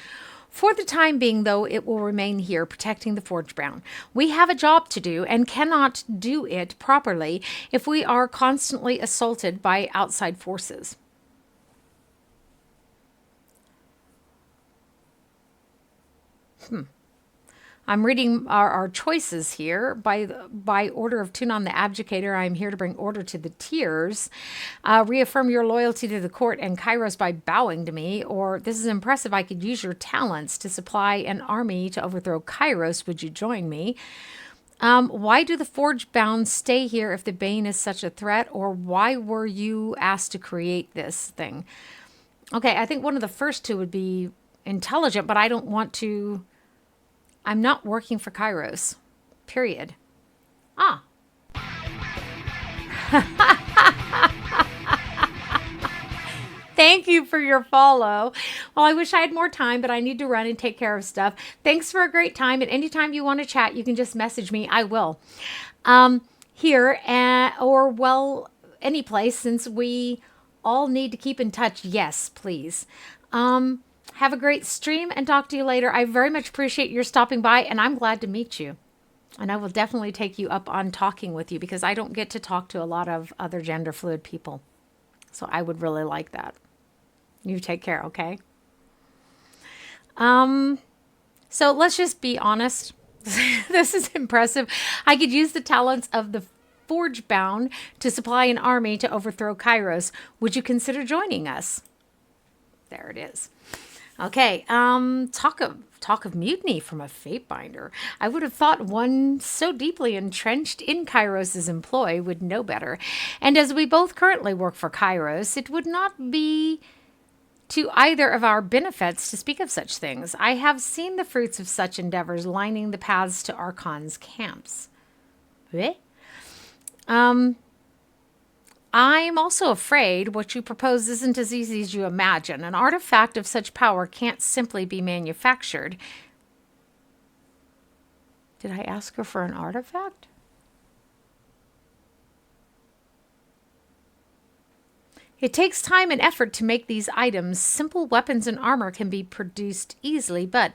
For the time being, though, it will remain here protecting the Forgebound. We have a job to do and cannot do it properly if we are constantly assaulted by outside forces. I'm reading our choices here. By order of Tunon the Abjugator, I am here to bring order to the tiers. Reaffirm your loyalty to the court and Kairos by bowing to me. Or, this is impressive, I could use your talents to supply an army to overthrow Kairos. Would you join me? Why do the Forgebound stay here if the Bane is such a threat? Or why were you asked to create this thing? Okay, I think one of the first two would be intelligent, but I don't want to... I'm not working for Kairos. Period. Ah. Thank you for your follow. Well, I wish I had more time, but I need to run and take care of stuff. Thanks for a great time. And anytime you want to chat, you can just message me. I will. Here, or, well, any place, since we all need to keep in touch. Yes, please. Have a great stream and talk to you later. I very much appreciate your stopping by, and I'm glad to meet you. And I will definitely take you up on talking with you because I don't get to talk to a lot of other gender fluid people. So I would really like that. You take care, okay? So let's just be honest. This is impressive. I could use the talents of the Forgebound to supply an army to overthrow Kairos. Would you consider joining us? There it is. Okay, talk of mutiny from a Fatebinder. I would have thought one so deeply entrenched in Kairos' employ would know better. And as we both currently work for Kairos, it would not be to either of our benefits to speak of such things. I have seen the fruits of such endeavors lining the paths to Archon's camps. Eh? I'm also afraid what you propose isn't as easy as you imagine. An artifact of such power can't simply be manufactured. Did I ask her for an artifact? It takes time and effort to make these items. Simple weapons and armor can be produced easily, but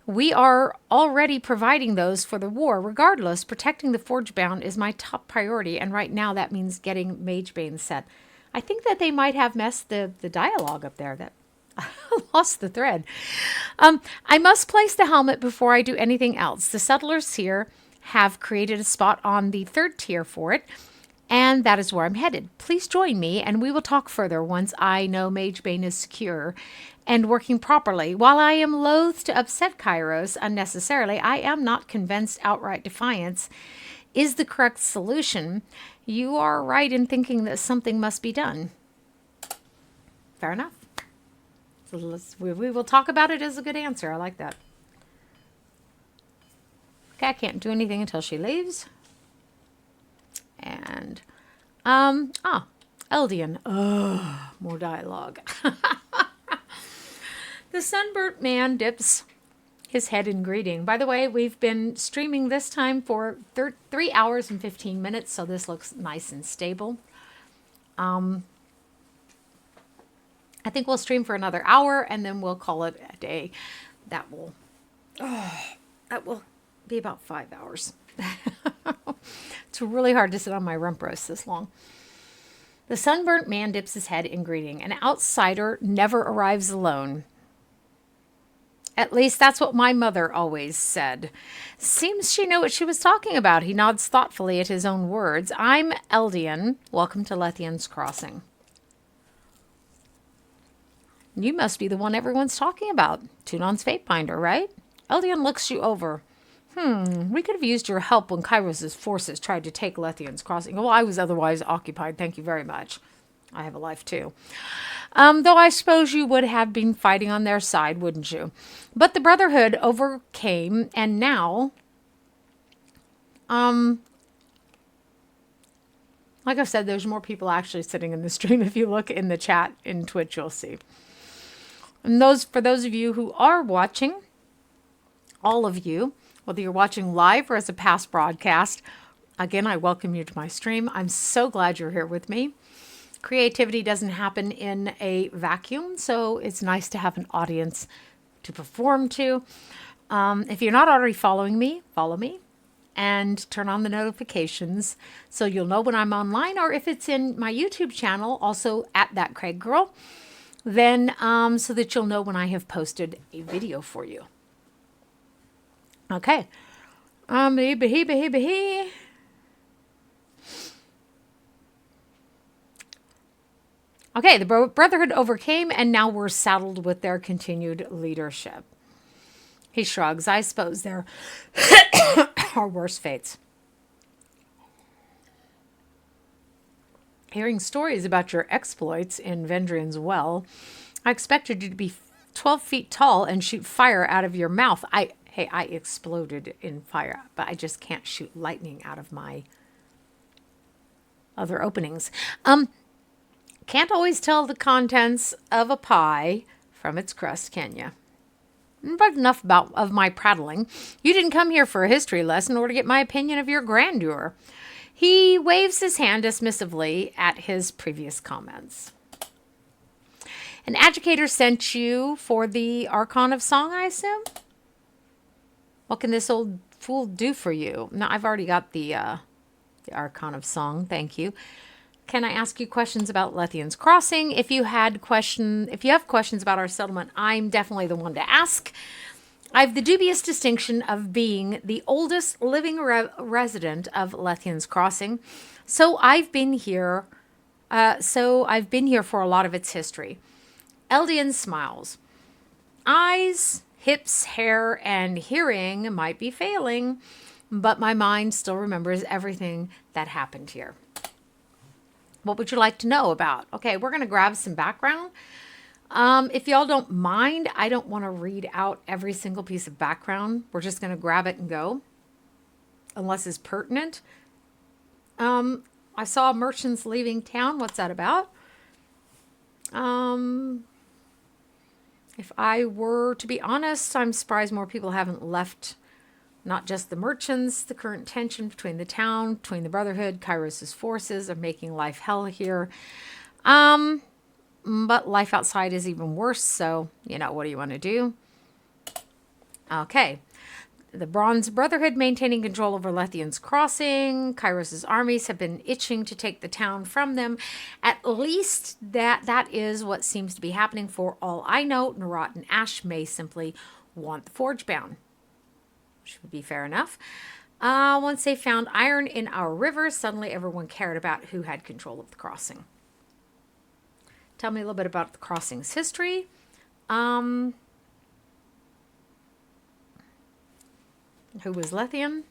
we are already providing those for the war. Regardless, protecting the Forgebound is my top priority, and right now that means getting Magebane set. I think that they might have messed the dialogue up there. That I lost the thread. I must place the helmet before I do anything else. The settlers here have created a spot on the 3rd tier for it, and that is where I'm headed. Please join me, and we will talk further once I know Magebane is secure and working properly. While I am loath to upset Kairos unnecessarily, I am not convinced outright defiance is the correct solution. You are right in thinking that something must be done. Fair enough. So we will talk about it as a good answer. I like that. Okay, I can't do anything until she leaves. And, Eldian. Oh, more dialogue. The sunburnt man dips his head in greeting. By the way, we've been streaming this time for 3 hours and 15 minutes, so this looks nice and stable. I think we'll stream for another hour, and then we'll call it a day. That will be about 5 hours. It's really hard to sit on my rump roast this long. The sunburnt man dips his head in greeting. An outsider never arrives alone. At least that's what my mother always said. Seems she knew what she was talking about. He nods thoughtfully at his own words. I'm Eldian. Welcome to Lethian's Crossing. You must be the one everyone's talking about. Tunon's Fatebinder, right? Eldian looks you over. We could have used your help when Kairos' forces tried to take Lethian's Crossing. Well, I was otherwise occupied. Thank you very much. I have a life too. Though I suppose you would have been fighting on their side, wouldn't you? But the Brotherhood overcame, and now, like I said, there's more people actually sitting in the stream. If you look in the chat in Twitch, you'll see. And for those of you who are watching, all of you, whether you're watching live or as a past broadcast, again, I welcome you to my stream. I'm so glad you're here with me. Creativity doesn't happen in a vacuum, so it's nice to have an audience to perform to. If you're not already following me, follow me and turn on the notifications so you'll know when I'm online, or if it's in my YouTube channel, also at That Craig Girl, then so that you'll know when I have posted a video for you. Okay. Okay, the Brotherhood overcame, and now we're saddled with their continued leadership. He shrugs. I suppose there are worse fates. Hearing stories about your exploits in Vendrien's well, I expected you to be 12 feet tall and shoot fire out of your mouth. I exploded in fire, but I just can't shoot lightning out of my other openings. Can't always tell the contents of a pie from its crust, can you? But enough of my prattling. You didn't come here for a history lesson or to get my opinion of your grandeur. He waves his hand dismissively at his previous comments. An educator sent you for the Archon of Song, I assume? What can this old fool do for you? No, I've already got the Archon of Song, thank you. Can I ask you questions about Lethian's Crossing? If you have questions about our settlement, I'm definitely the one to ask. I have the dubious distinction of being the oldest living resident of Lethian's Crossing, so I've been here. For a lot of its history. Eldian smiles. Eyes, hips, hair, and hearing might be failing, but my mind still remembers everything that happened here. What would you like to know about? Okay, we're going to grab some background. If y'all don't mind, I don't want to read out every single piece of background. We're just going to grab it and go, unless it's pertinent. I saw merchants leaving town. What's that about? If I were to be honest, I'm surprised more people haven't left. Not just the merchants, the current tension between the town, between the Brotherhood, Kairos' forces are making life hell here. But life outside is even worse, so, what do you want to do? Okay. The Bronze Brotherhood maintaining control over Lethian's Crossing. Kairos' armies have been itching to take the town from them. At least that is what seems to be happening. For all I know, Nerat and Ash may simply want the Forge bound. Which would be fair enough. Once they found iron in our rivers, suddenly everyone cared about who had control of the crossing. Tell me a little bit about the crossing's history. Who was Lethian?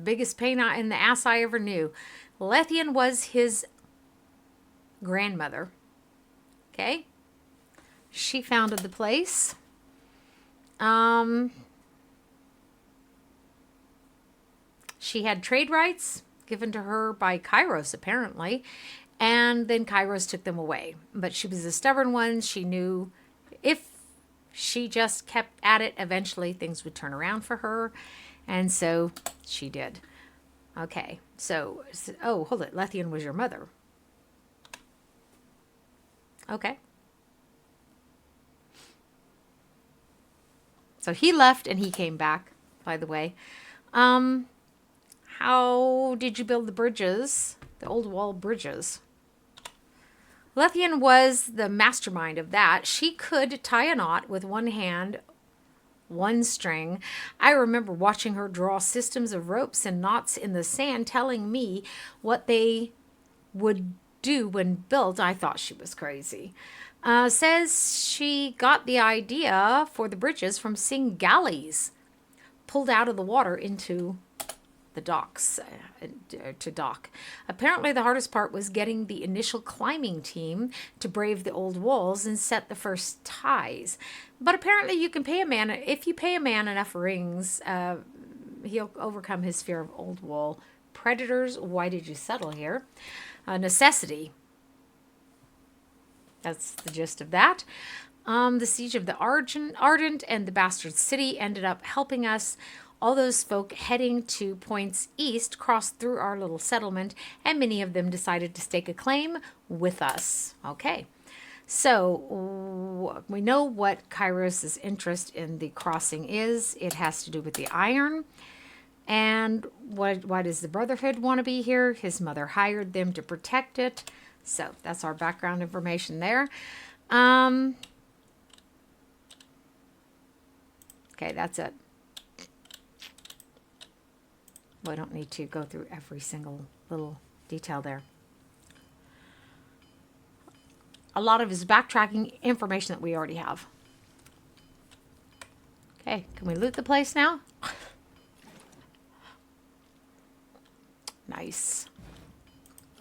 Biggest pain in the ass I ever knew. Lethian was his grandmother. Okay? She founded the place. She had trade rights given to her by Kairos, apparently, and then Kairos took them away. But she was a stubborn one. She knew if she just kept at it, eventually things would turn around for her, and so she did. Okay, so, hold it. Lethian was your mother. Okay. So he left and he came back, by the way. How did you build the bridges, the old wall bridges? Lethian was the mastermind of that. She could tie a knot with one hand, one string. I remember watching her draw systems of ropes and knots in the sand, telling me what they would do when built. I thought she was crazy. Says she got the idea for the bridges from seeing galleys pulled out of the water into the docks to dock. Apparently the hardest part was getting the initial climbing team to brave the old walls and set the first ties. But apparently you can pay a man, if you pay a man enough rings, he'll overcome his fear of old wall predators. Why did you settle here? Necessity. That's the gist of that. The siege of the Ardent and the Bastard City ended up helping us. All those folk heading to points east crossed through our little settlement, and many of them decided to stake a claim with us. Okay, so we know what Kairos' interest in the crossing is. It has to do with the iron. And why does the Brotherhood want to be here? His mother hired them to protect it. So that's our background information there. Okay, that's it. Well, I don't need to go through every single little detail there. A lot of his backtracking information that we already have. Okay, can we loot the place now? Nice.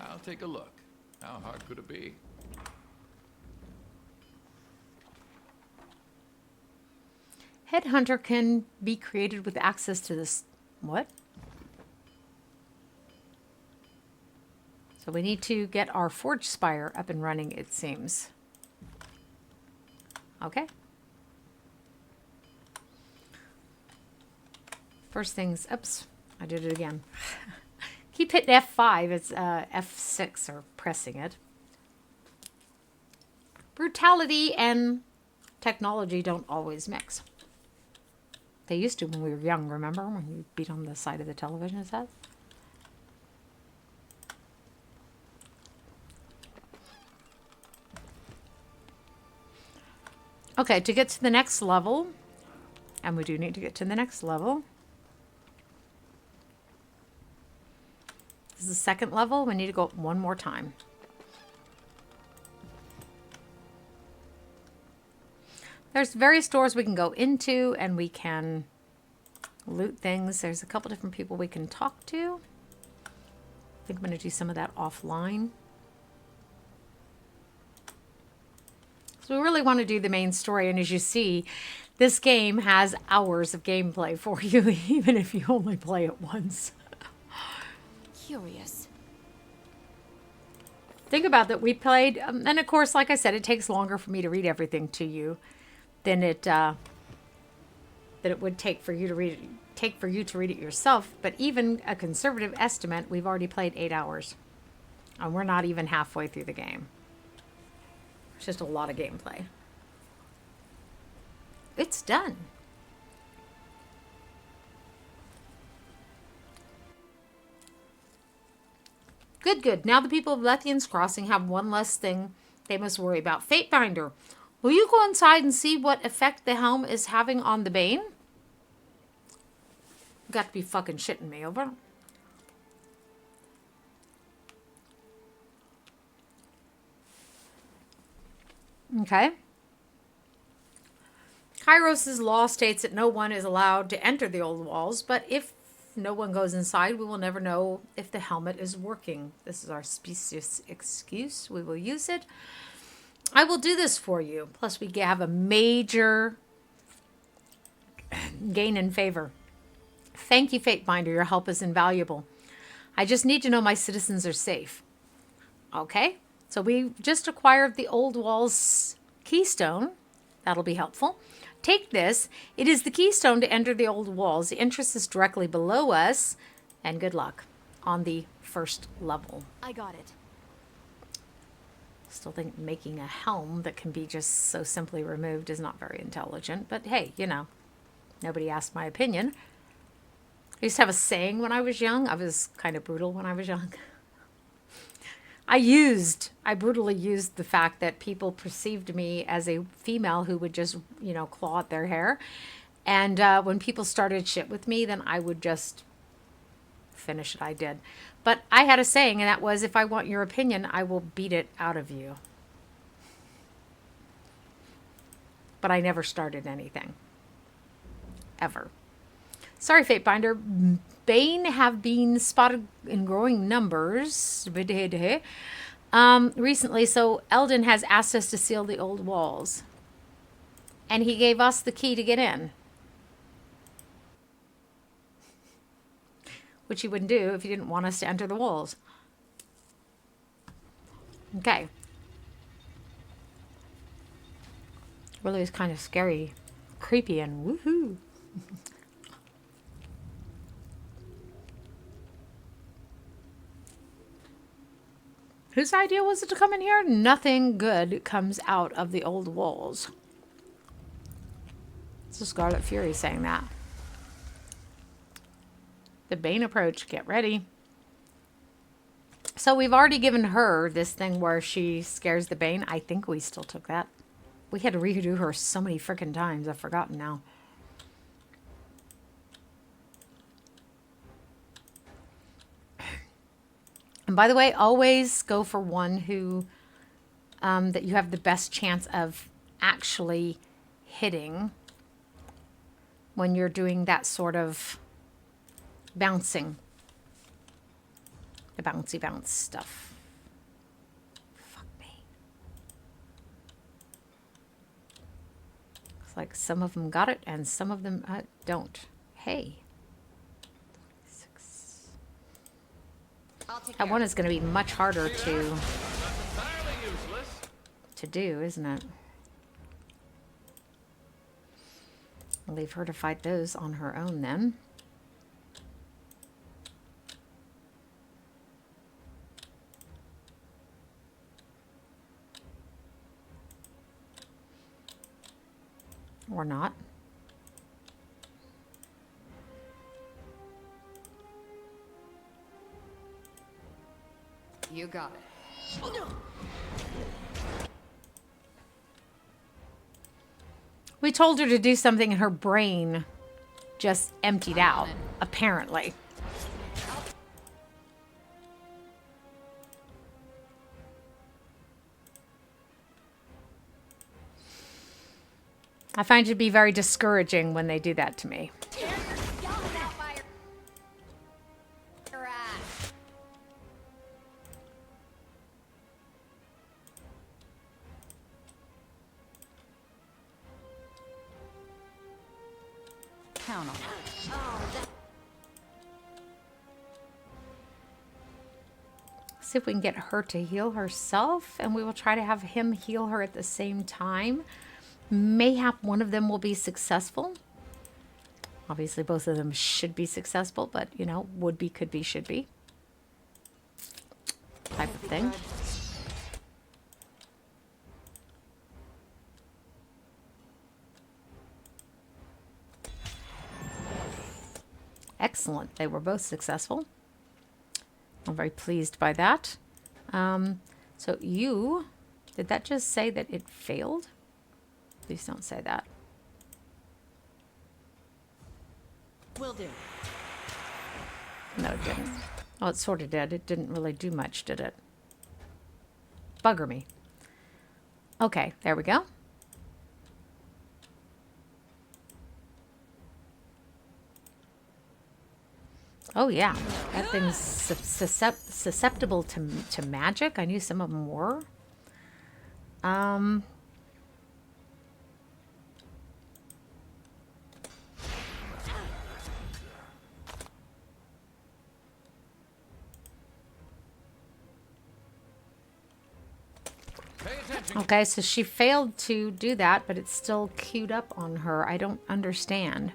I'll take a look. How hard could it be? Headhunter can be created with access to this. What? So we need to get our Forge Spire up and running, it seems. Okay. First things, oops, I did it again. Keep hitting F5, it's F6 or pressing it. Brutality and technology don't always mix. They used to when we were young, remember? When you beat on the side of the television set? Okay, to get to the next level, and we do need to get to the next level. This is the second level. We need to go up one more time. There's various doors we can go into, and we can loot things. There's a couple different people we can talk to. I think I'm going to do some of that offline. So we really want to do the main story, and as you see, this game has hours of gameplay for you, even if you only play it once. Curious. Think about that. We played, and of course, like I said, it takes longer for me to read everything to you than it would take for you to read it yourself. But even a conservative estimate, we've already played 8 hours, and we're not even halfway through the game. It's just a lot of gameplay. It's done. Good, good. Now the people of Lethian's Crossing have one less thing they must worry about. Fatebinder, will you go inside and see what effect the helm is having on the Bane? You got to be fucking shitting me, over. Okay. Kairos' law states that no one is allowed to enter the old walls, but if no one goes inside, we will never know if the helmet is working. This is our specious excuse. We will use it. I will do this for you. Plus, we have a major gain in favor. Thank you, Fatebinder. Your help is invaluable. I just need to know my citizens are safe. Okay. So we just acquired the old walls keystone. That'll be helpful. Take this. It is the keystone to enter the old walls. The entrance is directly below us. And good luck on the first level. I got it. Still think making a helm that can be just so simply removed is not very intelligent. But hey, you know, nobody asked my opinion. I used to have a saying when I was young. I was kind of brutal when I was young. I brutally used the fact that people perceived me as a female who would just, you know, claw at their hair. And when people started shit with me, then I would just finish it. I did. But I had a saying, and that was, if I want your opinion, I will beat it out of you. But I never started anything. Ever. Sorry, Fatebinder. Bane have been spotted in growing numbers recently, so Eldian has asked us to seal the old walls. And he gave us the key to get in. Which he wouldn't do if he didn't want us to enter the walls. Okay. Really is kind of scary, creepy, and woohoo. Whose idea was it to come in here? Nothing good comes out of the old walls. It's the Scarlet Fury saying that. The Bane approach. Get ready. So we've already given her this thing where she scares the Bane. I think we still took that. We had to redo her so many freaking times. I've forgotten now. And by the way, always go for one who that you have the best chance of actually hitting when you're doing that sort of bouncing. The bouncy bounce stuff. Fuck me. Looks like some of them got it and some of them don't. Hey. That one is going to be much harder to do, isn't it? I'll leave her to fight those on her own then. Or not. You got it. We told her to do something and her brain just emptied out, apparently. I find it to be very discouraging when they do that to me. Count on it. See if we can get her to heal herself, and we will try to have him heal her at the same time. Mayhap one of them will be successful. Obviously, both of them should be successful, but, you know, would be, could be, should be. Type of thing. Excellent. They were both successful. I'm very pleased by that. So you, did that just say that it failed? Please don't say that. Will do. No, it didn't. Oh, it sort of did. It didn't really do much, did it? Bugger me. Okay, there we go. Oh yeah, that thing's susceptible to magic. I knew some of them were. Okay, so she failed to do that, but it's still queued up on her. I don't understand.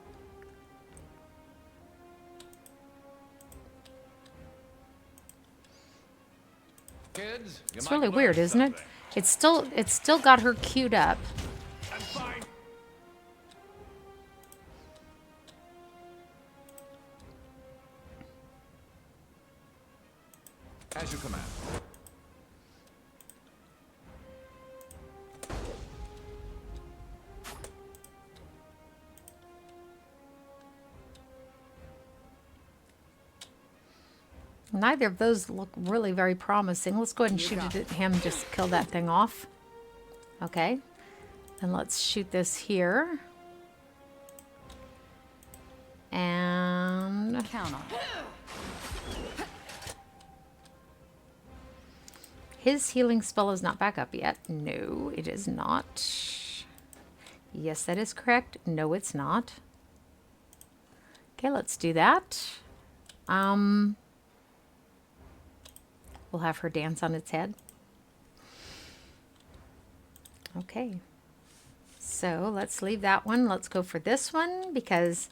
Kids, It's really weird, isn't it? It's still got her queued up. As you command. Neither of those look really very promising. Let's go ahead and shoot it at him. Just kill that thing off. Okay. And let's shoot this here. And can count on. His healing spell is not back up yet. No, it is not. Yes, that is correct. No, it's not. Okay, let's do that. We'll have her dance on its head. Okay. So let's leave that one. Let's go for this one because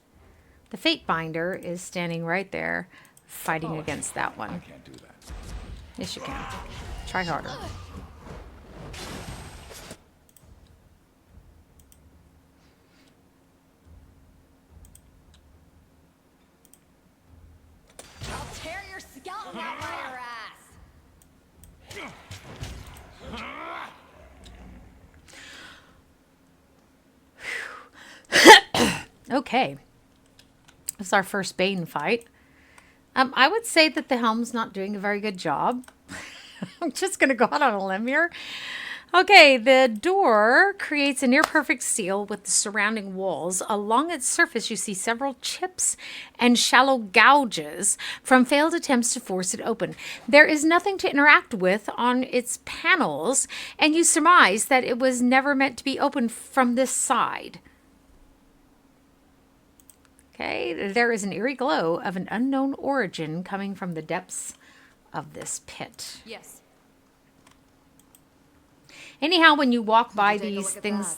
the Fate Binder is standing right there fighting against that one. I can't do that. Yes, you can. Try harder. I'll tear your skeleton out by your ass. Okay. This is our first Bane fight. I would say that the helm's not doing a very good job. I'm just going to go out on a limb here. Okay, the door creates a near-perfect seal with the surrounding walls. Along its surface, you see several chips and shallow gouges from failed attempts to force it open. There is nothing to interact with on its panels, and you surmise that it was never meant to be opened from this side. Okay, there is an eerie glow of an unknown origin coming from the depths of this pit. Yes. Anyhow, when you walk by take a these look at things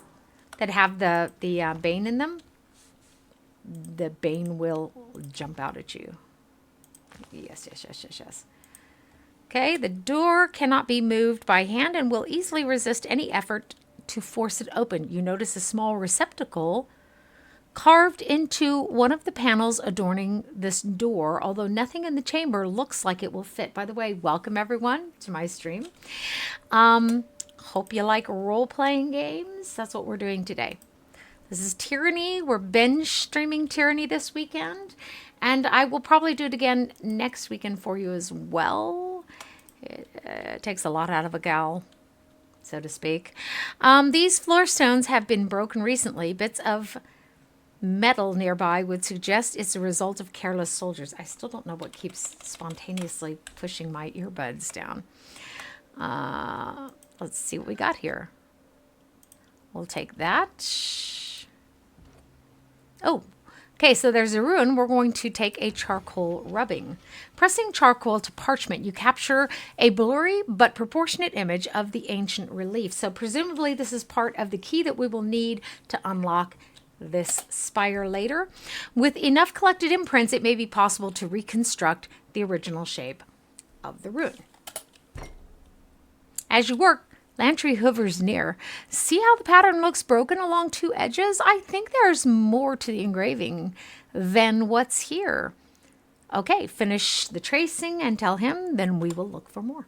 that have the bane in them, the bane will jump out at you. Yes, yes, yes, yes, yes. Okay, the door cannot be moved by hand and will easily resist any effort to force it open. You notice a small receptacle carved into one of the panels adorning this door, although nothing in the chamber looks like it will fit. By the way, welcome everyone to my stream. Hope you like role-playing games. That's what we're doing today. This is Tyranny. We're binge streaming Tyranny this weekend, and I will probably do it again next weekend for you as well. It takes a lot out of a gal, so to speak. These floor stones have been broken recently. Bits of metal nearby would suggest it's a result of careless soldiers. I still don't know what keeps spontaneously pushing my earbuds down. Let's see what we got here. We'll take that. Oh, okay, so there's a rune. We're going to take a charcoal rubbing. Pressing charcoal to parchment, you capture a blurry but proportionate image of the ancient relief. So presumably this is part of the key that we will need to unlock this spire later. With enough collected imprints, it may be possible to reconstruct the original shape of the rune. As you work, Lantry hovers near. See how the pattern looks broken along two edges? I think there's more to the engraving than what's here. Okay, finish the tracing and tell him, then we will look for more.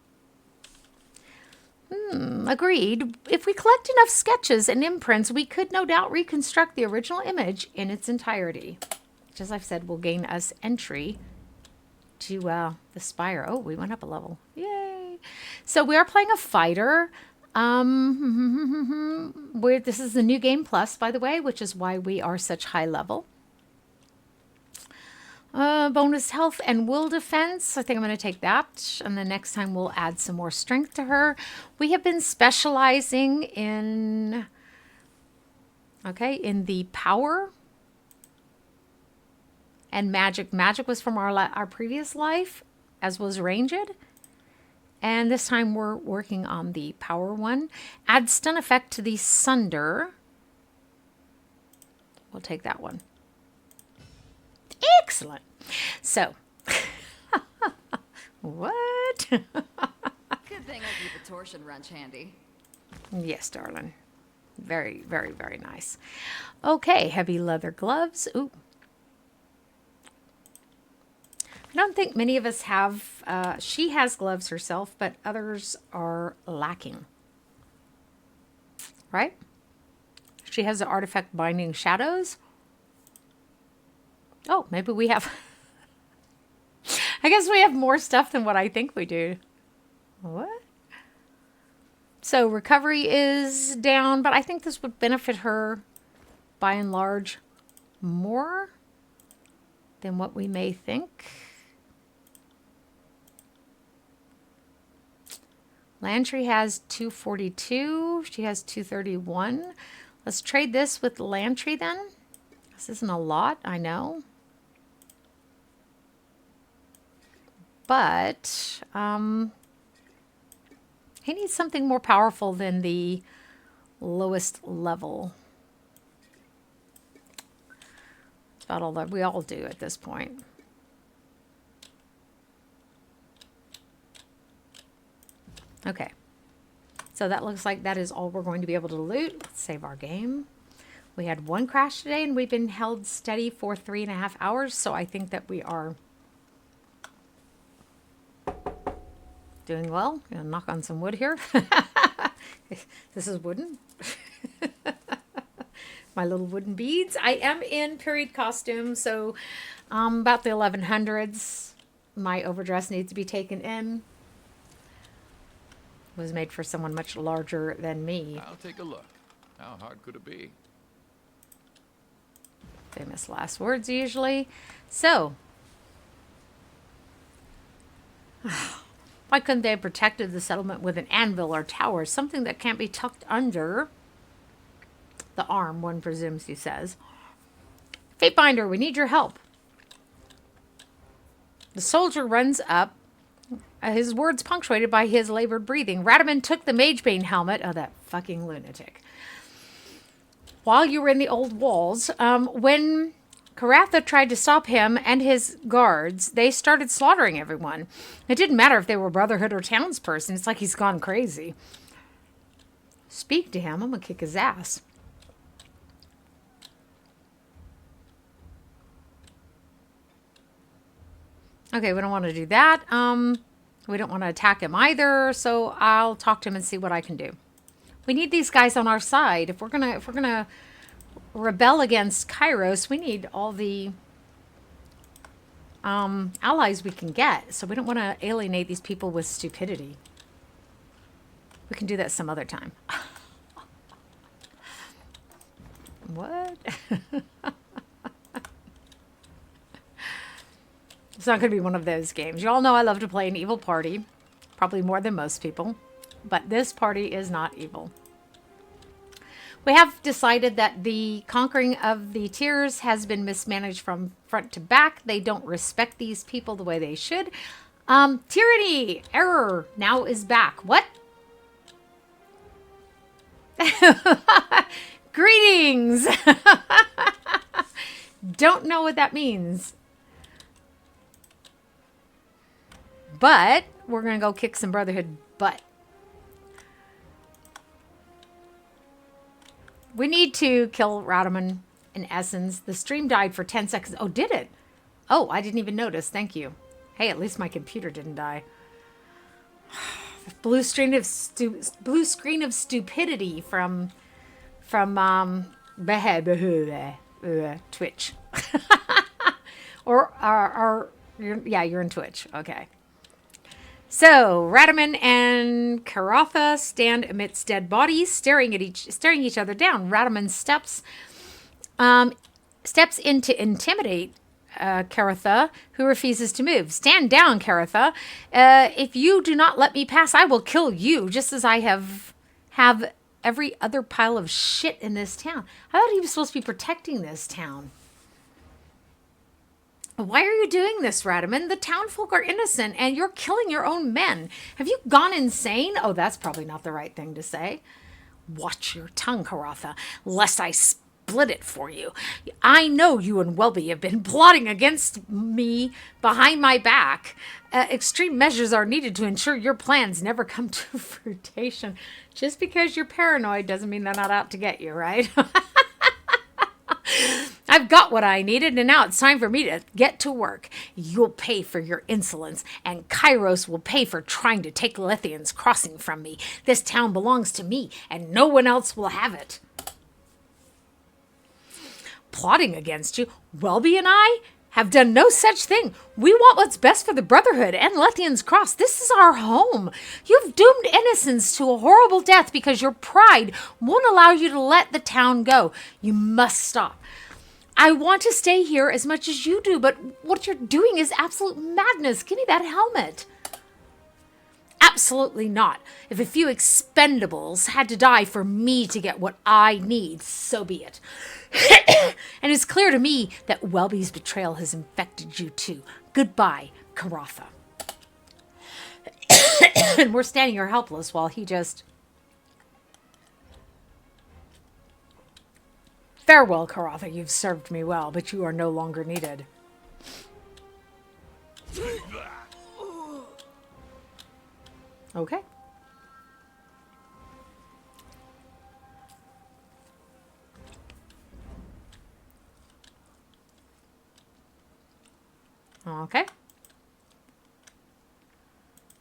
Agreed. If we collect enough sketches and imprints, we could no doubt reconstruct the original image in its entirety. Which, as I've said, will gain us entry to the Spire. Oh, we went up a level. Yay! So we are playing a fighter. This is the new game plus, by the way, which is why we are such high level. Bonus health and will defense. I think I'm going to take that. And the next time we'll add some more strength to her. We have been specializing in, in the power and magic. Magic was from our previous life, as was ranged. And this time we're working on the power one. Add stun effect to the sunder. We'll take that one. Excellent. So, what? Good thing I keep a torsion wrench handy. Yes, darling. Very, very, very nice. Okay, heavy leather gloves. Ooh. I don't think many of us have, she has gloves herself, but others are lacking. Right? She has the artifact binding shadows. Oh, maybe we have... I guess we have more stuff than what I think we do. What? So recovery is down, but I think this would benefit her by and large more than what we may think. Lantry has 242. She has 231. Let's trade this with Lantry then. This isn't a lot, I know. But he needs something more powerful than the lowest level. That's about all that we all do at this point. Okay. So that looks like that is all we're going to be able to loot. Let's save our game. We had one crash today, and we've been held steady for 3.5 hours, so I think that we are doing well. Gonna knock on some wood here. This is wooden. My little wooden beads. I am in period costume, so about the 1100s. My overdress needs to be taken in. Was made for someone much larger than me. I'll take a look. How hard could it be? Famous last words usually. So, why couldn't they have protected the settlement with an anvil or tower, something that can't be tucked under the arm, one presumes, he says. Fatebinder, we need your help. The soldier runs up, his words punctuated by his labored breathing. Raetommon took the Magebane helmet. Oh, that fucking lunatic. While you were in the old walls, when Caratha tried to stop him and his guards, they started slaughtering everyone. It didn't matter if they were Brotherhood or townsperson. It's like he's gone crazy. Speak to him. I'm going to kick his ass. Okay, we don't want to do that. We don't want to attack him either, so I'll talk to him and see what I can do. We need these guys on our side. If we're gonna rebel against Kairos, we need all the allies we can get. So we don't want to alienate these people with stupidity. We can do that some other time. What? It's not going to be one of those games. You all know I love to play an evil party. Probably more than most people. But this party is not evil. We have decided that the conquering of the tiers has been mismanaged from front to back. They don't respect these people the way they should. Tyranny! Error! Now is back. What? Greetings! Don't know what that means. But we're going to go kick some Brotherhood butt. We need to kill Raetommon in essence. The stream died for 10 seconds. Oh, did it? Oh, I didn't even notice. Thank you. Hey, at least my computer didn't die. Blue screen of stupidity from Twitch. or you're in Twitch. Okay. So, Raetommon and Caratha stand amidst dead bodies, staring each other down. Raetommon steps in to intimidate Caratha, who refuses to move. Stand down, Caratha. If you do not let me pass, I will kill you, just as I have every other pile of shit in this town. I thought he was supposed to be protecting this town. Why are you doing this, Raetommon? The townfolk are innocent, and you're killing your own men. Have you gone insane? Oh, that's probably not the right thing to say. Watch your tongue, Caratha, lest I split it for you. I know you and Welby have been plotting against me behind my back. Extreme measures are needed to ensure your plans never come to fruition. Just because you're paranoid doesn't mean they're not out to get you, right? I've got what I needed, and now it's time for me to get to work. You'll pay for your insolence, and Kairos will pay for trying to take Lethian's crossing from me. This town belongs to me, and no one else will have it. Plotting against you? Welby and I have done no such thing. We want what's best for the Brotherhood and Lethian's cross. This is our home. You've doomed innocents to a horrible death because your pride won't allow you to let the town go. You must stop. I want to stay here as much as you do, but what you're doing is absolute madness. Give me that helmet. Absolutely not. If a few expendables had to die for me to get what I need, so be it. And it's clear to me that Welby's betrayal has infected you too. Goodbye, Karatha. And we're standing here helpless while he just... Farewell, Karatha. You've served me well, but you are no longer needed. Okay. Okay.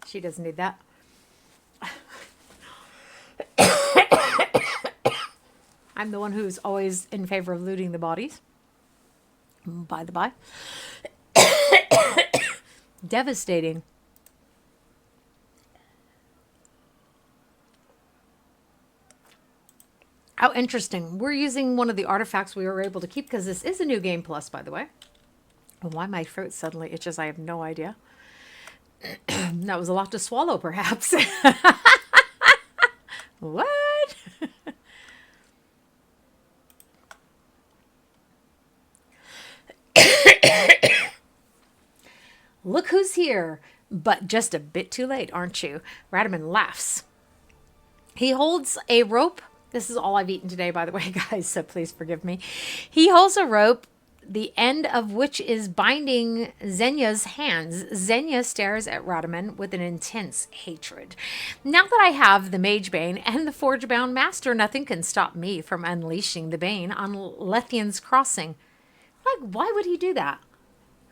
She doesn't need that. I'm the one who's always in favor of looting the bodies. By the by. Devastating. How interesting. We're using one of the artifacts we were able to keep because this is a new game plus, by the way. Why my throat suddenly itches, I have no idea. That was a lot to swallow, perhaps. What? Look who's here. But just a bit too late, aren't you? Raetommon laughs. He holds a rope. This is all I've eaten today, by the way, guys, so please forgive me. He holds a rope, the end of which is binding Zenya's hands. Zenya stares at Raetommon with an intense hatred. Now that I have the Magebane and the Forge-bound Master, nothing can stop me from unleashing the Bane on Lethian's Crossing. Like, why would he do that?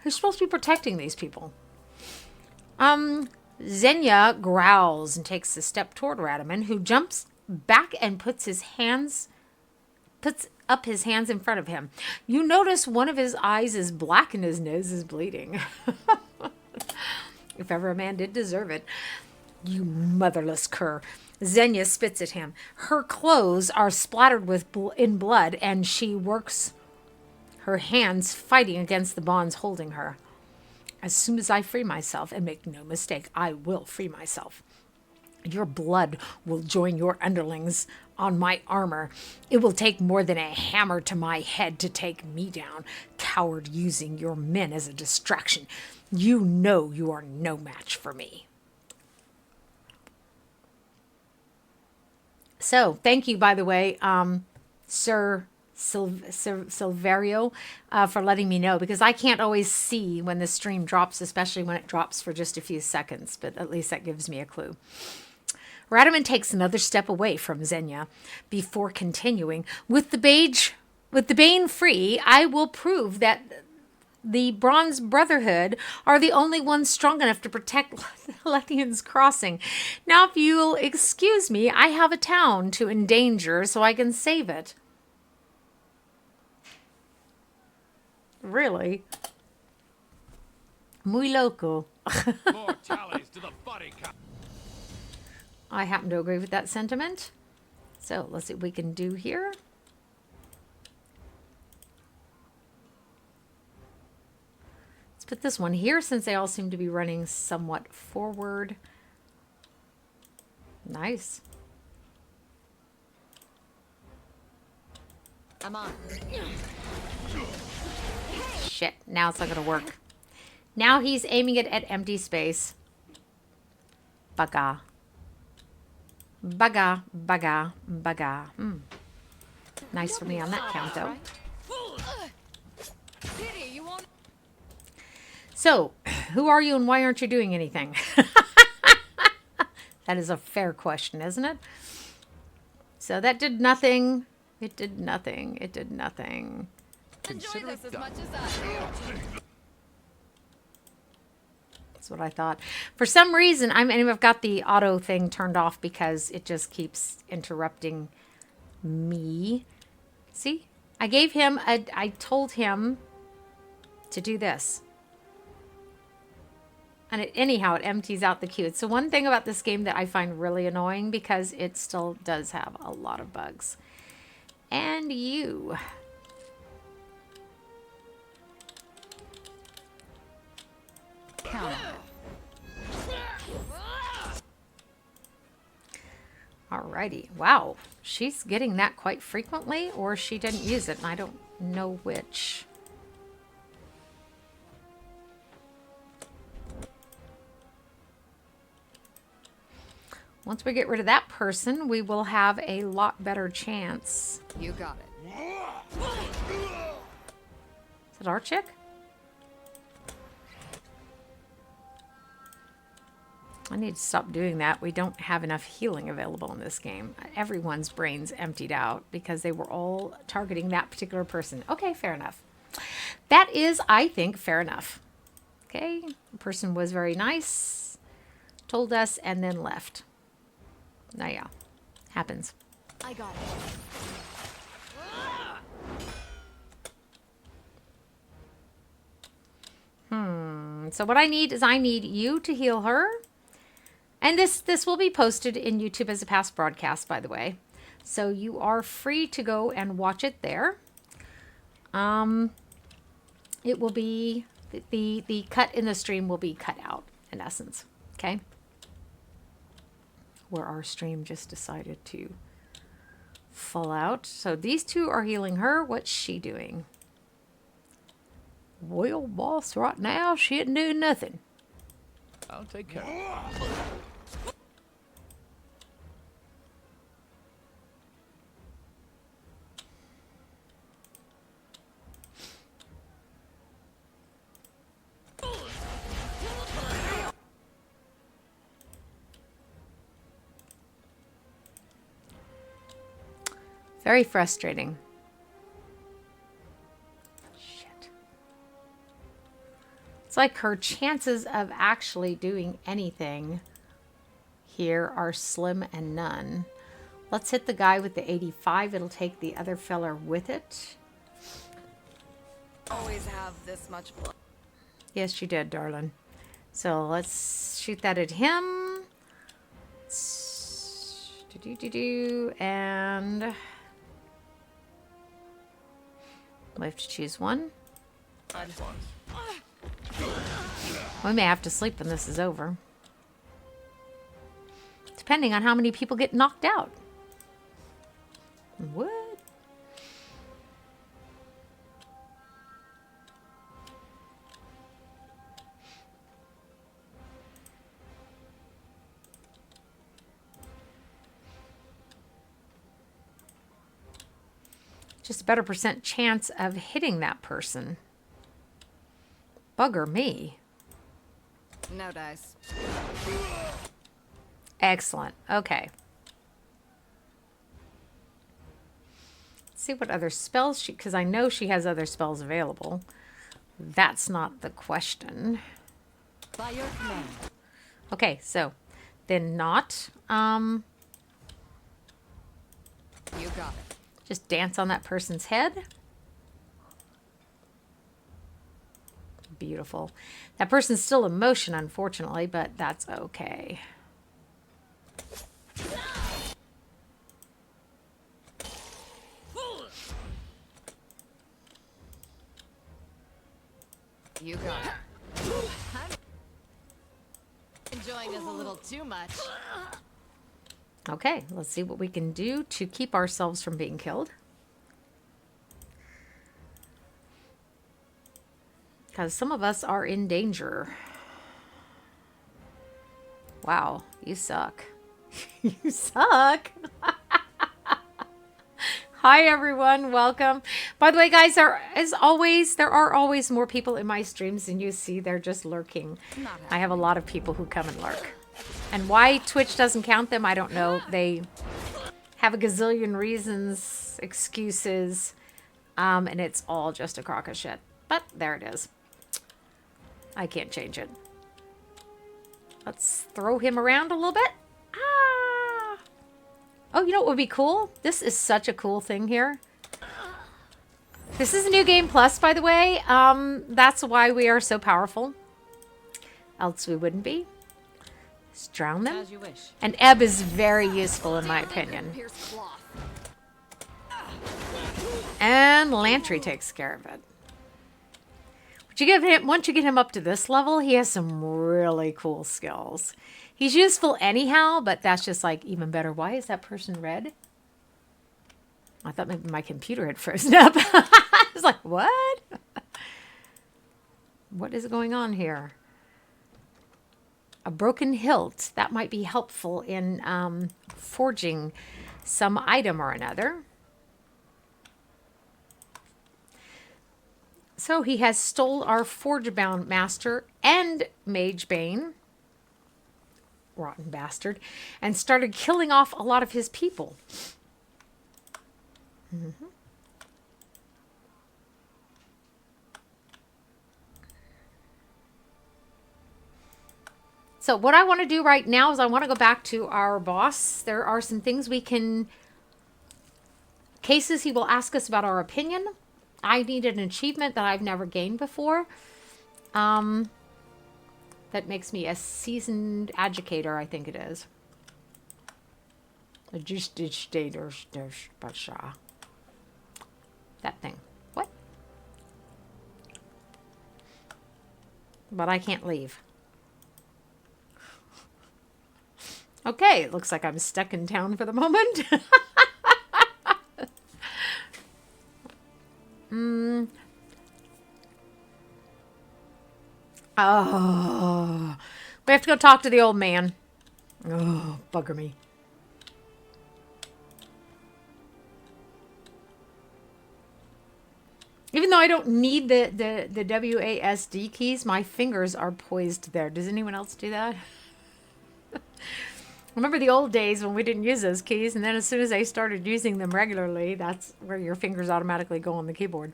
Who's supposed to be protecting these people? Zdenya growls and takes a step toward Raetommon, who jumps back and puts up his hands in front of him. You notice one of his eyes is black and his nose is bleeding. If ever a man did deserve it. You motherless cur. Zenya spits at him. Her clothes are splattered in blood, and she works her hands fighting against the bonds holding her. As soon as I free myself, and make no mistake, I will free myself, your blood will join your underlings on my armor. It will take more than a hammer to my head to take me down, coward using your men as a distraction. You know you are no match for me. So, thank you, by the way, Sir Silverio, for letting me know, because I can't always see when the stream drops, especially when it drops for just a few seconds, but at least that gives me a clue. Raetommon takes another step away from Zenya before continuing. With the Bane free, I will prove that the Bronze Brotherhood are the only ones strong enough to protect Lethian's Crossing. Now, if you'll excuse me, I have a town to endanger so I can save it. Really? Muy loco. More tallies to the body count. I happen to agree with that sentiment. So let's see what we can do here. Let's put this one here since they all seem to be running somewhat forward. Nice. I'm on. Shit, now it's not going to work. Now he's aiming it at empty space. Baga. Baga, baga, baga. Nice for me on that count, though. So, who are you and why aren't you doing anything? That is a fair question, isn't it? So that did nothing. It did nothing. It did nothing. Enjoy this as much as I do. That's what I thought. For some reason, I've got the auto thing turned off because it just keeps interrupting me. See? I told him to do this. And anyhow, it empties out the queue. It's the one thing about this game that I find really annoying because it still does have a lot of bugs. And you. Alrighty. Wow. She's getting that quite frequently, or she didn't use it, and I don't know which. Once we get rid of that person, we will have a lot better chance. You got it. Is it our chick? I need to stop doing that. We don't have enough healing available in this game. Everyone's brains emptied out because they were all targeting that particular person. Okay, fair enough. That is, I think, fair enough. Okay, the person was very nice, told us, and then left. Now, yeah, happens. I got it. So what I need is I need you to heal her. And this will be posted in YouTube as a past broadcast, by the way. So you are free to go and watch it there. It will be, the cut in the stream will be cut out, in essence. Okay? Where our stream just decided to fall out. So these two are healing her. What's she doing? Well, boss, right now, she isn't doing nothing. I'll take care of it. Very frustrating. Shit. It's like her chances of actually doing anything here are slim and none. Let's hit the guy with the 85. It'll take the other feller with it. Always have this much blood. Yes, you did, darling. So let's shoot that at him. And we have to choose one. We may have to sleep when this is over. Depending on how many people get knocked out. What? Just a better percent chance of hitting that person. Bugger me. No dice. Excellent. Okay. Let's see what other spells she... Because I know she has other spells available. That's not the question. By your command. Okay, so then not. You got it. Just dance on that person's head. Beautiful. That person's still in motion, unfortunately, but that's okay. You got it. I'm enjoying this a little too much. Okay, let's see what we can do to keep ourselves from being killed. Because some of us are in danger. Wow, you suck. You suck. Hi everyone, welcome. By the way, guys, there are always more people in my streams than you see. They're just lurking. I have a lot of people who come and lurk. And why Twitch doesn't count them, I don't know. They have a gazillion reasons, excuses, and it's all just a crock of shit. But there it is. I can't change it. Let's throw him around a little bit. Ah! Oh, you know what would be cool? This is such a cool thing here. This is a new game plus, by the way. That's why we are so powerful. Else we wouldn't be. Just drown them. As you wish. And ebb is very useful in my opinion. And Lantry takes care of it. Once you get him up to this level, he has some really cool skills. He's useful anyhow, but that's just like even better. Why is that person red? I thought maybe my computer had frozen up. I was like, what? What is going on here? A broken hilt. That might be helpful in forging some item or another. So he has stole our forge-bound master and Magebane, rotten bastard, and started killing off a lot of his people. Mm-hmm. So what I want to do right now is I want to go back to our boss. There are some things we can... Cases he will ask us about our opinion. I need an achievement that I've never gained before. That makes me a seasoned educator, I think it is. That thing. What? But I can't leave. Okay, it looks like I'm stuck in town for the moment. Oh, we have to go talk to the old man. Oh, bugger me. Even though I don't need the WASD keys, my fingers are poised there. Does anyone else do that? Remember the old days when we didn't use those keys, and then as soon as I started using them regularly, that's where your fingers automatically go on the keyboard.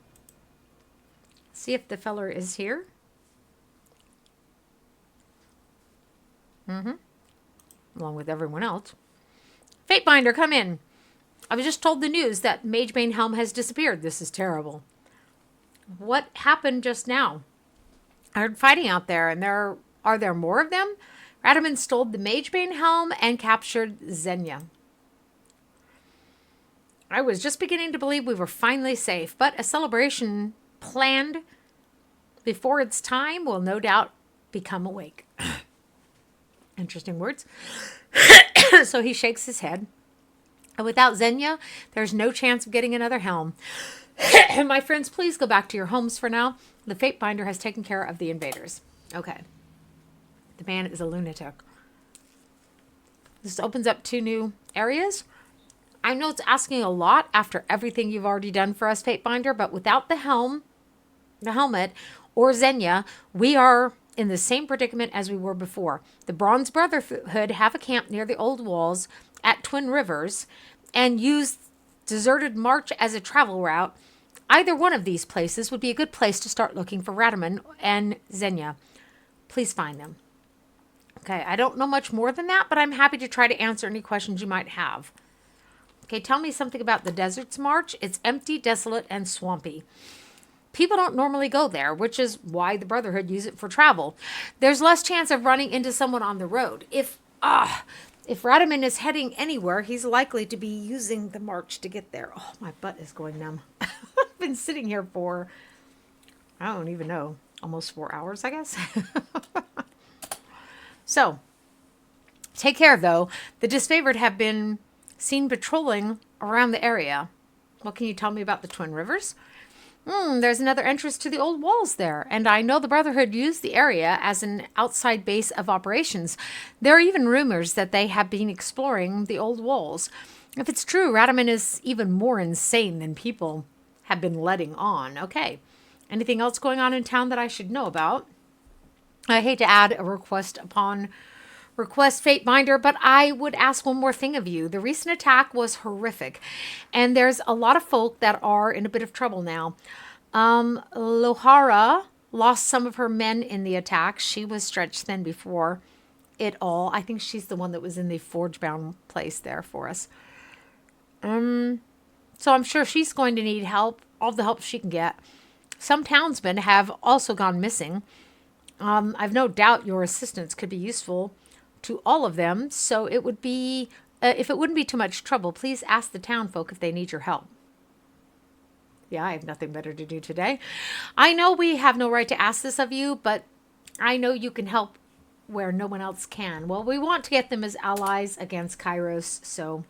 See if the feller is here. Along with everyone else. Fatebinder, come in. I was just told the news that Magebane helm has disappeared. This is terrible. What happened just now? I heard fighting out there, and are there more of them? Raetommon stole the Magebane helm and captured Zdenya. I was just beginning to believe we were finally safe, but a celebration planned before its time will no doubt become awake. Interesting words. So he shakes his head. And without Zdenya, there's no chance of getting another helm. My friends, please go back to your homes for now. The Fatebinder has taken care of the invaders. Okay. The man is a lunatic. This opens up 2 new areas. I know it's asking a lot after everything you've already done for us, Fatebinder, but without the helmet, or Zdenya, we are in the same predicament as we were before. The Bronze Brotherhood have a camp near the old walls at Twin Rivers and use Deserted March as a travel route. Either one of these places would be a good place to start looking for Raetommon and Zdenya. Please find them. Okay, I don't know much more than that, but I'm happy to try to answer any questions you might have. Okay, tell me something about the Desert's March. It's empty, desolate, and swampy. People don't normally go there, which is why the Brotherhood use it for travel. There's less chance of running into someone on the road. If Raetommon is heading anywhere, he's likely to be using the march to get there. Oh, my butt is going numb. I've been sitting here for, I don't even know, almost 4 hours, I guess. So, take care, though. The Disfavored have been seen patrolling around the area. What can you tell me about the Twin Rivers? There's another entrance to the old walls there, and I know the Brotherhood used the area as an outside base of operations. There are even rumors that they have been exploring the old walls. If it's true, Raetommon is even more insane than people have been letting on. Okay. Anything else going on in town that I should know about? I hate to add a request upon request, Fatebinder, but I would ask one more thing of you. The recent attack was horrific, and there's a lot of folk that are in a bit of trouble now. Lohara lost some of her men in the attack. She was stretched thin before it all. I think she's the one that was in the forge-bound place there for us. So I'm sure she's going to need help, all the help she can get. Some townsmen have also gone missing. I've no doubt your assistance could be useful to all of them, so it would be, if it wouldn't be too much trouble, please ask the town folk if they need your help. Yeah, I have nothing better to do today. I know we have no right to ask this of you, but I know you can help where no one else can. Well, we want to get them as allies against Kairos, so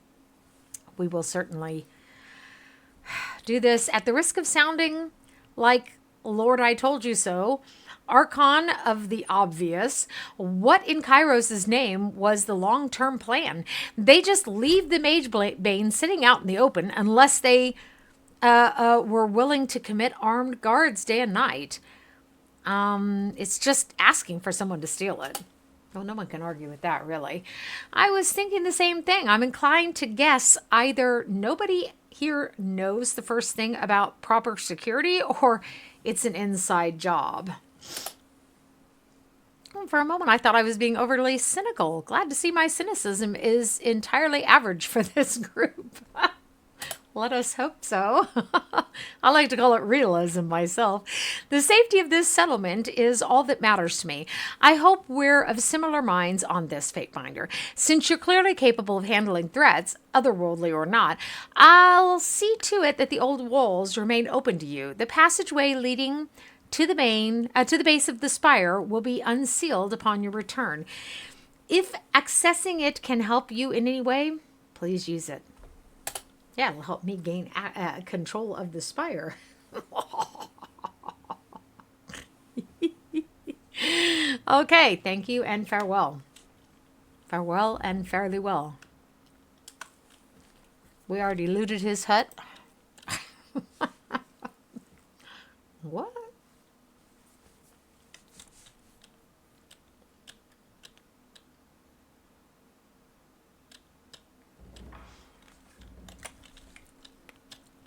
we will certainly do this at the risk of sounding like Lord I told you so. Archon of the obvious. What in Kairos' name was the long-term plan? They just leave the Magebane sitting out in the open unless they were willing to commit armed guards day and night. It's just asking for someone to steal it. Well, no one can argue with that, really. I was thinking the same thing. I'm inclined to guess either nobody here knows the first thing about proper security or it's an inside job. For a moment, I thought I was being overly cynical. Glad to see my cynicism is entirely average for this group. Let us hope so. I like to call it realism myself. The safety of this settlement is all that matters to me. I hope we're of similar minds on this, Fatefinder. Since you're clearly capable of handling threats, otherworldly or not, I'll see to it that the old walls remain open to you. The passageway leading to the base of the Spire will be unsealed upon your return. If accessing it can help you in any way, please use it. Yeah, it'll help me gain control of the Spire. Okay, thank you and farewell. Farewell and fare thee well. We already looted his hut. What?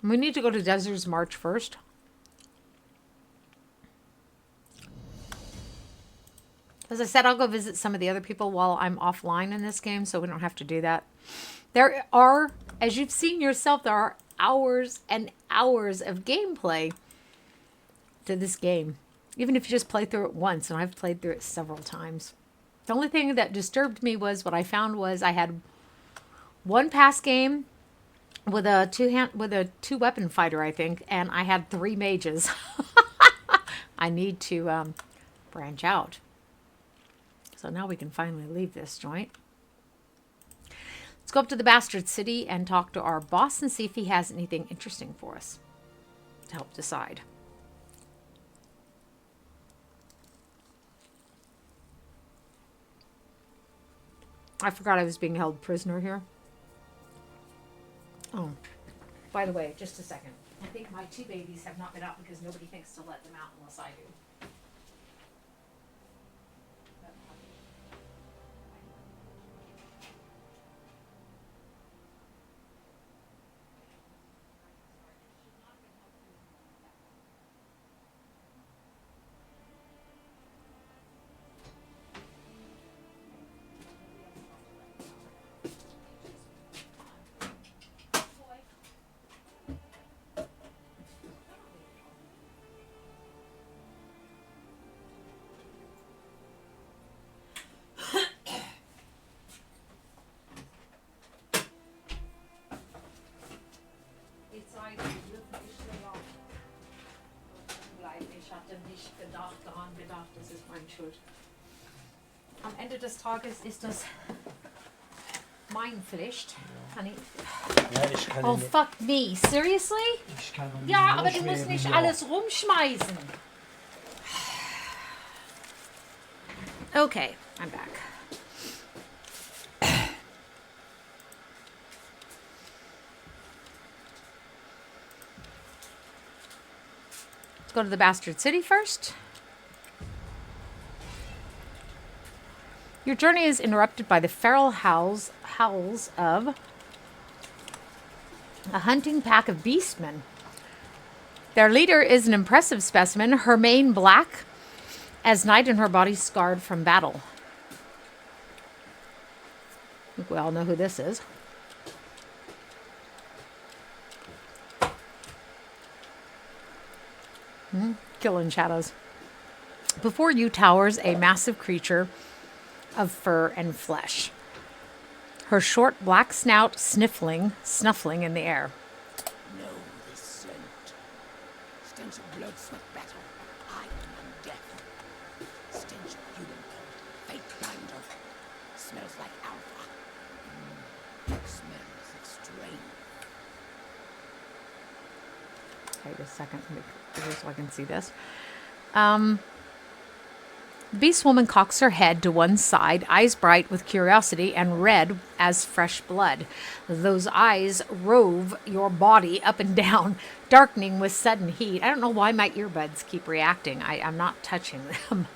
We need to go to Desert's March first. As I said, I'll go visit some of the other people while I'm offline in this game, so we don't have to do that. There are, as you've seen yourself, there are hours and hours of gameplay to this game. Even if you just play through it once, and I've played through it several times. The only thing that disturbed me was what I found was I had one past game with a two weapon fighter, I think, and I had 3 mages. I need to branch out. So now we can finally leave this joint. Let's go up to the Bastard City and talk to our boss and see if he has anything interesting for us to help decide. I forgot I was being held prisoner here. Oh, by the way, just a second. I think my 2 babies have not been out because nobody thinks to let them out unless I do. Das ist meine Schuld. Am Ende des Tages ist das mein Pflicht. Honey. Ja, ich kann oh, fuck me. Seriously? Ich kann ja, aber du musst nicht alles rumschmeißen. Okay, I'm back. Let's go to the Bastard City first. Your journey is interrupted by the feral howls of a hunting pack of beastmen. Their leader is an impressive specimen, her mane black as night and her body scarred from battle. I think we all know who this is. Killing shadows. Before you towers a massive creature of fur and flesh. Her short black snout snuffling in the air. Know this scent. Stench of blood, sweat, battle, iron and death. Stench of human blood, fate, Wait a second. Let me put it so I can see this. The beast woman cocks her head to one side, eyes bright with curiosity and red as fresh blood. Those eyes rove your body up and down, darkening with sudden heat. I don't know why my earbuds keep reacting. I'm not touching them.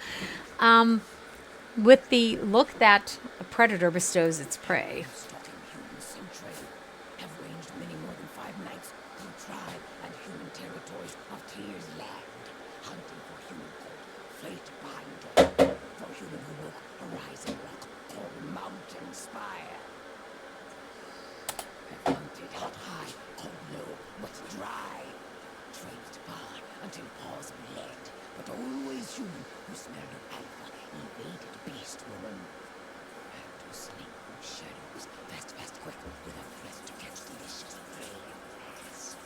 With the look that a predator bestows its prey. Stalking human century have ranged many more than 5 nights through tribe and human territories of Tyr's land, hunting for human called Fate Binder, for human who walk horizon rock called Mountain Spire. Have hunted hot high, called low, what's dry, traipsed far until paws bled, but always human who smelled of alpha, evaded beast woman. Had to sleep in shadows, fast, quick, with a threat to catch delicious prey fast.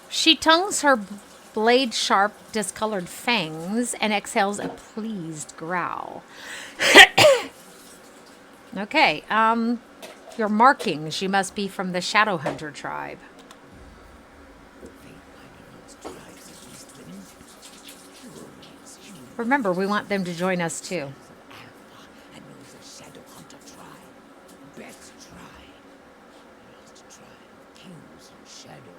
She tongues her blade-sharp, discolored fangs and exhales a pleased growl. Okay, your markings. She must be from the Shadowhunter tribe. Remember, we want them to join us too. And knows a shadow hunter tribe. Best tribe. Lost tribe. Kills in shadow.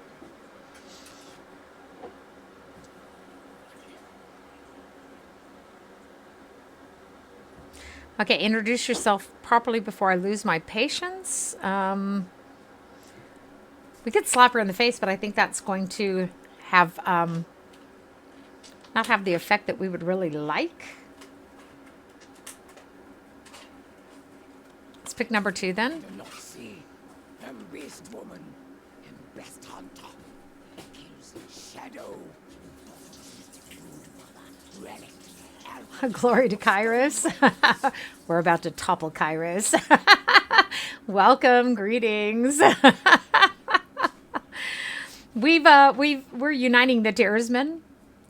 Okay, introduce yourself properly before I lose my patience. We could slap her in the face, but I think that's going to have not have the effect that we would really like. Let's pick number 2 then. Do not see. Beast woman. And best hunter. Kills in shadow. Relic. Glory to Kairos. We're about to topple Kairos. Welcome, greetings. We're uniting the Tiersmen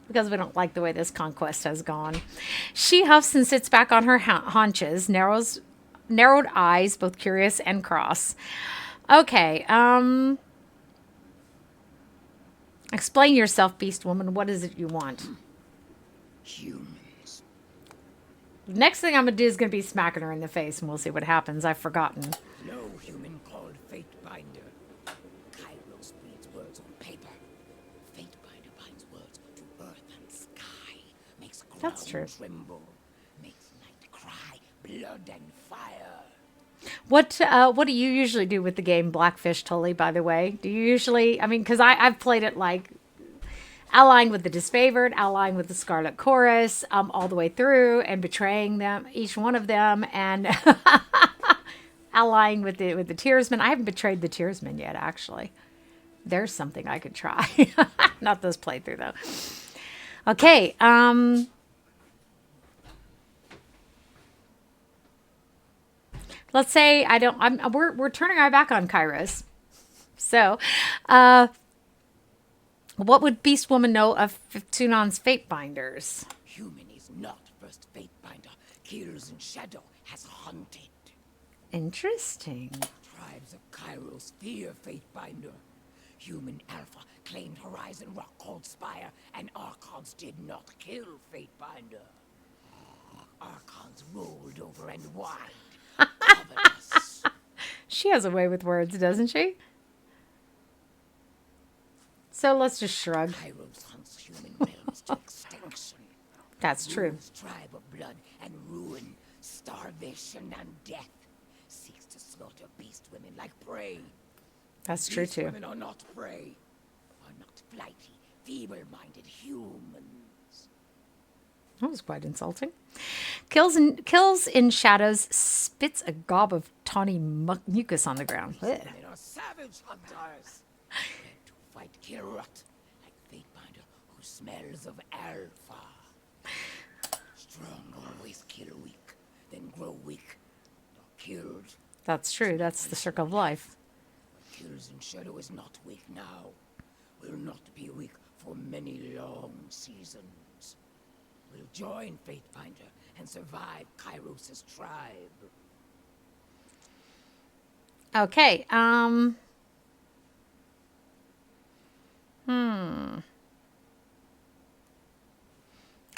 because we don't like the way this conquest has gone. She huffs and sits back on her haunches, narrowed eyes, both curious and cross. Okay, explain yourself, beast woman. What is it you want? Humans. Next thing I'm going to do is going to be smacking her in the face, and we'll see what happens. I've forgotten. No human called Fate Binder. Kairos reads words on paper. Fate Binder binds words to earth and sky. Makes ground That's true. tremble. Makes night cry. Blood and fire. What do you usually do with the game Blackfish Tully, by the way? Do you usually, I mean, because I've played it like allying with the Disfavored, allying with the Scarlet Chorus, all the way through, and betraying them, each one of them, and allying with the Tiersmen. I haven't betrayed the Tiersmen yet, actually. There's something I could try. Not this playthrough, though. Okay, let's say we're turning our back on Kairos. So, what would Beast Woman know of Tunon's Fate Binders? Human is not first Fate Binder. Kills in shadow has hunted. Interesting. Tribes of Kairos fear Fate Binder. Human Alpha claimed Horizon Rock called Spire, and Archons did not kill Fate Binder. Archons rolled over and wide. Covered us. She has a way with words, doesn't she? So let's just shrug. Kairos hunts human realms to extinction. That's true. Rules tribe of blood and ruin, starvation and death. Seeks to slaughter beast women like prey. That's true Beast too. Women are not prey. Are not flighty, feeble-minded humans. That was quite insulting. Kills in shadows, spits a gob of tawny mucus on the ground. Beast women are savage hunters. Meant to fight Kirut, like Fate Binder who smells of alpha. Strong always kill weak, then grow weak. Or killed. That's true. That's the circle of life. What kills in shadow is not weak now. Will not be weak for many long seasons. Will join Fate Binder and survive Kairos' tribe. Okay.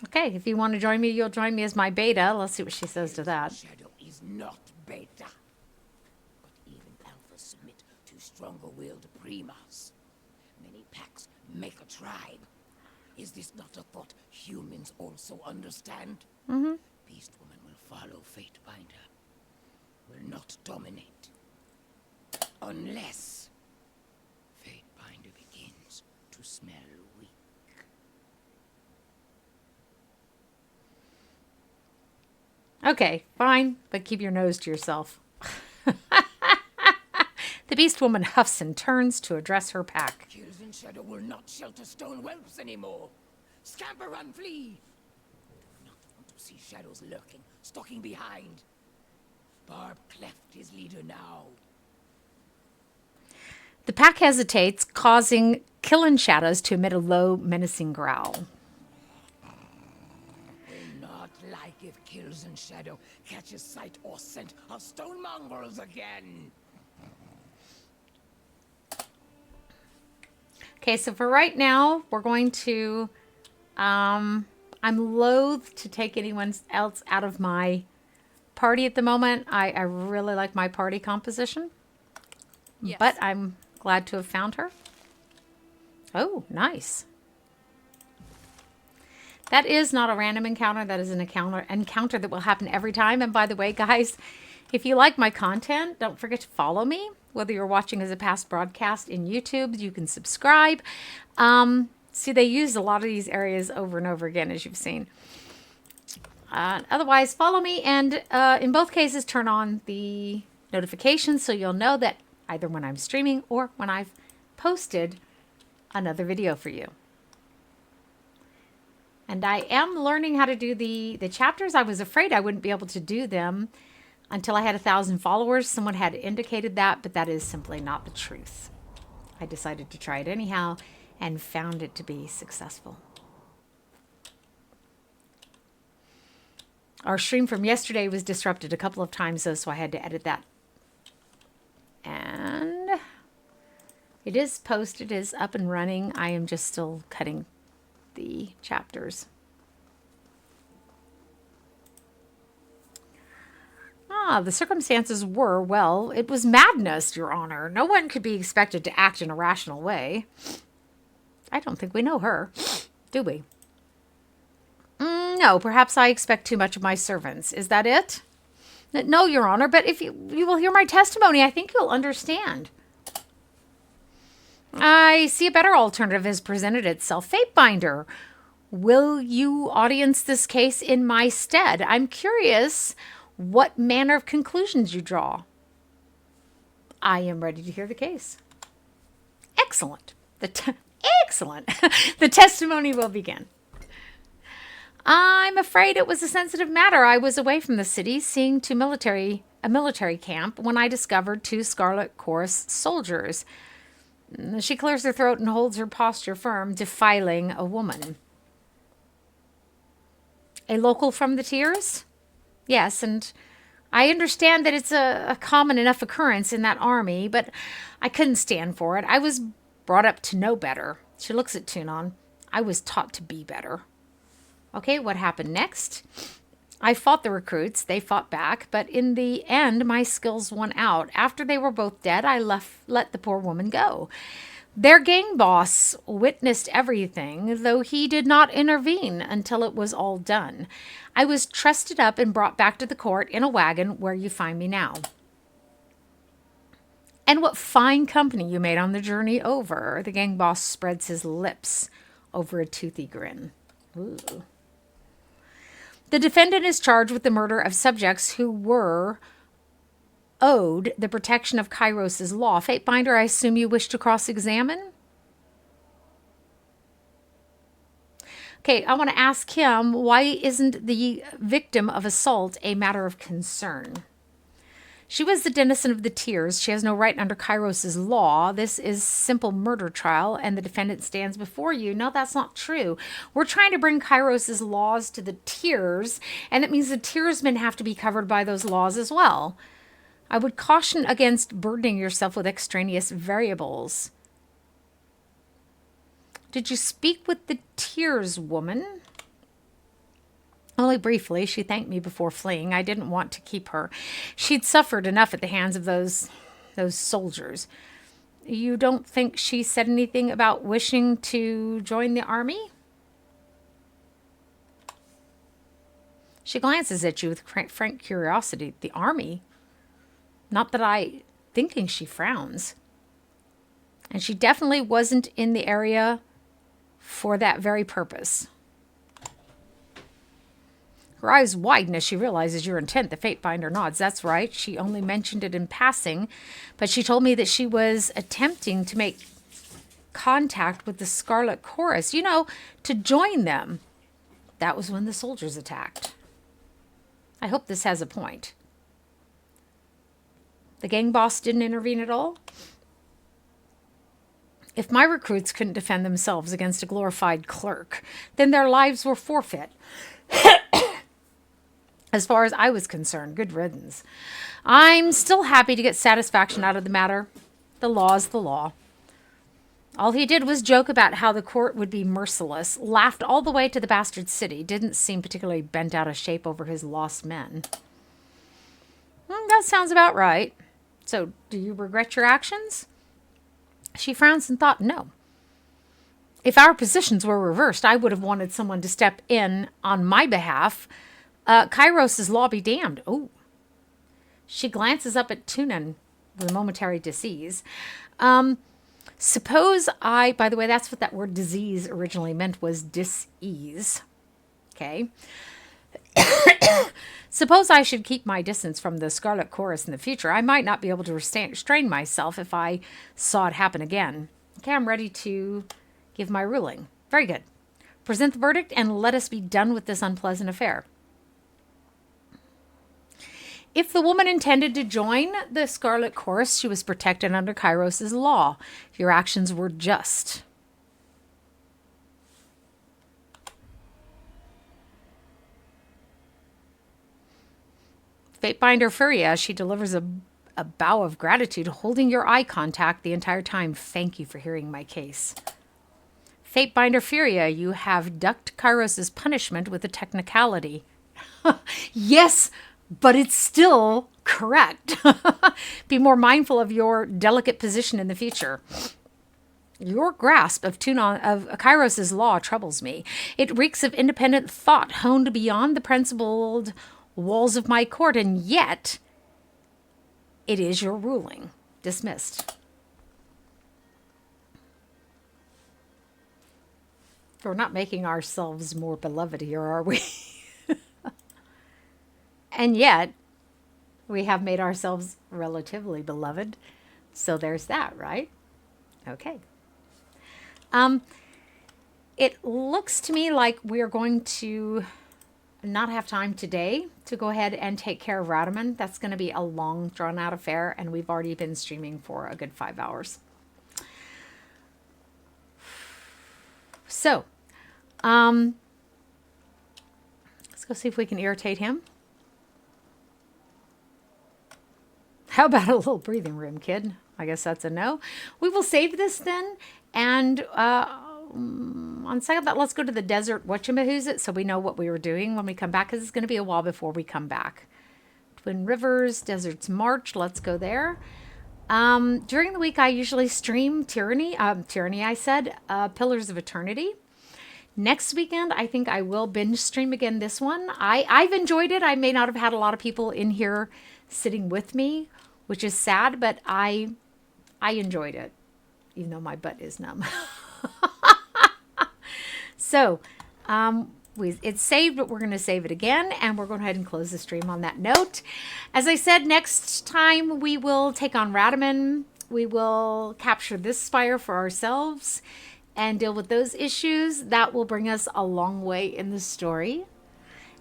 Okay, if you want to join me, you'll join me as my beta. Let's see what she says to that. Shadow is not beta. But even alpha submit to stronger-willed primas. Many packs make a tribe. Is this not a thought humans also understand? Mm-hmm. Beast Woman will follow Fatebinder. Will not dominate. Unless Fatebinder begins to smell weak. Okay, fine, but keep your nose to yourself. The Beast Woman huffs and turns to address her pack. Kills in Shadow will not shelter stone whelps anymore. Scamper, run, flee! Do not want to see shadows lurking, stalking behind. Barb cleft his leader now. The pack hesitates, causing Killin Shadows to emit a low, menacing growl. Will not like if Kills in Shadow catches sight or scent of stone mongrels again. Okay, so for right now, we're going to... I'm loath to take anyone else out of my party at the moment. I really like my party composition. Yes. But I'm glad to have found her. Oh, nice. That is not a random encounter. That is an encounter that will happen every time. And by the way, guys, if you like my content, don't forget to follow me. Whether you're watching as a past broadcast in YouTube, you can subscribe. See, they use a lot of these areas over and over again, as you've seen. Otherwise, follow me, and in both cases, turn on the notifications so you'll know that either when I'm streaming or when I've posted another video for you. And I am learning how to do the chapters. I was afraid I wouldn't be able to do them until I had 1,000 followers. Someone had indicated that, but that is simply not the truth. I decided to try it anyhow and found it to be successful. Our stream from yesterday was disrupted a couple of times, though, so I had to edit that. And it is posted, is up and running. I am just still cutting the chapters. The circumstances were, well, it was madness, Your Honor. No one could be expected to act in a rational way. I don't think we know her, do we? No, perhaps I expect too much of my servants. Is that it? No, Your Honor, but if you will hear my testimony, I think you'll understand. I see a better alternative has presented itself. Fatebinder, will you audience this case in my stead? I'm curious what manner of conclusions you draw. I am ready to hear the case. Excellent. Excellent. The testimony will begin. I'm afraid it was a sensitive matter. I was away from the city, seeing a military camp, when I discovered 2 Scarlet Chorus soldiers. She clears her throat and holds her posture firm, defiling a woman. A local from the Tiers? Yes, and I understand that it's a common enough occurrence in that army, but I couldn't stand for it. I was brought up to know better. She looks at Tunon. I was taught to be better. Okay, what happened next? I fought the recruits. They fought back, but in the end, my skills won out. After they were both dead, I let the poor woman go. Their gang boss witnessed everything, though he did not intervene until it was all done. I was trussed up and brought back to the court in a wagon where you find me now. And what fine company you made on the journey over. The gang boss spreads his lips over a toothy grin. Ooh. The defendant is charged with the murder of subjects who were owed the protection of Kairos' law. Fatebinder, I assume you wish to cross-examine? Okay, I want to ask him, why isn't the victim of assault a matter of concern? She was the denizen of the Tiers. She has no right under Kairos' law. This is simple murder trial, and the defendant stands before you. No, that's not true. We're trying to bring Kairos' laws to the Tiers, and it means the Tiersmen have to be covered by those laws as well. I would caution against burdening yourself with extraneous variables. Did you speak with the Tears woman? Only briefly. She thanked me before fleeing. I didn't want to keep her. She'd suffered enough at the hands of those soldiers. You don't think she said anything about wishing to join the army? She glances at you with frank curiosity. The army? Not that I... Thinking she frowns. And she definitely wasn't in the area for that very purpose. Her eyes widen as she realizes your intent. The Fatebinder nods. That's right. She only mentioned it in passing, but she told me that she was attempting to make contact with the Scarlet Chorus, you know, to join them. That was when the soldiers attacked. I hope this has a point. The gang boss didn't intervene at all? If my recruits couldn't defend themselves against a glorified clerk, then their lives were forfeit. As far as I was concerned, good riddance. I'm still happy to get satisfaction out of the matter. The law's the law. All he did was joke about how the court would be merciless, laughed all the way to the bastard city, didn't seem particularly bent out of shape over his lost men. That sounds about right. So, do you regret your actions? She frowns and thought, no. If our positions were reversed, I would have wanted someone to step in on my behalf. Kairos' law be damned. Oh. She glances up at Tunon with a momentary disease. Suppose I, by the way, that's what that word disease originally meant, was dis-ease. Okay. Suppose I should keep my distance from the Scarlet Chorus in the future. I might not be able to restrain myself if I saw it happen again. Okay, I'm ready to give my ruling. Very good. Present the verdict and let us be done with this unpleasant affair. If the woman intended to join the Scarlet Chorus, she was protected under Kairos' law. Your actions were just. Fatebinder Furia, she delivers a bow of gratitude, holding your eye contact the entire time. Thank you for hearing my case. Fatebinder Furia, you have ducked Kairos' punishment with a technicality. Yes, but it's still correct. Be more mindful of your delicate position in the future. Your grasp of Kairos' law troubles me. It reeks of independent thought honed beyond the principled walls of my court, and yet it is your ruling. Dismissed. We're not making ourselves more beloved here, are we? And yet, we have made ourselves relatively beloved. So there's that, right? Okay. It looks to me like we're going to not have time today to go ahead and take care of Raetommon. That's going to be a long, drawn-out affair, and we've already been streaming for a good 5 hours. So, let's go see if we can irritate him. How about a little breathing room, kid? I guess that's a no. We will save this then, and on second thought, let's go to the desert whatchamahoosit so we know what we were doing when we come back, because it's going to be a while before we come back. Twin Rivers, Desert's March, let's go there. During the week, I usually stream Tyranny, Pillars of Eternity. Next weekend, I think I will binge stream again this one. I've enjoyed it. I may not have had a lot of people in here sitting with me, which is sad, but I enjoyed it, even though my butt is numb. So, it's saved, but we're going to save it again, and we're going to go ahead and close the stream on that note. As I said, next time we will take on Raetommon. We will capture this spire for ourselves and deal with those issues. That will bring us a long way in the story.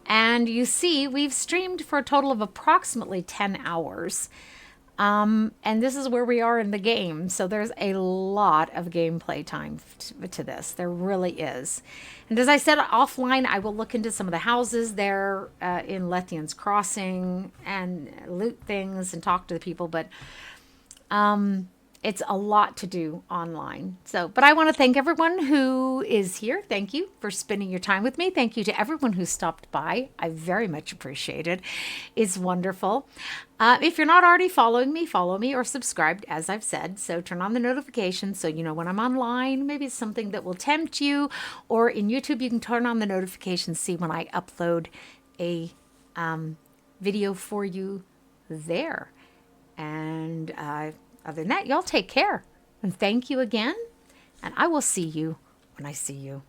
And you see, we've streamed for a total of approximately 10 hours. And this is where we are in the game. So there's a lot of gameplay time to this. There really is. And as I said offline, I will look into some of the houses there in Lethian's Crossing and loot things and talk to the people. But it's a lot to do online. So, but I want to thank everyone who is here. Thank you for spending your time with me. Thank you to everyone who stopped by. I very much appreciate it. It's wonderful. If you're not already following me, follow me or subscribe, as I've said. So turn on the notifications so you know when I'm online. Maybe it's something that will tempt you. Or in YouTube, you can turn on the notifications, see when I upload a video for you there. And other than that, y'all take care. And thank you again. And I will see you when I see you.